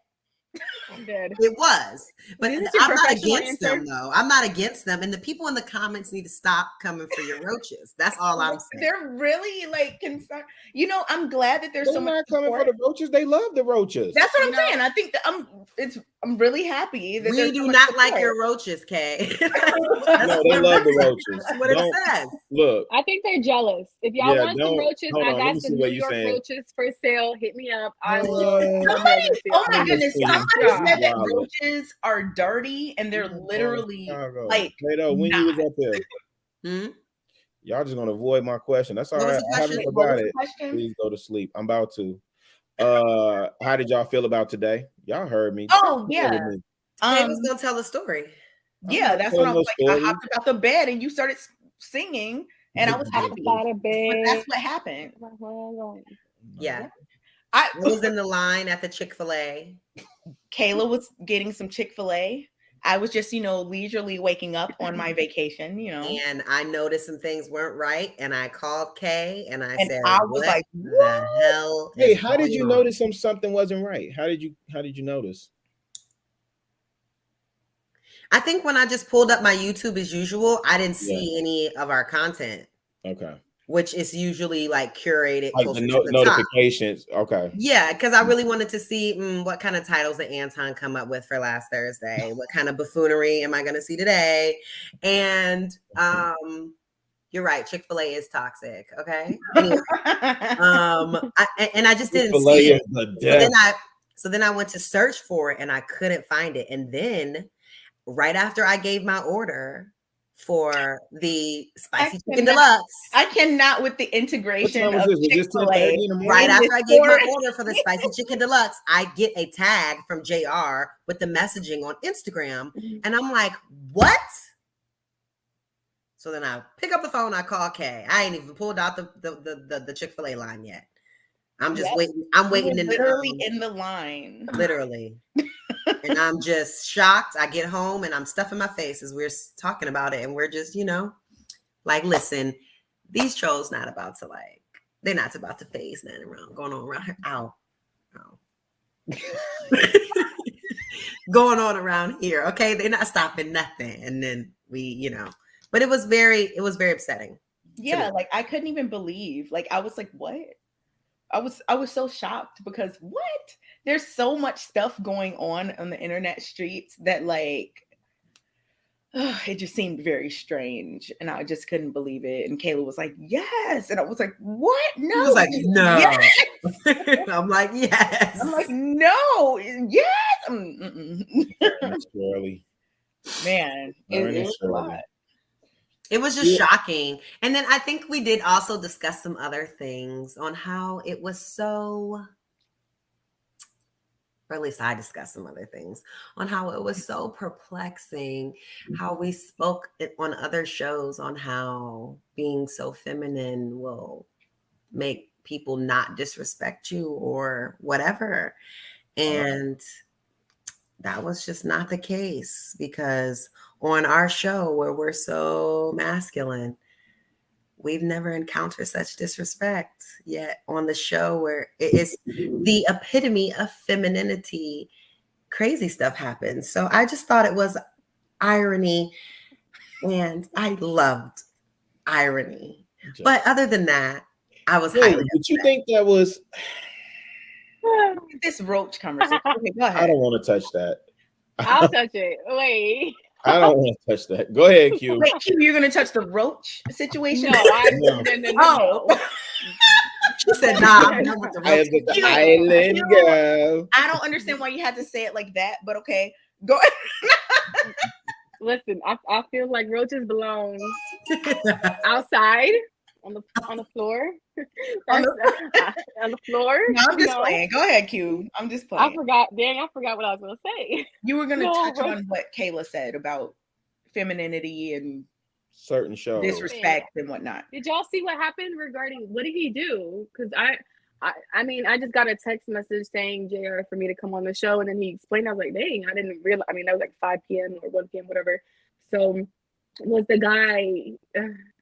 it was. But I'm not against them, though. I'm not against them. And the people in the comments need to stop coming for your roaches. That's all I'm saying. They're really like concerned. You know, I'm glad that there's so much coming for the roaches. They love the roaches. That's what I'm saying. I think that I'm really happy that we do not like your roaches, Kay. No, they love the roaches. That's what it says. Look, I think they're jealous. If y'all want some roaches, I got some New York roaches for sale. Hit me up. I will. Oh my goodness! Somebody said that roaches are dirty and they're literally like. When you was up there, y'all just gonna avoid my question. That's all right. I haven't forgot it. Please go to sleep. I'm about to. How did y'all feel about today? Y'all heard me. Oh yeah. Kay was gonna tell a story. Yeah, that's what I was like. I hopped out the bed and you started singing, and I was happy. But that's what happened. Yeah. I was in the line at the Chick-fil-A. Kayla was getting some Chick-fil-A. I was just, leisurely waking up on my vacation, And I noticed some things weren't right. And I called Kay and I said, I was like, the hell? Hey, how did you notice something wasn't right? How did you notice? I think when I just pulled up my YouTube as usual, I didn't see any of our content. Okay. Which is usually like curated like closer the to the notifications. Top. Okay. Yeah, because I really wanted to see what kind of titles did Anton come up with for last Thursday. What kind of buffoonery am I going to see today? And you're right, Chick-fil-A is toxic. Okay. Anyway, I just didn't see it. So then I went to search for it and I couldn't find it. And then right after I gave my order for the spicy chicken deluxe. I cannot with the integration of Chick-fil-A. Right after I gave my order for the spicy chicken deluxe, I get a tag from JR with the messaging on Instagram. And I'm like, what? So then I pick up the phone, I call Kay. I ain't even pulled out the Chick-fil-A line yet. I'm just Yep. waiting. I'm waiting in literally the, in the line. literally. And I'm just shocked. I get home and I'm stuffing my face as we're talking about it. And we're just, like, listen, these trolls not about to they're not about to phase nothing going on around here. Ow. Going on around here. Okay. They're not stopping nothing. And then we, but it was very upsetting. Yeah. Like I couldn't even believe, like, I was like, what? I was so shocked because what? There's so much stuff going on the internet streets that like, it just seemed very strange, and I just couldn't believe it. And Kayla was like, "Yes," and I was like, "What? No." He was like, "No." Yes. I'm like, "Yes." I'm like, "No, yes." It's early. Man, it was a lot. It was just shocking. And then I think we did also discuss some other things on how it was so, or at least I discussed some other things on how it was so perplexing, how we spoke on other shows on how being so feminine will make people not disrespect you or whatever. And that was just not the case, because on our show where we're so masculine, we've never encountered such disrespect. Yet on the show where it is the epitome of femininity, crazy stuff happens. So I just thought it was irony, and I loved irony. But other than that, I was highly Did you think that was this roach conversation? Okay, go ahead. I don't want to touch that. I'll touch it. Wait. I don't want to touch that. Go ahead, Q. Wait, Q, you're gonna touch the roach situation? No, no. She said, "Nah, I'm done with the roach." The island girl. I don't understand why you had to say it like that, but okay, go. Listen, I feel like roaches belong outside on the floor. on the floor. No, I'm just playing. Go ahead, Q. I'm just playing. I forgot what I was gonna say. You were gonna touch on what Kayla said about femininity and certain shows, disrespect and whatnot. Did y'all see what happened regarding what did he do? Because I mean, I just got a text message saying JR for me to come on the show, and then he explained. I was like, dang, I didn't realize. I mean, that was like 5 p.m. or 1 p.m. whatever. So was the guy?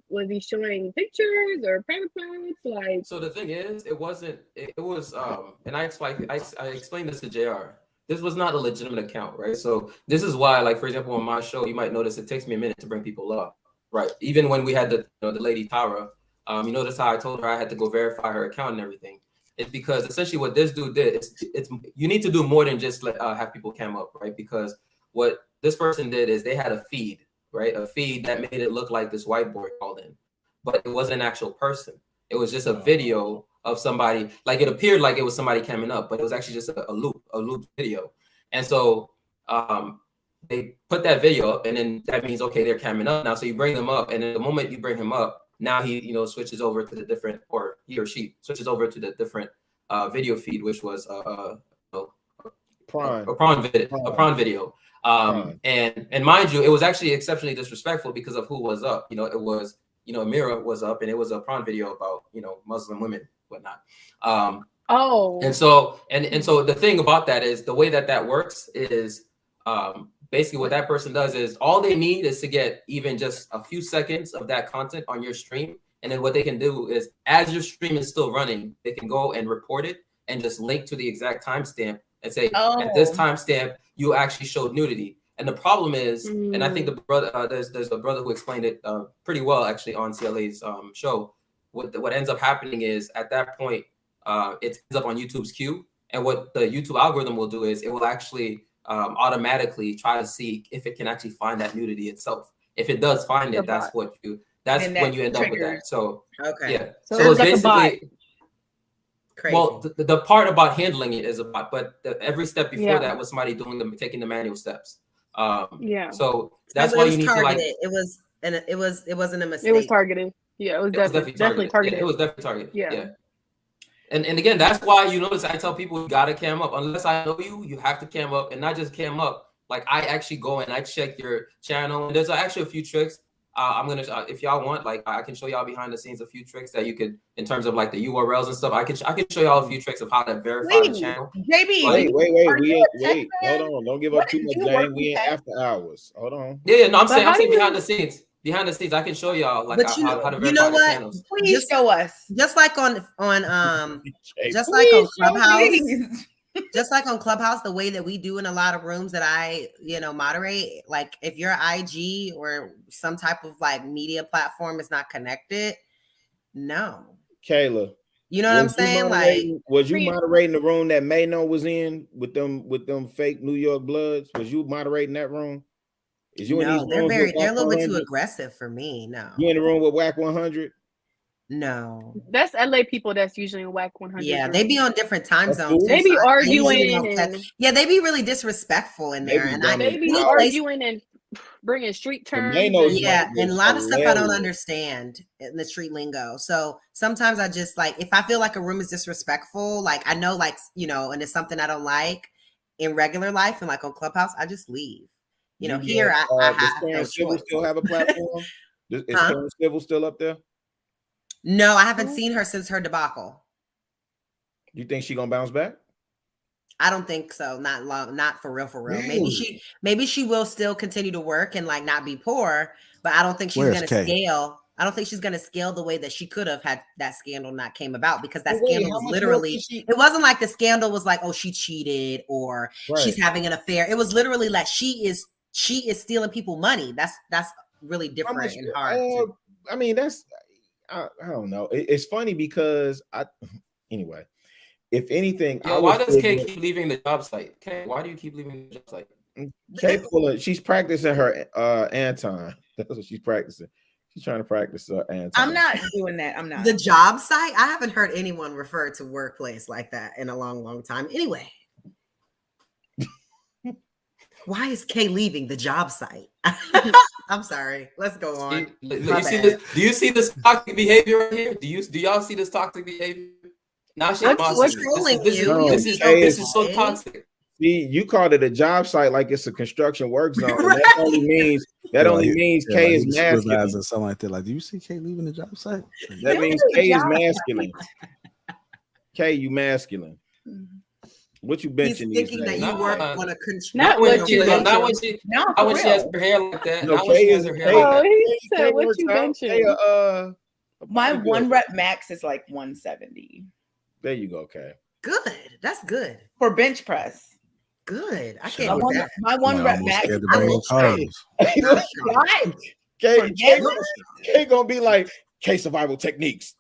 Was he showing pictures or private parts? Like, so the thing is, it was, and I explained this to JR. This was not a legitimate account, right? So this is why, like, for example, on my show, you might notice it takes me a minute to bring people up, right? Even when we had the lady Tala, you notice how I told her I had to go verify her account and everything. It's because essentially what this dude did is you need to do more than just have people cam up, right? Because what this person did is they had a feed, right? A feed that made it look like this white boy called in, but it wasn't an actual person. It was just a video of somebody, like it appeared like it was somebody camming up, but it was actually just a loop video. And so they put that video up, and then that means, okay, they're camming up now. So you bring them up, and then the moment you bring him up, now he, switches over to the different, or he or she switches over to the different video feed, which was a prawn video. And mind you, it was actually exceptionally disrespectful because of who was up. It was, Amira was up, and it was a prawn video about, Muslim women, whatnot. And so the thing about that is the way that works is basically what that person does is all they need is to get even just a few seconds of that content on your stream. And then what they can do is, as your stream is still running, they can go and report it and just link to the exact timestamp and say, at this timestamp, you actually showed nudity. And the problem is, and I think the brother, there's a brother who explained it pretty well actually on CLA's show. What ends up happening is at that point, it ends up on YouTube's queue. And what the YouTube algorithm will do is it will actually automatically try to see if it can actually find that nudity itself. If it does find it, that's when you end up with that. So yeah. So it's like basically crazy. Well, the part about handling it is a bot, but every step before that was somebody taking the manual steps. So that's why you need targeted. to like. It wasn't a mistake. It was targeted. Yeah, it was definitely targeted. Yeah, it was definitely targeted. Yeah. And again, that's why you notice I tell people you gotta cam up. Unless I know you have to cam up, and not just cam up. Like I actually go and I check your channel. And there's actually a few tricks. I'm gonna if y'all want, like, I can show y'all behind the scenes a few tricks that you could, in terms of like the URLs and stuff. I can show y'all a few tricks of how to verify the channel. Wait. Like, Wait. Hold on. Don't give up too much, Jane. We ain't after hours. Hold on. Yeah, no, I'm saying behind the scenes. Behind the scenes, I can show y'all like how to verify the channels. Please show us. Just like on just like on Clubhouse. Just like on Clubhouse, the way that we do in a lot of rooms that I, moderate, like if your IG or some type of like media platform is not connected, no. Kayla. You know what I'm saying? Like, was you moderating the room that Mayno was in with them fake New York Bloods? Was you moderating that room? Is you in these they're rooms they're a little bit too 100? aggressive for me. No. You in the room with Whack 100? No. That's LA people that's usually in Whack 100. Yeah, they be on different time zones. They be arguing yeah, they be really disrespectful in there. They be arguing and bringing street terms. Yeah, and a lot of stuff I don't understand in the street lingo. So sometimes I just like, if I feel like a room is disrespectful, like I know, like, and it's something I don't like in regular life and like on Clubhouse, I just leave. Here I have no choice. Still have a platform? Is Karen Civil still up there? No, I haven't seen her since her debacle. You think she gonna bounce back? I don't think so. Not long, not for real, for real. Maybe she will still continue to work and like not be poor, but I don't think she's gonna scale. I don't think she's gonna scale the way that she could have had that scandal not came about, because that scandal was literally, it wasn't like the scandal was like, oh, she cheated or she's having an affair. It was literally like she is stealing people money. That's really different and hard. I mean, that's I don't know. It's funny because anyway, if anything, why does Kay keep leaving the job site? Kay, why do you keep leaving the job site? Kay she's practicing her Anton. That's what she's practicing. She's trying to practice Anton. I'm not doing that. I'm not. The job site? I haven't heard anyone refer to workplace like that in a long, long time. Anyway. Why is Kay leaving the job site? I'm sorry. Let's go on. Do you see this toxic behavior right here? Do y'all see this toxic behavior? Now she's trolling you. This is so toxic. See, you called it a job site like it's a construction work zone. Right. That only means Kay is masculine or something like that. Like, do you see Kay leaving the job site? That means Kay is masculine. Kay, you masculine. What you benching? He's thinking that you work on a not when she has her hair like that. No, not when she has her hair like that. He said, "What you benching?" My one rep max is like 170. There you go, Kay. Good. That's good for bench press. Good. I can't do that. My one rep max. Kay gonna be like Kay survival techniques.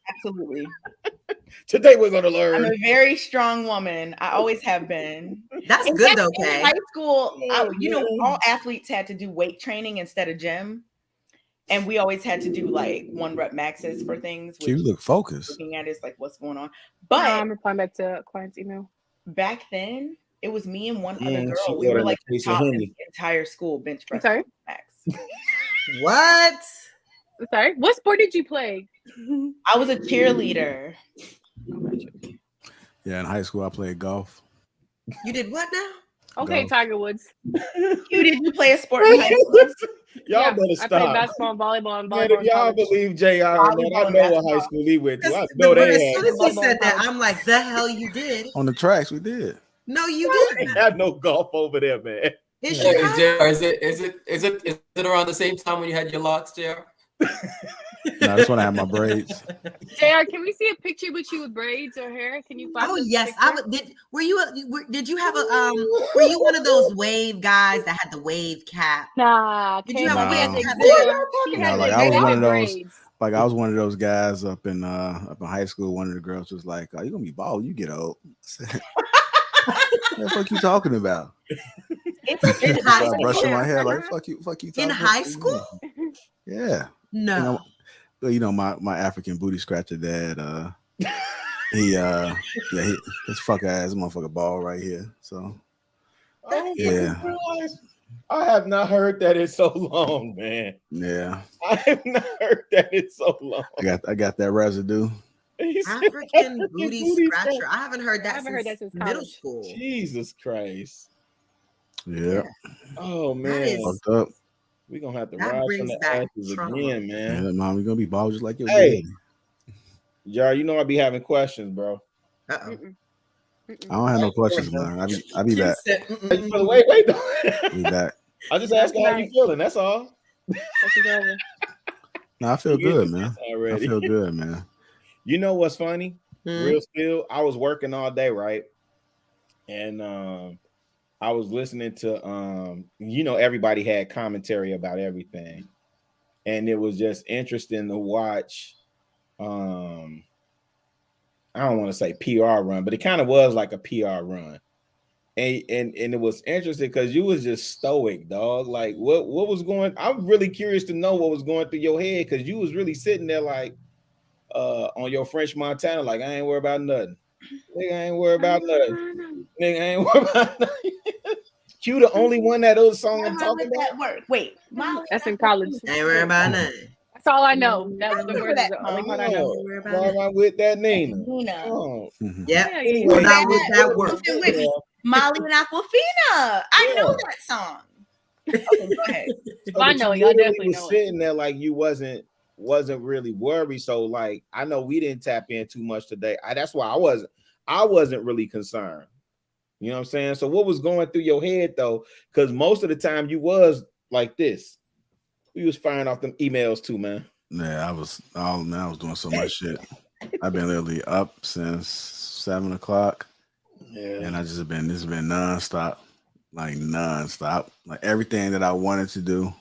Absolutely. Today we're gonna learn. I'm a very strong woman. I always have been. That's good though, Kay. In high school, all athletes had to do weight training instead of gym. And we always had to do like one rep maxes for things. You look focused. Looking at it, it's like, what's going on? But I'm replying back to a client's email. Back then, it was me and one other girl. We were like the top in the entire school bench press max. What? Sorry. What sport did you play? I was a cheerleader. Yeah, in high school I played golf. You did what now? Okay, Golf. Tiger Woods. Did you play a sport in high school? Y'all better stop. I played basketball, volleyball, and volleyball. Man, if y'all believe Jay, I know what high school he went to. I know As they soon as he said that, I'm like, the hell you did? On the tracks we did. No, you didn't. Had no golf over there, man. Is it around the same time when you had your locks, JR? No, that's when I had my braids. JR, can we see a picture with you with braids or hair? Can you find? Oh yes, I would. Did you have a were you one of those wave guys that had the wave cap? Nah. Did you have a wave cap? No, like I was one of those. Like I was one of those guys up in high school. One of the girls was like, "Oh, you gonna be bald? You get old." What the fuck you talking about? In high school. Brushing my hair like fuck you. In high school? Yeah. No. My African booty scratcher dad. His fuck ass motherfucker bald right here. So yeah. I have not heard that in so long, man. Yeah. I have not heard that in so long. I got that residue. African booty scratcher. I haven't heard that since middle school. Jesus Christ. Yeah. Oh man. Fucked up. We're gonna have to That rise from brings the back ashes trauma. again, man. Yeah, mom, we're gonna be bald just like your Hey, daddy. Jar, you know I be having questions, bro. Uh-oh. I don't have no questions, man. I'll be back. How you feeling? Wait. Be back. I just asking how you feeling. That's all. No, I feel good, man. Already. I feel good, man. You know what's funny? Hmm? Real still, I was working all day, right? And I was listening to everybody had commentary about everything. And it was just interesting to watch. I don't want to say PR run, but it kind of was like a PR run. And it was interesting because you was just stoic, dog. Like what was going? I'm really curious to know what was going through your head because you was really sitting there like on your French Montana, like I ain't worried about nothing. Nigga, I ain't worried about nothing. Nigga, I ain't worried about nothing. Q the only one that old song I'm talking about. That work. Wait, Molly, that's in college. Ain't worried about nothing. That's all I know. That's I the remember word that is the only part I know. Why am I with that Nina? Nina. Oh. Yep. Anyway, We're not with that work. Listen with me. Molly and Aquafina. I know that song. Okay, go ahead. So, I but know you y'all literally definitely was know it. sitting there like you wasn't really worried. So like I know we didn't tap in too much today. That's why I wasn't really concerned. You know what I'm saying? So what was going through your head though? Because most of the time you was like this. We was firing off them emails too, man. Yeah, I was doing so much shit. I've been literally up since 7 o'clock. Yeah. And this has been nonstop. Like nonstop. Like everything that I wanted to do,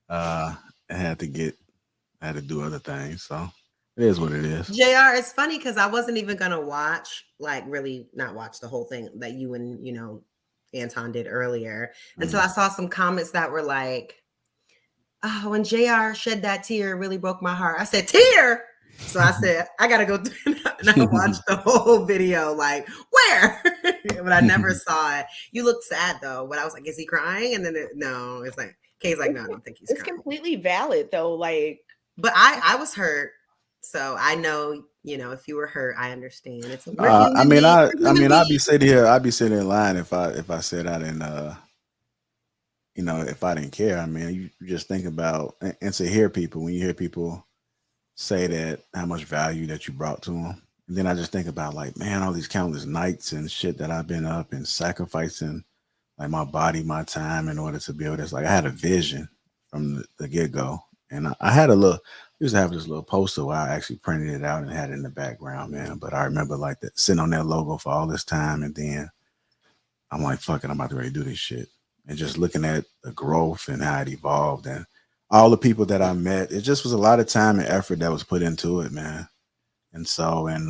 I had to do other things. So it is what it is. JR, it's funny because I wasn't even gonna watch, like really not watch the whole thing that you and Anton did earlier until I saw some comments that were like, oh, when JR shed that tear, it really broke my heart. I said, tear. So I said, I gotta go through and I watched the whole video, like, where? But I never saw it. You looked sad though. But I was like, is he crying? And then no, it's like Kay's like, no, I don't think he's It's crying. completely valid though. Like, but I was hurt. So I know, if you were hurt, I understand. It's I'd be sitting in line if I said I didn't if I didn't care. I mean, you just think about and to hear people when you hear people say that how much value that you brought to them. And then I just think about like, man, all these countless nights and shit that I've been up and sacrificing like my body, my time in order to build this. Like I had a vision from the get-go. And I used to have this little poster where I actually printed it out and had it in the background, man. But I remember like that sitting on that logo for all this time. And then I'm like, fuck it, I'm about to ready to do this shit. And just looking at the growth and how it evolved and all the people that I met, it just was a lot of time and effort that was put into it, man. And so, yeah,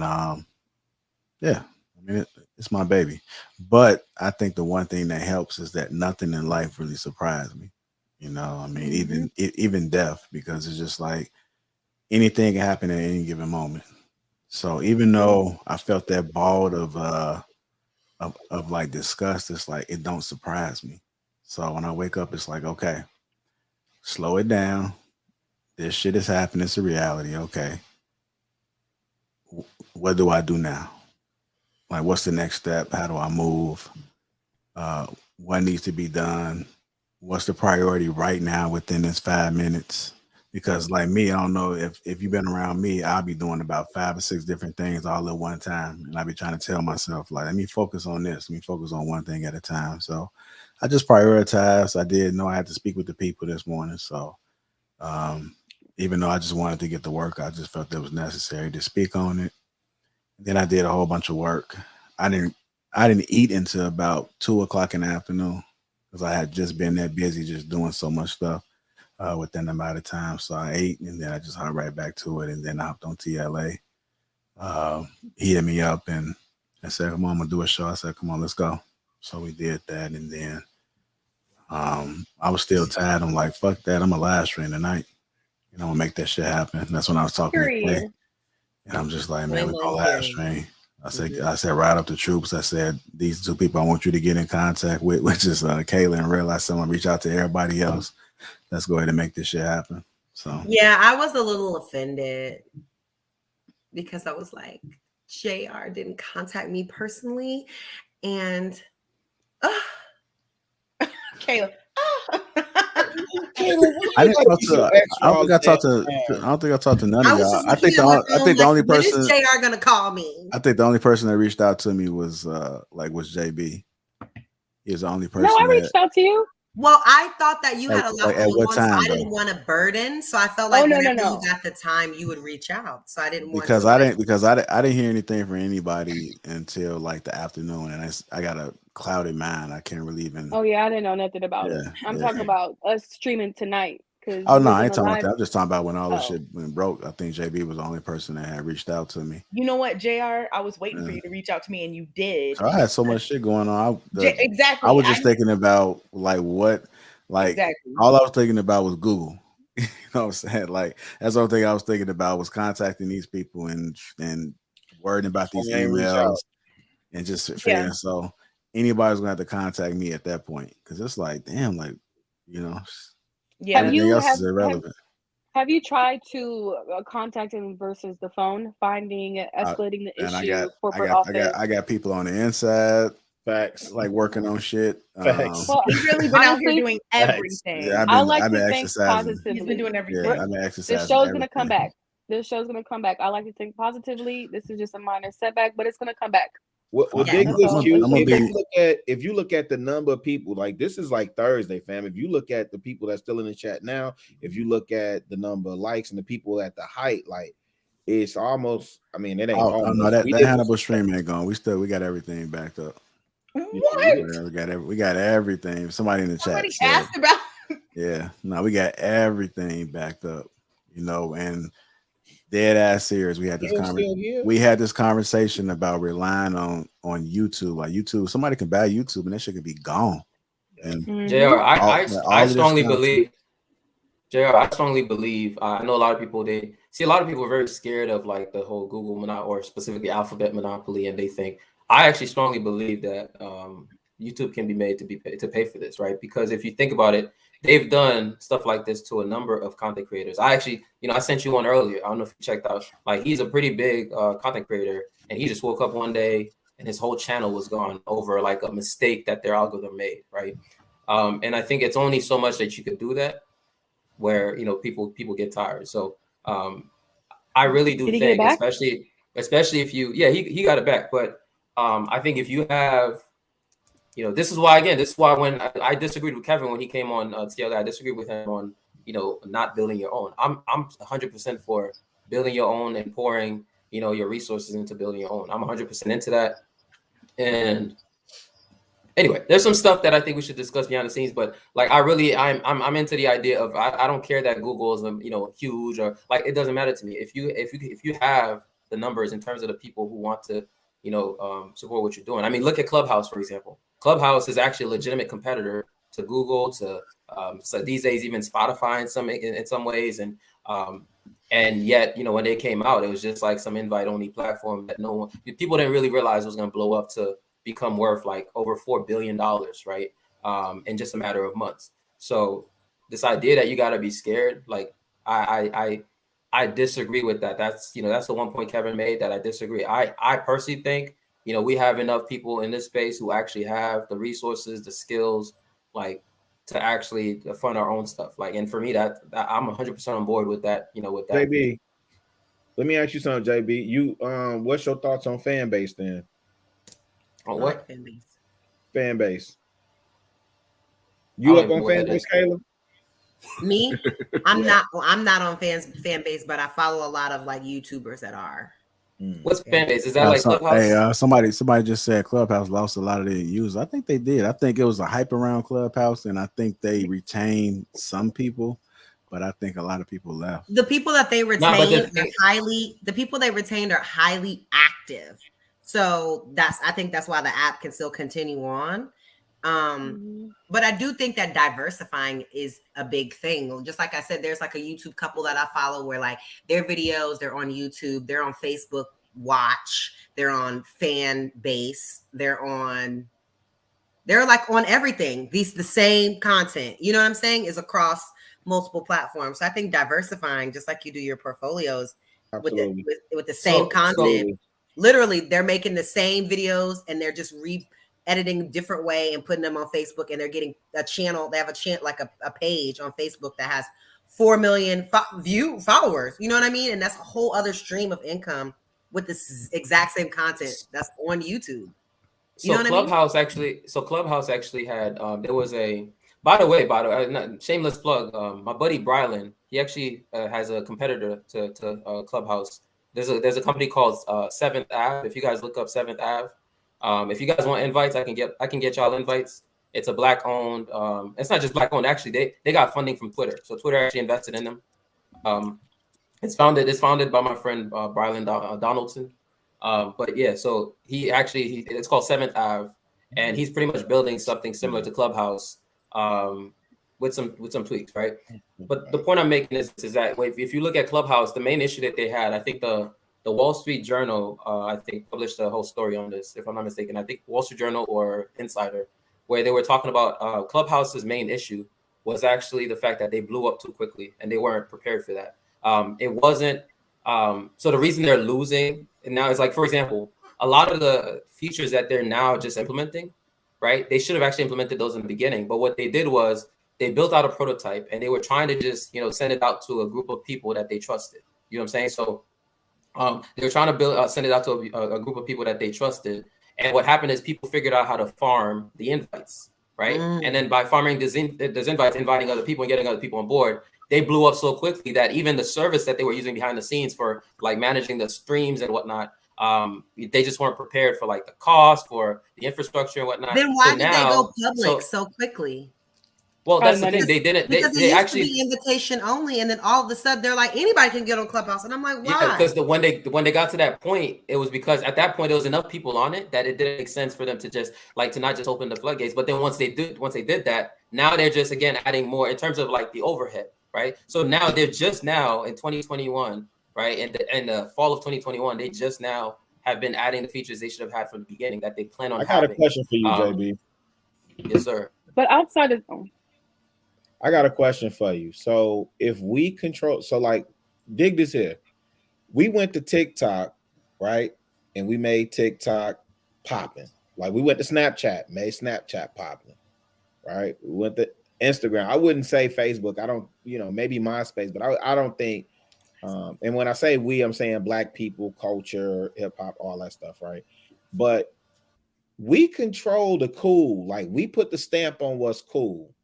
I mean, it's my baby. But I think the one thing that helps is that nothing in life really surprised me. I mean, even death, because it's just like anything can happen at any given moment. So even though I felt that ball of like disgust, it's like it don't surprise me. So when I wake up, it's like, okay, slow it down. This shit is happening. It's a reality. Okay. What do I do now? Like, what's the next step? How do I move? What needs to be done? What's the priority right now within this 5 minutes? Because like me, I don't know if you've been around me, I'll be doing about 5 or 6 different things all at one time. And I'll be trying to tell myself, like, let me focus on this. Let me focus on one thing at a time. So I just prioritized. I did know I had to speak with the people this morning. So even though I just wanted to get to work, I just felt it was necessary to speak on it. Then I did a whole bunch of work. I didn't eat until about 2 o'clock in the afternoon because I had just been that busy just doing so much stuff within the amount of time. So I ate and then I just hopped right back to it. And then I hopped on TLA. He hit me up and I said, come on, I'm going to do a show. I said, come on, let's go. So we did that. And then I was still tired. I'm like, fuck that. I'm a live stream tonight. I'm going to make that shit happen. That's when I was talking to Clay. And I'm just like, man, we're going to live stream. I said, ride up the troops. I said, these 2 people I want you to get in contact with, which is Kayla and Real. I said, I'm going to reach out to everybody else. Let's go ahead and make this shit happen. So yeah, I was a little offended because I was like, JR didn't contact me personally. And Kayla. I didn't talk to. I don't think I talked to. I don't think I talked to none of y'all. I think the only person. When is JR gonna call me? I think the only person that reached out to me was was JB. He was the only person. No, I reached out to you. Well, I thought that you had a lot at what on, time, so I didn't want to burden. So I felt like whenever you got the time, you would reach out. So I didn't want because I didn't hear anything from anybody until like the afternoon, and I got a clouded mind. I can't really even. Oh yeah, I didn't know nothing about it. I'm talking about us streaming tonight. Oh no, I ain't talking about that. I'm just talking about when all this shit went broke. I think JB was the only person that had reached out to me. You know what, JR? I was waiting for you to reach out to me, and you did. So I had so much shit going on. Exactly. I was just thinking about all I was thinking about was Google. You know what I'm saying? Like that's the only thing I was thinking about was contacting these people and worrying about these emails and just figuring. So anybody's gonna have to contact me at that point because it's like, damn, like Yeah. Everything else is irrelevant. Have you tried to contact him versus the phone, escalating the issue, corporate office? I got people on the inside, facts, like working on shit. Facts. Well, he's really been out here doing everything. Yeah, I've been exercising. He's been doing everything. Yeah, I've been exercising. This show's gonna come back. I like to think positively. This is just a minor setback, but it's gonna come back. If you look at the number of people, like this is like Thursday, fam. If you look at the people that's still in the chat now, if you look at the number of likes and the people at the height, like it's almost. I mean, it ain't. No, that Hannibal stream ain't gone. We got everything backed up. What? We got everything. Somebody in the chat asked about. Yeah, no, we got everything backed up. And dead ass serious. We had this conversation about relying on YouTube. Like YouTube, somebody can buy YouTube and that shit could be gone. And JR, I strongly believe. JR, I strongly believe. I know a lot of people. A lot of people are very scared of like the whole Google monopoly or specifically Alphabet monopoly, and they think. I actually strongly believe that YouTube can be made to pay for this, right? Because if you think about it. They've done stuff like this to a number of content creators. I actually, I sent you one earlier. I don't know if you checked out. Like, he's a pretty big content creator, and he just woke up one day and his whole channel was gone over like a mistake that their algorithm made, right? And I think it's only so much that you could do that, where people get tired. So I really do think, especially if you, he got it back. But I think if you have. This is why when I disagreed with Kevin when he came on TLA, I disagreed with him on, not building your own. I'm 100% for building your own and pouring, your resources into building your own. I'm 100% into that. And anyway, there's some stuff that I think we should discuss behind the scenes, but like I'm into the idea of I don't care that Google is huge or like it doesn't matter to me. If you have the numbers in terms of the people who want to support what you're doing. I mean, look at Clubhouse, for example. Clubhouse is actually a legitimate competitor to Google, to so these days even Spotify in some ways, and yet when they came out, it was just like some invite-only platform that people didn't really realize was going to blow up to become worth like over $4 billion, right? In just a matter of months. So this idea that you got to be scared, like I disagree with that. That's the one point Kevin made that I disagree. I personally think we have enough people in this space who actually have the resources, the skills, like to actually fund our own stuff. Like, and for me, that I'm 100% on board with that. With that. JB, let me ask you something, JB. You what's your thoughts on fan base then? On what? Fan base. You up on fan base, Kayla? Me, I'm not on fan base, but I follow a lot of like YouTubers that are. What's fan base? Is that like Clubhouse? Somebody just said Clubhouse lost a lot of their users. I think they did. I think it was a hype around Clubhouse, and I think they retained some people, but I think a lot of people left. The people that they retained are highly active. So I think that's why the app can still continue on. But I do think that diversifying is a big thing. Just like I said, there's like a YouTube couple that I follow where like their videos, they're on YouTube, they're on Facebook Watch, they're on Fan Base, they're like on everything. The same content, you know what I'm saying, is across multiple platforms. So I think diversifying, just like you do your portfolios with the same content. Literally, they're making the same videos and they're just editing a different way and putting them on Facebook, and they're getting a channel. They have a channel, like a page on Facebook that has 4 million followers. You know what I mean? And that's a whole other stream of income with this exact same content that's on YouTube. You know what Clubhouse I mean? Clubhouse actually had there was a, by the way, shameless plug, my buddy Brylan, he actually has a competitor to Clubhouse. There's a company called 7th Ave. If you guys look up 7th Ave, if you guys want invites, I can get y'all invites. It's a black owned. It's not just black owned. Actually, they got funding from Twitter. So Twitter actually invested in them. It's founded by my friend Brylan Donaldson. But yeah, so it's called 7th Ave, and he's pretty much building something similar to Clubhouse with some tweaks, right? But the point I'm making is that if you look at Clubhouse, the main issue that they had, I think the Wall Street Journal, I think, published a whole story on this, if I'm not mistaken. I think Wall Street Journal or Insider, where they were talking about Clubhouse's main issue was actually the fact that they blew up too quickly, and they weren't prepared for that. It wasn't. So the reason they're losing now is, like, for example, a lot of the features that they're now just implementing, right? They should have actually implemented those in the beginning. But what they did was they built out a prototype, and they were trying to just, send it out to a group of people that they trusted. You know what I'm saying? So they were trying to send it out to a group of people that they trusted. And what happened is people figured out how to farm the invites, right? And then by farming those invites, inviting other people and getting other people on board, they blew up so quickly that even the service that they were using behind the scenes for, like, managing the streams and whatnot, they just weren't prepared for, like, the cost, for the infrastructure and whatnot. Then why did they go public so quickly? Well, that's the thing. They didn't. Because They it used actually to be invitation only, and then all of a sudden they're like, anybody can get on Clubhouse, and I'm like, why? Yeah, because when they got to that point, it was because at that point there was enough people on it that it didn't make sense for them to just, like, to not just open the floodgates. But then once they did that, now they're just, again, adding more in terms of, like, the overhead, right? So now they're just now in 2021, right? In the fall of 2021, they just now have been adding the features they should have had from the beginning that they plan on having. I got a question for you, JB. Yes, sir. But outside of I got a question for you. So if we control, so, like, dig this here. We went to TikTok, right? And we made TikTok popping. Like, we went to Snapchat, made Snapchat popping, right? We went to Instagram. I wouldn't say Facebook. I don't, maybe MySpace, but I don't think. And when I say we, I'm saying Black people, culture, hip hop, all that stuff, right? But we control the cool. Like, we put the stamp on what's cool.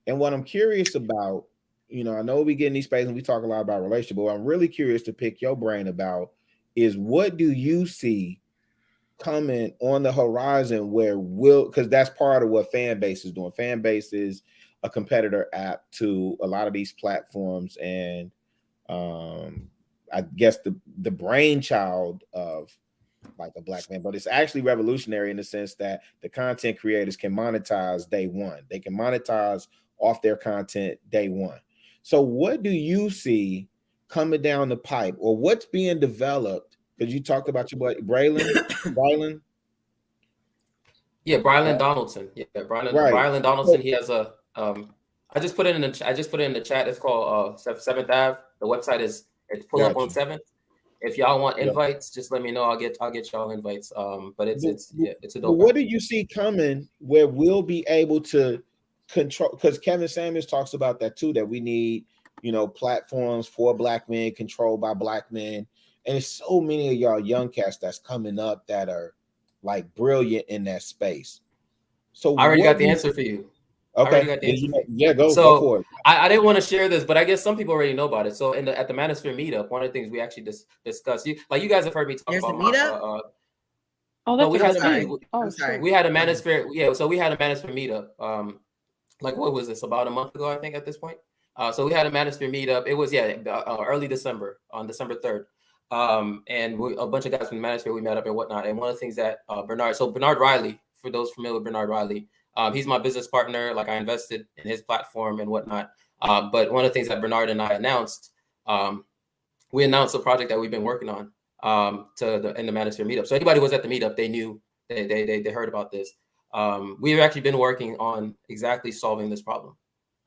And what I'm curious about, I know we get in these spaces and we talk a lot about relationship, but what I'm really curious to pick your brain about is, what do you see coming on the horizon because that's part of what Fanbase is doing. Fanbase is a competitor app to a lot of these platforms. And I guess the brainchild of, like, a Black man, but it's actually revolutionary in the sense that the content creators can monetize day one. They can monetize off their content day one. So what do you see coming down the pipe, or what's being developed? Because you talked about your boy Brylan. Yeah, Brylan Donaldson. Yeah, Brylan Donaldson. He has a I just put it in the chat. It's called 7th Ave. The website it's pull up on 7th. If y'all want invites, just let me know. I'll get y'all invites. But it's a dope. What do you see coming where we'll be able to control? Because Kevin Samuels talks about that too, that we need, platforms for Black men, controlled by Black men. And there's so many of y'all young cats that's coming up that are, like, brilliant in that space. So I already got the answer for you. Okay. Go for it. I didn't want to share this, but I guess some people already know about it. So at the Manosphere meetup, one of the things we actually discussed, you guys have heard me talk about meetup. We had a Manosphere. Yeah, so we had a Manosphere meetup. Like, what was this, about a month ago, I think, at this point. So we had a Manosphere meetup. It was early December, on December 3rd. And a bunch of guys from the Manosphere, we met up and whatnot. And one of the things that Bernard Riley, for those familiar with Bernard Riley, he's my business partner. Like, I invested in his platform and whatnot. But one of the things that Bernard and I announced, we announced a project that we've been working on in the Manosphere meetup. So anybody who was at the meetup, they knew, they heard about this. We've actually been working on exactly solving this problem,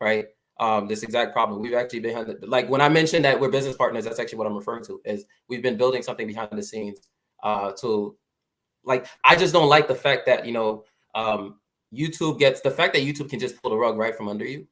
right? This exact problem. We've actually been like, when I mentioned that we're business partners, that's actually what I'm referring to, is we've been building something behind the scenes to like, I just don't like the fact that, you know, YouTube gets, the fact that YouTube can just pull the rug right from under you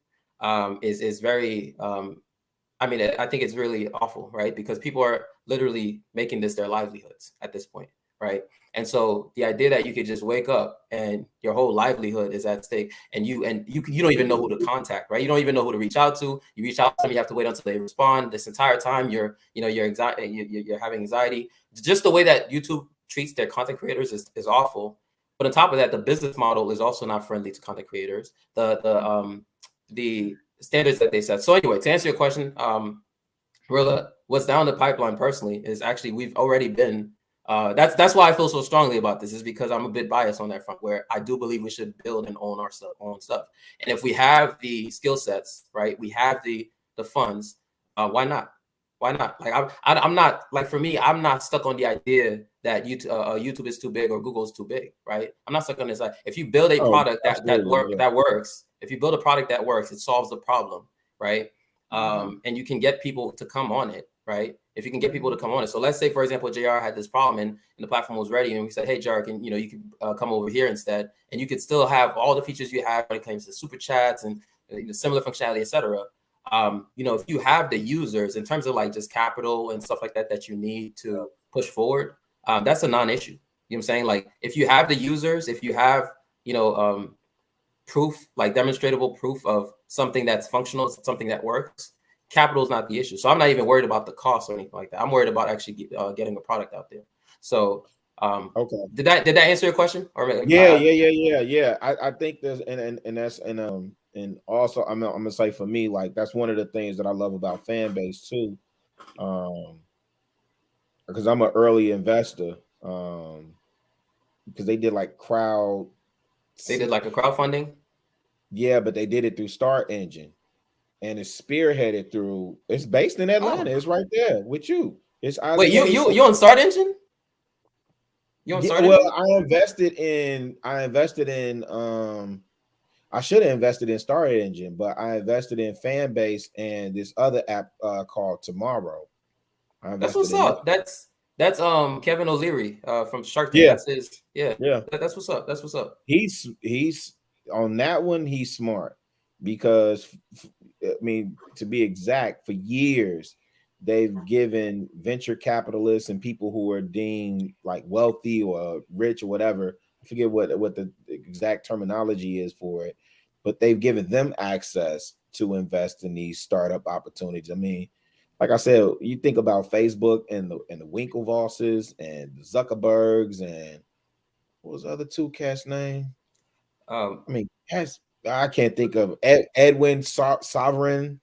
is very, I mean, I think it's really awful, right? Because people are literally making this their livelihoods at this point, right? And so the idea that you could just wake up and your whole livelihood is at stake, and you don't even know who to contact, right? You don't even know who to reach out to. You reach out to them, you have to wait until they respond. This entire time, you're having anxiety. Just the way that YouTube treats their content creators is awful. But on top of that, the business model is also not friendly to content creators. The standards that they set. So anyway, to answer your question, Rilla, what's down the pipeline personally is actually we've already been. That's why I feel so strongly about this, is because I'm a bit biased on that front, where I do believe we should build and own our own stuff. And if we have the skill sets, right, we have the funds, why not? Why not? Like I'm not, like, for me, I'm not stuck on the idea that YouTube is too big or Google is too big, right? I'm not stuck on this. If you build a product that works, if you build a product that works, it solves the problem, right? And you can get people to come on it, right? If you can get people to come on it. So let's say, for example, JR had this problem and the platform was ready, and we said, hey, JR, you can come over here instead, and you could still have all the features you have when it comes to super chats and similar functionality, etc. If you have the users in terms of like just capital and stuff like that you need to push forward, that's a non-issue. You know what I'm saying? Like, if you have the users, if you have, proof, like demonstrable proof of something that's functional, something that works, capital is not the issue. So I'm not even worried about the cost or anything like that. I'm worried about actually getting a product out there. So okay, did that answer your question? Or yeah. I think there's and also I'm gonna say, for me, like, that's one of the things that I love about fan base too, because I'm an early investor, because they did like a crowdfunding. Yeah, but they did it through Start Engine, and it's spearheaded through. It's based in Atlanta. It's right there with you. It's wait, you on Start Engine? You on Start Engine? Well, I invested in. I should have invested in Start Engine, but I invested in Fanbase and this other app called Tomorrow. That's what's up. That's Kevin O'Leary from Shark Tank. Yeah. That's his. Yeah. That's what's up. That's what's up. He's on that one. He's smart, because I mean, to be exact, for years they've given venture capitalists and people who are deemed like wealthy or rich or whatever, I forget what the exact terminology is for it, but they've given them access to invest in these startup opportunities. I mean, like I said, you think about Facebook and the Winklevosses and the Zuckerbergs, and what was the other two cats' name? I can't think of Edwin Sovereign.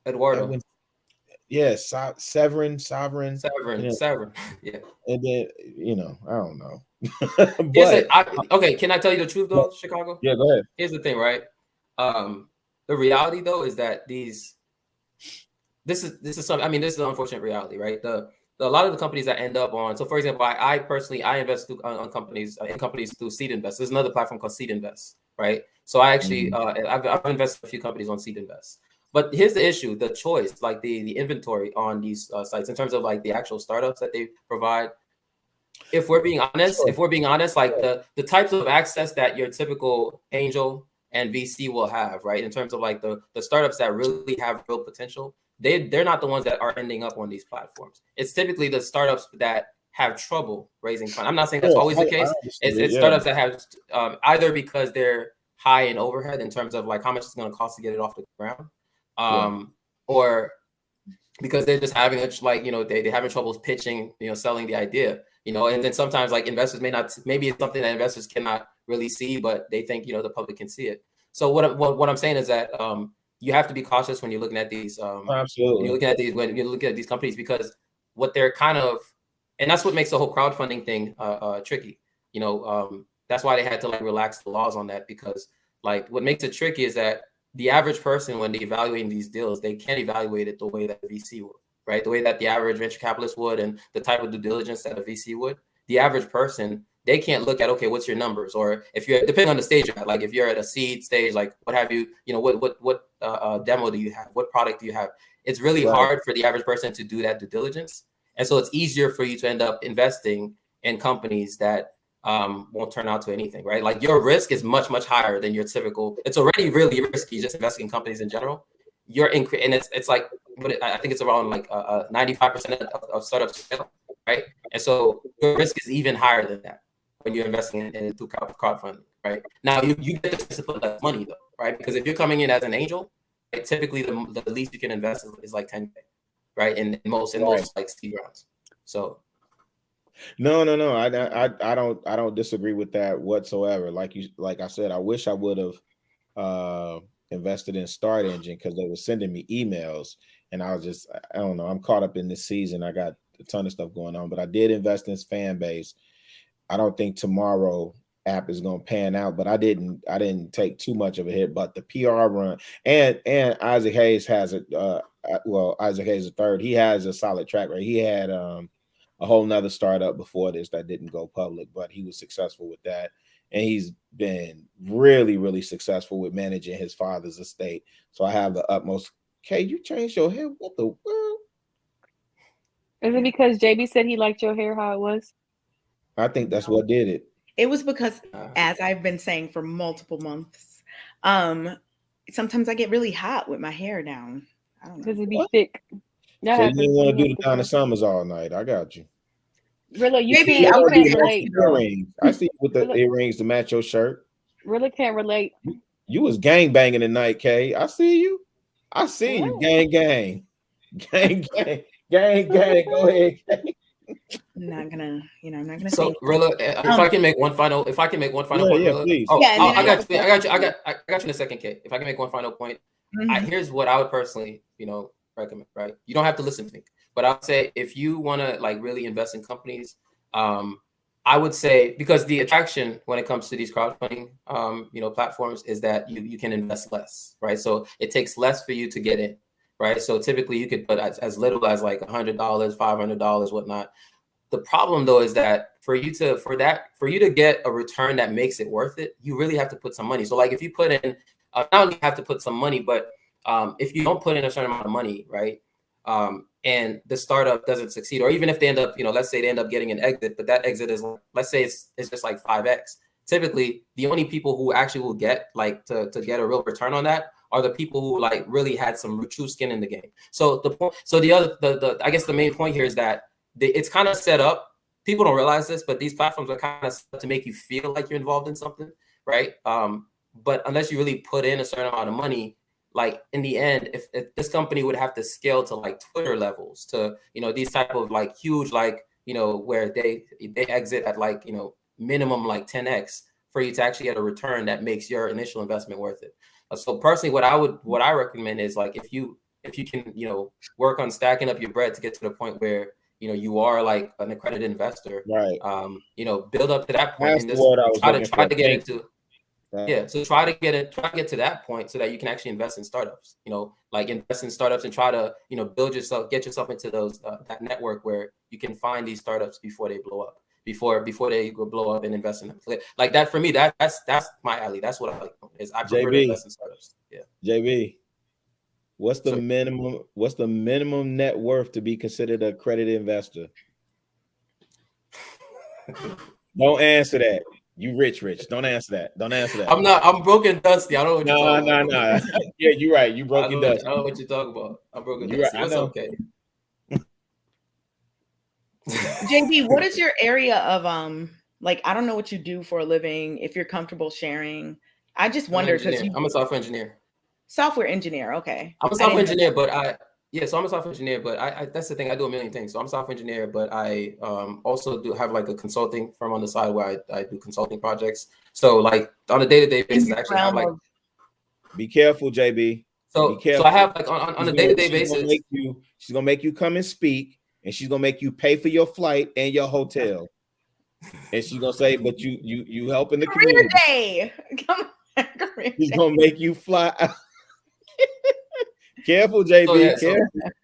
Eduardo. Edwin, yes, Severin. Yeah. And then I don't know. Okay, can I tell you the truth though, Chicago? Yeah, go ahead. Here's the thing, right? The reality though is that this is something. I mean, this is an unfortunate reality, right? A lot of the companies that end up on. So, for example, I personally invest in companies through Seed Invest. There's another platform called Seed Invest, right? So I actually I've invested in a few companies on Seed Invest. But here's the issue: the choice, like the inventory on these sites, in terms of like the actual startups that they provide. If we're being honest, like the types of access that your typical angel and VC will have, right? In terms of like the startups that really have real potential, they're not the ones that are ending up on these platforms. It's typically the startups that have trouble raising funds. I'm not saying that's always the case. It's startups that have either because they're high in overhead in terms of like how much it's going to cost to get it off the ground, or because they're just having they're having troubles pitching, selling the idea, and then sometimes like investors maybe it's something that investors cannot really see, but they think, the public can see it. So what I'm saying is that you have to be cautious when you're looking at these. Absolutely. When you're looking at these companies, because what they're kind of, and that's what makes the whole crowdfunding thing tricky. That's why they had to like relax the laws on that, because like what makes it tricky is that the average person, when they're evaluating these deals, they can't evaluate it the way that a VC would, right? The way that the average venture capitalist would, and the type of due diligence that a VC would. The average person, they can't look at, okay, what's your numbers? Or if you're, depending on the stage you're at, like if you're at a seed stage, like what have you, what demo do you have? What product do you have? It's really hard for the average person to do that due diligence. And so it's easier for you to end up investing in companies that won't turn out to anything, right? Like your risk is much, much higher than your typical. It's already really risky just investing in companies in general. You're and it's like, I think it's around like 95% of startups fail, right? And so your risk is even higher than that when you're investing in through crowdfunding, right? Now you get to put less money though, right? Because if you're coming in as an angel, right, typically the least you can invest is like 10K, right? In most like seed rounds. So no, I don't disagree with that whatsoever. Like I said, I wish I would have invested in Start Engine because they were sending me emails, and I don't know, I'm caught up in this season. I got a ton of stuff going on, but I did invest in Fanbase. I don't think Tomorrow app is going to pan out, but I didn't take too much of a hit. But the PR run and Isaac Hayes has it. Isaac Hayes III, he has a solid track record. He had a whole nother startup before this that didn't go public, but he was successful with that. And he's been really, really successful with managing his father's estate. So I have the utmost. Kay, you changed your hair? What the world? Is it because JB said he liked your hair how it was? I think that's what did it. It was because, as I've been saying for multiple months, sometimes I get really hot with my hair down. I don't know. Because it'd be thick. So you didn't want to do the Donna Summers all night. I got you. Really, you can't relate. Earrings. I see you with the earrings to match your shirt. Really can't relate. You was gang banging tonight, Kay. I see you. I see you. Gang, gang. Gang, gang. Gang, gang. Go ahead, Kay. I'm not gonna So Rilla, if I can make one final point, Rilla. Please. I got you in a second, Kay. If I can make one final point, here's what I would personally, recommend, right? You don't have to listen to me, but I would say if you want to like really invest in companies, I would say, because the attraction when it comes to these crowdfunding, platforms is that you can invest less, right? So it takes less for you to get in, right? So typically you could put as little as like $100, $500, whatnot. The problem though is that for you to get a return that makes it worth it, you really have to put some money. So like if you put in, not only have to put some money, but if you don't put in a certain amount of money, right? And the startup doesn't succeed, or even if they end up, let's say they end up getting an exit, but that exit is, let's say it's just like 5x. Typically, the only people who actually will get like to get a real return on that are the people who like really had some true skin in the game. So I guess the main point here is that it's kind of set up. People don't realize this, but these platforms are kind of set up to make you feel like you're involved in something, right? But unless you really put in a certain amount of money, like in the end, if this company would have to scale to like Twitter levels, to these type of like huge, like where they exit at like minimum like 10x for you to actually get a return that makes your initial investment worth it. So personally, what I recommend is like if you can work on stacking up your bread to get to the point where you are like an accredited investor, right? Build up to that point. That's and just try to get into. Yeah, so try to get to that point so that you can actually invest in startups. Like invest in startups and try to get yourself into those that network where you can find these startups before they blow up, before they go blow up and invest in them. Like that for me, that's my alley. That's what I like. I prefer to invest in startups. Yeah. JB, what's the minimum net worth to be considered an accredited investor? Don't answer that. You rich. Don't answer that. Don't answer that. I'm broken dusty. I don't know what you're talking about. No. Yeah, you're right. You broken dusty. I don't know what you're talking about. I'm broken dusty. Right. It's okay. JB, what is your area of like, I don't know what you do for a living, if you're comfortable sharing. I just wonder because I'm a software engineer. Software engineer, okay. I'm a software engineer, but so I'm a software engineer, but I that's the thing. I do a million things. So I'm a software engineer, but I also do have like a consulting firm on the side where I do consulting projects. So like on a day-to-day basis, I actually have like. Be careful, JB. So I have like on a day-to-day basis. She's gonna make you come and speak, and she's gonna make you pay for your flight and your hotel. And she's gonna say, "But you helping the community." Day. Come on, she's gonna make you fly. Careful, JB.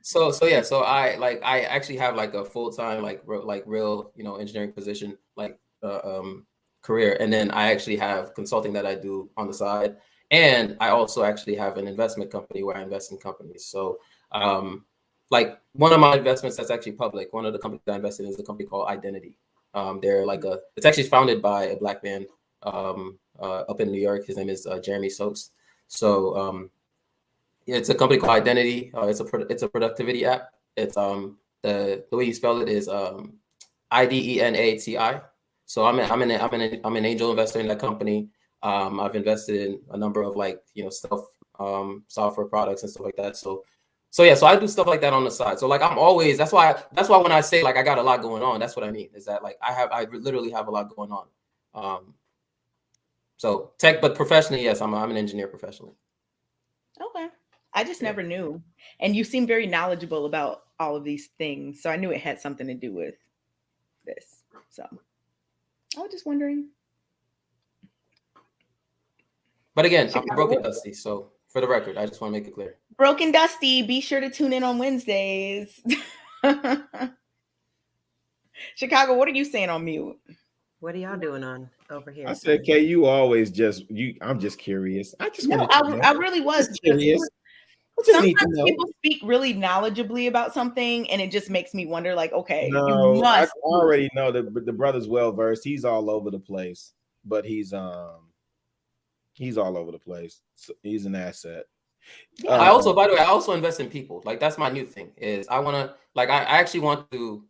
So I actually have like a full-time like real engineering position like career, and then I actually have consulting that I do on the side, and I also actually have an investment company where I invest in companies. So like one of my investments that's actually public, one of the companies I invested in is a company called Identity. They're like it's actually founded by a Black man up in New York. His name is Jeremy Soaps. So it's a company called Identity. It's a productivity app. It's the way you spell it is IDENATI. So I'm an angel investor in that company. I've invested in a number of like, stuff, software products and stuff like that. So I do stuff like that on the side. So like I'm always, that's why when I say like I got a lot going on, that's what I mean, is that like I literally have a lot going on. So tech, but professionally, yes, I'm an engineer professionally. Okay. I just never knew. And you seem very knowledgeable about all of these things. So I knew it had something to do with this. So I was just wondering. But again, I'm broken Dusty. So for the record, I just want to make it clear. Broken Dusty, be sure to tune in on Wednesdays. Chicago, what are you saying on mute? What are y'all doing on over here? I said, Kay, you always I'm just curious. I really was curious. Sometimes people speak really knowledgeably about something, and it just makes me wonder, like, okay, no, I already know that the brother's well versed. He's all over the place, but he's all over the place. So he's an asset. I also, by the way, I also invest in people. Like that's my new thing. Is I want to I actually want to.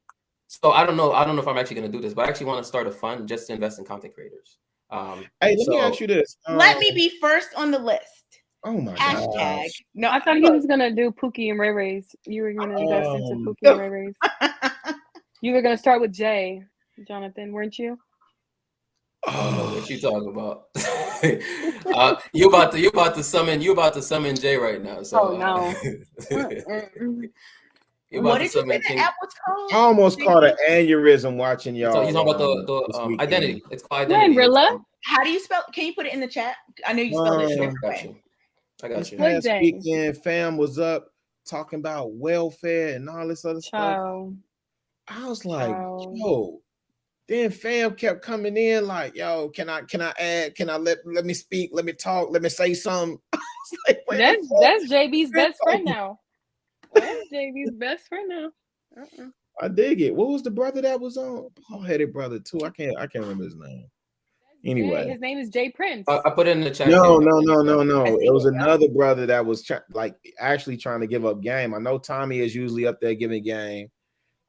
So I don't know if I'm actually going to do this, but I actually want to start a fund just to invest in content creators. Hey, let me ask you this. Let me be first on the list. Oh my hashtag. gosh. No, I thought he was gonna do Pookie and Ray Ray's. You were gonna invest into Pookie and Ray Ray's. You were gonna start with Jay, Jonathan, weren't you? I don't know what you talking about. You about to summon Jay right now. So no. What did you say the app was called? I almost caught an aneurysm watching y'all. So he's talking about the Identity. It's called Identity. Rilla? How do you spell? Can you put it in the chat? I know you spelled it a different way. I got you. Last weekend, fam was up talking about welfare and all this other stuff. I was like, yo. Then fam kept coming in like, yo, can I add? Can I let me speak? Let me talk. Let me say something. I was like, that's JB's best friend now. That's JB's best friend now. I dig it. What was the brother that was on? Bald-headed brother too. I can't remember his name. Anyway, his name is Jay Prince. I put it in the chat. No. It was another brother that was actually trying to give up game. I know Tommy is usually up there giving game.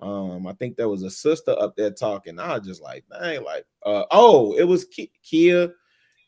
I think there was a sister up there talking. I was just like, dang, like, it was Kia,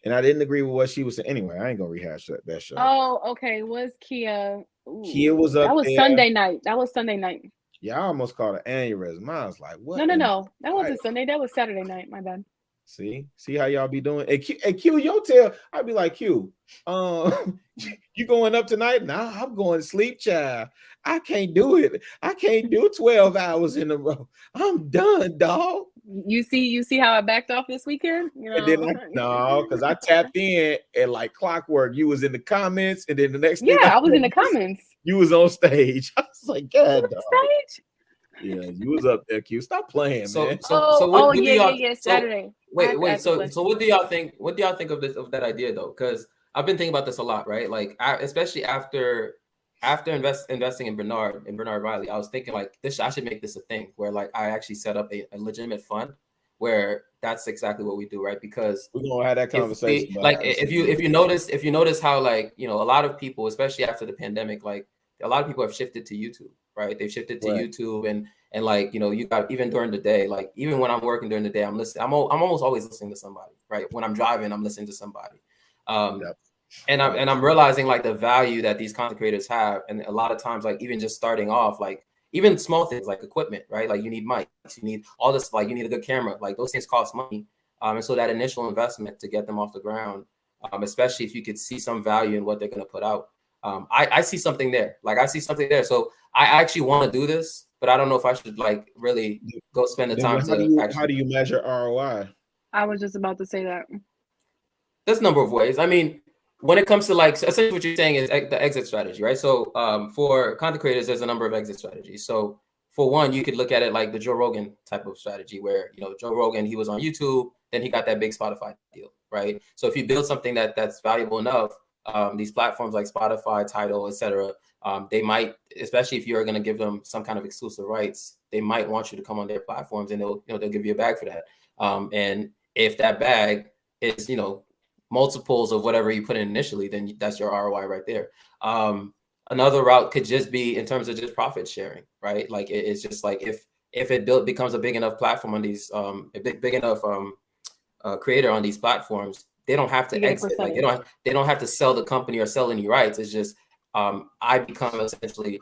and I didn't agree with what she was saying. Anyway, I ain't gonna rehash that show. Oh, okay. Was Kia? Ooh. Kia was up. That was there. Sunday night. That was Sunday night. Yeah, I almost caught an aneurysm. I was like, what? No. That wasn't Sunday. That was Saturday night. My bad. See how y'all be doing. Hey, Q, your tail. I'd be like, Q, you going up tonight? Nah, I'm going to sleep, child. I can't do it. I can't do 12 hours in a row. I'm done, dog. You see how I backed off this weekend? You know? No, because I tapped in and like clockwork. You was in the comments, and then the next thing I was in the comments. You was on stage. I was like, God, dog. Stage? Yeah, you was up there, Q. Stop playing, man. Yeah, Saturday. Wait. So what do y'all think? What do y'all think of that idea though? Because I've been thinking about this a lot, right? Like, especially after investing in Bernard Riley, I was thinking like I should make this a thing where like I actually set up a legitimate fund where that's exactly what we do, right? Because we're gonna have that conversation. If you notice how like a lot of people, especially after the pandemic, like a lot of people have shifted to YouTube, right? They've shifted to YouTube and like you got even during the day, like even when I'm working during the day, I'm listening. I'm almost always listening to somebody, right? When I'm driving, I'm listening to somebody. And I'm realizing like the value that these content creators have, and a lot of times like even just starting off, like even small things like equipment, right? Like you need mics, you need all this, like you need a good camera, like those things cost money. And so that initial investment to get them off the ground, especially if you could see some value in what they're going to put out. I see something there. Like I see something there. So I actually want to do this, but I don't know if I should like really go spend the time how do you measure ROI? I was just about to say that. There's a number of ways. I mean, when it comes to like, essentially what you're saying is the exit strategy, right? So for content creators, there's a number of exit strategies. So for one, you could look at it like the Joe Rogan type of strategy where, Joe Rogan, he was on YouTube, then he got that big Spotify deal, right? So if you build something that's valuable enough, these platforms like Spotify, Tidal, etc., They might, especially if you're going to give them some kind of exclusive rights, they might want you to come on their platforms, and they'll give you a bag for that. And if that bag is, multiples of whatever you put in initially, then that's your ROI right there. Another route could just be in terms of just profit sharing, right? Like it's just like if it becomes a big enough platform on these, a big enough creator on these platforms, they don't have to exit. Like they don't have to sell the company or sell any rights. It's just I become essentially,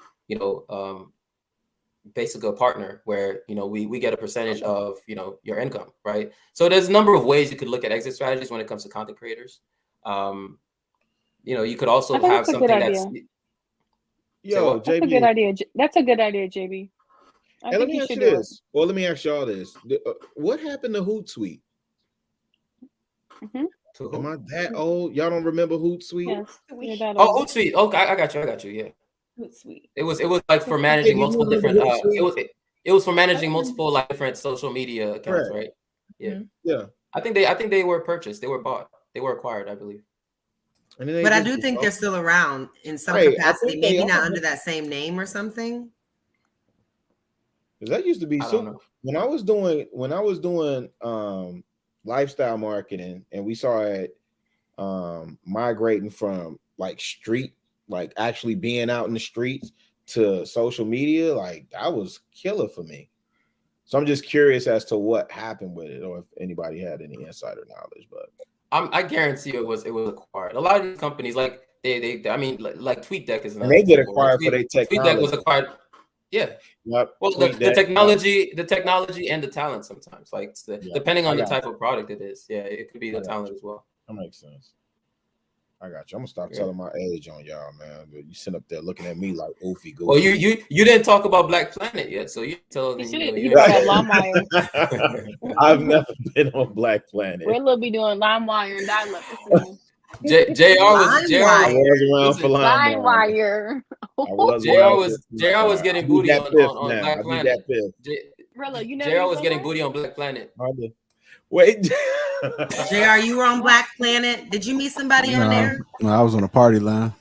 basically a partner where we get a percentage of your income, right? So there's a number of ways you could look at exit strategies when it comes to content creators. You could also have something that's JB. That's a good idea. That's a good idea, JB. And let me ask you this. Well, let me ask y'all this. What happened to Hootsuite? Am I that old? Y'all don't remember Hootsuite? Yes. Oh, Hootsuite. Okay, I got you. Yeah. Hootsuite. It was like for managing multiple different. It was for managing multiple like different social media accounts, right? Yeah. Yeah. I think they were purchased. They were bought. They were acquired, I believe. But I do think they're still around in some capacity, maybe not under that same name or something. Because that used to be super. When I was doing lifestyle marketing, and we saw it migrating from like street, like actually being out in the streets to social media, like that was killer for me. So I'm just curious as to what happened with it, or if anybody had any insider knowledge. But I guarantee it was acquired. A lot of these companies, like I mean, like TweetDeck is another. And they get acquired for their technology. TweetDeck was acquired. Yeah. Yep. Well, the technology and the talent sometimes, like depending on the type of product it is. Yeah, it could be the talent as well. That makes sense. I got you. I'm gonna stop telling my age on y'all, man. But you sit up there looking at me like oofy goofy. Well, you didn't talk about Black Planet yet, so you tell me. You got LimeWire. I've never been on Black Planet. We'll be doing LimeWire and dial-up. JR was around for LimeWire. JR was getting booty on Black Planet. Rilla, JR was getting booty on Black Planet. Wait, JR, you were on Black Planet. Did you meet somebody on there? No, I was on the party line.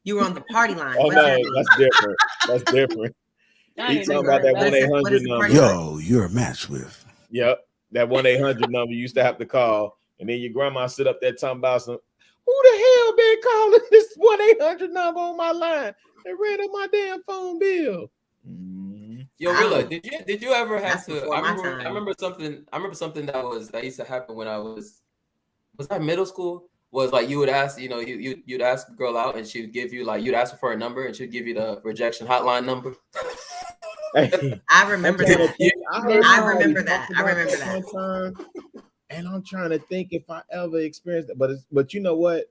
You were on the party line. Oh, no, that's different. That's different. He's talking about that 1-800 number. Yo, you're a match with. Yep, that 1-800 number you used to have to call, and then your grandma sit up there talking about some. Who the hell been calling this 1-800 number on my line? They ran up my damn phone bill. Yo, Rilla, did you ever have to? I remember something that used to happen when I was that middle school? Was like you would ask, you'd ask a girl out and she would give you you'd ask her for a number and she'd give you the rejection hotline number. I remember that. I remember that. And I'm trying to think if I ever experienced it, but you know what?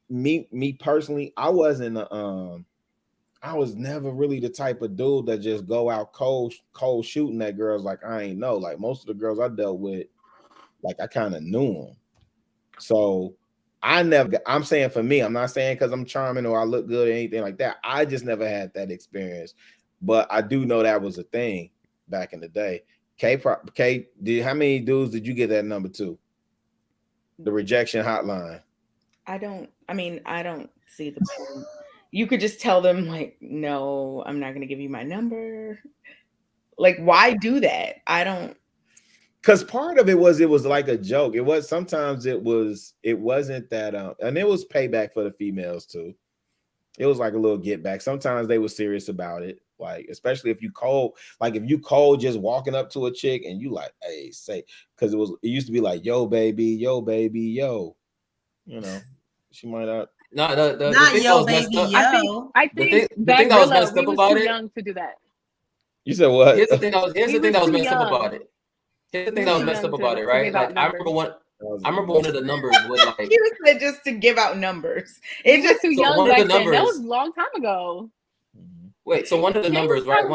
Me personally, I wasn't I was never really the type of dude that just go out cold shooting at girls like I ain't know. Like most of the girls I dealt with, like I kind of knew them. So I'm saying for me, I'm not saying because I'm charming or I look good or anything like that. I just never had that experience. But I do know that was a thing back in the day. How many dudes did you get that number to? The rejection hotline. I don't see the point. You could just tell them like, no, I'm not going to give you my number. Like, why do that? I don't. Because part of it was like a joke. It wasn't that, and it was payback for the females too. It was like a little get back. Sometimes they were serious about it. Like, especially if you cold just walking up to a chick and you like, hey, say, because it used to be like, yo, baby, yo. She might not. No, the not thing yo, that was baby, messed up, yo. I think the thing that was messed up about too it. young to do that. You said what? Here's the thing that was messed up about it. Here's the thing that was messed up about it, right? Like I remember one of the numbers was like. You said just to give out numbers. It's just too young back then. That was a long time ago. Wait, so one of the numbers, right?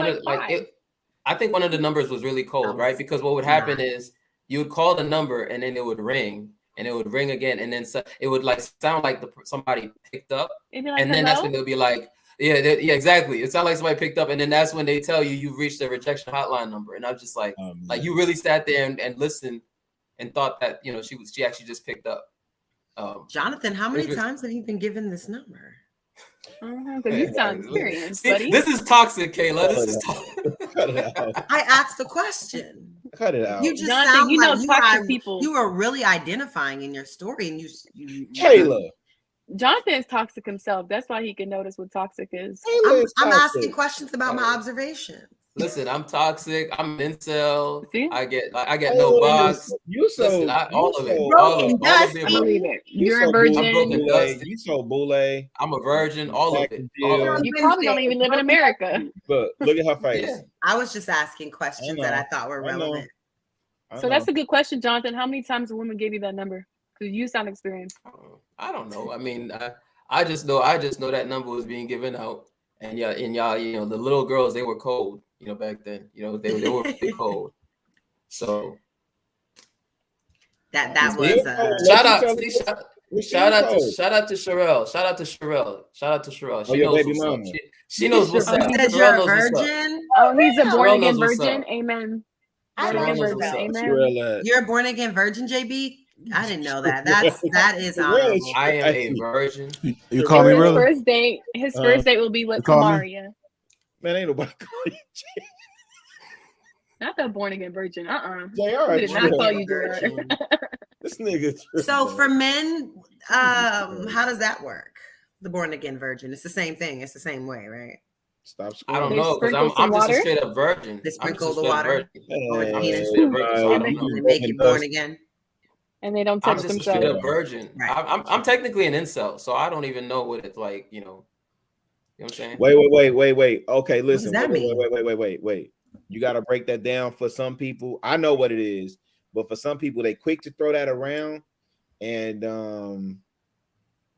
I think one of the numbers was really cold, right? Because what would happen is you would call the number and then it would ring. And it would ring again, and then it would like sound like somebody picked up, like, and then that's when they'll be like, yeah, exactly. It sounds like somebody picked up, and then that's when they tell you you've reached the rejection hotline number. And I'm just like you really sat there and listened and thought that she actually just picked up. Jonathan, how many times have you been given this number? Because you sound experienced, See, buddy. this is toxic, Kayla. This is Cut it out. I asked a question. Cut it out. You just Jonathan, sound you know like toxic people. you were really identifying in your story, and you Kayla. Jonathan is toxic himself. That's why he can notice what toxic is. I'm asking questions about my observations. Listen, I'm toxic. I'm an incel. See? I get no box. You so Listen, all of it. broken All of dusty. the I believe above. it. You're a virgin. I'm broken dusty. You so boulet. I'm a virgin. All of it. All of it. You probably don't even live in America. But look at her face. Yeah. I was just asking questions that I thought were relevant. So that's a good question, Jonathan. How many times a woman gave you that number? Because you sound experienced. I don't know. I mean, I just know that number was being given out, and y'all, you know, the little girls, they were cold, you know, back then. You know, they were pretty cold. So that was shout out to Sherelle. Shout out to Sherelle. She knows what's up. She knows what's up. You're a virgin. Oh, he's a born again knows what's virgin. up. Amen. Born again virgin. Amen. You're a born again virgin, JB. I didn't know that. That is honorable. I am a virgin. You call me His really? His first date will be with call me? Kamaria. Man, ain't nobody call you. Not the born again virgin. JR, We did not call you JR. This nigga. So for men, how does that work? The born again virgin. It's the same thing. It's the same way, right? Stop. I don't know because I'm just a straight up virgin. They sprinkle the water on the penis and make you born again. And they don't I'm touch just a straight themselves. up virgin. Right. I'm technically an incel, so I don't even know what it's like. You know what I'm saying? Wait. Okay, listen. What does that mean? Wait. You got to break that down for some people. I know what it is, but for some people, they quick to throw that around. And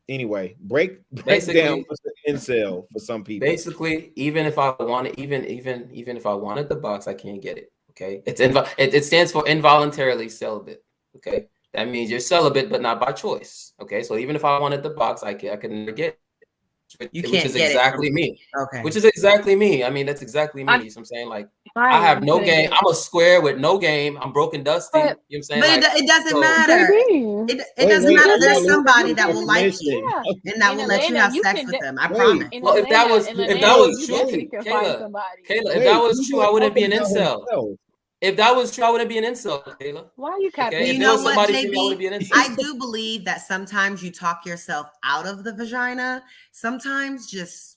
anyway, break down for the incel for some people. Basically, even if I wanted, even if I wanted the box, I can't get it. Okay, it stands for involuntarily celibate. Okay, that means you're celibate, but not by choice. Okay, so even if I wanted the box, I could never get it. Which is exactly me. Okay. Which is exactly me. I mean, that's exactly me. So I'm saying, like, I have no game. I'm a square with no game. I'm broken dusty. You know what I'm saying? But like, it doesn't matter. It doesn't matter. There's somebody that will like you and that will let you have sex with them. I promise. Well, if that was true, Kayla, if that was true, I wouldn't be an incel. If that was true, I wouldn't be an incel, Kayla. Why are you capping? Okay? You know what, JB? I do believe that sometimes you talk yourself out of the vagina. Sometimes just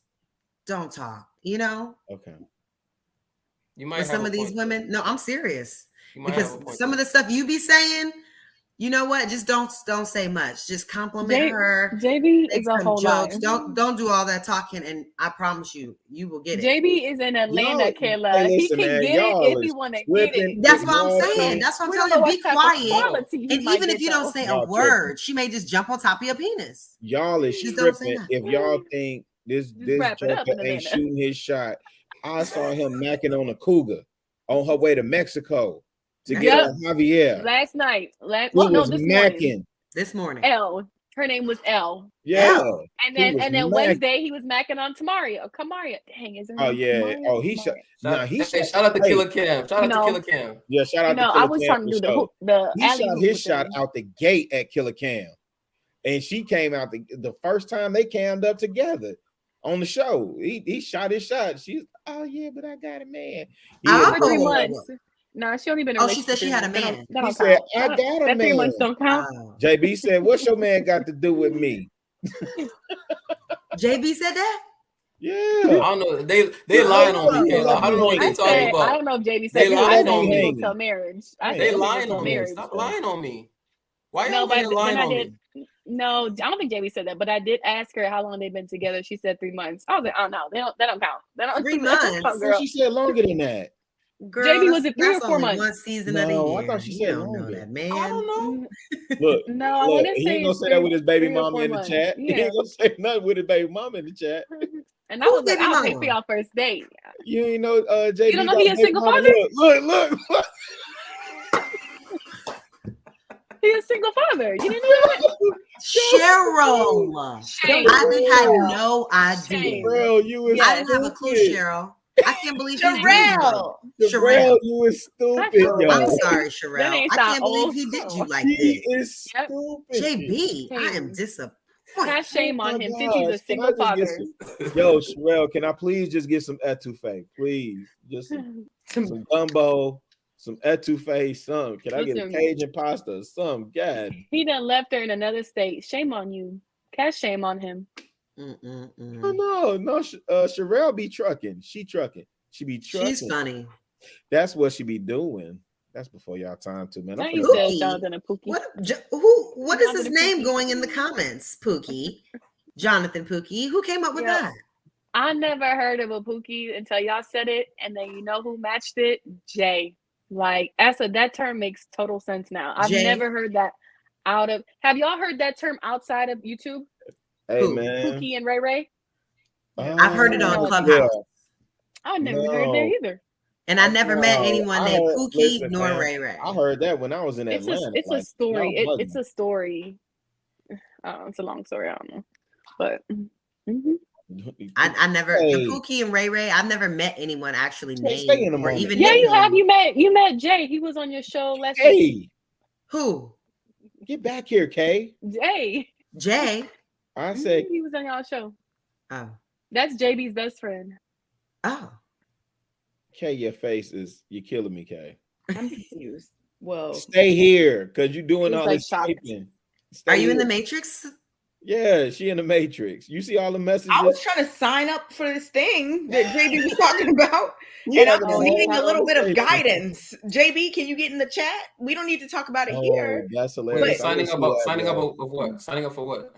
don't talk, you know? Okay. You might with have some of these point. women. No, I'm serious. Because Because some of the stuff you be saying, you know what? Just don't say much. Just compliment her. JB make is a some whole jokes. lie. Don't do all that talking, and I promise you will get it. JB is in Atlanta, Kayla. Hey, He listen, can man, get y'all it if is he want to get flipping. it. That's what I'm Y'all saying. think- That's what I'm We telling don't know you. Be what type of quiet. quality he And might even if get, you don't though. say a Y'all word, she may just jump on top of your penis. Y'all is Just don't say tripping. nothing. If y'all think this wrap it up joker in a ain't minute. shooting his shot, I saw him macking on a cougar on her way to Mexico to get Yep. on Javier. Last night. He Well, no, was this macking. morning. This morning. L. Her name was L. Yeah. And He then was macking. Wednesday he was macking on Tamaria. Kamaria. Dang, is her Oh name yeah. Kamaria? Oh, he shot. Nah, he shot. Shout out to Hey, Killer Cam. Shout out to Killer Cam. Yeah, shout out to I Killer was Cam trying to for do sure. the He alley shot hoop his with shot them. out the gate at Killer Cam, and she came out the first time they cammed up together on the show. He shot his shot. She's yeah, but I got a man. For 3 months. No, she only been in a she said she had a man. That He don't said, count. I got a That 3 man. months don't count. JB said, what's your man got to do with me? JB said that? Yeah. I don't know. They lying on me, Kayla. I don't know what they talking about. I don't know if JB They said that. lying I on think me. people till marriage. They lying on me. Stop lying on me. Why y'all lying on me? No, I don't think JB said that, but I did ask her how long they've been together. She said 3 months. I was like, oh no, that don't count. That don't 3 that don't months. count, girl. She said longer than that. Girl, JB, was it 3 or that's 4 only months? one season of the No, year. I thought she You said don't know longer. that, man. I don't know. Look, No, I look, want to he say ain't gonna say that with his baby 3 or mama 4 in the months. chat. He Yeah. ain't gonna say nothing with his baby mama in the chat. And I Who's was like, baby I'll pay mama? for y'all first date. You ain't know JB. You don't know got he a baby single mama. father? Look. He's a single father. You didn't know that? Cheryl. Shame. I had no idea. Shame. Cheryl, you was I didn't have a clue, stupid. Cheryl. I can't believe he did. Sherelle. Cheryl, you was stupid, yo. I'm sorry, That Sherelle. ain't I sound can't believe old. he did you like He this. is stupid. JB, I am disappointed. Cast shame on him since gosh, he's a can I single just get father. Yo, Sherelle, can I please just get some etouffee? Please. Just some gumbo, some etouffee, some. Can I get a Listen. Cajun pasta or some? God. He done left her in another state. Shame on you. Cast shame on him. Oh, no. Sherelle be trucking. She trucking. She be trucking. She's funny. That's what she be doing. That's before y'all time too, man. Now you said Jonathan and Pookie. What is his name going in the comments? Pookie. Jonathan Pookie. Who came up with that? I never heard of a Pookie until y'all said it, and then you know who matched it? Jay. Like, that term makes total sense now. I've never heard that out of. Have y'all heard that term outside of YouTube? Hey, man. Pookie and Ray Ray. I've heard it on Clubhouse. I never heard it there either. And I never met anyone named Pookie nor Ray Ray. I heard that when I was in Atlanta. It's a story. It's a story. It's a long story. I don't know, but I never Pookie and Ray Ray. I've never met anyone actually named or even. Yeah, you have. You met Jay. He was on your show last week. Who? Get back here, Kay. Jay. I said he was on y'all show. Oh, that's JB's best friend. Oh. Kay, you're killing me, Kay. I'm confused. Well, stay here because you're doing all this typing. Are you in the Matrix? Yeah, she in the Matrix. You see all the messages? I was trying to sign up for this thing that JB was talking about, and I'm needing a little bit of guidance. JB, can you get in the chat? We don't need to talk about it here. That's hilarious. Wait, signing up of what? Signing up for what?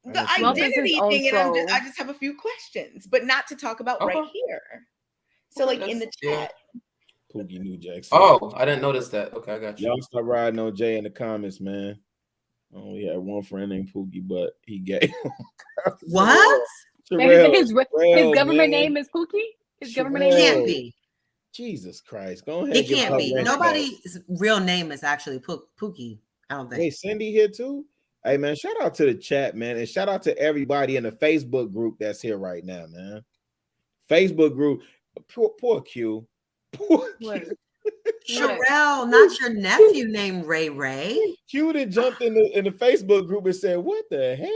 The identity thing, and I just have a few questions, but not to talk about right here. So, like in the chat. Pookie New Jackson. Oh, I didn't notice that. Okay, I got you. Y'all start riding on Jay in the comments, man. I only had one friend named Pookie, but he gay. What? His government name is Pookie? His government name can't be. Jesus Christ. Go ahead. It can't be. Nobody's real name is actually Pookie. I don't think. Hey, Cindy here too. Hey, man, shout out to the chat, man. And shout out to everybody in the Facebook group that's here right now, man. Facebook group. Poor Q. Poor Q. Sherelle, not your nephew named Ray Ray. Q then jumped in the Facebook group and said, "What the hell?"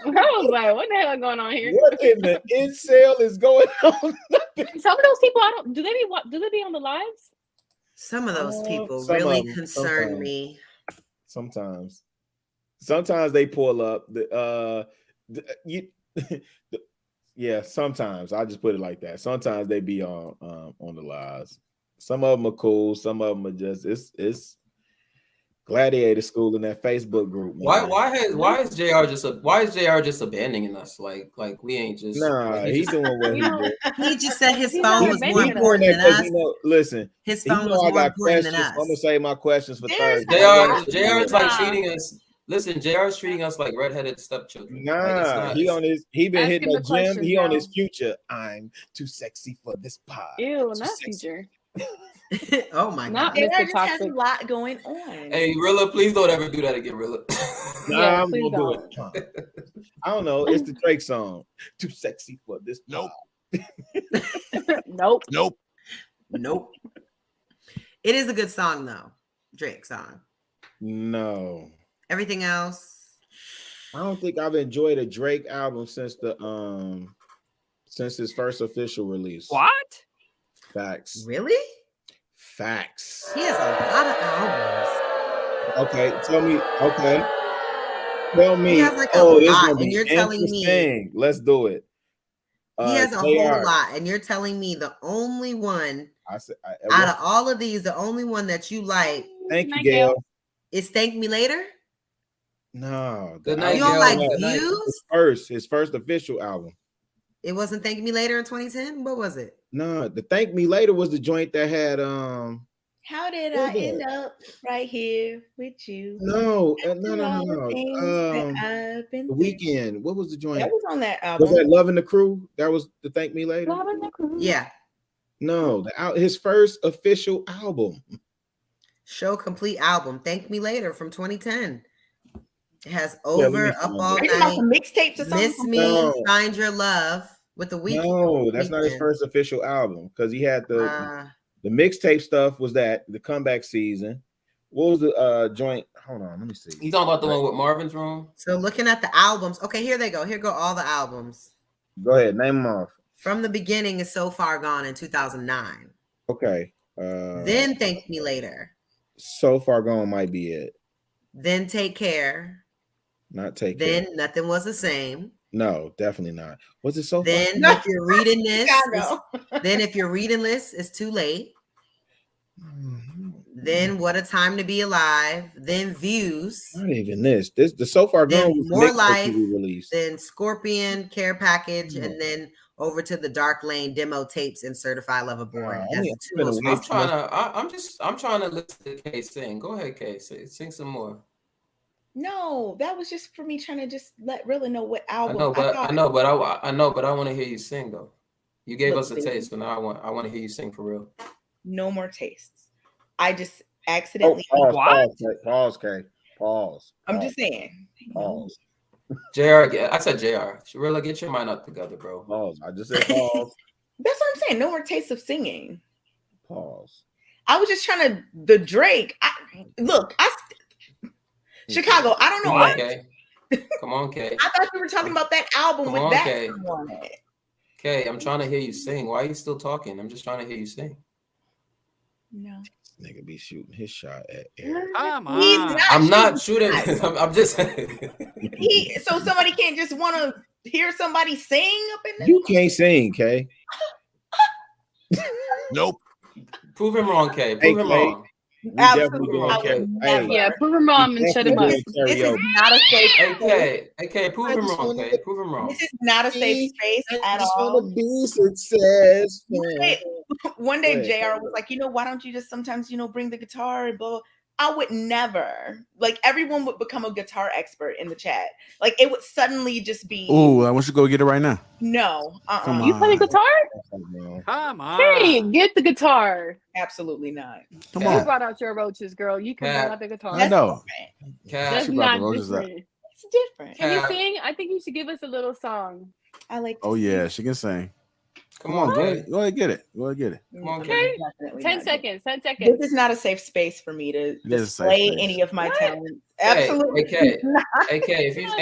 I was like, "What the hell is going on here? What in the incel is going on?" Some of those people, do they be on the lives? Some of those people really concern me. Sometimes they pull up. Yeah, sometimes I just put it like that. Sometimes they be on the lives. Some of them are cool. Some of them are just it's gladiator school in that Facebook group. Man. Why is JR just abandoning us? Like we ain't just he's doing what he did. He just said his phone was more important than us. Listen, his phone was more important than us. I'm gonna save my questions for Thursday. JR is like treating us. Listen, JR is treating us like redheaded stepchildren. Nah, he been hitting the gym. He on his future. I'm too sexy for this pod. Ew, not future. Oh my God. JR just has a lot going on. Hey, Rilla, please don't ever do that again, Rilla. Nah, I'm gonna do it. I don't know. It's the Drake song. Too sexy for this. Nope. Nope. It is a good song though. Drake song. No. Everything else. I don't think I've enjoyed a Drake album since his first official release. What? Facts. Really? Facts. He has a lot of albums. Okay, tell me. Okay. Tell me. He has like this lot, gonna be and you're telling me. Let's do it. He has a whole lot, and you're telling me the only one out of all of these, the only one that you like. Thank you, Gail. Is Thank Me Later? No, you don't like Views? His first official album. It wasn't Thank Me Later in 2010. What was it? No, the Thank Me Later was the joint that had How did I end up right here with you? No. The Weekend. What was the joint? That was on that album. Was that Loving the Crew? That was the Thank Me Later. Loving the Crew. Yeah. No, his first official album. Show complete album. Thank Me Later from 2010. It has Over, Up All Night, mixtapes or something. Miss Me, Find Your Love with the Weekend. No, that's not his first official album because he had the mixtape stuff. Was that the Comeback Season? What was the joint? Hold on, let me see. You talking about the one with Marvin's Room? So looking at the albums. Okay, here they go. Here go all the albums. Go ahead, name them off. From the Beginning is So Far Gone in 2009. Okay. Then Thank Me Later. So Far Gone might be it. Then Take Care. Not Take Then Care. Nothing Was the Same. No, definitely not. Was it So Far? Then If You're Reading This. Then If You're Reading This, It's Too Late. Then What a Time to Be Alive. Then Views. Not even this. The So Far Gone was More mixtape Life. we released. Then Scorpion, Care Package, and then over to the Dark Lane demo tapes and Certified Lover Boy. I'm trying to listen to Kay sing. Go ahead, Kay. Sing some more. No, that was just for me trying to just let Rilla know what album. I know, but I want to hear you sing though. You gave us a taste, but now I want to hear you sing for real. No more tastes. I just accidentally. Pause, Kay. Pause. I'm just saying. Pause. JR, I said JR. Rilla, get your mind up together, bro. Pause. I just said pause. That's what I'm saying. No more taste of singing. Pause. I was just trying to the Drake. Chicago. I don't know what. Come on, Kay. I thought you were talking about that album with that song on it. Kay, I'm trying to hear you sing. Why are you still talking? I'm just trying to hear you sing. No. This nigga be shooting his shot at Eric. Come on. I'm not shooting. I'm just. So somebody can't just want to hear somebody sing up in there. You can't sing, Kay. Nope. Prove him wrong, Kay. Prove him wrong. Absolutely. Yeah, prove him wrong and shut him up. This is not a safe space. Okay, prove him wrong, Kay. Prove him wrong. This is not a safe space at all. Be successful. One day JR was like, why don't you just sometimes, bring the guitar and blah. I would never. Like, everyone would become a guitar expert in the chat. Like, it would suddenly just be. Ooh, I want you to go get it right now. No. Come You play guitar? Come on. Hey, get the guitar. Absolutely not. Come You on. brought out your roaches, girl. You can bring out the guitar. I know. That's She brought not the roses up. different. It's different. Can you sing? I think you should give us a little song. I like. Oh yeah, she can sing. Come on, go ahead get it. Go ahead get it. Come on, Okay. 10 seconds. 10 seconds. This is not a safe space for me to It is a safe display space. any of my talents. Absolutely. If you sing,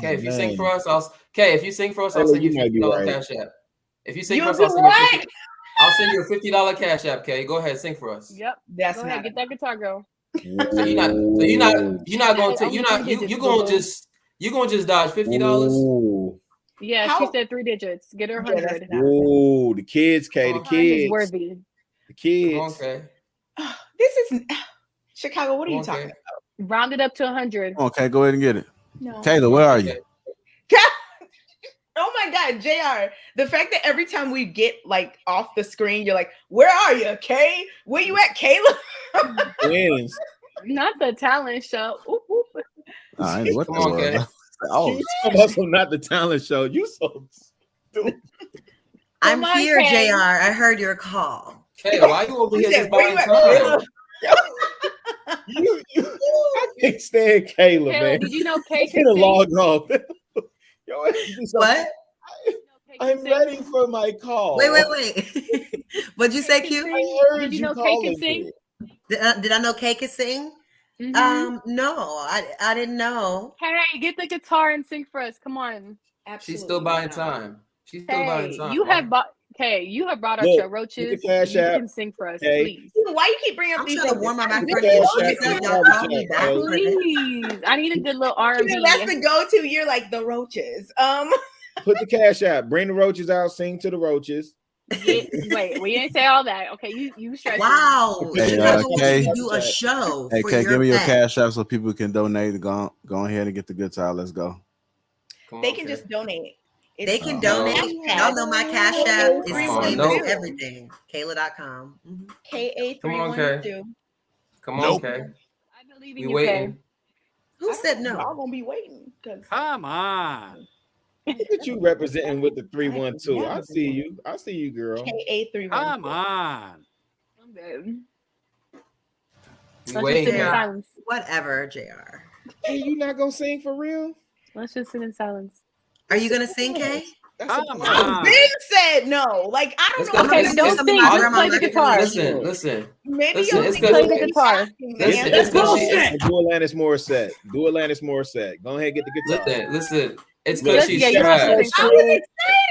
if you sing for us, I'll send you $50 cash app. If you sing for us, I'll send you a $50 cash app. Kay, go ahead, sing for us. Yep. That's Go ahead, get that guitar, girl. So you're not going to you're going to just dodge $50. Yeah, she said 3 digits. Get her 100. Ooh, the kids, Kay, the kids. Worthy. The kids. Come on, Kay. This is Chicago. What are you talking about? Round it up to 100. Okay, go ahead and get it. No. Kayla, where are you? Oh my God, JR. The fact that every time we get like off the screen, you're like, where are you, Kay? Where you at, Kayla? Twins. Not the talent show. Oop, oop. What Come on, Kay. Oh, also not the talent show. You so stupid. I'm Come on, here, Kay. JR. I heard your call. Kay, why you over here just buying Kayla? time? I can't stand Kayla, Kayla, man. did you know Kay I'm can gonna sing? log off. Yo, What? I'm ready for my call. Wait. What'd you say, Q? I heard Did you know Kay calling can sing? me. Did I know Kay could sing? Mhm. No, I didn't know. Hey, get the guitar and sing for us. Come on. She's still buying time. She's still buying Hey, time. you have bought. Okay, you have brought out Look, your get roaches. the Cash You App. can sing for us, Hey. please. Why you keep bringing up I'm these trying to things? warm up my Get birthday. the Cash App. Y'all call me back for this. Please, I need a good little R&B. That's the go-to. You're like the roaches. Put the cash out. Bring the roaches out. Sing to the roaches. Wait, we didn't say all that. Okay, you stressing. Wow. Hey, Chicago Kay. should do a show Hey, for Kay, your give me your event. cash app so people can donate. Go ahead and get the guitar. Let's go. They can just donate. They can donate. Y'all know my cash app is same as everything. Kayla.com. Come on, Kay. KA312. Come on, Kay. I believe We in you, waiting. Kay. Who said no? Y'all gonna be waiting. Come on. Look at you representing with the 312. I see you. I see you, girl. KA312. Come on. I'm good. We Let's waiting. just sit in Kay. silence. Whatever, JR. Hey, you not gonna sing for real? Let's just sit in silence. Are you gonna sing, Kay? That's Come a on. Ben said know. Like, I Let's don't know. go. Okay, It's- don't it's- sing. I- Just play the guitar. Listen. Maybe Listen, you'll it's think good. Play the guitar. Listen, Let's it's good. do Alanis Morissette. Do Alanis Morissette. Go ahead and get the guitar. Listen. It's Look, because she's Yeah, you don't have to trash. sing.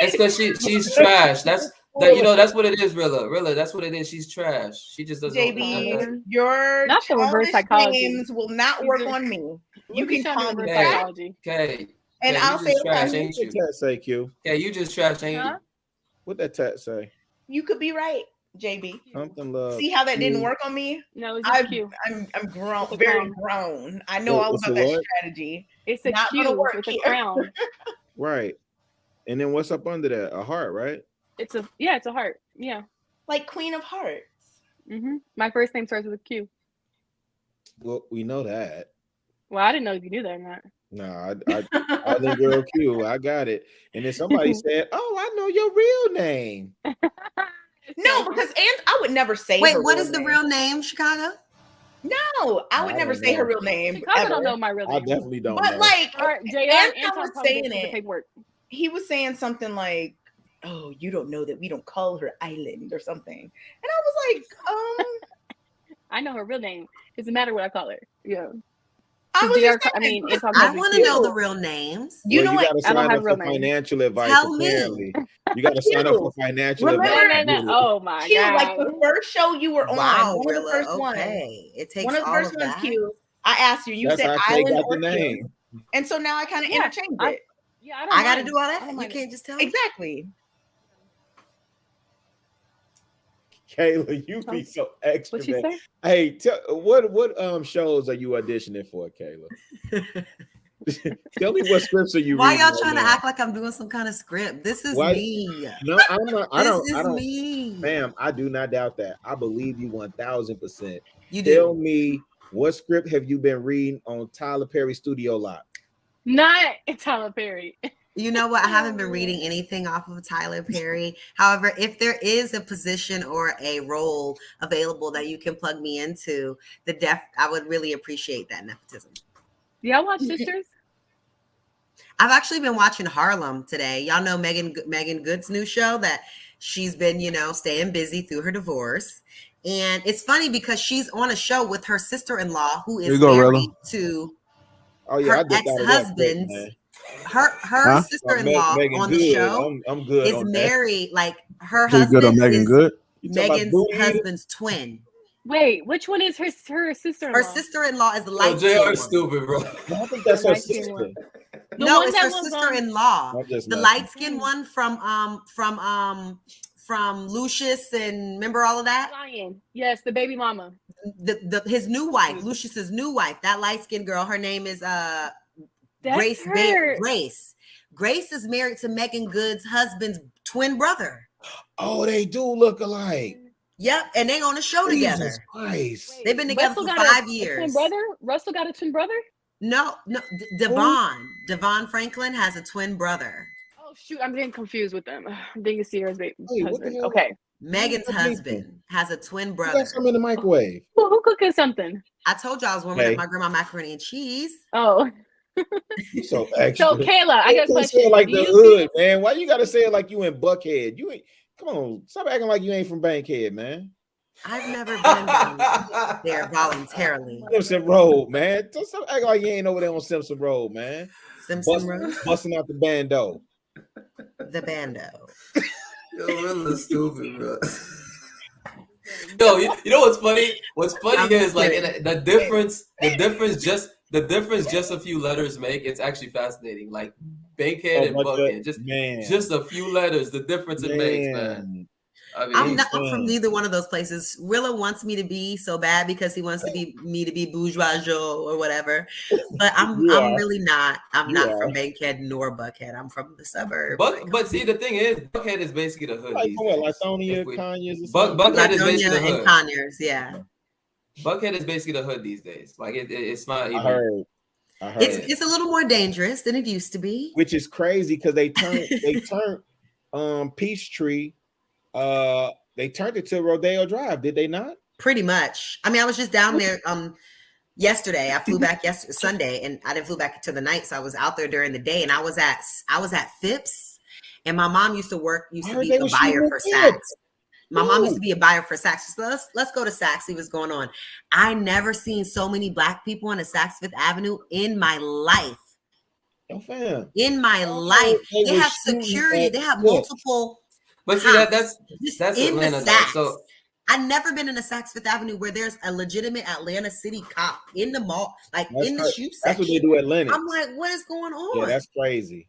It's because she's trash. That's that's what it is, Rilla. That's what it is. She's trash. She just doesn't. JB, your Not the reverse childish psychology. names will not work on me. You can calm reverse down. psychology. Okay. And you I'll just say it trash, again. ain't you? What that say, Q? Yeah, you just trash, ain't you? What that tat say? You could be right, JB. Something love. See how that didn't Q. work on me? No, it's just I'm Q. grown, It's a very crown. grown. I know all It's about a that what? strategy. It's a Not gonna Q work with a here. crown. Right. And then what's up under that? A heart, right? It's a heart. Yeah. Like Queen of Hearts. My first name starts with a Q. Well, we know that. Well, I didn't know if you knew that or not. No, I think girl Q. I got it. And then somebody said, "Oh, I know your real name." No, because I would never say. Wait, her what real is the name. real name, Chicago? No, I would never say her real name. Chicago ever. don't know my real name. I definitely don't But know. like, Anton Anton was probably saying did the it. paperwork. He was saying something like, "Oh, you don't know that we don't call her Island or something," and I was like, I know her real name. Doesn't matter what I call her. Yeah. I was just I mean, Anton I calls me want to Q. know the real names. You know you what? gotta I sign don't up have for real name. financial advice. Tell me. Apparently, you gotta sign up for financial Remember- advice. No. Oh my Q, god. like the first show you were on, Wow, one of the Rilla, first ones. okay. It takes One of the all first of ones, that. Q. I asked you. You That's said how Kay Island got or the Q, name. and so now I kind of interchange it. Yeah, I don't I got to mind. do all I that? don't You mind. can't just tell me? Exactly. Kayla, you be so extra. What'd she man. say? Hey, what shows are you auditioning for, Kayla? Tell me what scripts are you Why reading y'all right trying to now? act like I'm doing some kind of script? This is Why- me. No, I'm not. I This don't. I is don't. me. Ma'am, I do not doubt that. I believe you 1000%. You Tell do. me what script have you been reading on Tyler Perry Studio Lot? Not Tyler Perry. You know what? I haven't been reading anything off of Tyler Perry. However, if there is a position or a role available that you can plug me into, I would really appreciate that nepotism. Do y'all watch Sisters? I've actually been watching Harlem today. Y'all know Megan Good's new show that she's been, staying busy through her divorce. And it's funny because she's on a show with her sister-in-law who Here is you go, married Rilla. to Oh yeah, I her just thought of that quick, ex-husband's. man. Her Huh? sister-in-law Megan on the Good. show I'm good is on that. married, like her So you good on husband Megan is Good? You talking about Megan's booty eaters? husband's twin. Wait, which one is her sister-in-law? Her sister-in-law is the Yo, light JR is stupid, bro. I think that's her light skin sister. one. The No, one it's that her was sister-in-law. I'm just The messing. light-skinned one from Lucius, and remember all of that? Lion. Yes, the baby mama. His new wife, Lucius's new wife, that light-skinned girl. Her name is That's Grace. her. Grace is married to Megan Good's husband's twin brother. Oh, they do look alike. Yep, and they on a show together. Jesus Christ. They've been together Russell for got 5 a years. twin brother? Russell got a twin brother? No, Devon Franklin has a twin brother. Oh shoot, I'm getting confused with them. I'm thinking Sierra's baby Hey, what the husband. hell? Okay. Megan's What are you husband has a twin You brother. got some in the microwave. Who cooking something? I told you I was warming Hey. up my grandma macaroni and cheese. Oh. You so extra. So Kayla, I got a You can't say question. it like Do the you hood, man. Why you gotta say it like you in Buckhead? You ain't. Come on, stop acting like you ain't from Bankhead, man. I've never been there voluntarily. Simpson Road, man. Don't stop acting like you ain't over there on Simpson Road, man. Simpson Road, Busting out the bando. the bando. Yo, Rilla stupid, bro. Yo, you know what's funny? What's funny is like the difference just a few letters make. It's actually fascinating. Like Bankhead and Buckhead, just a few letters. The difference it makes, man. I mean, I'm from neither one of those places. Rilla wants me to be so bad because he wants me to be bourgeois or whatever. But I'm really not. I'm not from Bankhead nor Buckhead. I'm from the suburbs. But see, the thing is, Buckhead is basically the hood. Like what, Lithonia, Conyers, or something? Buckhead is basically the and hood. Conyers, yeah. Buckhead is basically the hood these days. Like it's not even. I heard. It's a little more dangerous than it used to be. Which is crazy because they turned Peachtree. They turned it to Rodeo Drive, did they not? Pretty much. I mean, I was just down there yesterday. I flew back Sunday, and I didn't flew back to the night, so I was out there during the day, and I was at Phipps, And my mom used to be Why a are they with buyer you for again? Saks. My mom used to be a buyer for Saks. So let's go to Saks, see what's going on. I never seen so many Black people on a Saks Fifth Avenue in my life. Yo, fam. In my life. They was have shooting security. at They have Saks. multiple But see, cops that's in Atlanta the though. Saks. So I've never been in a Saks Fifth Avenue where there's a legitimate Atlanta City cop in the mall, like in the shoe section. That's what they do at Lennox. I'm like, what is going on? Yeah, that's crazy.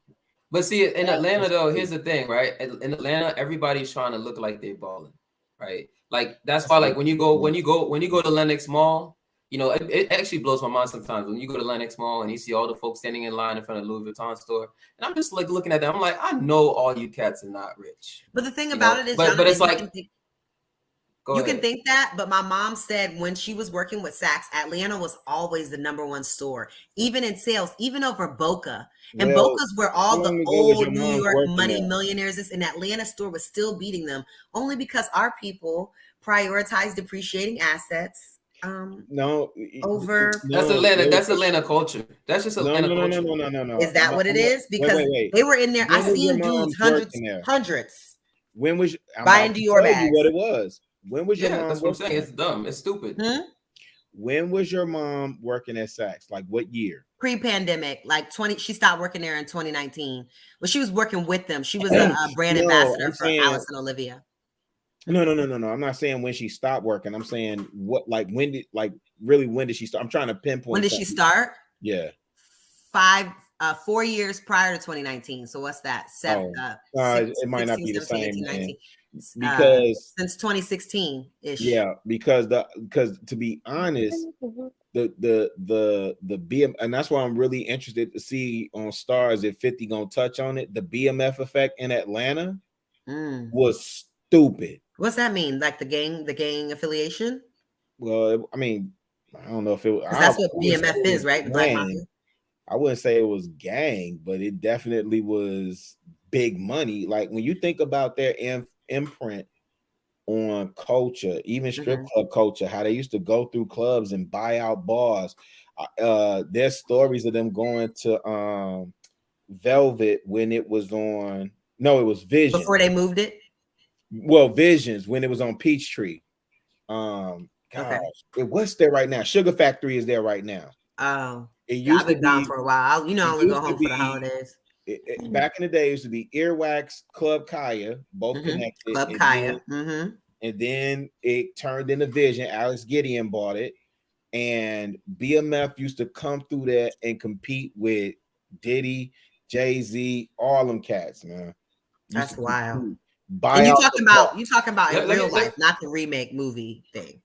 But see, in Atlanta though, here's the thing, right? In Atlanta, everybody's trying to look like they're balling, right? Like that's why, like when you go to Lenox Mall, you know, it actually blows my mind sometimes when you go to Lenox Mall and you see all the folks standing in line in front of the Louis Vuitton store, and I'm just like looking at them. I'm like, I know all you cats are not rich. But the thing about it is, but it's like. You can think that, but my mom said when she was working with Saks, Atlanta was always the #1 store, even in sales, even over Boca. And Boca's where all the old New York money millionaires is, and Atlanta store was still beating them, only because our people prioritize depreciating assets. Over That's Atlanta culture. That's just Atlanta culture. No. Is that what it is? Because they were in there. I seen dudes hundreds. When was buying Dior bags? What it was? When was your mom? That's what I'm saying. It's dumb. It's stupid. When was your mom working at Saks? Like what year? Pre-pandemic, like 20. She stopped working there in 2019. Well, she was working with them. She was a brand ambassador for Alice and Olivia. No. I'm not saying when she stopped working. I'm saying when did she start? I'm trying to pinpoint. When did she start? Yeah. 4 years prior to 2019. So what's that? It might not be the same. Because since 2016 ish. Yeah, because to be honest, the BM, and that's why I'm really interested to see on Stars if 50 gonna touch on it. The BMF effect in Atlanta was stupid. What's that mean? Like the gang affiliation? Well, I mean, I don't know if it was. That's what BMF is, right? The Black Mafia. I wouldn't say it was gang, but it definitely was big money. Like when you think about their imprint on culture, even strip club culture, how they used to go through clubs and buy out bars. There's stories of them going to Velvet when it was on. No, it was Vision before they moved it. Well, Visions when it was on Peachtree. What's there right now? Sugar Factory is there right now. Oh, I've been gone for a while. I only go home for the holidays. Back in the day, it used to be Earwax, Club Kaya, both connected. Club Kaya. And then it turned into Vision. Alex Gideon bought it. And BMF used to come through there and compete with Diddy, Jay-Z, all them cats, man. That's wild. And you talking about in real life, not the remake movie thing.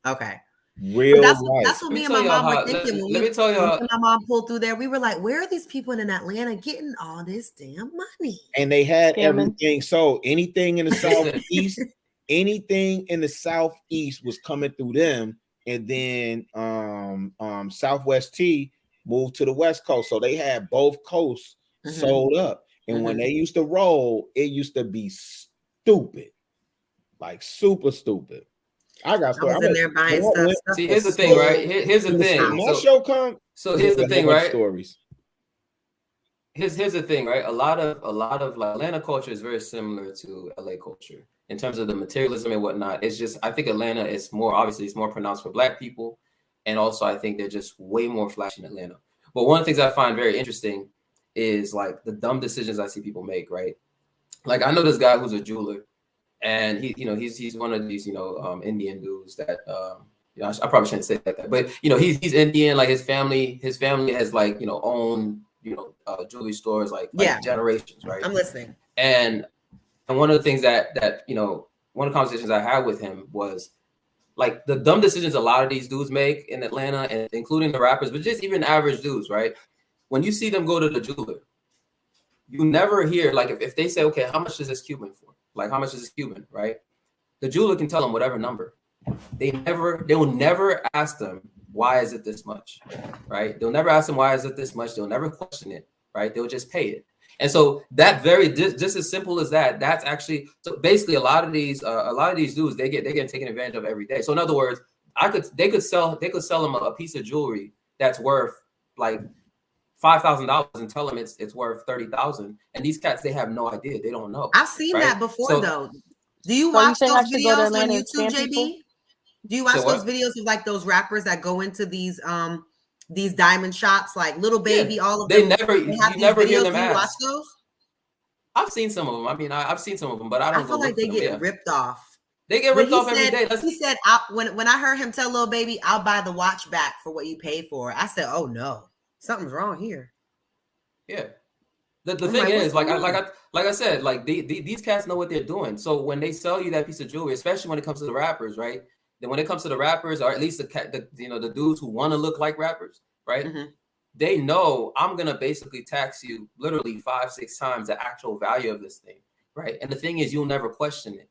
Okay. Real life. That's what me and my mom were thinking. When my mom pulled through there, we were like, where are these people in Atlanta getting all this damn money? And they had everything. So anything in the Southeast, was coming through them. And then Southwest T moved to the West Coast. So they had both coasts sold up. And when they used to roll, it used to be stupid. Like super stupid. I was in there buying stuff. See, here's the thing, right? Here's the thing. So here's the thing, right? Stories. Here's the thing, right? A lot of like Atlanta culture is very similar to LA culture in terms of the materialism and whatnot. It's just I think Atlanta is more pronounced for Black people, and also I think they're just way more flashy in Atlanta. But one of the things I find very interesting is like the dumb decisions I see people make, right? Like I know this guy who's a jeweler. And he's one of these Indian dudes that I probably shouldn't say that, but he's Indian. Like his family has like owned jewelry stores like generations, right? I'm listening. And one of the things that one of the conversations I had with him was like the dumb decisions a lot of these dudes make in Atlanta, and including the rappers, but just even average dudes, right? When you see them go to the jeweler, you never hear like if they say, okay, how much is this Cuban for? Like how much is this Cuban, right? The jeweler can tell them whatever number. They will never ask them why is it this much, right? They'll never ask them why is it this much. They'll never question it, right? They'll just pay it. And so that just as simple as that. That's actually so basically a lot of these dudes they get taken advantage of every day. So in other words, they could sell them a piece of jewelry that's worth like $5,000 and tell them it's worth 30,000, and these cats, they have no idea, they don't know. I've seen that before though. Do you So watch you think I those should go to videos on Atlanta and YouTube, scam people? JB? Do you watch those videos of like those rappers that go into these diamond shops, like Little Baby, all of them? You never hear them Do you watch ask. those? I've seen some of them. I mean, I've seen some of them, but I don't. I feel like they get ripped off. They get ripped off every day. He said, when I heard him tell Lil Baby, "I'll buy the watch back for what you paid for it," I said, "Oh no, something's wrong here." Yeah. The thing is, like I said, like these cats know what they're doing. So when they sell you that piece of jewelry, especially when it comes to the rappers, right? Then when it comes to the rappers, or at least the dudes who want to look like rappers, right? Mm-hmm. They know I'm gonna basically tax you literally 5-6 times the actual value of this thing, right? And the thing is, you'll never question it,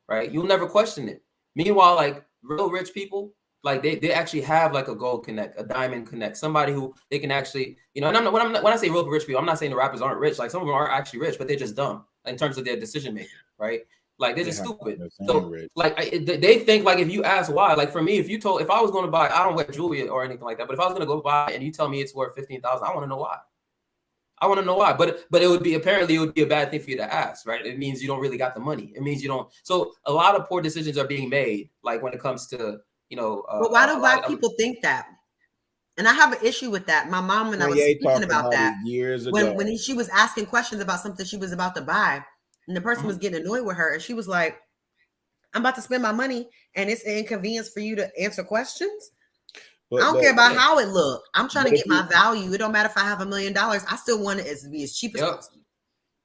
right? You'll never question it. Meanwhile, like real rich people, like they actually have like a gold connect, a diamond connect, somebody who they can actually, you know. And when I say real rich people, I'm not saying the rappers aren't rich. Like some of them are actually rich, but they're just dumb in terms of their decision making, right? Like they're just stupid. So like they think like if you ask why, like for me, if I was going to buy, I don't wear jewelry or anything like that, but if I was going to go buy and you tell me it's worth 15,000, I want to know why. I want to know why, but it would be a bad thing for you to ask, right? It means you don't really got the money. It means you don't. So a lot of poor decisions are being made, like when it comes to, you know. But why do black people think that? And I have an issue with that. My mom and I was speaking about that years ago when she was asking questions about something she was about to buy, and the person was getting annoyed with her, and she was like, "I'm about to spend my money, and it's an inconvenience for you to answer questions." I don't care about how it look. I'm trying to get my value. It don't matter if I have $1 million. I still want it to be as cheap as possible.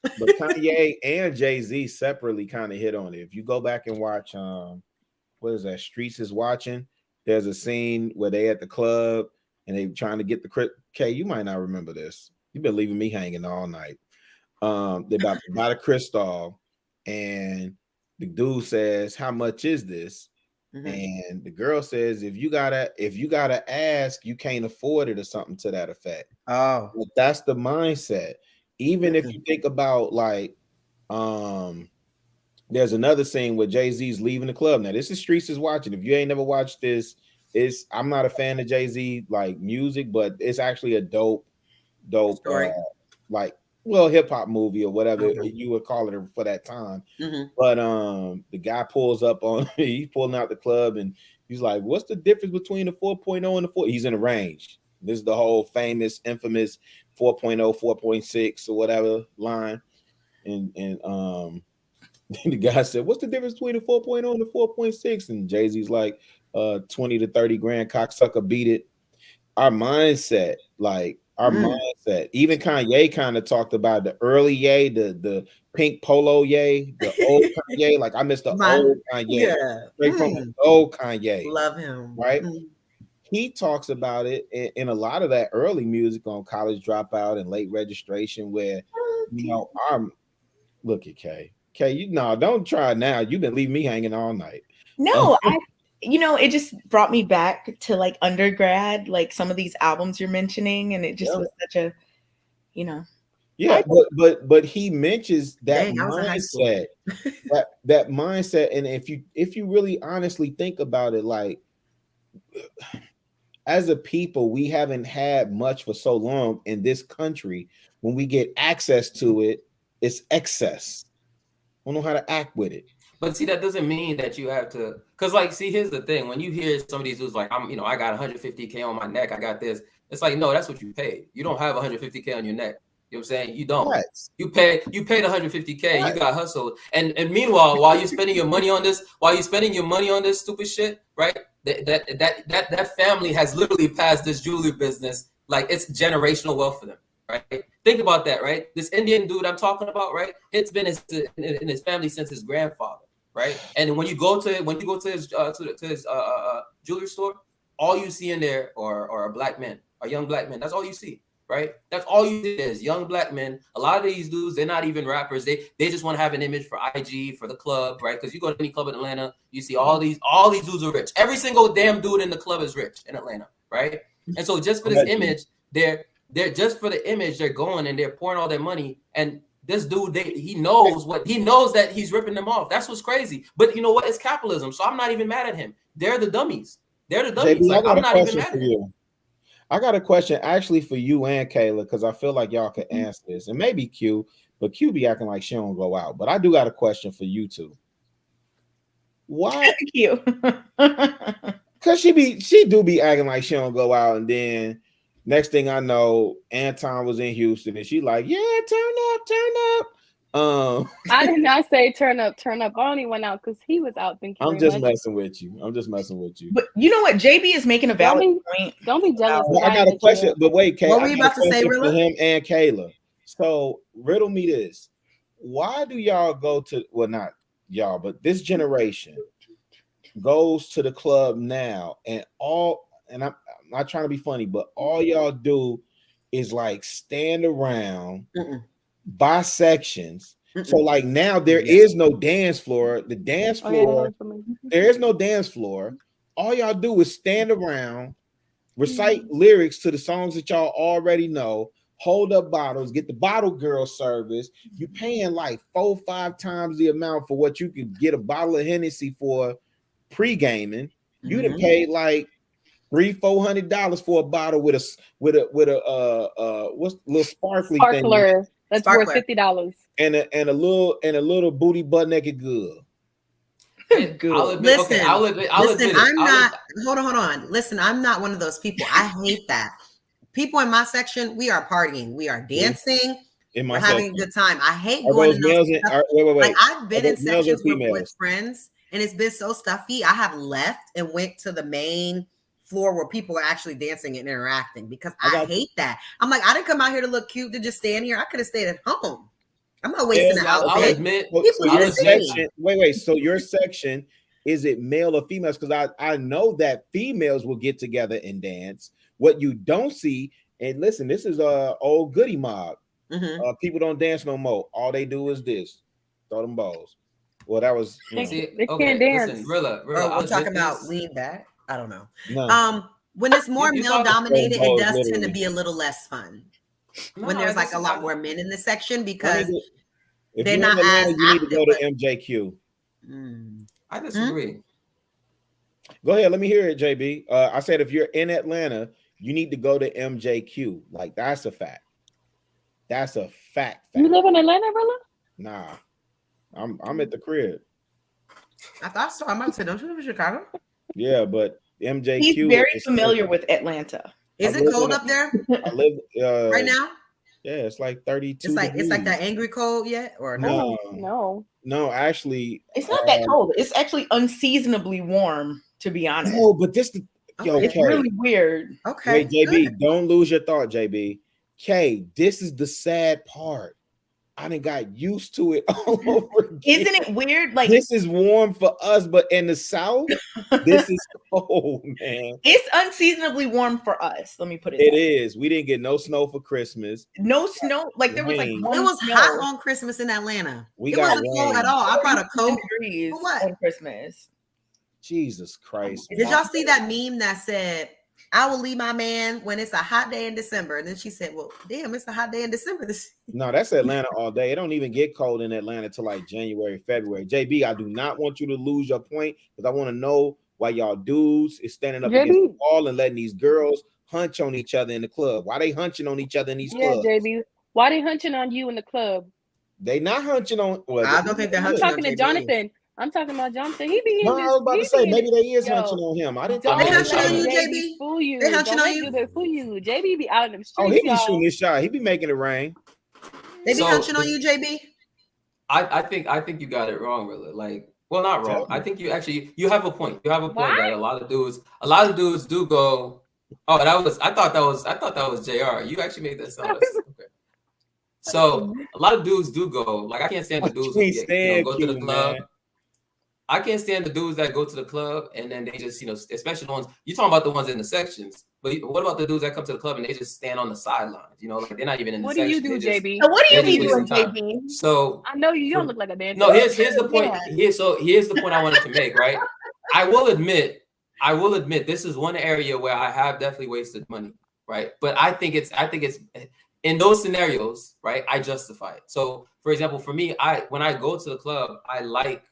But Kanye and Jay-Z separately kind of hit on it. If you go back and watch, what is that? Streets is Watching. There's a scene where they at the club and they trying to get the Kay, you might not remember this. You've been leaving me hanging all night. They're about to buy the crystal, and the dude says, "How much is this?" Mm-hmm. And the girl says, if you gotta ask, you can't afford it, or something to that effect. Oh, but that's the mindset. Even if you think about like, there's another scene where Jay-Z's leaving the club. Now, this is Streets is Watching. If you ain't never watched this, I'm not a fan of Jay-Z like music, but it's actually a dope story. Hip hop movie or whatever you would call it for that time. Mm-hmm. But the guy pulls up on he's pulling out the club and he's like, "What's the difference between the 4.0 and the 4?" He's in a range. This is the whole famous, infamous 4.0, 4.6 or whatever line. And the guy said, "What's the difference between the 4.0 and the 4.6?" And Jay-Z's like, 20 to 30 grand, cocksucker, beat it. Our mindset, mindset. Even Kanye kind of talked about the early Ye, the pink polo Ye, the old Kanye. Like I miss the old Kanye, straight from the old Kanye. Love him, right? He talks about it in a lot of that early music on College Dropout and Late Registration, where look at Kay, don't try now. You've been leaving me hanging all night. No, it just brought me back to like undergrad, like some of these albums you're mentioning, and it just was such a, Yeah, but he mentions that mindset, that mindset, and if you really honestly think about it, like as a people, we haven't had much for so long in this country. When we get access to it, it's excess. I don't know how to act with it. But see, that doesn't mean that you have to, because like, see, here's the thing. When you hear somebody who's like, I got 150K on my neck, I got this. It's like, no, that's what you paid. You don't have 150K on your neck. You know what I'm saying? You don't. Yes. You paid 150K. Right. You got hustled. And meanwhile, while you're spending your money on this, stupid shit, right? That family has literally passed this jewelry business like it's generational wealth for them, right? Think about that, right? This Indian dude I'm talking about, right? It's been in his family since his grandfather, right? And when you go to his jewelry store, all you see in there are black men, are young black men. That's all you see, right? That's all you see is young black men. A lot of these dudes, they're not even rappers. They just want to have an image for IG, for the club, right? Because you go to any club in Atlanta, you see all these dudes are rich. Every single damn dude in the club is rich in Atlanta, right? And so just for this image, they're just for the image, they're going and they're pouring all their money. And this dude, he knows that he's ripping them off. That's what's crazy. But you know what? It's capitalism. So I'm not even mad at him. They're the dummies. They're the dummies. JB, like, I'm not even mad at you. I got a question actually for you and Kayla, because I feel like y'all could answer this, and maybe Q, but Q be acting like she don't go out. But I do got a question for you two. Why Q? Because she do be acting like she don't go out, and then next thing I know, Anton was in Houston, and she like, yeah, turn up. I did not say turn up. I only went out because he was out. Thank you I'm very just much. messing with you. But you know what? JB is making a valid point. Don't be jealous. Well, I got a question, but wait, Kay, What I were you got a about to say, question for Rilla? him and Kayla. So riddle me this: why do y'all go to? Well, not y'all, but this generation goes to the club now, and I'm not trying to be funny, but all y'all do is like stand around, by sections. So like now there is no dance floor. The dance floor, there is no dance floor. All y'all do is stand around, recite lyrics to the songs that y'all already know, hold up bottles, get the bottle girl service. You paying like 4-5 times the amount for what you could get a bottle of Hennessy for pre-gaming. You done paid like $300-$400 for a bottle with a what's little sparkler. That's worth $50. And a little booty butt naked good. Listen, I'm not. Hold on. Listen, I'm not one of those people. I hate that. People in my section, we are partying, we are dancing, we're having a good time. I hate going to those. Wait. Like I've been in sections with females? friends, and it's been so stuffy. I have left and went to the main floor where people are actually dancing and interacting because I hate that. I'm like, I didn't come out here to look cute to just stand here. I could have stayed at home. I'm not wasting an outfit. I'll admit. Wait. So your section, is it male or females? Because I know that females will get together and dance. What you don't see, and listen, this is old goody mob. People don't dance no more. All they do is this, throw them balls. Well, that was. They can't dance. Listen, Rilla, we're talking about lean back. I don't know. No. When it's more male dominated, it does tend to literally. be a little less fun. When there's like a lot more men in the section because if they're you're not in Atlanta, as you need to go to active, MJQ. I disagree. Go ahead, let me hear it, JB. I said if you're in Atlanta, you need to go to MJQ. Like that's a fact. That's a fact. You live in Atlanta, Rilla? Nah, I'm at the crib. I thought so. I'm about to say, don't you live in Chicago? Yeah, but MJQ. He's very familiar with Atlanta. Is it cold up there? I live right now. Yeah, it's like 32. It's like that angry cold yet, or no? No, actually, it's not that cold. It's actually unseasonably warm, to be honest. No, but this it's really weird. Okay, wait, JB, don't lose your thought, JB. K, this is the sad part. I done got used to it all over again. Isn't it weird? Like this is warm for us, but in the South, this is cold, man. It's unseasonably warm for us. Let me put it. It is. We didn't get no snow for Christmas. No snow. Like there was like it was hot on Christmas in Atlanta. It wasn't cold at all. I brought a coat for what? On Christmas. Jesus Christ! Did y'all see that meme that said, "I will leave my man when it's a hot day in December"? And then she said, "Well, damn, it's a hot day in December." No, that's Atlanta all day. It don't even get cold in Atlanta till like January, February. JB, I do not want you to lose your point because I want to know why y'all dudes is standing up against the wall and letting these girls hunch on each other in the club. Why they hunching on each other in these clubs? Yeah, JB. Why they hunching on you in the club? They not hunching on. Well, I don't think they're hunching. I'm talking to Jonathan. I'm talking about Jonathan. He be in no, this. I was about to say maybe they is hunching on him. I didn't. Don't they let hunching on you, JB? Fool you. They hunching Don't on you. They fool you. JB be out in the streets. Oh, he be shooting his shot. He be making it rain. They be hunching on you, JB. I think you got it wrong, really. Like, well, not wrong. I think you have a point. You have a point that a lot of dudes do go. Oh, I thought that was JR. You actually made that sound. Okay. So a lot of dudes do go. Like I can't stand the dudes who go to the club. Man. I can't stand the dudes that go to the club and then they just, especially the ones you're talking about, the ones in the sections. But what about the dudes that come to the club and they just stand on the sidelines? Like they're not even in the section. What do you do, JB? So what do you be doing, JB? So I know you don't look like a dancer. No, here's the point. Here's the point I wanted to make. Right, I will admit, this is one area where I have definitely wasted money. Right, but I think it's in those scenarios, right? I justify it. So, for example, for me, when I go to the club, I like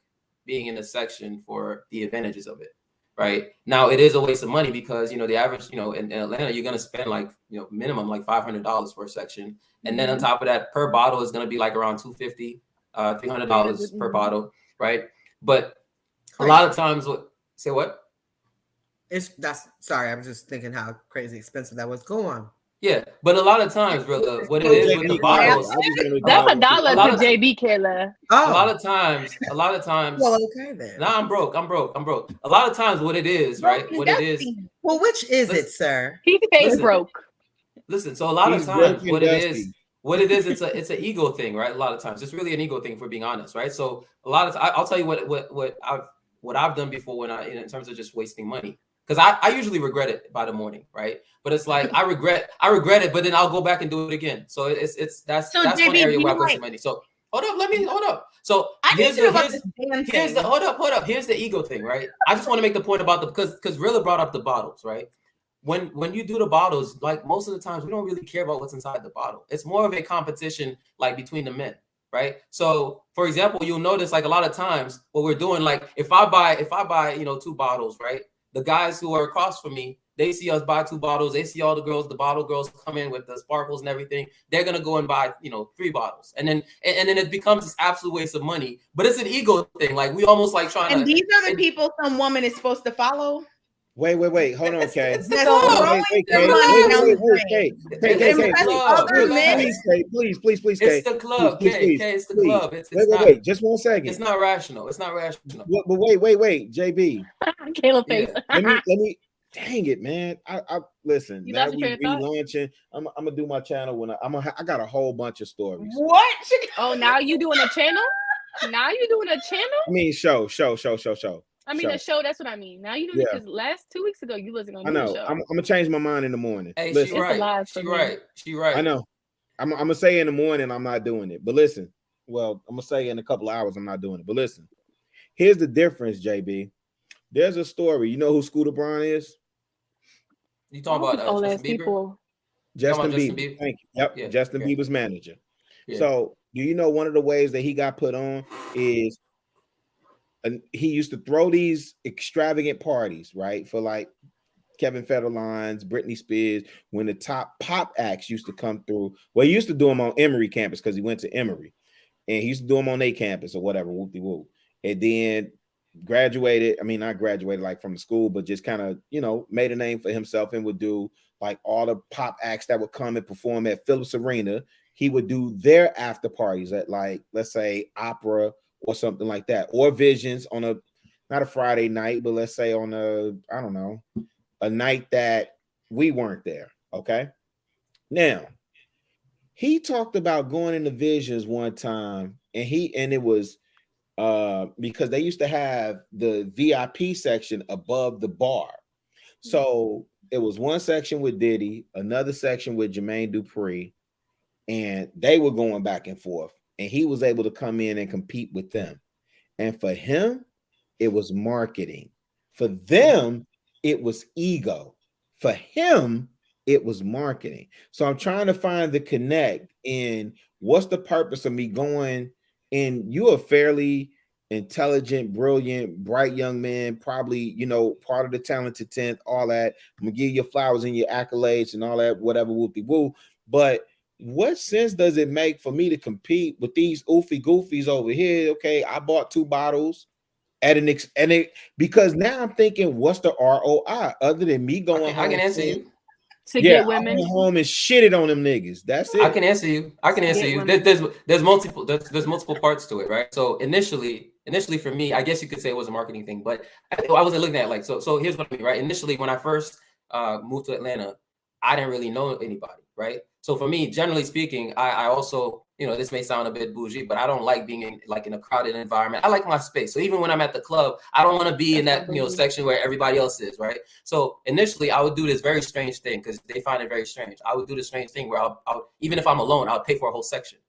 being in a section for the advantages of it, right? Now it is a waste of money because, you know, the average, you know, in Atlanta, you're going to spend like, you know, minimum like $500 for a section. And then on top of that, per bottle is going to be like around $250, $300 per bottle, right? But a lot of times, say what? Sorry, I'm just thinking how crazy expensive that was. Go on. Yeah, but a lot of times, brother, what it is with the bottles, That's $1 to JB, Kayla. a lot of times. Well, okay then. Nah, I'm broke. A lot of times, what it is, right? What it is. Well, which is it, sir? He stays broke. Listen, so a lot of He's times, broke and what it dusty. is, it's an ego thing, right? A lot of times, it's really an ego thing, for being honest, right? So a lot of, I'll tell you what I've done before when in terms of just wasting money. Because I usually regret it by the morning, right? But it's like I regret it, but then I'll go back and do it again. So that's one area where I've wasted money. So hold up. So here's the ego thing, right? I just want to make the point about because Rilla brought up the bottles, right? When you do the bottles, like most of the times we don't really care about what's inside the bottle. It's more of a competition like between the men, right? So for example, you'll notice like a lot of times what we're doing, like if I buy, you know, 2 bottles, right? The guys who are across from me, they see us buy 2 bottles. They see all the bottle girls come in with the sparkles and everything. They're gonna go and buy, you know, 3 bottles, and then it becomes this absolute waste of money. But it's an ego thing. Like we almost like trying. And these are the people some woman is supposed to follow. Wait. Hold on, Kay. It's the club. Please, Kay. It's the club, Kay. It's the club. Wait. Just 1 second. It's not rational. But wait, JB. Kayla face. Let me. Dang it, man. I listen. You now lost we your train of thought? relaunching. I'm gonna do my channel when I got a whole bunch of stories. What? Oh, now you doing a channel? I mean, show. I mean, a show. That's what I mean. Now you do it because last 2 weeks ago you wasn't gonna do the show. I'm gonna change my mind in the morning. Hey, listen, she right. I know. I'm gonna say in the morning I'm not doing it, but listen. Well, I'm gonna say in a couple of hours I'm not doing it, but listen. Here's the difference, JB. There's a story. You know who Scooter Braun is? You talking about Justin Bieber? Justin Bieber. Thank you. Yep. Yeah, Justin Bieber's manager. Yeah. So, do you know one of the ways that he got put on is he used to throw these extravagant parties, right? For like Kevin Federline's, Britney Spears, when the top pop acts used to come through. Well, he used to do them on Emory campus because he went to Emory. And he used to do them on their campus or whatever, whoop-de-whoop. And then not graduated like from the school, but just kind of, you know, made a name for himself and would do like all the pop acts that would come and perform at Phillips Arena. He would do their after parties at like, let's say Opera or something like that, or Visions on not a Friday night, but let's say on a night that we weren't there. Okay. Now he talked about going into Visions one time and it was because they used to have the VIP section above the bar. So it was one section with Diddy, another section with Jermaine Dupri, and they were going back and forth. And he was able to come in and compete with them. And for him, it was marketing. For them, it was ego. For him, it was marketing. So I'm trying to find the connect in what's the purpose of me going in. You're a fairly intelligent, brilliant, bright young man, probably, you know, part of the talented 10th, all that. I'm gonna give you flowers and your accolades and all that, whatever, whoopie woo. But what sense does it make for me to compete with these oofy goofies over here? Okay, I bought 2 bottles at because now I'm thinking, what's the ROI other than me going home? I can answer you. To get women, I went home and shitted on them niggas. That's it. I can answer you. There's multiple parts to it, right? So initially for me, I guess you could say it was a marketing thing, but I wasn't looking at it like so. Here's what I mean, right? Initially, when I first moved to Atlanta, I didn't really know anybody, right? So for me, generally speaking, I also, you know, this may sound a bit bougie, but I don't like being in a crowded environment. I like my space. So even when I'm at the club, I don't want to be in that, you know, section where everybody else is, right? So initially I would do this very strange thing because they find it very strange. I would do the strange thing where I'll even if I'm alone, I'll pay for a whole section,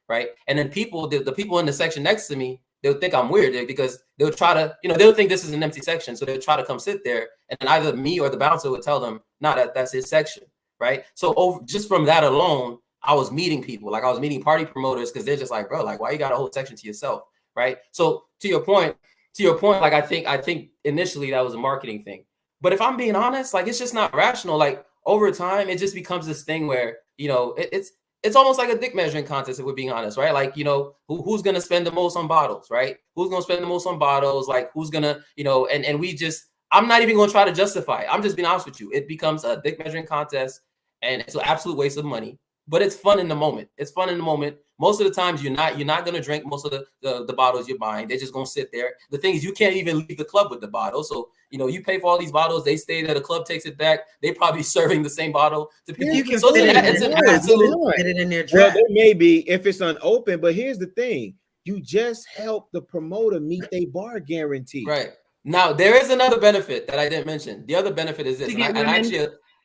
right? And then the people in the section next to me, they'll think I'm weird because they'll try to, you know, they'll think this is an empty section. So they'll try to come sit there. And then either me or the bouncer would tell them, no, that's his section. Right. So just from that alone, I was meeting people, like I was meeting party promoters because they're just like, bro, like, why you got a whole section to yourself? Right. So to your point, to your point, like I think initially that was a marketing thing. But if I'm being honest, like it's just not rational. Like over time, it just becomes this thing where, you know, it's almost like a dick measuring contest, if we're being honest, right? Like, you know, who's gonna spend the most on bottles, right? Who's gonna spend the most on bottles? Like who's gonna, you know, and we just, I'm not even gonna try to justify it. I'm just being honest with you. It becomes a dick measuring contest and it's an absolute waste of money. But it's fun in the moment. It's fun in the moment. Most of the times you're not gonna drink most of the bottles you're buying. They're just gonna sit there. The thing is, you can't even leave the club with the bottle. So you know you pay for all these bottles. They stay there. The club takes it back. They probably serving the same bottle to people. You can so fit it's an absolute. fit it in their Well, dress. there may be if it's unopened, but here's the thing: you just help the promoter meet their bar guarantee. Right. Now there is another benefit that I didn't mention. The other benefit is this, and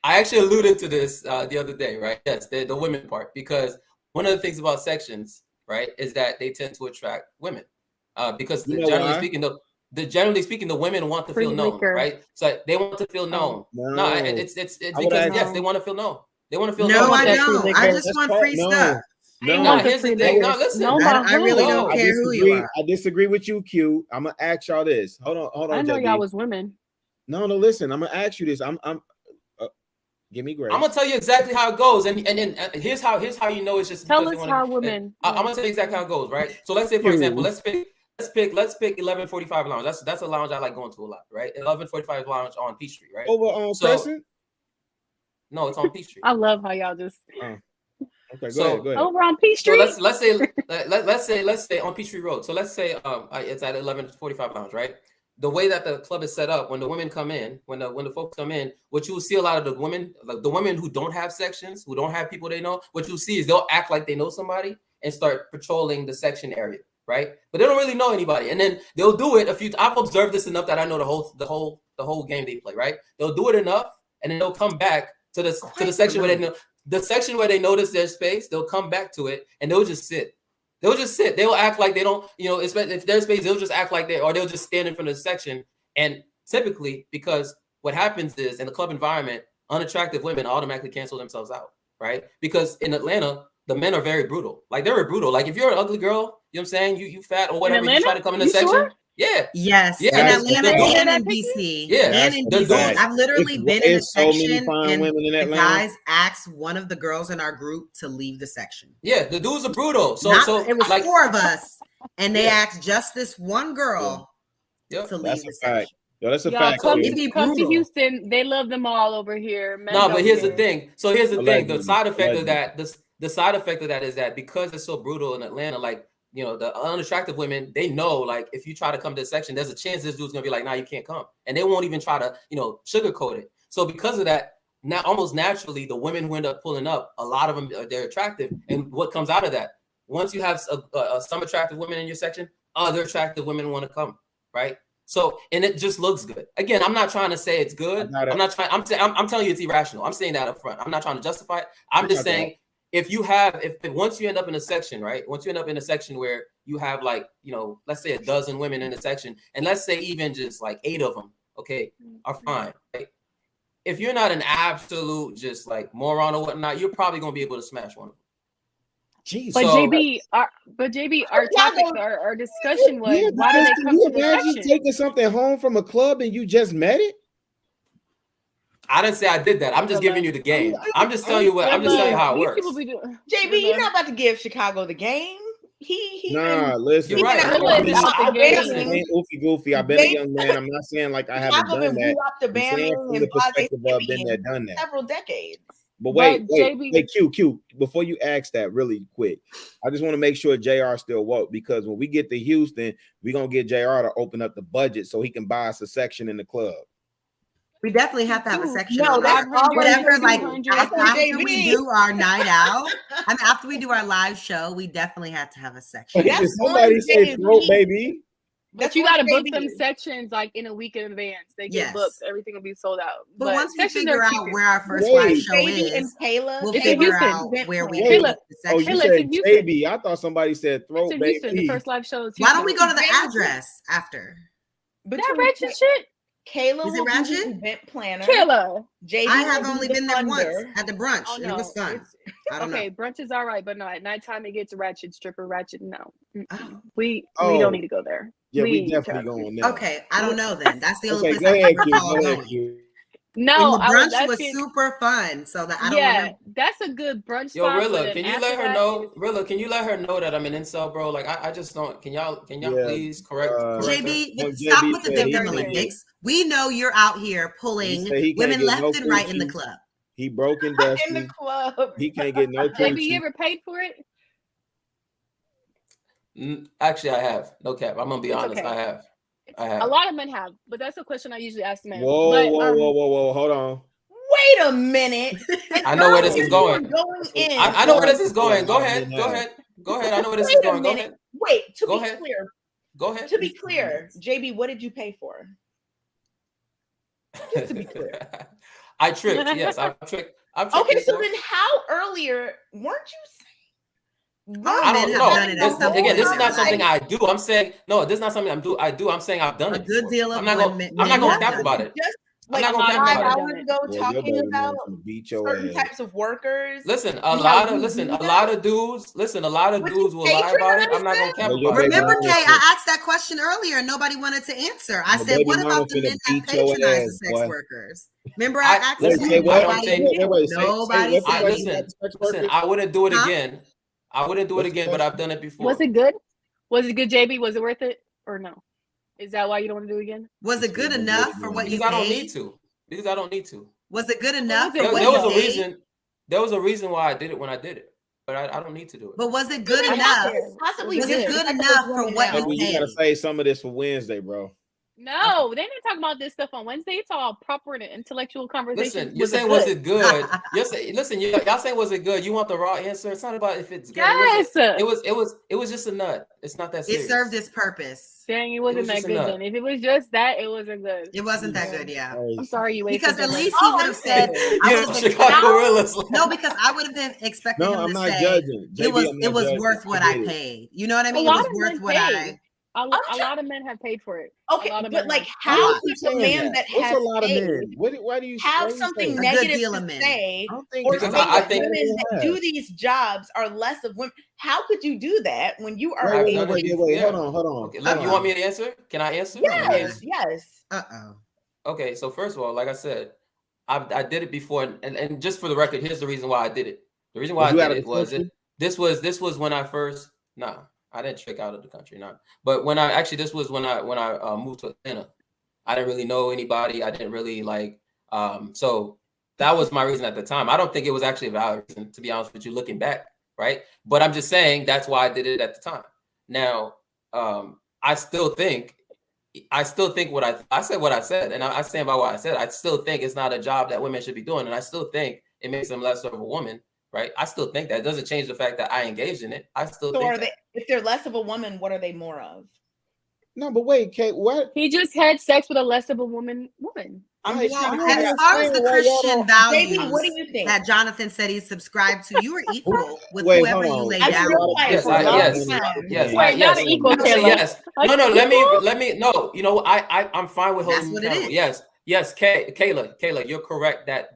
I actually alluded to this the other day, right? Yes, the women part, because one of the things about sections, right, is that they tend to attract women, because generally speaking, the women want to feel known, right? So they want to feel known. No, it's because yes, they want to feel known. They want to feel known. No, I don't. I just want free stuff. No, here's the thing. No, listen. I really don't care who you are. I disagree with you, Q. I'm gonna ask y'all this. Hold on. I know JB. y'all was women. No, listen. I'm gonna ask you this. Give me grace. I'm gonna tell you exactly how it goes, and then here's how you know it's just. Tell us how women. I'm gonna tell you exactly how it goes, right? So let's say, for example, let's pick 1145 Lounge. That's a lounge I like going to a lot, right? 1145 Lounge on Peachtree, right? Over on Crescent? No, it's on Peachtree. I love how y'all just. Okay, go ahead. Over on Peachtree. So let's say on Peachtree Road. So let's say it's at 1145 Lounge, right? The way that the club is set up, when the women come in, when the folks come in, what you will see a lot of the women, like the women who don't have sections, who don't have people they know, what you'll see is they'll act like they know somebody and start patrolling the section area, right? But they don't really know anybody, and then they'll do it a few. I've observed this enough that I know the whole game they play, right? They'll do it enough, and then they'll come back to the section where they know the section where they notice their space. They'll come back to it, and they'll just sit. They'll just sit. They'll act like they don't, you know, if there's space, they'll just act like or they'll just stand in front of the section. And typically, because what happens is in the club environment, unattractive women automatically cancel themselves out, right? Because in Atlanta, the men are very brutal. Like they're brutal. Like if you're an ugly girl, you know what I'm saying? You fat or whatever, you try to come in the section. Sure? Yeah. Yes. Yeah. In Atlanta and in DC. Yeah. And in DC. I've literally been in a section and the guys asked one of the girls in our group to leave the section. Yeah, the dudes are brutal. It was like 4 of us, and they asked just this one girl to leave the section. Yo, that's a Y'all fact. come to Houston. They love them all over here. No, but here's the thing. So here's the thing. The side effect of that, the side effect of that is that because it's so brutal in Atlanta, like, you know, the unattractive women, they know, like, if you try to come to the section, there's a chance this dude's gonna be like, nah, you can't come. And they won't even try to, you know, sugarcoat it. So because of that, now almost naturally, the women who end up pulling up, a lot of them, they're attractive. And what comes out of that, once you have some attractive women in your section, other attractive women want to come, right? So, and it just looks good. Again, I'm not trying to say it's good. I'm telling you it's irrational. I'm saying that up front. I'm not trying to justify it. I'm just saying, if once you end up in a section, right? Once you end up in a section where you have, like, you know, let's say a dozen women in a section, and let's say even just like 8 of them, okay, are fine. Right? If you're not an absolute just like moron or whatnot, you're probably gonna be able to smash one of them. Jeez. But JB, our topic, our discussion was why do they come to the section? Taking something home from a club and you just met it? I didn't say I did that. I'm just giving you the game. I'm just telling you what. I'm just telling you how it works. JB, you're not about to give Chicago the game. Listen. You're right. Oofy goofy. I've been a young man. I'm not saying like I haven't done that. I'm saying from the perspective of been there, done that. Several decades. But wait, Q. Before you ask that, really quick, I just want to make sure JR still woke, because when we get to Houston, we're gonna get JR to open up the budget so he can buy us a section in the club. We definitely have to have a section. No, that's whatever. Like after we do our night out, I mean, after we do our live show, we definitely have to have a section. Did somebody say throat, baby? But you got to book them sections like in a week in advance. They get booked. Everything will be sold out. But once we figure out where our first live show is, we'll figure out where we do the section. You said baby. I thought somebody said throat, baby. Houston, the first live show is Houston. Why don't we go to the address after? That ratchet shit. Kayla is it ratchet? Event planner. Kayla. I have only been there once at the brunch. And it was fun. I don't know. Brunch is all right, but no, at nighttime it gets ratchet, stripper ratchet. No, we don't need to go there. Yeah, we definitely going there. Okay, I don't know then. That's the only Okay, place go I ahead, can Q. recall Go ahead, going. Q. No, And the I was brunch was asking. super fun. So that I don't Yeah, remember. that's a good brunch Yo, spot. Rilla, But can then you let after her that, know? Rilla, can you let her know that I'm an incel, bro? Like I just don't. Can y'all please correct her? JB, stop with the said he Victim can't get- Olympics. We know you're out here He pulling said he can't women get left no and right in the coochie. club. He broke and In dusty. the club. He can't get no JB, you coochie. ever paid for it? Actually, I have. No cap. I'm gonna be It's honest. okay. I have. A lot of men have, but that's a question I usually ask men. Whoa, but, whoa. Hold on. Wait a minute. I know where this is going. Going in. I know where this is going. Go ahead. Go ahead. Go ahead. I know where this is going. Go ahead. Wait, to Go be ahead. clear. Go ahead. To be clear, JB, what did you pay for? Just to be clear. I tricked. Yes, I tricked. Okay, so then how earlier weren't you saying? I don't know. Again, this is not something I do. I'm saying no. This is not something I do. I'm saying I've done it. A good deal of I'm not gonna cap about it. Just I'm like not gonna cap 5 about it. hours ago, Yeah, talking about beat your certain ass. types of workers. Listen, a lot of dudes. Listen, a lot of dudes will lie about it. I'm not gonna cap about it. Remember, Kay, I asked that question earlier and nobody wanted to answer. I said, what about the men that patronize the sex workers? Remember, I asked listen, you. Nobody said listen, I wouldn't do it again. I wouldn't do it again, but I've done it before. Was it good? Was it good, JB? Was it worth it or no? Is that why you don't want to do it again? Was it good enough for what you Because I don't paid? need to. Because I don't need to. Was it good enough for There what was you a paid? reason. There was a reason why I did it when I did it, but I don't need to do it. But was it good I enough? possibly Was it did. good enough for what you You gotta paid? save some of this for Wednesday, bro. No, they didn't talk about this stuff on Wednesday. It's all proper and intellectual conversation. Listen, you're saying was it good? You're saying, listen, y'all saying was it good? You want the raw answer? It's not about if it's good. Yes. It was just a nut. It's not that serious. It served its purpose. Dang, it wasn't that good then. If it was just that, it wasn't good. It wasn't that good, yeah. I'm sorry you wasted Because at your least money. he would have said, no, because I would have been expecting him to say it was worth what I paid. You know what I mean? It was worth what I. A lot of men have paid for it. Okay, but like, how could a man that What's has a lot of paid men? Why do you have something negative to say, or say I that think women that do these jobs are less of women? How could you do that when you are? Wait, hold on. Okay, you want me to answer? Can I answer? Yes. Okay, so first of all, like I said, I did it before, and just for the record, here's the reason why I did it. The reason why I did it was this was when I first I didn't trick out of the country, but when this was when I moved to Atlanta. I didn't really know anybody. I didn't really so that was my reason at the time. I don't think it was actually a valid reason, to be honest with you, looking back, right? But I'm just saying that's why I did it at the time. Now, I still think what I said what I said, and I stand by what I said. I still think it's not a job that women should be doing, and I still think it makes them less of a woman. Right, I still think that. It doesn't change the fact that I engaged in it. I still So think are they? If they're less of a woman, what are they more of? No, but wait, Kate, what? He just had sex with a less of a woman. As far as the Christian values that Jonathan said he subscribed to, you are equal with whoever you lay down with. Yes. No. Let me. No, you know, I'm fine with holding you accountable. Yes, Kayla, you're correct that.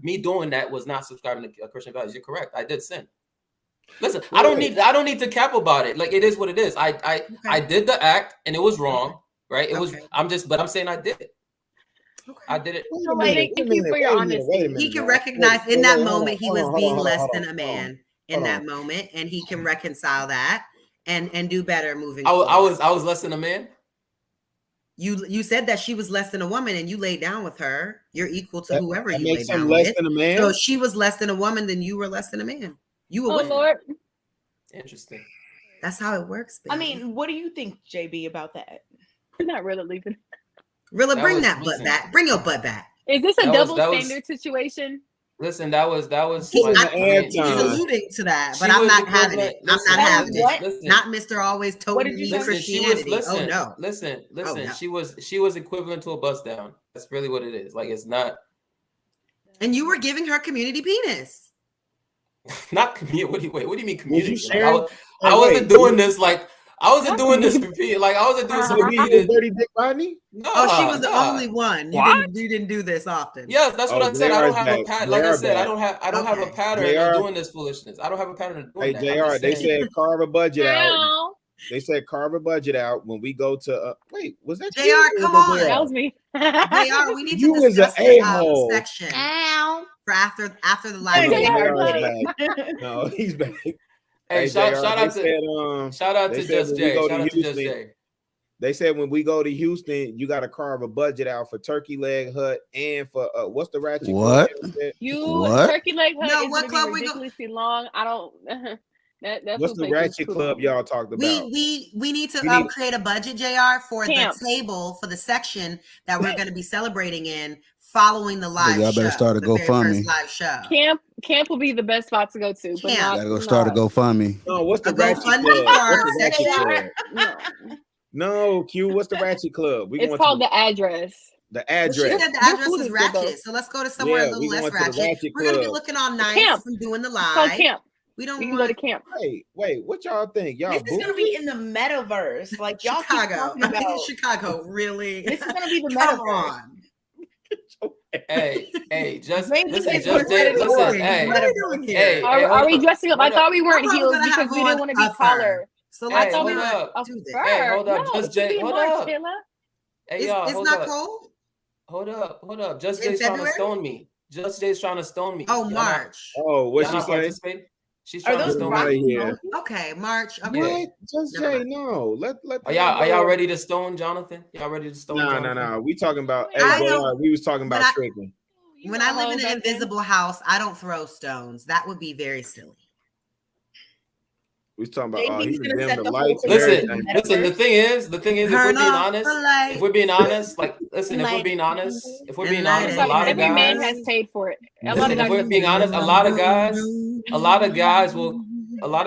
Me doing that was not subscribing to Christian values. You're correct. I did sin. Listen, I don't need to cap about it. Like, it is what it is. I did the act and it was wrong, right? It was. I'm saying I did it. I did it. Thank you for your honesty. He can recognize in that moment he was being less than a man in that moment, and he can reconcile that and do better moving forward. I was less than a man. You said that she was less than a woman, and you laid down with her. You're equal to whoever you lay down less with. Than a man? So she was less than a woman, then you were less than a man. You were with Lord. Interesting. That's how it works, baby. I mean, what do you think, JB, about that? You're not really leaving. Rilla, bring that butt back. Bring your butt back. Is this a double standard situation? Listen, that was. He's alluding to that, but I'm not having it. I'm not having it. Not Mr. Always told me Christianity. Oh no. Listen. She was equivalent to a bust down. That's really what it is. Like, it's not. And you were giving her community penis. Not community. What do you mean community? I wasn't doing this like. I wasn't doing this repeat. Like, I wasn't doing some repeated dirty dick Rodney. No, she was the only one. You didn't do this often. Yes, that's what I said. I don't have a pattern. Like I said, I don't have a pattern of doing this foolishness. I don't have a pattern of doing that. Hey, JR, they said carve a budget out. They said carve a budget out when we go to. Wait, was that JR? Come on, that was me. JR, we need You to was an discuss the a-hole. section for after the No, live. no, he's back. Hey, shout out to Just Jay. Shout out to Just Jay. They said when we go to Houston, you got to carve a budget out for Turkey Leg Hut and for what's the ratchet? What? Turkey Leg Hut is what club we go? ridiculously long. I don't. That's what's the ratchet club y'all talked about? We need to create a budget, JR, for Camp. the table for the section that we're going to be celebrating in following the live Y'all better show, start a the very GoFundMe. first live show. Camp will be the best spot to go to. But Gotta go start a GoFundMe. No, what's the A ratchet GoFundMe club? for our What's the ratchet section? club? No, Q. What's the ratchet club? It's called The Address. The Well, address. she said the address is ratchet, so let's go to somewhere a little less ratchet. We're going to be looking all nice Camp. from doing the It's called live. Camp. We don't You can want go to camp. Wait, what y'all think? Y'all This is gonna be in the metaverse. Like y'all keep Chicago. talking about Chicago, really? This is gonna be the Come metaverse. on. Hey, just Maybe listen, it's just what listen, hey, Are we dressing up? I thought we weren't I'm heels gonna because have we didn't on want to be a fur. taller. So I let's thought we hold were up. a do that. fur. Hey, hold up, No, Just it should Jay, be in hold March, up. Taylor. Hey, y'all, It's hold not up. cold? Hold up. Just In Jay's trying to February? stone me. Just Jay's trying to stone me. Oh, Y'all not- March. Oh, what y'all she not say? participating? She's Are trying to those stone Right me. here. Okay, March. Okay. Yeah. Just Never Jay, mind. no. Let Are y'all ready to stone Jonathan? Y'all ready to stone Jonathan? No. We talking about I JR. don't- We was talking when about I- tricking. When I live in an invisible house, I don't throw stones. That would be very silly. We was talking about JB's he gonna dimmed set the the lights. whole and Listen, everything. listen. The thing is, if we're Turn being off honest, the light. if we're being honest, like, listen, if we're being honest, a lot of Every man guys. has paid for it. A lot Listen, of if we're guys- being honest, a lot of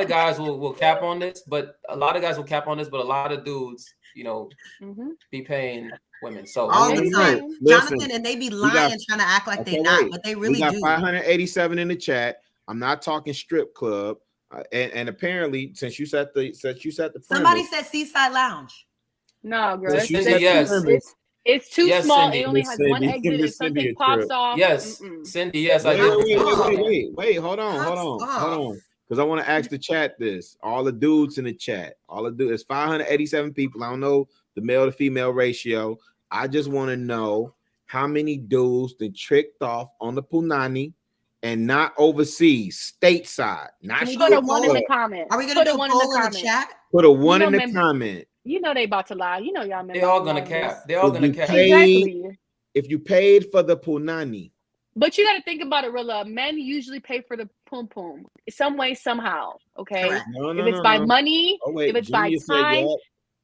guys will cap on this, but a lot of dudes, be paying women. So All the time. Listen, Jonathan, and they be we got- lying trying to act like they Okay, not, wait. but they really we got do. 587 in the chat. I'm not talking strip club, and apparently since you set the Somebody premise, said Seaside Lounge. No, girl. Since you Cindy, set the yes. premise, It's too Yes, small. Cindy. It only Miss has one Cindy. exit. If Miss Cindy something a pops trip. off, yes, Cindy, yes, I did. Wait, hold on. Because I want to ask the chat this. All the dudes in the chat, it's 587 people. I don't know the male to female ratio. I just want to know how many dudes that tricked off on the punani and not overseas, stateside. Not Can we strip put a one in club. the comment? Are we gonna Put do a a one poll in the in the comment? chat? Put a one You in know, the men- comment. You know they about to lie. You know y'all men. They all about to gonna lie on cap. this. They all gonna If you cap. Exactly. If you paid for the punani, But you got to think about it, Rilla. Men usually pay for the pum pum some way, somehow. Okay. Correct. no, If it's by money, Oh wait, if it's by Junior said time, yeah.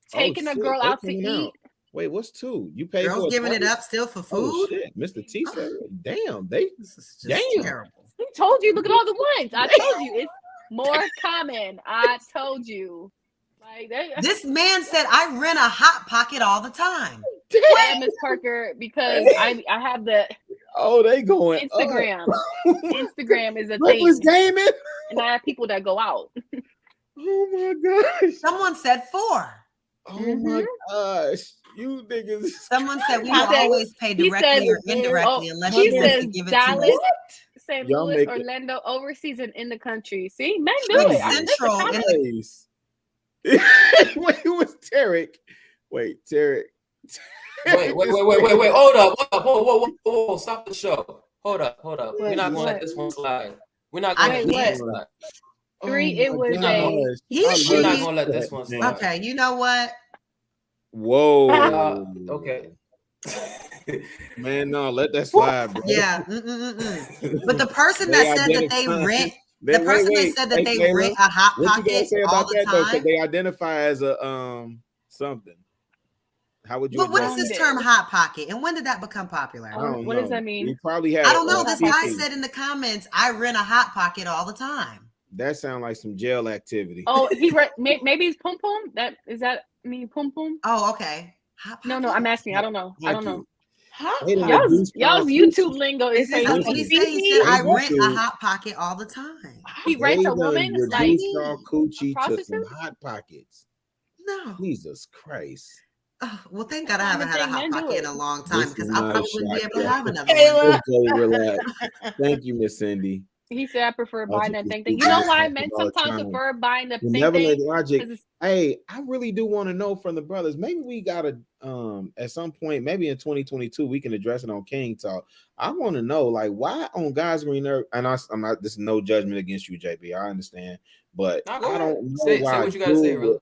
taking a shit, girl they out to coming eat. out. Wait, what's two? You pay Girls for giving it twice? up still for Oh food. shit, Mr. T said, "Damn, they This is just damn." terrible. I told you. Look at all the ones. I told you. It's more common. I told you. Like This man said I rent a hot pocket all the time. Yeah, Miss Parker, because I have the Oh, they going Instagram. up. Instagram is a Reckless thing, gaming. and I have people that go out. Oh my gosh. Someone said 4. Oh my gosh. You niggas. Someone said we He will said- always pay he directly says- or indirectly unless He you want says to give it Dallas, to us. St. Y'all Louis, make it- Orlando, overseas, and in the country. See, men do it. Central in the- Nice. Wait, who was Tarek? Wait, Tarek. Wait. Hold up. Whoa. Stop the show. Hold up. We're not gonna let this one slide. We're not gonna let this one slide. Three, Oh it my was gosh. We're not gonna let this one slide. Okay, you know what? Whoa. Okay. Man, no, let that slide, bro. Yeah. But the person that said that they rent, the Wait, person wait. that said that Hey, they Taylor, rent a hot what you gotta pocket say all about the that though? Because time. they identify as a something. How would you? But what is address this that? term hot pocket and when did that become popular? I don't What know. does that mean? You probably had. I don't know. a This guy CP. said in the comments, I rent a hot pocket all the time. That sounds like some jail activity. Oh, maybe it's pum pum. That is that mean pum pum? Oh, okay. No, I'm asking. I don't know. Wait a minute, Y'all's YouTube lingo is That's crazy. what he said. He said, I rent a hot pocket all the time. He rents a woman like reduced y'all coochie to some prostitute? hot pockets. No. Jesus Christ. Oh, well, thank God I haven't had a hot pocket in a long time This because is I not probably a wouldn't be shot. able to have another Kayla. one. Okay, relax. Thank you, Miss Cindy. He said I prefer buying that thing. You know why men sometimes prefer buying the thing? Logic. Hey, I really do want to know from the brothers. Maybe we gotta at some point, maybe in 2022, we can address it on King Talk. I want to know, like, why on God's green earth, and I'm not, this is no judgment against you, JB. I understand, but I don't know say why what you gotta say, really.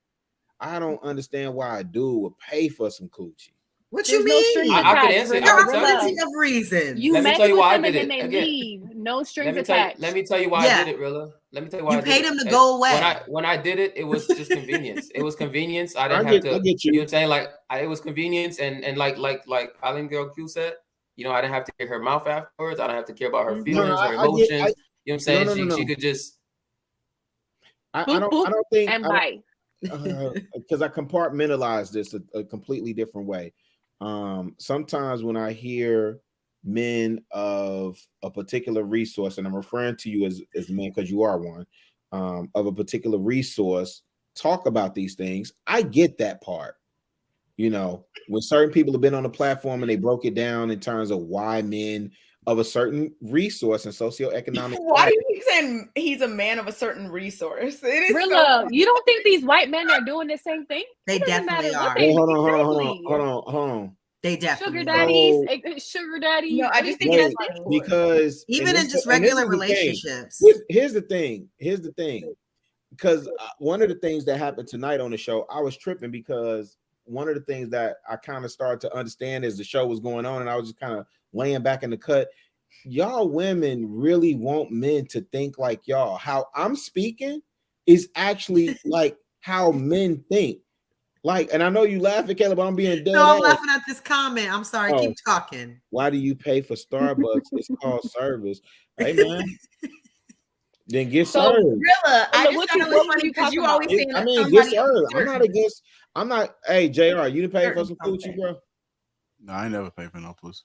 I don't understand why a dude would pay for some coochie. What you mean? I can answer. There are plenty of reasons. Let me tell you why I did it. And they leave. No strings attached. Let me tell you why I did it, Rilla. Let me tell you why you paid him to go away. When I did it, it was just convenience. It was convenience. I didn't have to. You know what I'm saying? Like it was convenience, and like Island Girl Q said, you know, I didn't have to hear her mouth afterwards. I don't have to care about her feelings, her emotions. You know what I'm saying? She could just. I don't think. And bye. Because I compartmentalize this a completely different way. Sometimes when I hear men of a particular resource, and I'm referring to you as a man because you are one, of a particular resource, talk about these things, I get that part. You know, when certain people have been on the platform and they broke it down in terms of why men of a certain resource and socioeconomic. Why do you keep saying he's a man of a certain resource? It is Rilla, you don't think these white men are doing the same thing? They definitely are. Hold on. They definitely sugar daddy. No, I just think that's because even in just regular relationships. Here's the thing. Because one of the things that happened tonight on the show, I was tripping because one of the things that I kind of started to understand as the show was going on, and I was just kind of laying back in the cut. Y'all women really want men to think like y'all. How I'm speaking is actually like how men think. Like, and I know you laughing, Caleb, but I'm being dead. No, I'm laughing at this comment. I'm sorry. Keep talking. Why do you pay for Starbucks? It's called service. Hey, man. Then get served. Rilla, I just gotta listen because you always saying I mean, get served. I'm not. Hey, JR, you didn't pay for some coochie, bro? No, I ain't never paid for no pussy.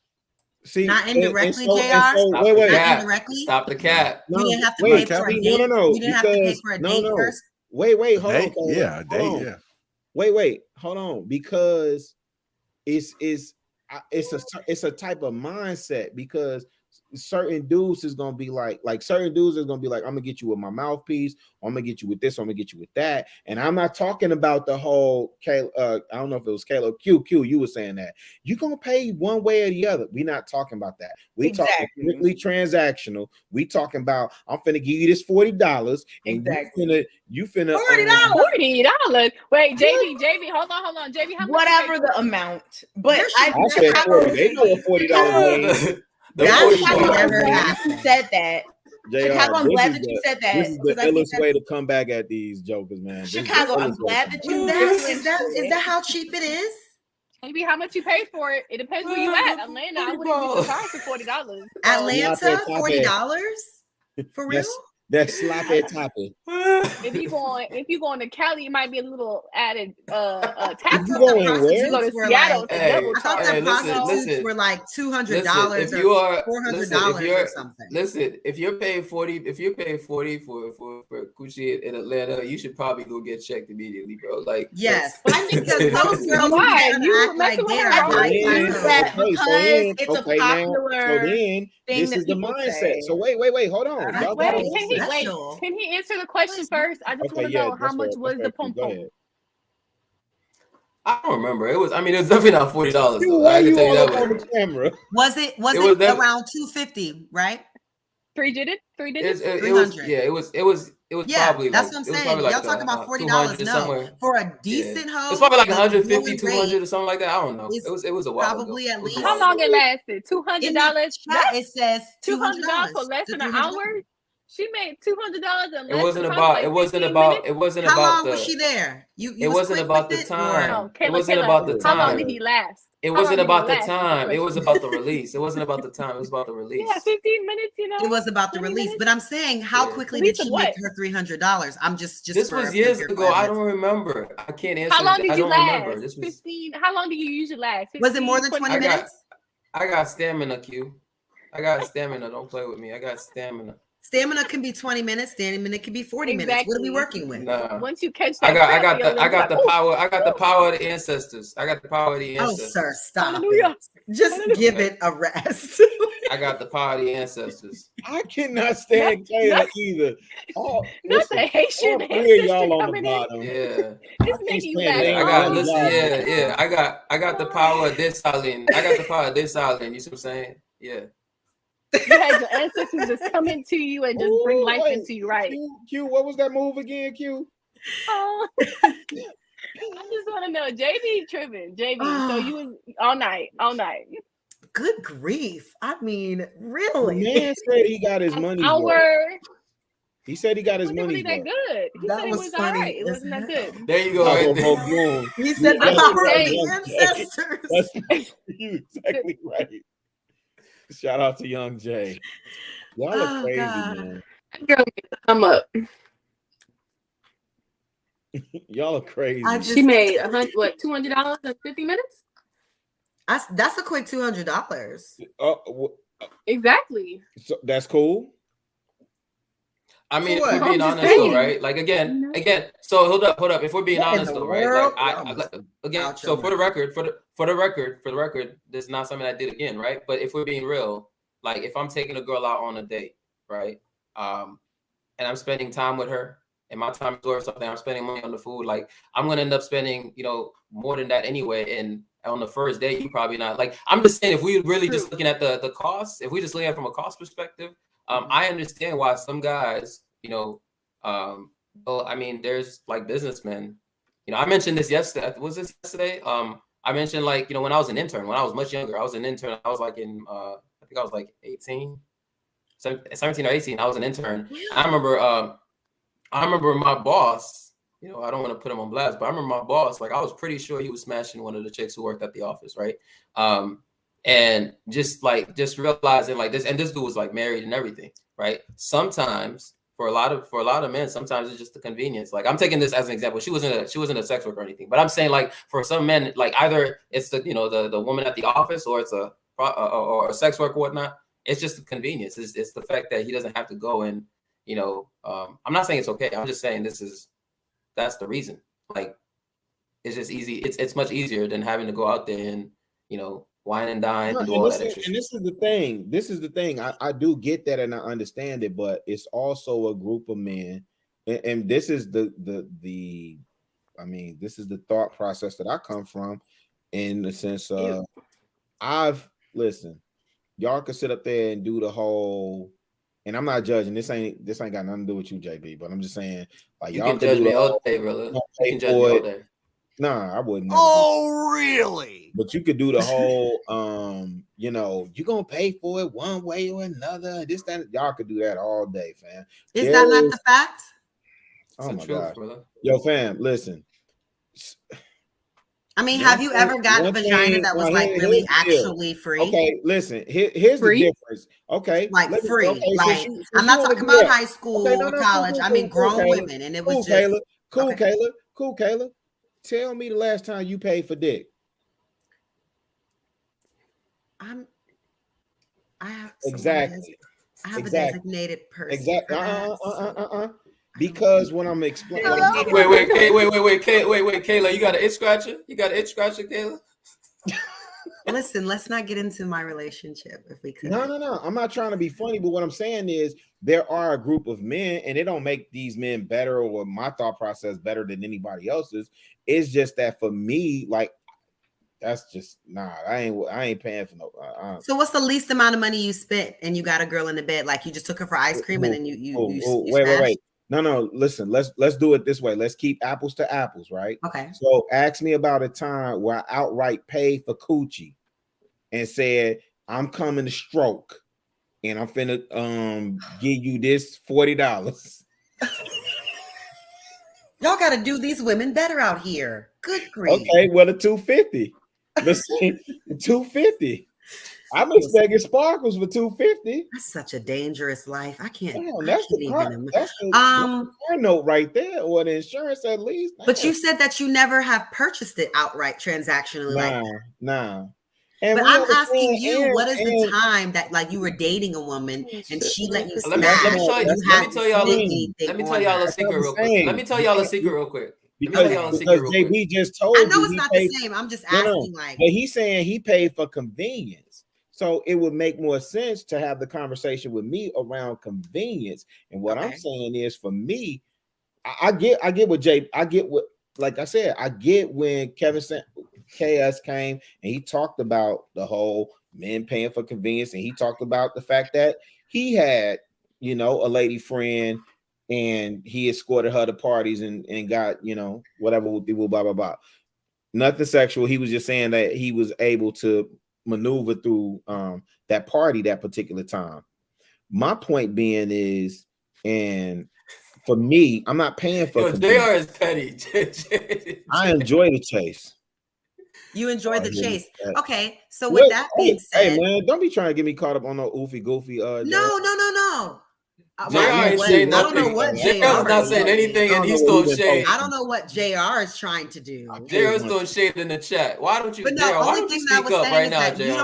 See, not indirectly, JR. Wait. Not indirectly. Stop the cat. You didn't have to pay for a date. No. You didn't have to pay for a date first. Wait. Hold on. Yeah, a date. Yeah. Wait. Hold on, because it's a type of mindset because certain dudes is gonna be like certain dudes is gonna be like, I'm gonna get you with my mouthpiece, or I'm gonna get you with this, or I'm gonna get you with that. And I'm not talking about the whole I don't know if it was Caleb Q, you were saying that you're gonna pay one way or the other. We're not talking about that. We talking strictly transactional. We talking about I'm finna give you this $40 and you finna $40. Wait, JB, hold on. JB, how much? Whatever the amount. But I said 40. They know what $40 That's why I'm glad you said that. Chicago, I'm glad that you said that. This is the illest way to come back at these jokers, man. Chicago, I'm glad that you is that how cheap it is? Maybe how much you pay for it. It depends where you at. Atlanta, I wouldn't be surprised for $40. Atlanta, $40? For real? That's sloppy toppy. If you going to Cali, it might be a little added tax. You going where? You go to Seattle. I thought the prostitutes were like $200 or $400 or something. Listen, if you're paying $40 for coochie in Atlanta, you should probably go get checked immediately, bro. Like yes, I think because those girls act like they're because it's a popular thing. This is the mindset. So wait, hold on. Can he answer the question first? I just want to know how much was the pom pom. I don't remember. It was definitely not $40. I can tell you that on the camera. Was it around $250, right? Three digits? It was probably that's what I'm saying. Y'all talking about $40 somewhere. For a decent hoe. It's probably like 150, 200 or something like that. I don't know. It was a while probably ago. At least. How long it lasted? $200. It says $200 for less than an hour. She made $200 and it wasn't about how long was she there? It wasn't about the time. It wasn't about the time. How long did he last? It wasn't about the time. It was about the release. It wasn't about the time. It was about the release. Yeah, 15 minutes, It was about the release. But I'm saying, how quickly did she make her $300? I'm just this was years ago. I don't remember. I can't answer. How long did you last? Remember. This was 15. How long do you usually last? 15, was it more than 20 minutes? I got stamina, Q. I got stamina. Don't play with me. I got stamina. Stamina can be 20 minutes. Stamina can be 40 minutes. What are we working with? Nah. Once you catch that, I got the power. I got the power of the ancestors. I got the power of the ancestors. Oh, sir, stop it. Just give it a rest. I got the power of the ancestors. I cannot stand Kayla either. Not the Haitian all three of y'all ancestors on the coming bottom. Yeah. It's making you stand mad. I got I got the power of this island. I got the power of this island. You see what I'm saying? Yeah. You had your ancestors just come into you and just bring life into you, right? Q, what was that move again, Q? Oh. I just want to know, JB tripping. JB, so you was all night. Good grief. I mean, really? The man said he got his money. He said he got his money. Really that good? He said it was all right. It wasn't that good. There you go. Right. He said the power of the ancestors. You exactly right. Shout out to Young Jay. Y'all are crazy, man. Girl, come up. Y'all are crazy. She made $200 in 50 minutes? That's a quick $200. Exactly. So that's cool. I mean, if we're being honest, though, right? Like again. So hold up. If we're being honest, though, right? Like so for the record, this is not something I did again, right? But if we're being real, like if I'm taking a girl out on a date, right? And I'm spending time with her, and my time is worth something. I'm spending money on the food. Like I'm gonna end up spending, more than that anyway. And on the first date, you probably not. Like I'm just saying, if we really just looking at the cost, if we just looking at it from a cost perspective. I understand why some guys, I mean, there's like businessmen. I mentioned this yesterday. Was this yesterday? I mentioned like, when I was an intern, when I was much younger, I was an intern. I was like I think I was like 17 or 18. I was an intern. I remember my boss, I don't want to put him on blast, but I remember my boss, like I was pretty sure he was smashing one of the chicks who worked at the office, right? And just realizing like this, and this dude was like married and everything, right? Sometimes for a lot of men, sometimes it's just the convenience. Like I'm taking this as an example. She wasn't a sex worker or anything, but I'm saying like for some men, like either it's the the woman at the office or it's a sex worker or whatnot. It's just the convenience. It's the fact that he doesn't have to go and I'm not saying it's okay. I'm just saying that's the reason. Like it's just easy. It's much easier than having to go out there and wine and dine and do all that extra shit. And this is the thing. I do get that and I understand it, but it's also a group of men, and this is the thought process that I come from, in the sense of y'all could sit up there and do the whole, and I'm not judging. This ain't got nothing to do with you, JB, but I'm just saying, like you y'all can judge me all day, brother. You can judge me all day. Nah, I wouldn't. Oh, really? But you could do the whole, you're gonna pay for it one way or another. This, that, y'all could do that all day, fam. Is that not the fact? Oh my God. Yo, fam, listen. I mean, have you ever gotten a vagina that was like really actually free? Okay, listen. Here's the difference. Okay, like free. Okay, like I'm not talking about high school or college. I mean, grown women, and it was just cool. Kayla. Tell me the last time you paid for dick. I have exactly. I have a designated person. Exactly. Because when I'm explaining, wait, Kayla, you got an itch scratcher? Kayla? Listen, let's not get into my relationship if we could. No. I'm not trying to be funny, but what I'm saying is there are a group of men, and it don't make these men better or my thought process better than anybody else's. It's just that for me, like, that's just I ain't paying for no. So what's the least amount of money you spent and you got a girl in the bed? Like you just took her for ice cream and then you wait. No. Listen, let's do it this way. Let's keep apples to apples, right? Okay. So ask me about a time where I outright paid for coochie and said, I'm coming to stroke and I'm finna give you this $40. Y'all gotta do these women better out here. Good grief. Okay, well, the $250. Listen, $250. I'm expecting sparkles for $250. That's such a dangerous life. I can't. Damn, that's the note right there, or the insurance at least. But you said that you never have purchased it outright transactionally. Nah. But I'm asking you, what is the time that like you were dating a woman and she let you smash? Let me tell y'all a secret real quick. Let me tell y'all a secret real quick. Because JB just told you. I know it's not the same. I'm just asking, like. But he's saying he paid for convenience. So it would make more sense to have the conversation with me around convenience. And what I'm saying is, for me, I get what, like I said, I get when KS came and he talked about the whole men paying for convenience, and he talked about the fact that he had, a lady friend and he escorted her to parties and got, whatever would be, blah, blah, blah. Nothing sexual. He was just saying that he was able to maneuver through that party that particular time. My point being is, and for me, I'm not paying for JR is petty. I enjoy the chase. You enjoy the chase. Okay, so with that being said, hey man, don't be trying to get me caught up on no oofy goofy. No. JR ain't saying nothing. I don't know what JR's not saying anything, and he's throwing shade. I don't know what JR is trying to do. JR's throwing shade in the chat. Why don't you? But no, JR, why only don't you thing I speak was up saying right is now, that JR? you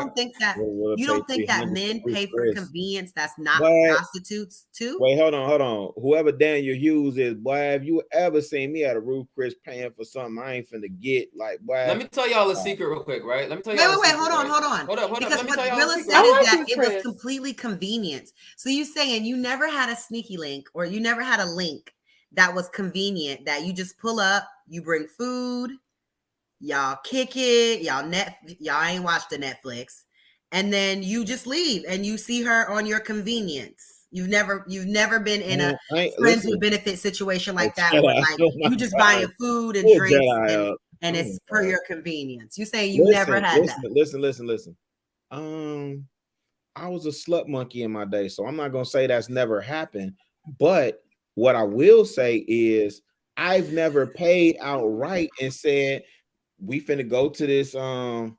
don't think that men pay for convenience that's not prostitutes too? Wait, hold on. Whoever Daniel Hughes is, boy, have you ever seen me at a Ruth Chris paying for something I ain't finna get? Like, boy. Let me tell y'all a secret real quick, right? Let me tell y'all. Wait, hold on. Because what Willa said is that it was completely convenience. So you saying you never had a sneaky link, or you never had a link that was convenient, that you just pull up, you bring food, y'all kick it, y'all ain't watched the Netflix, and then you just leave and you see her on your convenience. You've never been in a friends with benefit situation like that, where like you just buying food and drinks and it's per your convenience. You saying you never had that? Listen. I was a slut monkey in my day, so I'm not gonna say that's never happened. But what I will say is I've never paid outright and said we finna go to this. Jonathan,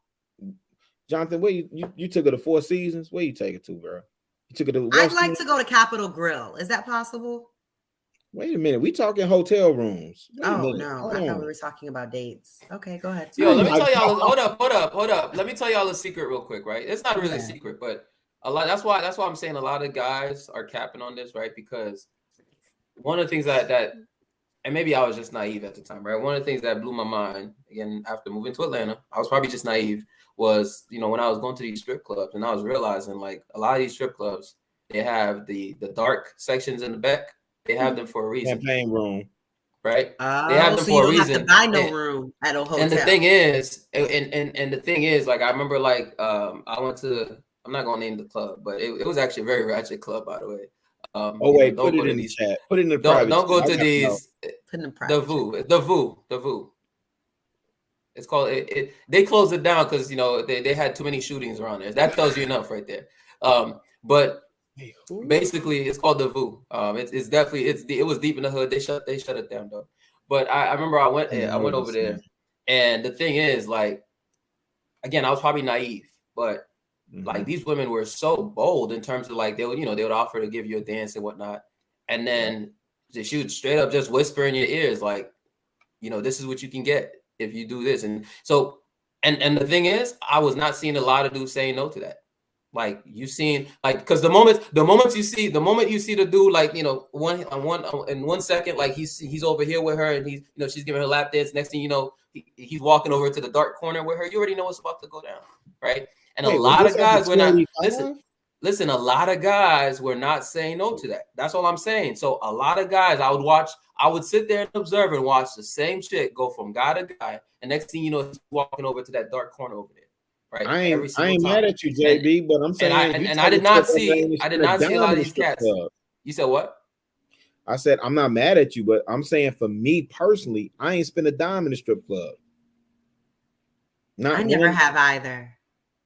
where you took her to Four Seasons? Where you take it to, girl? You took it to. I'd like to go to Capitol Grill. Is that possible? Wait a minute, we talking hotel rooms. No, I thought we were talking about dates. Okay, go ahead. Yo, let me tell y'all. Hold up. Let me tell y'all a secret real quick, right? It's not really a secret, but a lot. That's why I'm saying a lot of guys are capping on this, right? Because one of the things that and maybe I was just naive at the time, right? One of the things that blew my mind, again, after moving to Atlanta, I was probably just naive, was, when I was going to these strip clubs and I was realizing, like, a lot of these strip clubs, they have the dark sections in the back. They have them for a reason. Campaign room. Right? They have them for a reason. Have to buy no room at a hotel. And the thing is, and the thing is, like, I remember, like, I went to, I'm not going to name the club, but it was actually a very ratchet club, by the way. Wait, put it in the chat. Put it in the private. Don't go to these. The VU. It's called it. They closed it down because they had too many shootings around there. That tells you enough right there. But basically, it's called the VU. It's definitely it was deep in the hood. They shut it down though. But I remember I went over there, and the thing is, like, again, I was probably naive, but like, these women were so bold in terms of, like, they would offer to give you a dance and whatnot, and then she would straight up just whisper in your ears, like, this is what you can get if you do this. And so, and the thing is, I was not seeing a lot of dudes saying no to that. Like, you seen, like, because the moment you see the dude, like, in 1 second, like, he's over here with her and he's, she's giving her lap dance. Next thing you know, he's walking over to the dark corner with her. You already know what's about to go down, right? And a lot of guys were not listen. A lot of guys were not saying no to that. That's all I'm saying. So a lot of guys, I would sit there and observe and watch the same chick go from guy to guy, and next thing you know, he's walking over to that dark corner over there. Right. I ain't mad at you, JB, but I'm saying, and I did not see a lot of these cats. You said what? I said I'm not mad at you, but I'm saying, for me personally, I ain't spent a dime in the strip club. I never have either.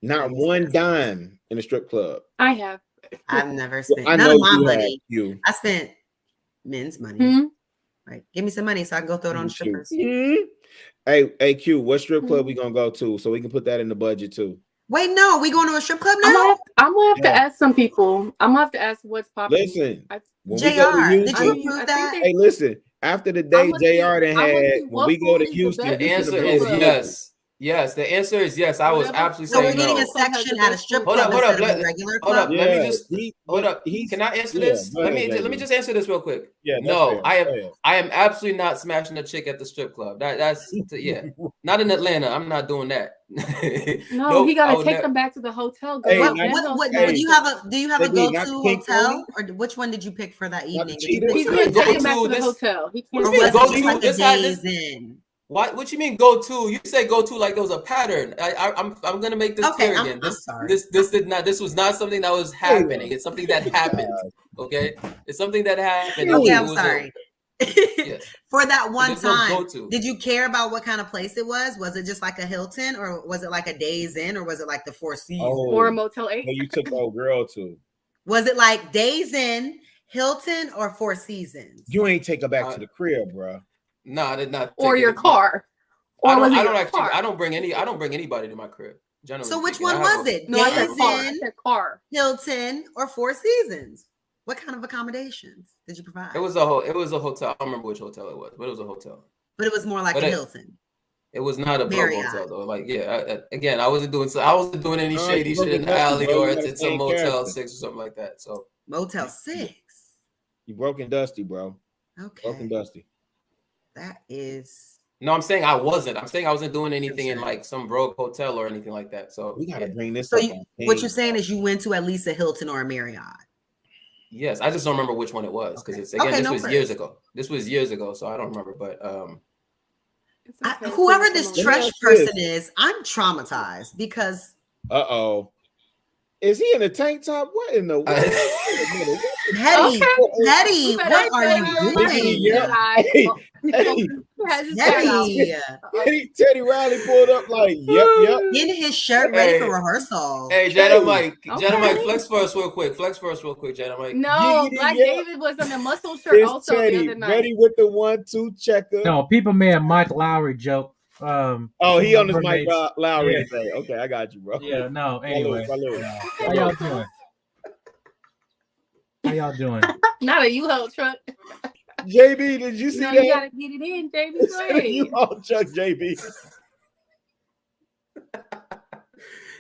Not one dime in a strip club. I have. I've never spent none of my money. I spent men's money. Right. Give me some money so I can go throw it on strippers. Hey, Q, what strip club we gonna go to so we can put that in the budget too? Wait, no, we going to a strip club now? I'm gonna have to ask some people. I'm gonna have to ask what's popular. Listen, JR, did you approve that? Hey, listen, after the day JR done had, when we go to Houston, the answer is yes. Yes, the answer is yes. I was absolutely So we're saying getting no. a section at a strip Hold club up, hold up, instead of a regular hold club. up. Let me Yeah, just hold up. Can I answer this? go Let ahead, me JB. just answer this real quick. Yeah, that's No, fair. I am Go ahead. I am absolutely not smashing a chick at the strip club. That's yeah. Not in Atlanta. I'm not doing that. No, Nope, he got I to would take never. them back to the hotel. Hey, Girl. What hey, do you have a JB, got the go-to pink hotel, pony? or which one did you pick for that Got the evening? Did you cheetahs? pick He's What you gonna mean take go him back to to the this? hotel. He What can't. you mean was go it just to like a this? days in? What you mean go to? You say go to like there was a pattern. I'm gonna make this Okay, clear I'm again. sorry. This was not something that was happening. It's something that happened. Okay, it's something that happened. Okay, It I'm was sorry. yes. For that one There's no time, go-to. did you care about what kind of place it was? Was it just like a Hilton, or was it like a Days Inn, or was it like the Four Seasons? Or a Motel 8? Well, you took the old girl to. Was it like Days Inn, Hilton, or Four Seasons? You ain't take her back to the crib, bro. No, I did not. Or take your it. car? Or I don't. was it I don't your actually. car? I don't bring anybody to my crib. Generally So which speaking. one was it? No, I said Days car. I Inn, said car. Hilton, or Four Seasons? What kind of accommodations did you provide? It was a hotel. I don't remember which hotel it was, but it was a hotel. But it was more like But a it- Hilton. It was not a pro Marriott. hotel though. Like again, I wasn't doing any No, shady you shit in broken the dusty, alley bro. or You gotta at stay some in Motel character. 6 or something like that. So Motel 6. You broken dusty, bro. Okay. Broken dusty. That is. no, I'm saying I wasn't. I'm saying I wasn't doing anything in like some broke hotel or anything like that. So We gotta bring this So up. you, on what stage. you're saying is you went to at least a Hilton or a Marriott. yes, I just don't remember which one it was because it's Okay, this no was worries. years ago. This was years ago, so I don't remember. But It's okay. Whoever Finish this the trash moment. person is, I'm traumatized because Uh-oh. Is he in a tank top? What in the world? Hetty, You what better are say you it doing? right. Yep. Jedi. Hey, Has his hair out. Hetty, Teddy Riley pulled up like, yep. getting his shirt ready Hey. for rehearsal. hey, Jada Mike, Jada Okay. Mike, flex for us real quick. Jada Mike. No, Giggity, Black yeah. David was on a muscle shirt It's also the Teddy other night. ready with the 1-2 checker. No, people made a Mike Lowry joke. Oh, he on his Mike roommates. Lowry Yeah. today. Okay, I got you, bro. Yeah, no. Anyway, Salute. how y'all doing? How y'all doing? Not a U-Haul truck. JB, did you see No, that? you gotta get it in, JB. It's Go ahead. you all Chuck JB.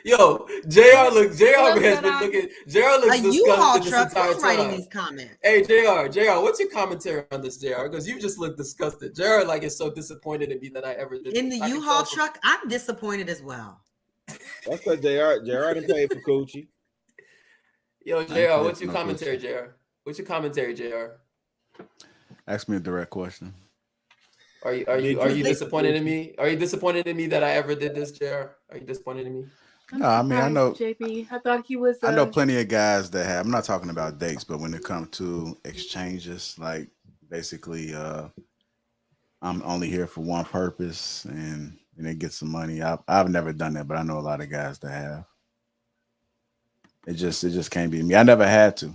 Yo, JR has Jedi. been looking. JR looks A U-Haul disgusted this truck. entire Who's writing time. these comments? Hey, JR, what's your commentary on this, JR? Because you just look disgusted. JR like is so disappointed in me that I ever did In the this. I can U-Haul tell from- truck, I'm disappointed as well. That's because JR didn't pay for Coochie. Yo, ain't JR, what's your no commentary, JR? What's your commentary, JR? Ask me a direct question. Are you disappointed in me? Are you disappointed in me that I ever did this, JR? Are you disappointed in me? No, I mean I know JB. I thought he was. I know plenty of guys that have. I'm not talking about dates, but when it comes to exchanges, like basically, I'm only here for one purpose, and they get some money. I've never done that, but I know a lot of guys that have. It just can't be me. I never had to.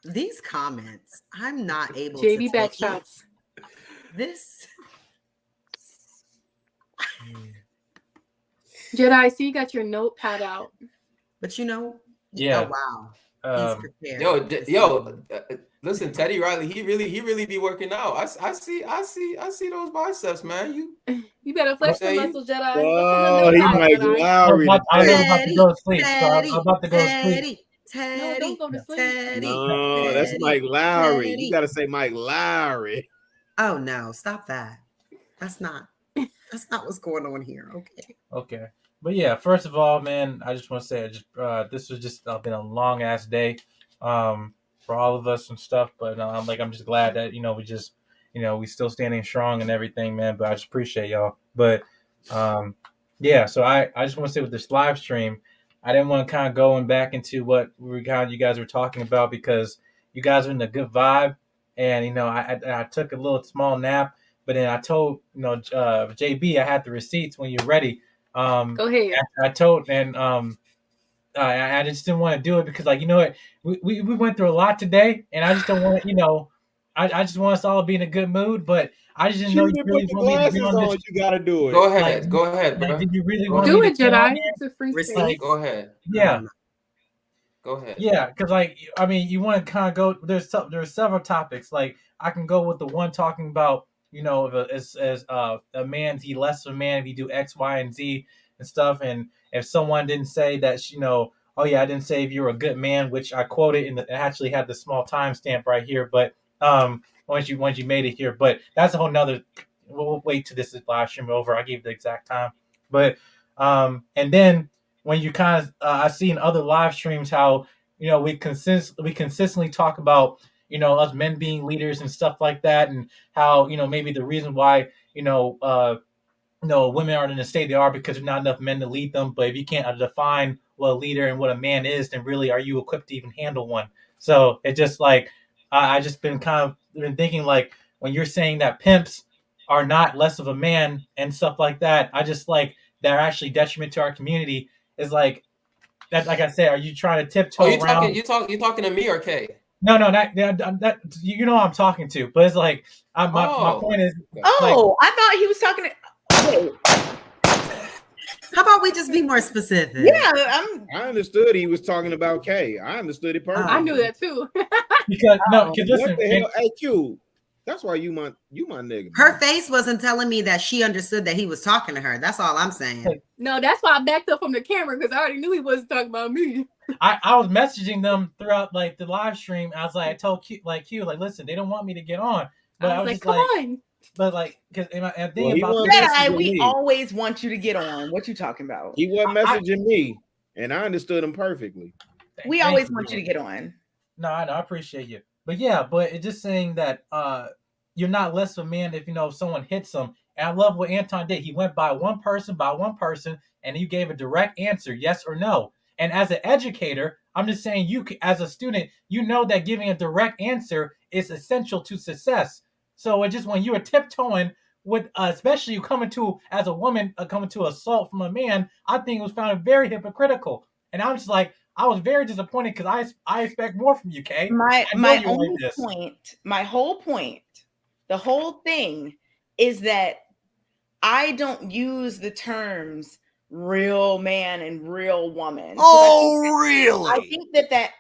These comments, I'm not able JB to back take it. shots. This. Jedi, I see you got your notepad out. But you know, Yeah. oh wow, he's prepared. Listen, Teddy Riley, he really be working out. I see those biceps, man. You better flex the saying? muscles, Jedi. Oh, he Mike Lowry. I was about to go to sleep. I'm about to go to sleep. No, don't go to sleep. No, that's Mike Lowry. You got to say Mike Lowry. Oh no, stop that. That's not what's going on here. Okay. But yeah, first of all, man, I just want to say, this was just been a long ass day, for all of us and stuff. But I'm just glad that we still standing strong and everything, man. But I just appreciate y'all. But yeah, so I just want to say with this live stream, I didn't want to kind of going back into what you guys were talking about because you guys are in a good vibe, and I took a little small nap, but then I told JB I had the receipts when you're ready. Go ahead. I told, and I just didn't want to do it because, like, we went through a lot today, and I just don't want I just want us all to be in a good mood, but I just didn't know you really want me to be on this. You got to do it. Go ahead, bro. Did you really Go want Do me it, to Jedi. It's a free space. Go ahead. Yeah. Go ahead. Yeah, because you want to kind of go. There's several topics. Like I can go with the one talking about you know, as a man, he less of a man if you do X, Y, and Z and stuff. And if someone didn't say that, you know, oh yeah, I didn't say if you're a good man, which I quoted in the, I actually had the small timestamp right here, but once you made it here, but that's a whole nother. We'll wait till this is live stream over. I gave the exact time, but and then when you kind of I've seen other live streams how, you know, we consistently talk about, you know, us men being leaders and stuff like that, and how, you know, maybe the reason why, you know, women aren't in the state they are because there's not enough men to lead them. But if you can't define what a leader and what a man is, then really are you equipped to even handle one? So it just like I just been kind of been thinking like when you're saying that pimps are not less of a man and stuff like that, I just like they're actually detriment to our community. Is like that. Like I said, are you trying to tiptoe Oh, you around? you talking to me or Kay? No, that you know who I'm talking to, but it's like my point is. Oh, I thought he was talking to. Wait. How about we just be more specific? Yeah, I understood he was talking about Kay. I understood it perfectly. I knew that too. Because listen, what the hell? Hey, Q. That's why you my nigga. Her face wasn't telling me that she understood that he was talking to her. That's all I'm saying. No, that's why I backed up from the camera because I already knew he wasn't talking about me. I was messaging them throughout like the live stream. I was like, I told Q, like listen, they don't want me to get on, but I was just come like, on. But like, because I'm Well, thinking about we always want you to get on. What you talking about? He wasn't messaging me, and I understood him perfectly. We always want you to get on. No, I know, I appreciate you, but yeah, but it's just saying that you're not less of a man if you know if someone hits them. And I love what Anton did. He went by one person, and you gave a direct answer, yes or no. And as an educator, I'm just saying you, as a student, you know that giving a direct answer is essential to success. So it just when you are tiptoeing with, especially you coming to as a woman coming to assault from a man, I think it was found very hypocritical. And I'm just like, I was very disappointed because I expect more from you, Kay. My only point, my whole point, the whole thing is that I don't use the terms real man and real woman. Oh, really? I think that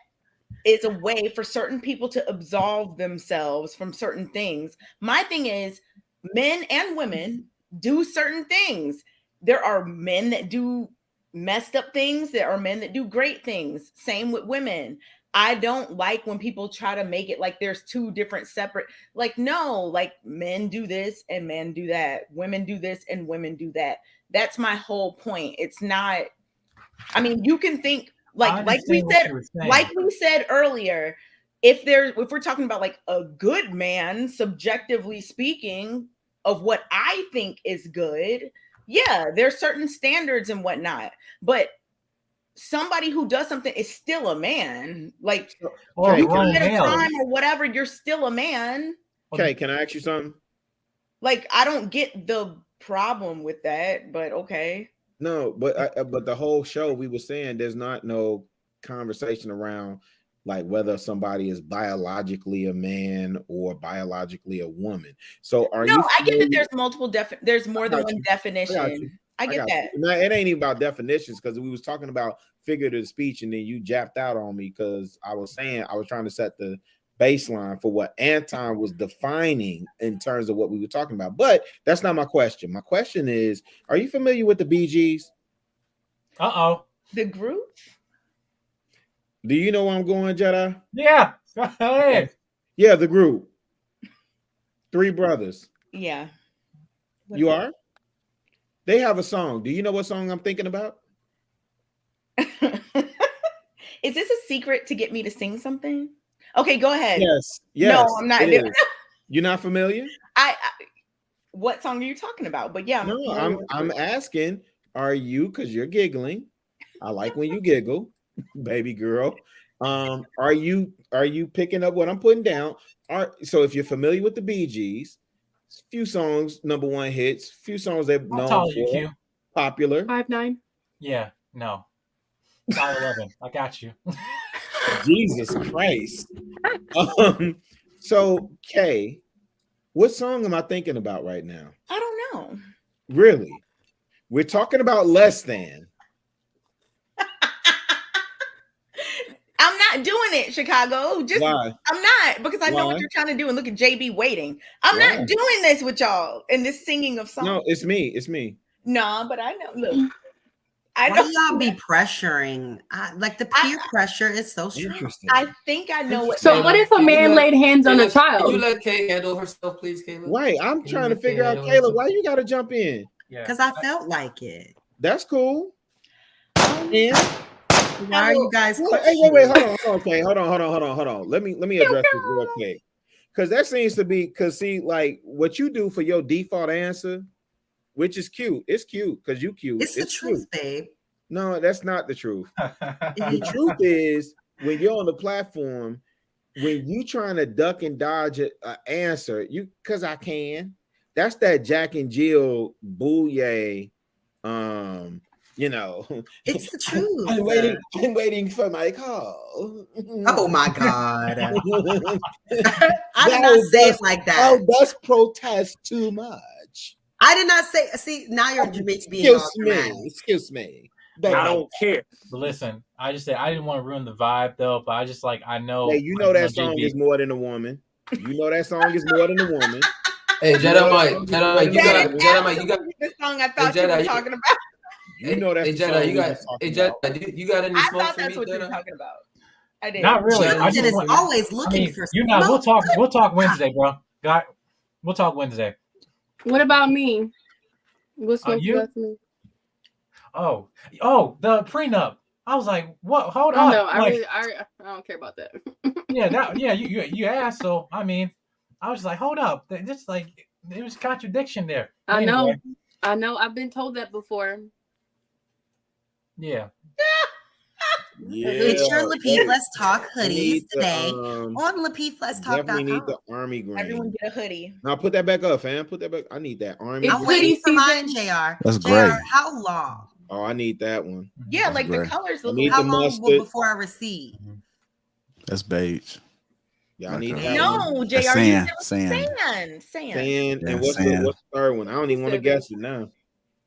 is a way for certain people to absolve themselves from certain things. My thing is men and women do certain things. There are men that do messed up things. There are men that do great things. Same with women. I don't like when people try to make it like there's two different separate, like, no, like men do this and men do that. Women do this and women do that. That's my whole point. It's not, I mean, you can think like we said earlier, if we're talking about like a good man, subjectively speaking, of what I think is good, yeah, there's certain standards and whatnot, but somebody who does something is still a man. Like you commit a crime or whatever, you're still a man. Okay, can I ask you something? Like, I don't get the problem with that, but okay. No, but the whole show we were saying there's not no conversation around like whether somebody is biologically a man or biologically a woman. So are you? No, I get that there's multiple there's more than one definition. I get that. No, it ain't even about definitions because we was talking about figurative speech and then you japped out on me because I was saying I was trying to set the baseline for what Anton was defining in terms of what we were talking about. But that's not my question. My question is, are you familiar with the Bee Gees? The group? Do you know where I'm going, Jedi? Yeah. Go ahead. Yeah, the group. Three brothers. Yeah. You are? They have a song. Do you know what song I'm thinking about? Is this a secret to get me to sing something? Okay, go ahead. Yes. No, I'm not. You're not familiar? I what song are you talking about? But yeah, I'm asking, are you, because you're giggling. I like when you giggle, baby girl. Are you picking up what I'm putting down? So if you're familiar with the Bee Gees, few songs, number one hits, few songs they're known for, popular. 5'9". Yeah, no. 5'11". I got you. Jesus Christ. So Kay, what song am I thinking about right now? I don't know. Really? We're talking about less than. not doing it, Chicago. Just Why? I'm not, because I know what Why? you're trying to do. And look at JB waiting. I'm Why? not doing this with y'all and this singing of songs. No, it's me. It's me. No, but I know. Look, I Why know. do y'all be pressuring? Like the peer pressure is so strong. Interesting. I think I know what. So what if a man laid hands on a Can child? you let Kay handle herself, please, Kayla? Wait, I'm Can trying you to figure out, let Kay handle Kayla, why you got to jump in? Because I felt like it. That's cool. And why are you guys? Hey, wait, hold on, okay, hold on. Let me address this real quick, because that seems to be see, like what you do for your default answer, which is cute. It's cute because you cute. It's the truth, babe. No, that's not the truth. The truth is when you're on the platform, when you trying to duck and dodge an answer, because I can. That's that Jack and Jill bouye. It's the truth. I'm waiting for my call. Oh my God. I did not say it like that. Oh, that's protest too much. I did not say. See, now you're being Excuse me. I don't care. But listen, I just said I didn't want to ruin the vibe though, but I just I know. Hey, you know that song is more than a woman. You know that song is more than a woman. Hey, Jedi Mike, you got the song I thought you were talking about. You know that's Jedi, you got any smoke thought for that's me, what you were Jedi? talking about. I did. Not really. I Jason is always looking for. You're not. We'll talk Wednesday, bro. We'll talk Wednesday. What about me? What's you? you got for me? Oh, the prenup. I was like, what? Hold on. No, I don't care about that. You asked, so I mean, I was like, hold up, just there was contradiction there. I know. I've been told that before. Yeah. It's your Lapeef Let's Talk hoodies today on LapeefLet'sTalk.com. Definitely need the army green. Everyone get a hoodie. Now put that back up, fam. Put that back. I need that army. I'm waiting for mine, JR. That's JR, great. how long? Oh, I need that one. Yeah, That's like great. the colors look. How long before I receive? That's beige. Yeah, I need that. No, JR, Sand. Sand. And what's the third one? I don't even want to guess it now.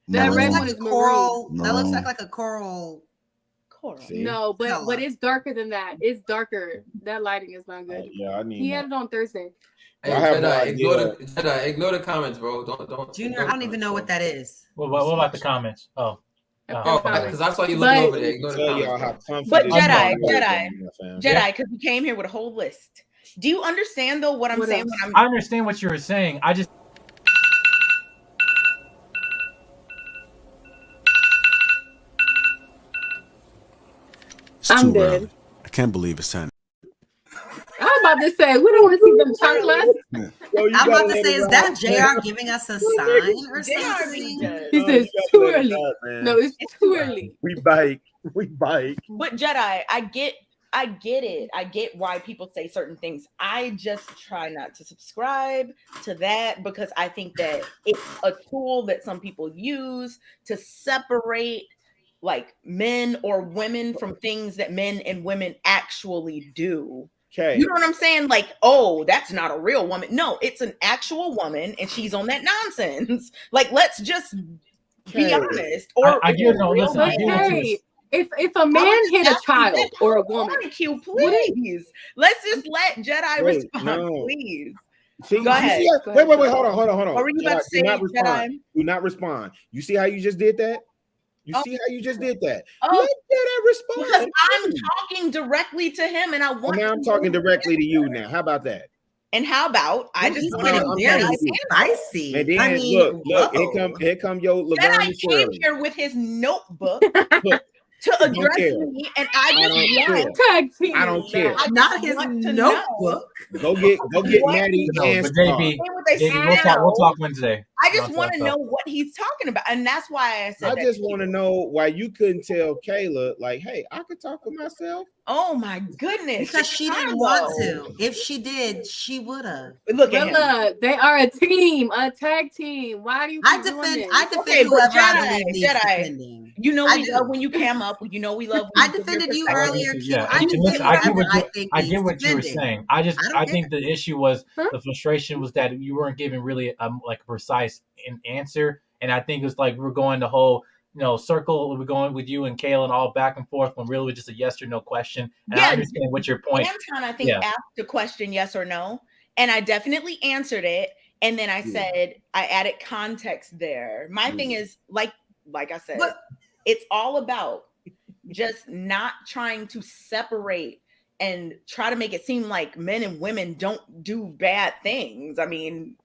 That red one Like is coral. maroon. That looks like a coral. See? No, but it's darker than that. It's darker. That lighting is not good. Yeah, I need. He had it on Thursday. Hey, Jedi, ignore the comments, bro. Don't. Junior, I don't even know what that is. What about the comments? Because I saw you looking over there. Ignore the comments. But Jedi, because we came here with a whole list. Do you understand though what I'm saying? I understand what you were saying. I just. I'm dead. I can't believe it's time. I'm about to say we don't want to see them chocolates. I'm about to say, is that JR giving us a sign or something? He says too early. No, it's too early. We bike. But Jedi, I get it. I get why people say certain things. I just try not to subscribe to that because I think that it's a tool that some people use to separate like men or women from things that men and women actually do. Okay. You know what I'm saying? Like, oh, that's not a real woman. No, it's an actual woman and she's on that nonsense. Like, let's just be honest. Or I get no, listen, I get if a man hit a child or a woman, please. Let's just let Jedi respond, please. See, Go ahead. Wait, hold on. What were you about to say, Jedi? Do not respond. You see how you just did that? You see how you just did that? Oh, let Jedi respond. Because I'm talking directly to him, and I want. Now I'm talking directly to you. Now, how about that? And how about I just getting very spicy? And then look, here come your Laverne came here with his notebook to address me, and I just tag team. I don't care. Not his notebook. Go get Maddie and JB, we'll talk Wednesday. I just want to know what he's talking about, and that's why I said. I just want to know why you couldn't tell Kayla, like, hey, I could talk for myself. Oh my goodness! Because she didn't want to. If she did, she would have. Look at him. They are a team, a tag team. Why do you? I defend whoever I believe needs defending. You know we love when you came up. You know we love. I defended you earlier. Yeah, I get what you were saying. I think the issue was the frustration was that you weren't giving really like a precise answer, and I think it was like we're going the whole circle. We're going with you and Kayla and all back and forth when really it was just a yes or no question. And Yeah, I understand what your point. Anton, I think, asked a question, yes or no, and I definitely answered it. And then I said I added context there. My thing is like I said, it's all about just not trying to separate and try to make it seem like men and women don't do bad things. I mean,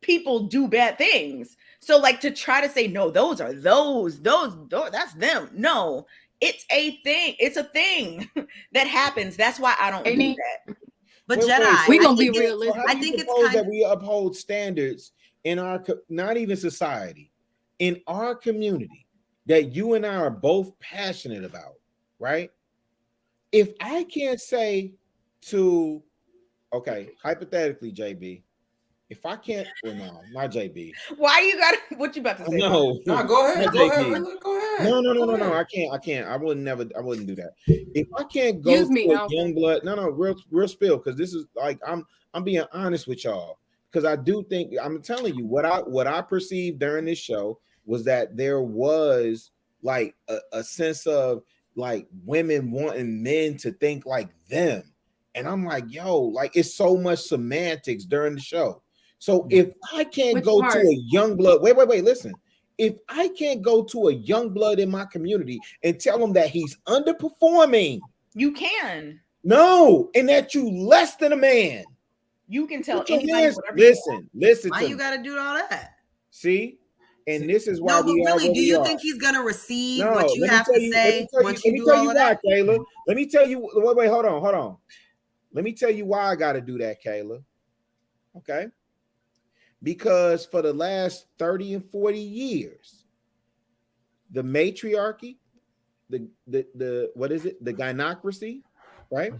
people do bad things. So like to try to say, no, those, that's them. No, it's a thing. It's a thing that happens. That's why I don't do that. But Jedi, we gonna be realistic. I think it's kind that we uphold standards in our, not even society, in our community that you and I are both passionate about, right? If I can't say to, okay, hypothetically, JB, if I can't, well, no, not JB. Why you got what you about to say? No, go ahead. Go ahead. No. I can't. I wouldn't do that. If I can't go to a young blood, real spill, because this is like I'm being honest with y'all. Because I do think, I'm telling you, what I perceived during this show was that there was like a sense of like women wanting men to think like them. And I'm like, yo, like it's so much semantics during the show. So if I can't go to a young blood, wait, listen. If I can't go to a young blood in my community and tell him that he's underperforming, you can. No, and that you less than a man. You can tell anybody whatever. Listen. Why you got to do all that? See, and this is why. No, but really, do you think he's gonna receive what you have to say once you do all of that? Kayla. Let me tell you. Wait, hold on. Let me tell you why I got to do that, Kayla. Okay. Because for the last 30 and 40 years, the matriarchy, the what is it? The gynocracy, right?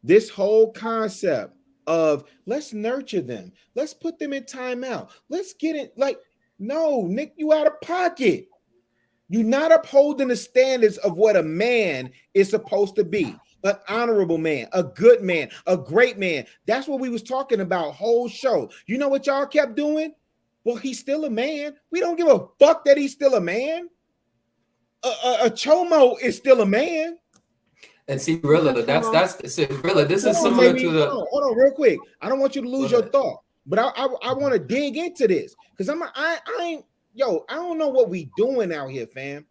This whole concept of let's nurture them, let's put them in timeout, let's get it. Like, no, Nick, you out of pocket. You're not upholding the standards of what a man is supposed to be. An honorable man, a good man, a great man. That's what we was talking about whole show. You know what y'all kept doing? Well, he's still a man. We don't give a fuck that he's still a man. A chomo is still a man. And see, Rilla, Rilla, this is similar to the. Hold on, real quick. I don't want you to lose your thought, but I want to dig into this because I don't know what we doing out here, fam.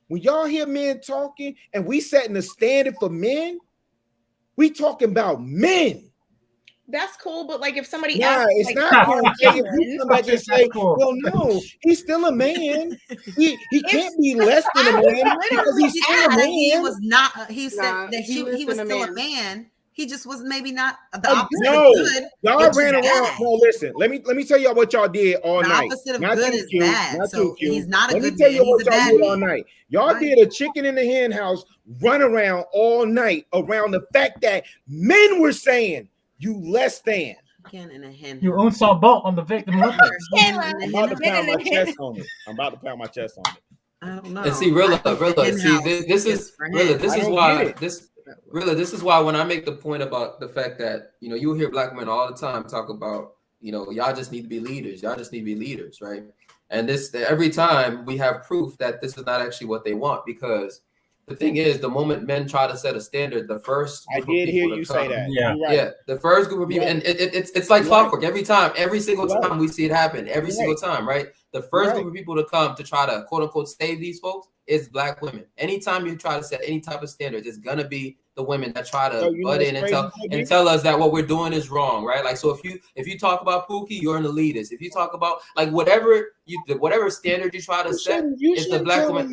When y'all hear men talking and we setting the standard for men, we talking about men. That's cool, but like if somebody it's like, not cool. If you come back and say, well, no, he's still a man. He can't be less than a man because he's still a man. He was not. He said that he was still a man. He just was maybe not the opposite no, of good. Y'all ran around. No, listen. Let me tell y'all what y'all did all night. The opposite of good is bad. So he's not a good man. Let me tell you what y'all did all night. Y'all did a chicken in the hen house run around all night around the fact that men were saying you less than. You own some boat on the victim. I'm about to pound my chest on it. I don't know. And see, Rilla, see, this is why when I make the point about the fact that, you hear black men all the time talk about, y'all just need to be leaders. Y'all just need to be leaders, right? And every time we have proof that this is not actually what they want, because the thing is, the moment men try to set a standard, the first I did hear you say that. Yeah, the first group of people, and it's like clockwork. Every single time we see it happen, every single time, right? The first group of people to come to try to quote unquote save these folks is black women. Anytime you try to set any type of standards, it's gonna be the women that try to butt in and tell us that what we're doing is wrong, right? Like, so if you talk about Pookie, you're an elitist. If you talk about like whatever standard you try to set, it's the black woman.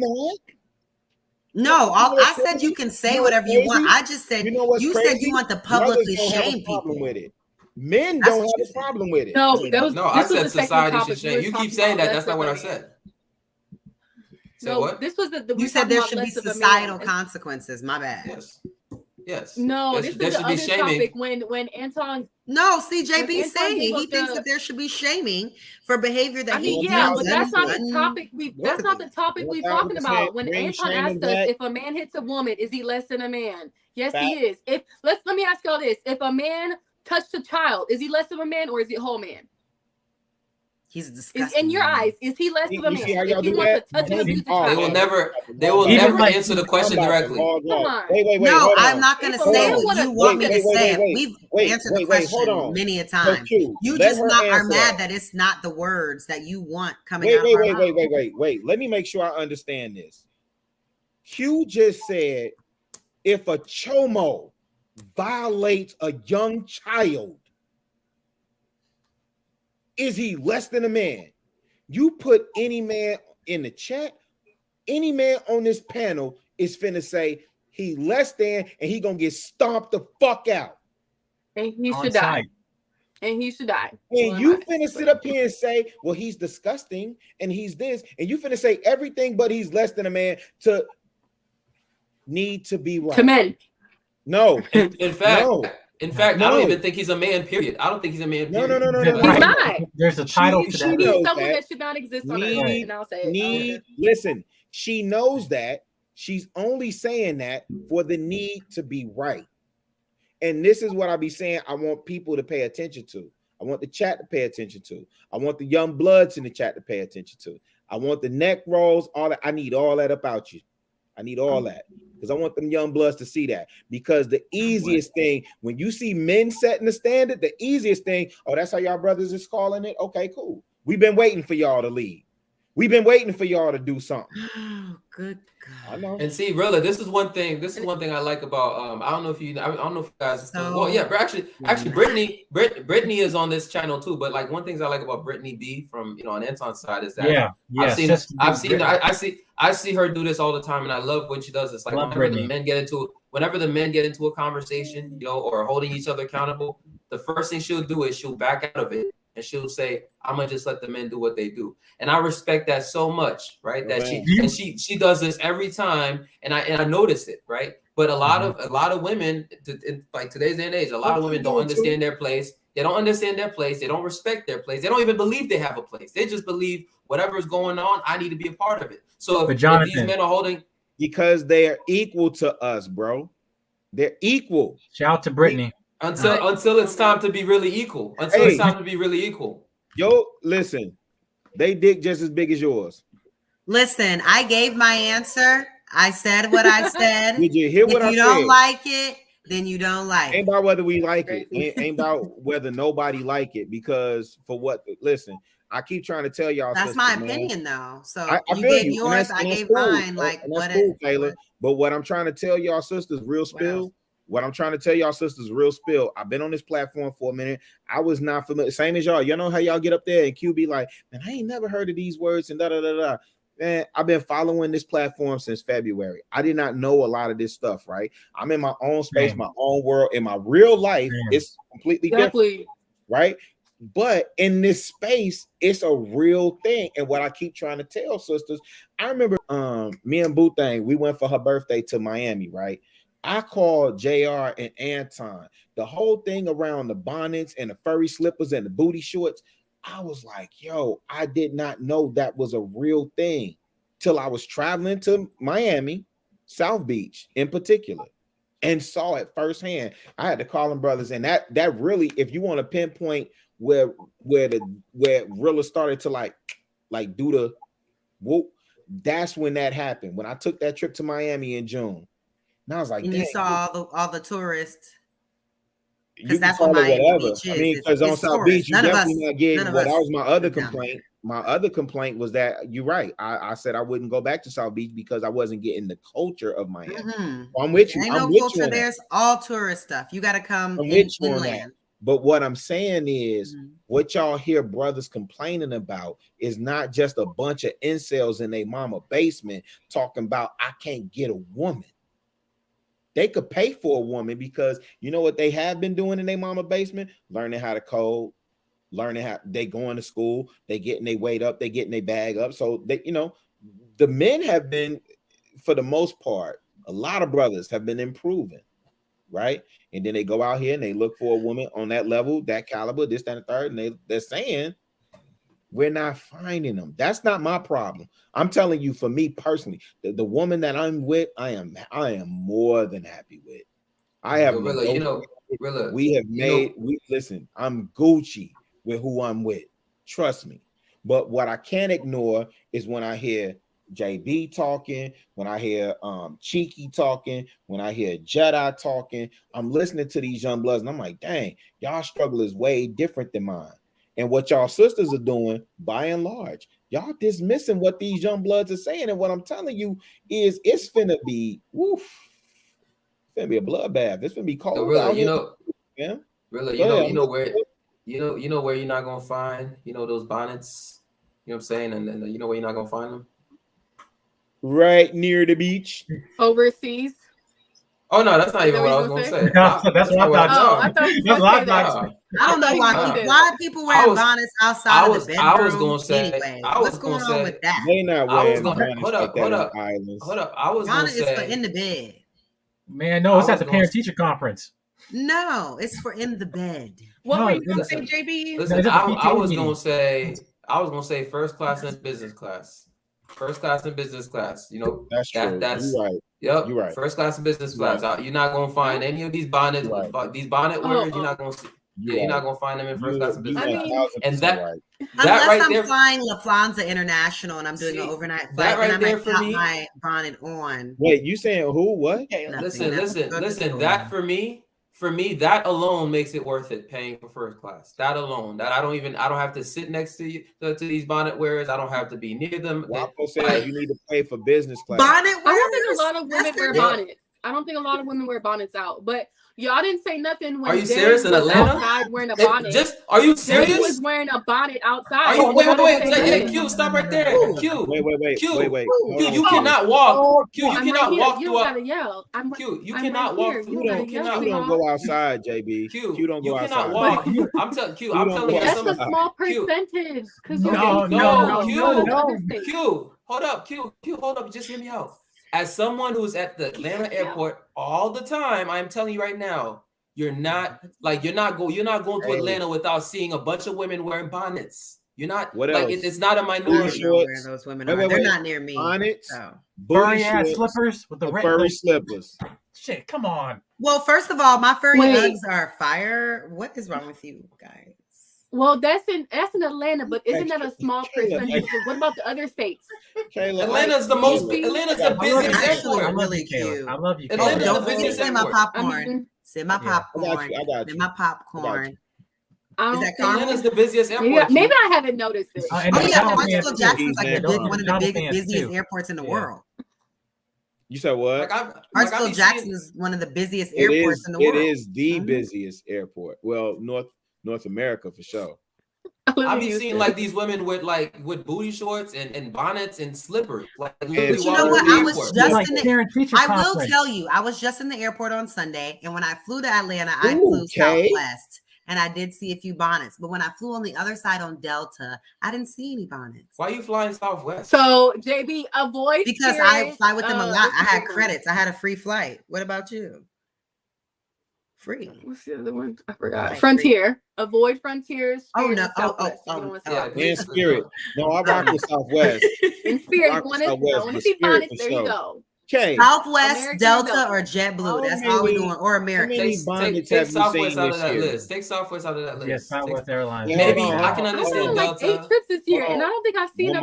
No, I said you can say whatever you want. I just said you said you want to publicly shame people with it. Men don't have a problem with it. No, I said society should shame. You keep saying that. That's not what I said. No, what? This was the you said there should be societal consequences. My bad. Yes. No, this is the other topic when Anton. No, see, JB saying he thinks that there should be shaming for behavior that but that's not the topic that's not the topic we're talking about. When Anton asked us if a man hits a woman, is he less than a man? Yes, he is. Let me ask y'all this: if a man touched a child, is he less of a man or is he a whole man? He's disgusting. In your eyes, is he less of a You man? see how If y'all he do wants that? to touch and abuse a They will child, never Even like- answer the question directly. come on. Wait, No, hold I'm on. not going to If a say man what wanna- you want me to say. wait, We've answered the question hold on. many a So time. Q, You let just her are answer mad that. that it's not the words that you want coming out of our mouth. Wait. Let me make sure I understand this. Q just said if a chomo violates a young child, is he less than a man? You put any man in the chat, any man on this panel is finna say he less than, and he gonna get stomped the fuck out. And he On should die. site. And he should die. And Well, you I'm finna sit up here and say, well, he's disgusting and he's this, and you finna say everything but he's less than a man to need to be right. To men. No. In fact, no. I No. don't even think he's a man, period. I don't think he's a man, No. period. He's not. There's a title to She that. He's knows someone that. that should not exist on earth. And I'll say it. Listen, she knows that. She's only saying that for the need to be right. And this is what I be saying I want people to pay attention to. I want the chat to pay attention to. I want the young bloods in the chat to pay attention to. I want the neck rolls, all that. I need all that about you. I need all that because I want them young bloods to see that. Because the easiest thing, when you see men setting the standard, the easiest thing, oh, that's how y'all brothers is calling it? Okay, cool. We've been waiting for y'all to lead. We've been waiting for y'all to do something. Oh, good God. I know. And see, really, this is one thing I like about I don't know if you guys well, yeah, but actually Brittany is on this channel too. But like one thing I like about Brittany B from on Anton's side is that I see her do this all the time, and I love when she does this. Like whenever the men get into a conversation, or holding each other accountable, the first thing she'll do is she'll back out of it. And she'll say, "I'm gonna just let the men do what they do," and I respect that so much, right? That she does this every time, and I notice it, right? But a lot of women, in like today's day and age, a lot of women don't understand their place. They don't understand their place. They don't respect their place. They don't even believe they have a place. They just believe whatever is going on, I need to be a part of it. So if these men are holding, because they are equal to us, bro. They're equal. Shout out to Brittany. Until it's time to be really equal. It's time to be really equal. Yo, listen, they dick just as big as yours. Listen, I gave my answer. I said what I said. Did you hear what I said? If you don't like it, then you don't like it. Ain't about whether we like it. Ain't about whether nobody like it. Because listen, I keep trying to tell y'all. That's my opinion, though. So I you gave yours, I gave mine. Like what? Cool, Taylor. But what I'm trying to tell y'all, sisters, real spill. Wow. What I'm trying to tell y'all, sisters, real spill. I've been on this platform for a minute. I was not familiar. Same as y'all. You know how y'all get up there and Q be like, man, I ain't never heard of these words and da da da da. Man, I've been following this platform since February. I did not know a lot of this stuff, right? I'm in my own space, my own world. In my real life, it's completely different, right? But in this space, it's a real thing. And what I keep trying to tell sisters, I remember me and Boo Thang, we went for her birthday to Miami, right? I called JR and Anton. The whole thing around the bonnets and the furry slippers and the booty shorts, I was like, yo, I did not know that was a real thing till I was traveling to Miami, South Beach in particular, and saw it firsthand. I had to call them brothers, and that really, if you want to pinpoint where Rilla started to like do the whoop, that's when that happened. When I took that trip to Miami in June. And I was like, and you saw all the tourists. Because that's what Miami Beach is. I mean, because on South Beach, you definitely not getting. Well, that was my other complaint. My other complaint was that you're right. I said I wouldn't go back to South Beach because I wasn't getting the culture of Miami. Mm-hmm. So I'm with you. Ain't no culture. There's all tourist stuff. You got to come inland. But what I'm saying is, what y'all hear brothers complaining about is not just a bunch of incels in their mama basement talking about I can't get a woman. They could pay for a woman because you know what they have been doing in their mama basement? Learning how to code, learning how they going to school, they getting their weight up, they getting their bag up. So they, the men have been, for the most part, a lot of brothers have been improving, right? And then they go out here and they look for a woman on that level, that caliber, this, that, and the third, and they're saying we're not finding them. That's not my problem. I'm telling you, for me personally, the woman that I'm with, I am more than happy with. I have listen, I'm Gucci with who I'm with. Trust me. But what I can't ignore is when I hear JB talking, when I hear Cheeky talking, when I hear Jedi talking. I'm listening to these young bloods and I'm like, dang, y'all struggle is way different than mine. And what y'all sisters are doing, by and large, y'all dismissing what these young bloods are saying. And what I'm telling you is it's finna be, woof, it's finna be a bloodbath. It's finna be cold. So really, out you here. know, Yeah. really, Go ahead, you know where you're not gonna find, those bonnets. You know what I'm saying? And you know where you're not gonna find them? Right near the beach. Overseas. Oh no, that's not Is even that what I what was you gonna gonna say. say? That's what I thought. Oh, I thought you were gonna say that. I don't know why people wearing bonnets outside of the bedroom. I was gonna say. Anyway, I was what's gonna going say. on with that? They not I was wearing gonna bonnets like that on islands. Hold up. I was Bonnet gonna is for say. in the bed. Man, no, it's I at the was parent teacher conference. No, it's for in the bed. What No, were you gonna listen, say, JB? Listen, No, I was meeting. gonna say first class and business class. First class and business class. You know, That's true. That's You're right. Yep. You're right. First class and business You're class. You're not gonna find any of these bonnets, Right. these bonnet wearers. You're not gonna see. You're not right. gonna find them in first class and business I class. mean, And that right. Unless right I'm there, flying Lufthansa International and I'm doing an overnight flight, that right then I there might for pop me- my bonnet on. Wait, you saying who? What? listen. Nothing. That for me, that alone makes it worth it paying for first class. That alone, that I don't have to sit next to you to these bonnet wearers. I don't have to be near them. Wapo says you need to pay for business class. Bonnet I don't think a lot of women wear Yeah. bonnets. I don't think a lot of women wear bonnets out. But y'all didn't say nothing when Are you Dave serious in was Atlanta? outside wearing a bonnet. Are you Dave serious? was wearing a bonnet outside. Are you Y'all wait? didn't say Hey, nothing. Q, stop right there. Q, Wait. Q, Hold Q, on, you Q. cannot walk. Q, you I'm cannot right here. walk You through don't a gotta yell. Q. You I'm cannot right walk here. through. You You gotta don't, yell, you don't sweetheart. go outside, JB. Q, You don't go you outside. cannot walk. But I'm telling Q. You I'm don't telling go you. that's a outside. small Q, percentage because no, you no, get no, Q. Q, Q, hold up, Q, hold up, just hear me out. As someone who's at the Atlanta airport all the time, I'm telling you right now, you're not going to Atlanta without seeing a bunch of women wearing bonnets. You're not What like else? it's not a I minority. don't know where those women are. They're not near me. Bonnets, So. booty Furry ass shorts, slippers with the red furry slippers. Shit, come on. Well, first of all, my furry Wait. Uggs are fire. What is wrong with you guys? Well, that's in Atlanta, but isn't that a small percentage? Because what about the other states? Atlanta's the busiest Actually airport. really cute. I love you. Atlanta's Don't the forget to busiest say my airport. popcorn. Say my popcorn. I got you. Say my popcorn. I Is don't that think caramel? Atlanta's the busiest airport. maybe I haven't noticed it. And Oh the yeah, McDonald's Hartsfield fans, Jackson's like too. one of the McDonald's fans, busiest too. airports in the Yeah. world. You said what? Hartsfield Jackson is one of the busiest It airports is. in the world. It is the busiest airport. Well, North America for sure. I be seeing like these women with booty shorts and bonnets and slippers. Like But literally you know walking what? through the I was airport. just in the. I will tell you, I was just in the airport on Sunday, and when I flew to Atlanta, I flew Southwest, and I did see a few bonnets. But when I flew on the other side on Delta, I didn't see any bonnets. Why are you flying Southwest? So JB, avoid Because I Spirit, fly with them a lot. I had what's the credits. I had a free flight. What about you? Free. What's the other one? I forgot. Like Frontier. Avoid Frontier. Oh Spirit, no! and Southwest. You don't wanna see that. And Spirit. No, I rock with Southwest. In Spirit, Rock you with want Southwest, to but see Spirit bonnets? for There you sure. go. Okay. Southwest, American Delta, Delta. or JetBlue. How That's many- all we're doing. Or How American. many bonnets Take have you Southwest seen out of this that year? list. Take Southwest out of that list. Yes, Southwest Airlines. Yeah, Maybe hold on, I can I've understand done like 8 Delta. trips this year, Hold and I on. don't think I've seen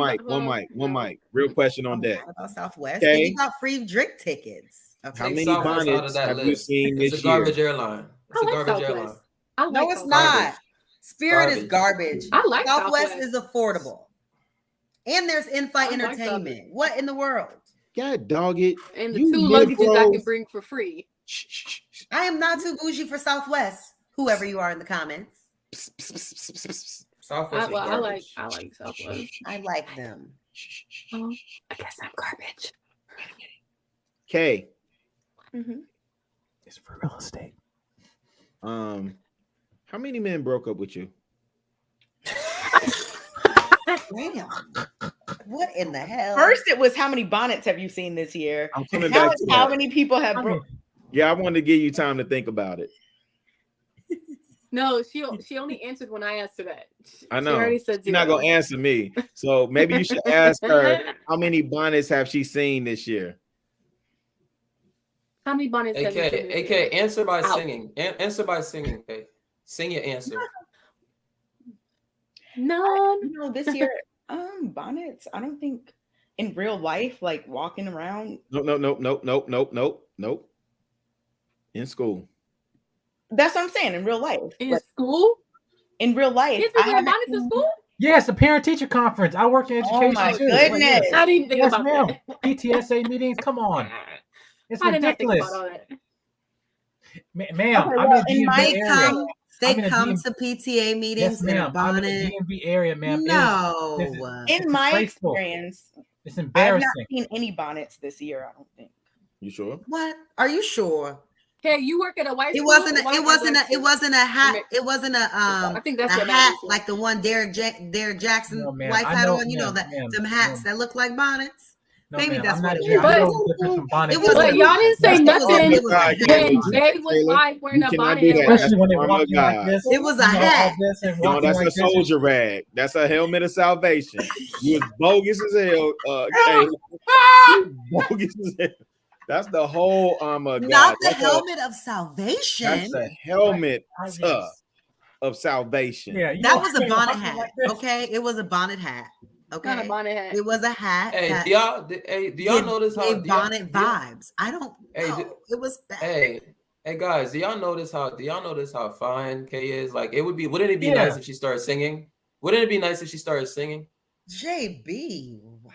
One mic. Real question on that. What about Southwest? Okay. And you got free drink tickets. Okay. How Take many Southwest out of bonnets that have you list. seen It's this a garbage year? airline. It's I a like garbage Southwest. airline. I like No, it's Southwest. not. Garbage. Spirit is garbage. I like Southwest Southwest. is affordable. And there's in-flight I like entertainment. What in the world? God dog it. And the You 2 luggages I liberals. can bring for free. I am not too bougie for Southwest. Whoever you are in the comments. Southwest is garbage. I like Southwest. I like them. Oh, I guess I'm garbage. Okay. It's for real estate. How many men broke up with you? Damn. What in the hell? First, it was how many bonnets have you seen this year? I'm coming Now back it's to how that. many people have broke. Yeah, I wanted to give you time to think about it. No, she only answered when I asked her that. I know. She already said She's not 0. gonna answer me. So maybe you should ask her how many bonnets have she seen this year? How many bonnets have you seen this year? AK, answer by Out. singing. Answer by singing, okay? Sing your answer. None. You know, this year, bonnets. I don't think in real life, like walking around. Nope. In school. That's what I'm saying. In real life. In school? In real life. Kids wear bonnets in school? Yes, the parent-teacher conference. I work in education. my too. goodness. I didn't even think Yes, about ma'am. that. PTSA meetings. Come on. It's I did not think ridiculous. about all that. Ma'am, Okay, I'm well, in in the my DMV area. They I'm in a come DMV to PTA meetings Yes, in a ma'am. I'm in bonnet. the DMV area, ma'am. No. In my disgraceful. experience, It's I've embarrassing. not seen any bonnets this year. I don't think. You sure? What? Are you sure? Okay, you work at a white It school? wasn't. a white It or wasn't. black It school? wasn't a hat. It wasn't a I think that's a what hat matters. like the one Derek Jackson No, ma'am. wife I had know, on. You know that ma'am, them hats that look like bonnets. No, Maybe ma'am. that's I'm what not it Jay. was. I know the difference from bonnet. It wasn't. But y'all didn't say It was a- nothing it was a hat. when Jay was Taylor, live wearing you a cannot bonnet do and that. work. Especially when they're Arm of walking like God. this. It was a You know, all hat. this and No, walking that's like a this. soldier rag. That's a helmet of salvation. You was bogus as hell, Kay. You was bogus as hell. That's the whole armor of God. Not the That's helmet of salvation. That's a helmet of salvation. Yeah, you That know, was a walking bonnet like hat. this. Okay, it was a bonnet hat. Okay, Not a bonnet hat. it was a hat. Hey, that do y'all notice how gave bonnet vibes? I don't know. It was bad. Hey guys, do y'all notice how fine Kay is? Like wouldn't it be nice if she started singing? Wouldn't it be nice if she started singing? JB, wow.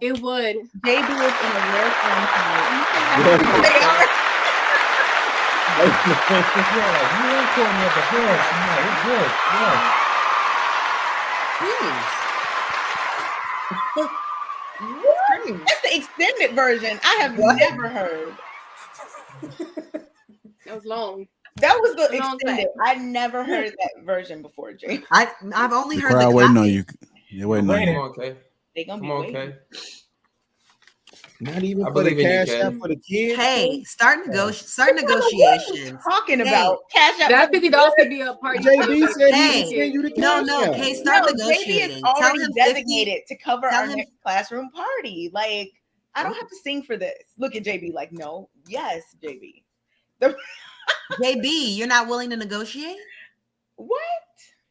It would. JB is in a rare form tonight. Yeah, you ain't pulling me at the head. No, it's good. Yeah. That's the extended version. I have never heard. That was long. That was the Long extended. clap. I never heard that version before, Jay. I've only The heard the crowd waiting on clapping. you. They're waiting on Come you. on, Kay. They gonna Come be on, waiting. Kay. Not even I for the believe in you, cash Kay. app for the kids. Hey, start What negotiations. talking Hey, about cash out? That $50 could be a party. JB said he Hey, would send you the no, cash app. Kay, start No, JB is negotiating. Tell already him designated to cover tell our him- next classroom party. Like, I don't have to sing for this. Look at JB like, no, yes, JB. JB, you're not willing to negotiate? What?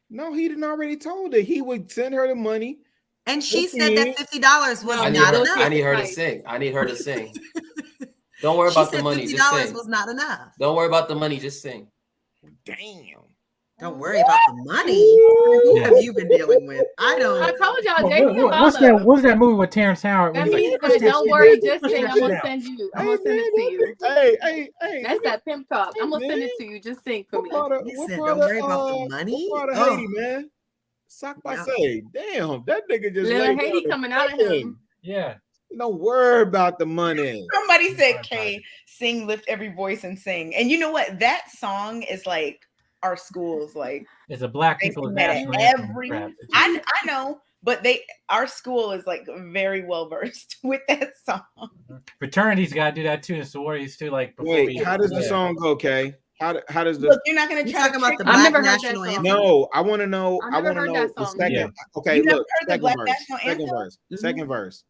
No, he didn't already told her he would send her the money. And she What said you that mean? $50 was I need not her. enough. I need her to sing. I need her to sing. Don't worry She about the said money. Just $50 sing. was not enough. Don't worry about the money. Just sing. Damn. Don't worry about the money. Who have you been dealing with? I I don't. told y'all, JB What's Obama. what's that movie with Terrence Howard? That when he's means like, that don't shit worry, down, just push sing. that I'm shit gonna out. send you. I'm gonna send it to you. Hey. That's that pimp talk. I'm gonna send it to you. Just sing for me. Listen, don't worry about the money. What part of Oh. Haiti, man? Sock by No. say, damn, that nigga just Little laid Haiti down coming the out of thing. him. Yeah. Don't worry about the money. Somebody said, Kay, sing, lift every voice and sing. And you know what? That song is like our schools, like It's a black they people sing that national at anthem every. crap. I know, but our school is like very well versed with that song. Fraternities got to do that too, and sororities too. Like before Wait, we, how does the yeah. song go, Kay? How does the? Look, you're not gonna You try to talking about trick the me. I've Black never heard National that Anthem? song. No, I want to know. I've I never want to heard know that the song. second. Yeah. Okay, You never look, heard the second Black verse. National Second Anthem? verse. Second verse.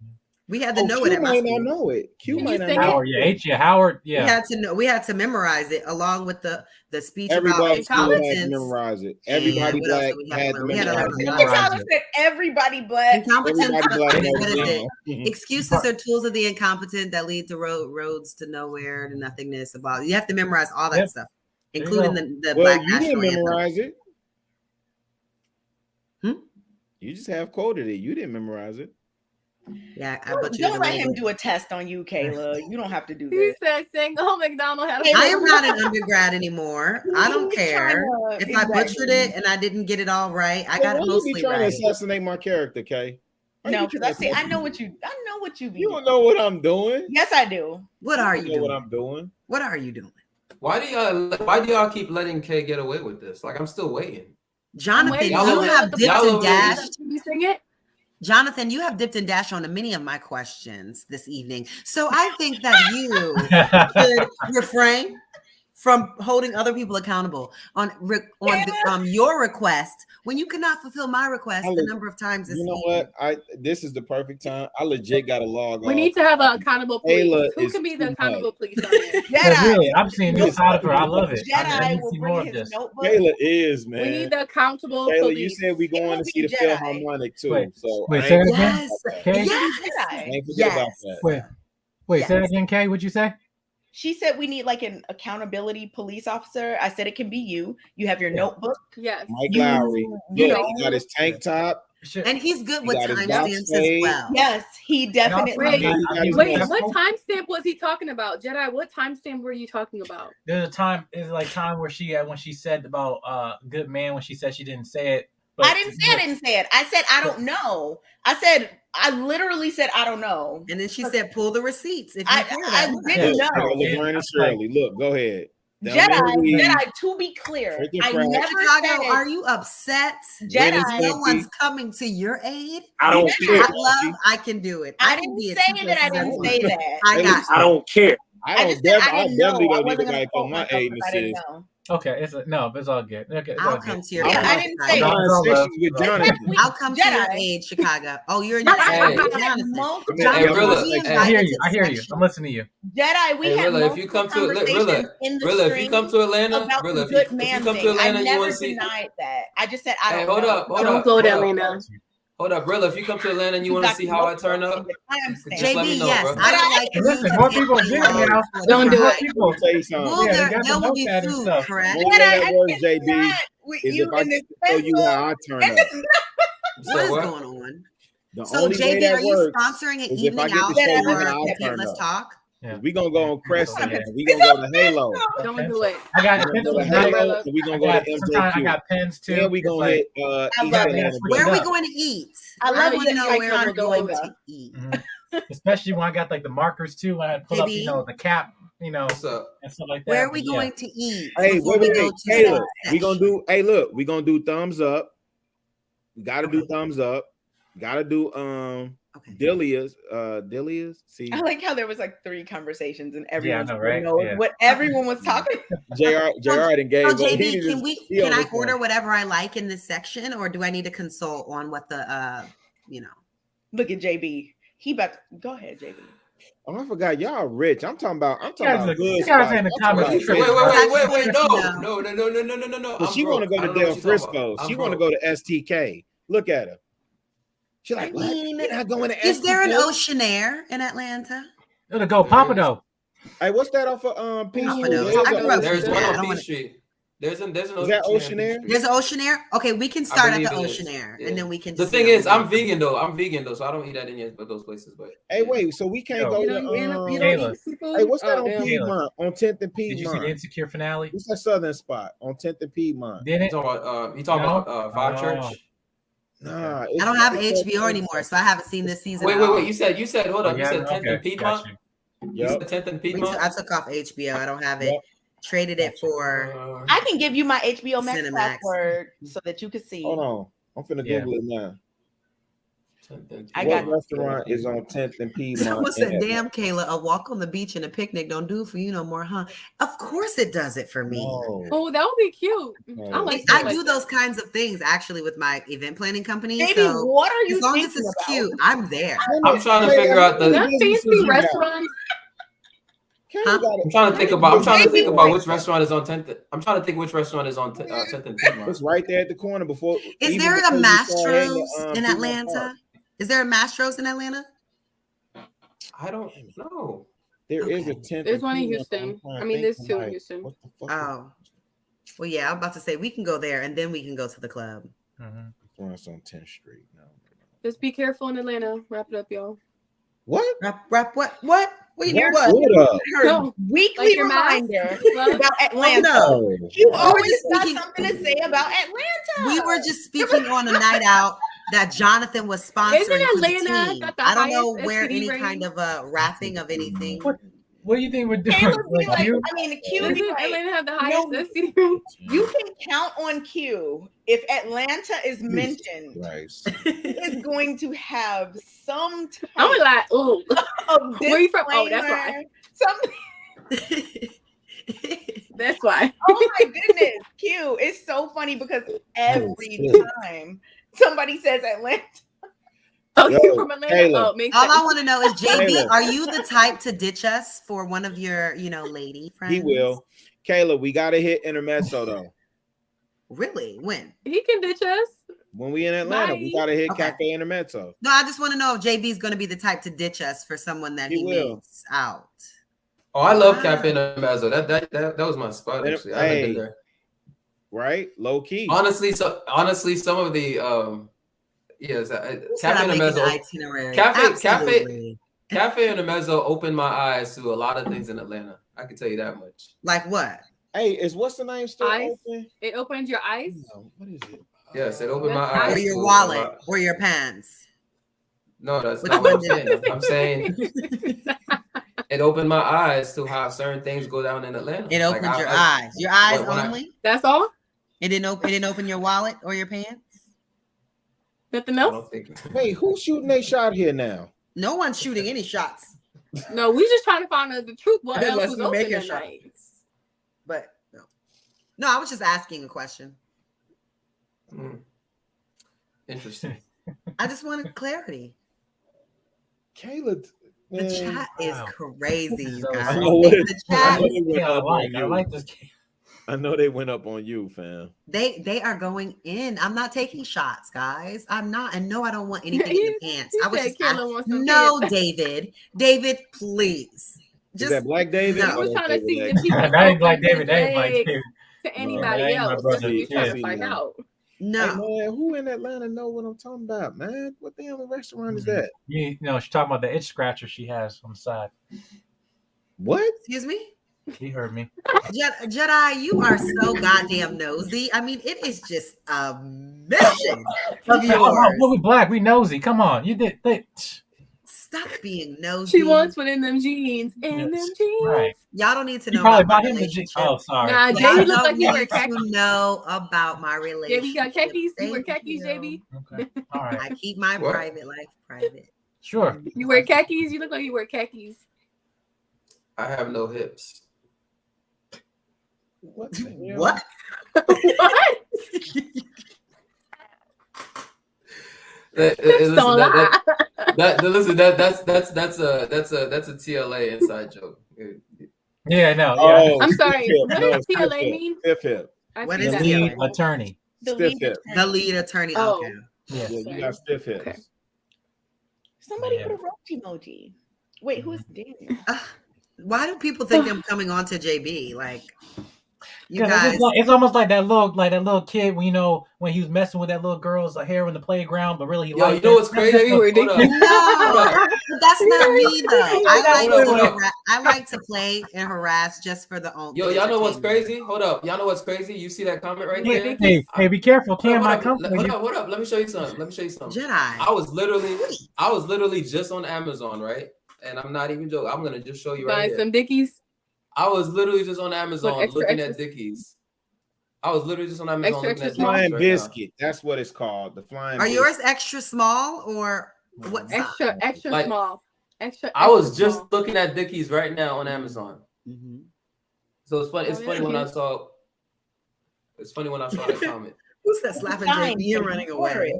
We had to Oh, know it Q at my might not school. know it. Q Can might you not sing know it? Howard, yeah, H. Howard, We yeah. had to know. We had to memorize it along with the speech Everybody about school had to incompetence. memorize it. And Everybody what else black did we have to had to learn? We had to memorize learn it. a Look lot. at Tyler said everybody black. Incompetence. Everybody black What knows is it? it. Excuses are tools of the incompetent that lead to roads to nowhere to nothingness. About you have to memorize all that Yep. stuff, There you including go. the Well, Black you didn't National Anthem. memorize it. Hmm? You just have quoted it. You didn't memorize it. Yeah, I butchered it Don't a let little him bit. do a test on you, Kayla. You don't have to do He this. said, "Sing, oh McDonald had a." I am not an undergrad anymore. I don't He's trying care to- if I butchered exactly. it and I didn't get it all right. I got Why it you be mostly trying right. to assassinate my character, Kay? Why No, you because trying I to see. I assassinate- know what you be. You don't know what I'm doing. Yes, I do. What are you know what doing? I'm doing. What are you doing? Why do y'all keep letting Kay get away with this? Like I'm still waiting. Jonathan, Y'all you over- have dipped y'all and over- dashed. Can you sing it? Jonathan, you have dipped and dashed on many of my questions this evening. So I think that you should refrain from holding other people accountable on your request when you cannot fulfill my request the number of times you know what? This is the perfect time. I legit got to log We off. need to have an accountable police. Kayla Who is can be the too accountable police on here? Really, I'm seeing new side of her. I love it. I Jedi need to will see more bring of his this. notebook. Kayla is, man. We need the accountable Kayla, police. you said we going to see the Philharmonic too. Wait, so wait, I say ain't it again. Yes. Kay? Yes. I ain't forget about that. Wait, say it again, Kay. What'd you say? She said we need like an accountability police officer. I said it can be you. You have your notebook. Yes. Mike Lowry. You Look, know, he got his tank top. And he's good He with got his timestamps box as fade. well. Yes, he definitely. Wait, what timestamp was he talking about? Jedi, what timestamp were you talking about? There's a time. It's like time where she when she said about good man when she said she didn't say it. But I didn't say it. I said I don't know. I literally said I don't know. And then she said pull the receipts. If you I didn't know. Laverne and Shirley. Look, go ahead. Jedi, to be clear, I never Chicago, said are you upset? Jedi, no one's coming to your aid. I don't care. I can do it. I didn't say that. I didn't say that. I don't care. I definitely don't need nobody on my aid and assist. Okay, it's all good. Okay, I'll come to your aid. I didn't say that. I'll come to your aid, Chicago. Oh, you're in your I hear you. I'm listening to you. Jedi, we had Rilla, if you come to Rilla, if you come to Atlanta, about Rilla, the good if you man come to thing. Atlanta, I you never want to see. denied that. I just said I Hey, don't. Don't go to Atlanta. Hold up, Rilla. If you come to Atlanta and you want to see how I turn up, just let me know, yes, bro. I would like you Listen, to more get people are getting it now. Don't do it. People tell you something. Well, Yeah, there will be food, correct? One way that works, JB, is if I can show you how I turn up. What is going on? The So, only way JB, that are you works sponsoring an is if I evening get to out show you for how I Pimp turn Let's up. Talk? We gonna go on Crescent and we gonna go to Halo. Don't do it. I got we gonna go to Halo and we gonna go to sometimes I MJQ. got pens too. Then we gonna hit East Atlanta. Where are we going to eat? I want to know where we're going to eat. Especially when I got like the markers too. When I pull up, the cap, and stuff like that. Where are we going to eat? Hey, wait, Kayla, we gonna do. do. Hey, look, we gonna do thumbs up. We gotta do thumbs up. Gotta do Delia's. See, I like how there was like 3 conversations and everyone right? what everyone was talking about. JR and Gabe. So JB, can I order whatever I like in this section, or do I need to consult on what the Look at JB. He about to go ahead, JB. Oh, I forgot y'all rich. I'm talking about good. You guys in the comments. Wait, no. But she want to go to Del Frisco. She want to go to STK. Look at her. She's like, what? You're not going to STK? Is there an Oceanair in Atlanta? It'll go Papado. Hey, what's that off of Peach Street? There's one on Peach Street. There's an Is that Oceanair? There's an Oceanair? Okay, we can start at the Oceanair, and then we can. The thing is, I'm vegan though, so I don't eat at any of those places. But hey, wait, so we can't go to Hey, what's that on Piedmont? On 10th and Piedmont. Did you see the Insecure finale? What's that southern spot on 10th and Piedmont? Did it? You talking about Five Church? Nah, I don't have HBO anymore, so I haven't seen this season. Wait. You said hold up. You said 10th and Piedmont. You said 10th and Piedmont. I took off HBO. I don't have it. Traded it for. I can give you my HBO Max password so that you can see. Hold on, I'm finna Google it now. I got restaurant is on 10th and Piedmont. Someone said, "Damn, Kayla, a walk on the beach and a picnic don't do for you no more, huh?" Of course, it does it for me. Oh, that would be cute. I do those kinds of things actually with my event planning company. Baby, so what are you as long thinking as it's about? cute, I'm there. I'm trying to figure out the fancy restaurants. I'm trying to think about which restaurant is on 10th. I'm trying to think which restaurant is on 10th and Piedmont. It's right there at the corner before. Is there a Mastro's in Atlanta? Is there a Mastro's in Atlanta? I don't know. There is a 10th. There's one in Houston. I mean, there's 2 in Houston. Oh, well, yeah. I'm about to say we can go there and then we can go to the club. It's on 10th Street. No. Just be careful in Atlanta. Wrap it up, y'all. What? Wrap what? What? Well, you her weekly reminder about Atlanta. No. You always got something to say about Atlanta. We were just speaking on a night out that Jonathan was sponsoring. Isn't Atlanta got the I don't know highest where STD any rating? kind of wrapping of anything. What do you think we're doing? Q would be like, Atlanta have the highest STD rating? You can count on Q. If Atlanta is mentioned, it's going to have some type I'm like, oh, of where you from? Oh, that's disclaimer, right. That's why. Oh my goodness, Q. It's so funny because every time somebody says Atlanta. Oh, you from Atlanta? Kayla. Oh, makes All sense. I want to know is, JB, Kayla. are you the type to ditch us for one of your, lady friends? He will. Kayla, we gotta hit intermezzo though. Really? When? He can ditch us. When we in Atlanta, we gotta hit Okay. Cafe Intermezzo. No, I just want to know if JB is going to be the type to ditch us for someone that he will. meets out. Oh, I love Cafe Intermezzo. That was my spot actually. I haven't been there. Right, low key. Honestly, some of the Cafe Intermezzo. Cafe Intermezzo opened my eyes to a lot of things in Atlanta. I can tell you that much. Like what? Hey, is what's the name still open? It opened your eyes. No, what is it? Yes, it opened my eyes. Or your wallet, or your pants. No, that's not what I'm saying. I'm saying it opened my eyes to how certain things go down in Atlanta. It opened your eyes. Your eyes only? That's all? It didn't open your wallet or your pants? Nothing else? Wait, who's shooting a shot here now? No one's shooting any shots. No, we just trying to find out the truth. What else Unless was we open make a tonight? But no, I was just asking a question. Interesting. I just wanted clarity. Kayla, the chat is crazy, you guys. I know what The chat, I like this. I know they went up on you, fam. they are going in. I'm not taking shots, guys. I'm not, and no, I don't want anything in the pants. I was just no, David, please. Is that Black David? I was trying to see if he was That ain't Black David. That ain't Black leg David. to anybody else. That's what we trying to find out. No, hey, man, who in Atlanta know what I'm talking about, man? What the hell restaurant is that? You know, she's talking about the itch scratcher she has on the side. What? Excuse me? He heard me. Jedi, you are so goddamn nosy. I mean, it is just a mission of yours. We black, we nosy. Come on, you did. Stop being nosy. She wants one in them jeans. In them jeans. Right. Y'all don't need to You know probably about bought my him the relationship. Oh, sorry. Nah, Y'all JB look don't like he wear need khakis. to know about my relationship. JB got khakis. You wear Thank khakis, you. JB? Okay. All right. I keep my private life private. Sure. You wear khakis? You look like you wear khakis. I have no hips. What? What? That's a TLA inside joke. Yeah, no. Oh, Yeah. I'm sorry. stiff What hip. does No, TLA stiff hip. mean? Stiff hip. What see is that. Lead TLA? attorney. Stiff hip. The lead attorney. Oh. Okay. Yes. Yeah, you got stiff hips. Okay. Somebody Yeah. put a roach emoji. Wait, who's Daniel? Why do people think I'm coming on to JB? Like, you 'Cause guys. it's almost like that little kid when when he was messing with that little girl's hair in the playground, but really he Yo, liked you know her. what's crazy? You were No, that's not me though. I like to play and harass just for the own. Yo, y'all know what's crazy? Hold up. Y'all know what's crazy? You see that comment right there? Hey, be careful. Cam might come for Hold you. up. Let me show you something. Jedi. I was literally just on Amazon, right? And I'm not even joking. I'm gonna just show you right Buy here. some Dickies. I was literally just on Amazon What, extra, looking extra? at Dickies. I was literally just on Amazon Extra, looking at extra Dickies Flying right biscuit. That's what it's called. The flying. Are biscuit. yours extra small or what size? Extra Like, small. Extra. I was extra just small. looking at Dickies right now on Amazon. Mm-hmm. So it's funny. It's Oh, funny yeah. when I saw. It's funny when I saw that comment. Who's that slapping Fine. JB and running Order away?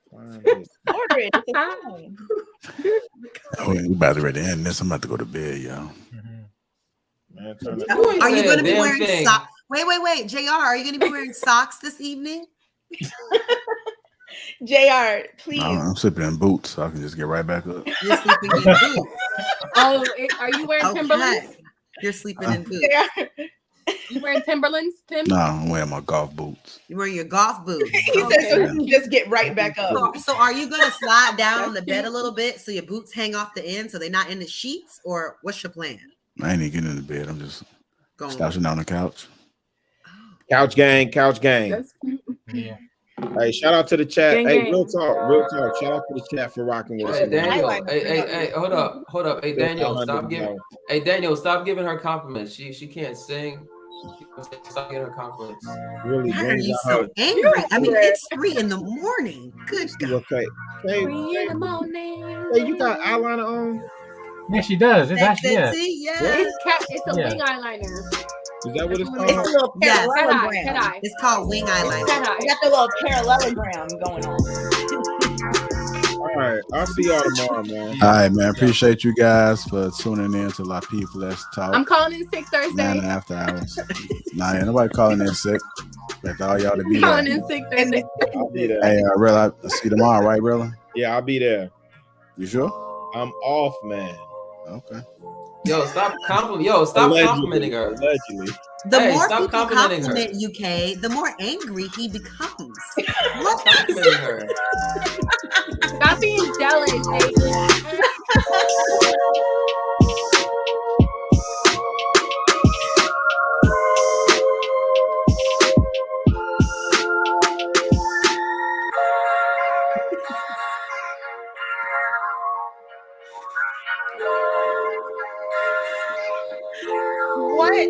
Flying biscuit. Order it. It's fine. Oh, we about to ready to end this. I'm about to go to bed, y'all. Man, turn it- You ain't Are you saying going to a be damn wearing thing. socks? Wait, JR, are you going to be wearing socks this evening? JR, please. I'm sleeping in boots, so I can just get right back up. You're sleeping in boots. Oh, are you wearing Timberlands? Okay. You're sleeping in boots. JR. You wearing Timberlands, Tim? No, I'm wearing my golf boots. You're wearing your golf boots. He said so you can just get right back up. So are you going to slide down on the bed a little bit so your boots hang off the end so they're not in the sheets? Or what's your plan? I ain't even getting in the bed. I'm just slouching on the couch. Couch gang. That's cute. Yeah. Hey, shout out to the chat. Gang, Hey, gang. real talk. Shout out to the chat for rocking with us. Hey, Daniel. like the Hey, hold up. Hey, Daniel, stop $500. giving. Hey, Daniel, stop giving her compliments. She can't sing. Stop giving her compliments. Really Why are brings you out so her. angry? I mean, it's 3 a.m. Good You God. okay? Hey, 3 in the morning. hey, you got eyeliner on? Yeah, she does. It's actually Yes. It's a wing eyeliner. Is that what it's It's called? a little Yes. parallelogram. Cat eye. It's called wing eyeliner. You got the little parallelogram going on. All right, I'll see y'all tomorrow, man. All right, man. Appreciate you guys for tuning in to Lapeef Let's Talk. I'm calling in sick Thursday. Man, after hours. Nah, ain't nobody calling in sick. Expect all y'all to be Calling there. in sick Thursday. I'll be there. Hey, Rilla, I'll see you tomorrow, right, Rilla? Yeah, I'll be there. You sure? I'm off, man. Okay. Yo, stop complimenting her. Allegedly. The Hey, more stop people complimenting her. compliment UK, the more angry he becomes. Stop complimenting her. Stop being jealous, baby. What?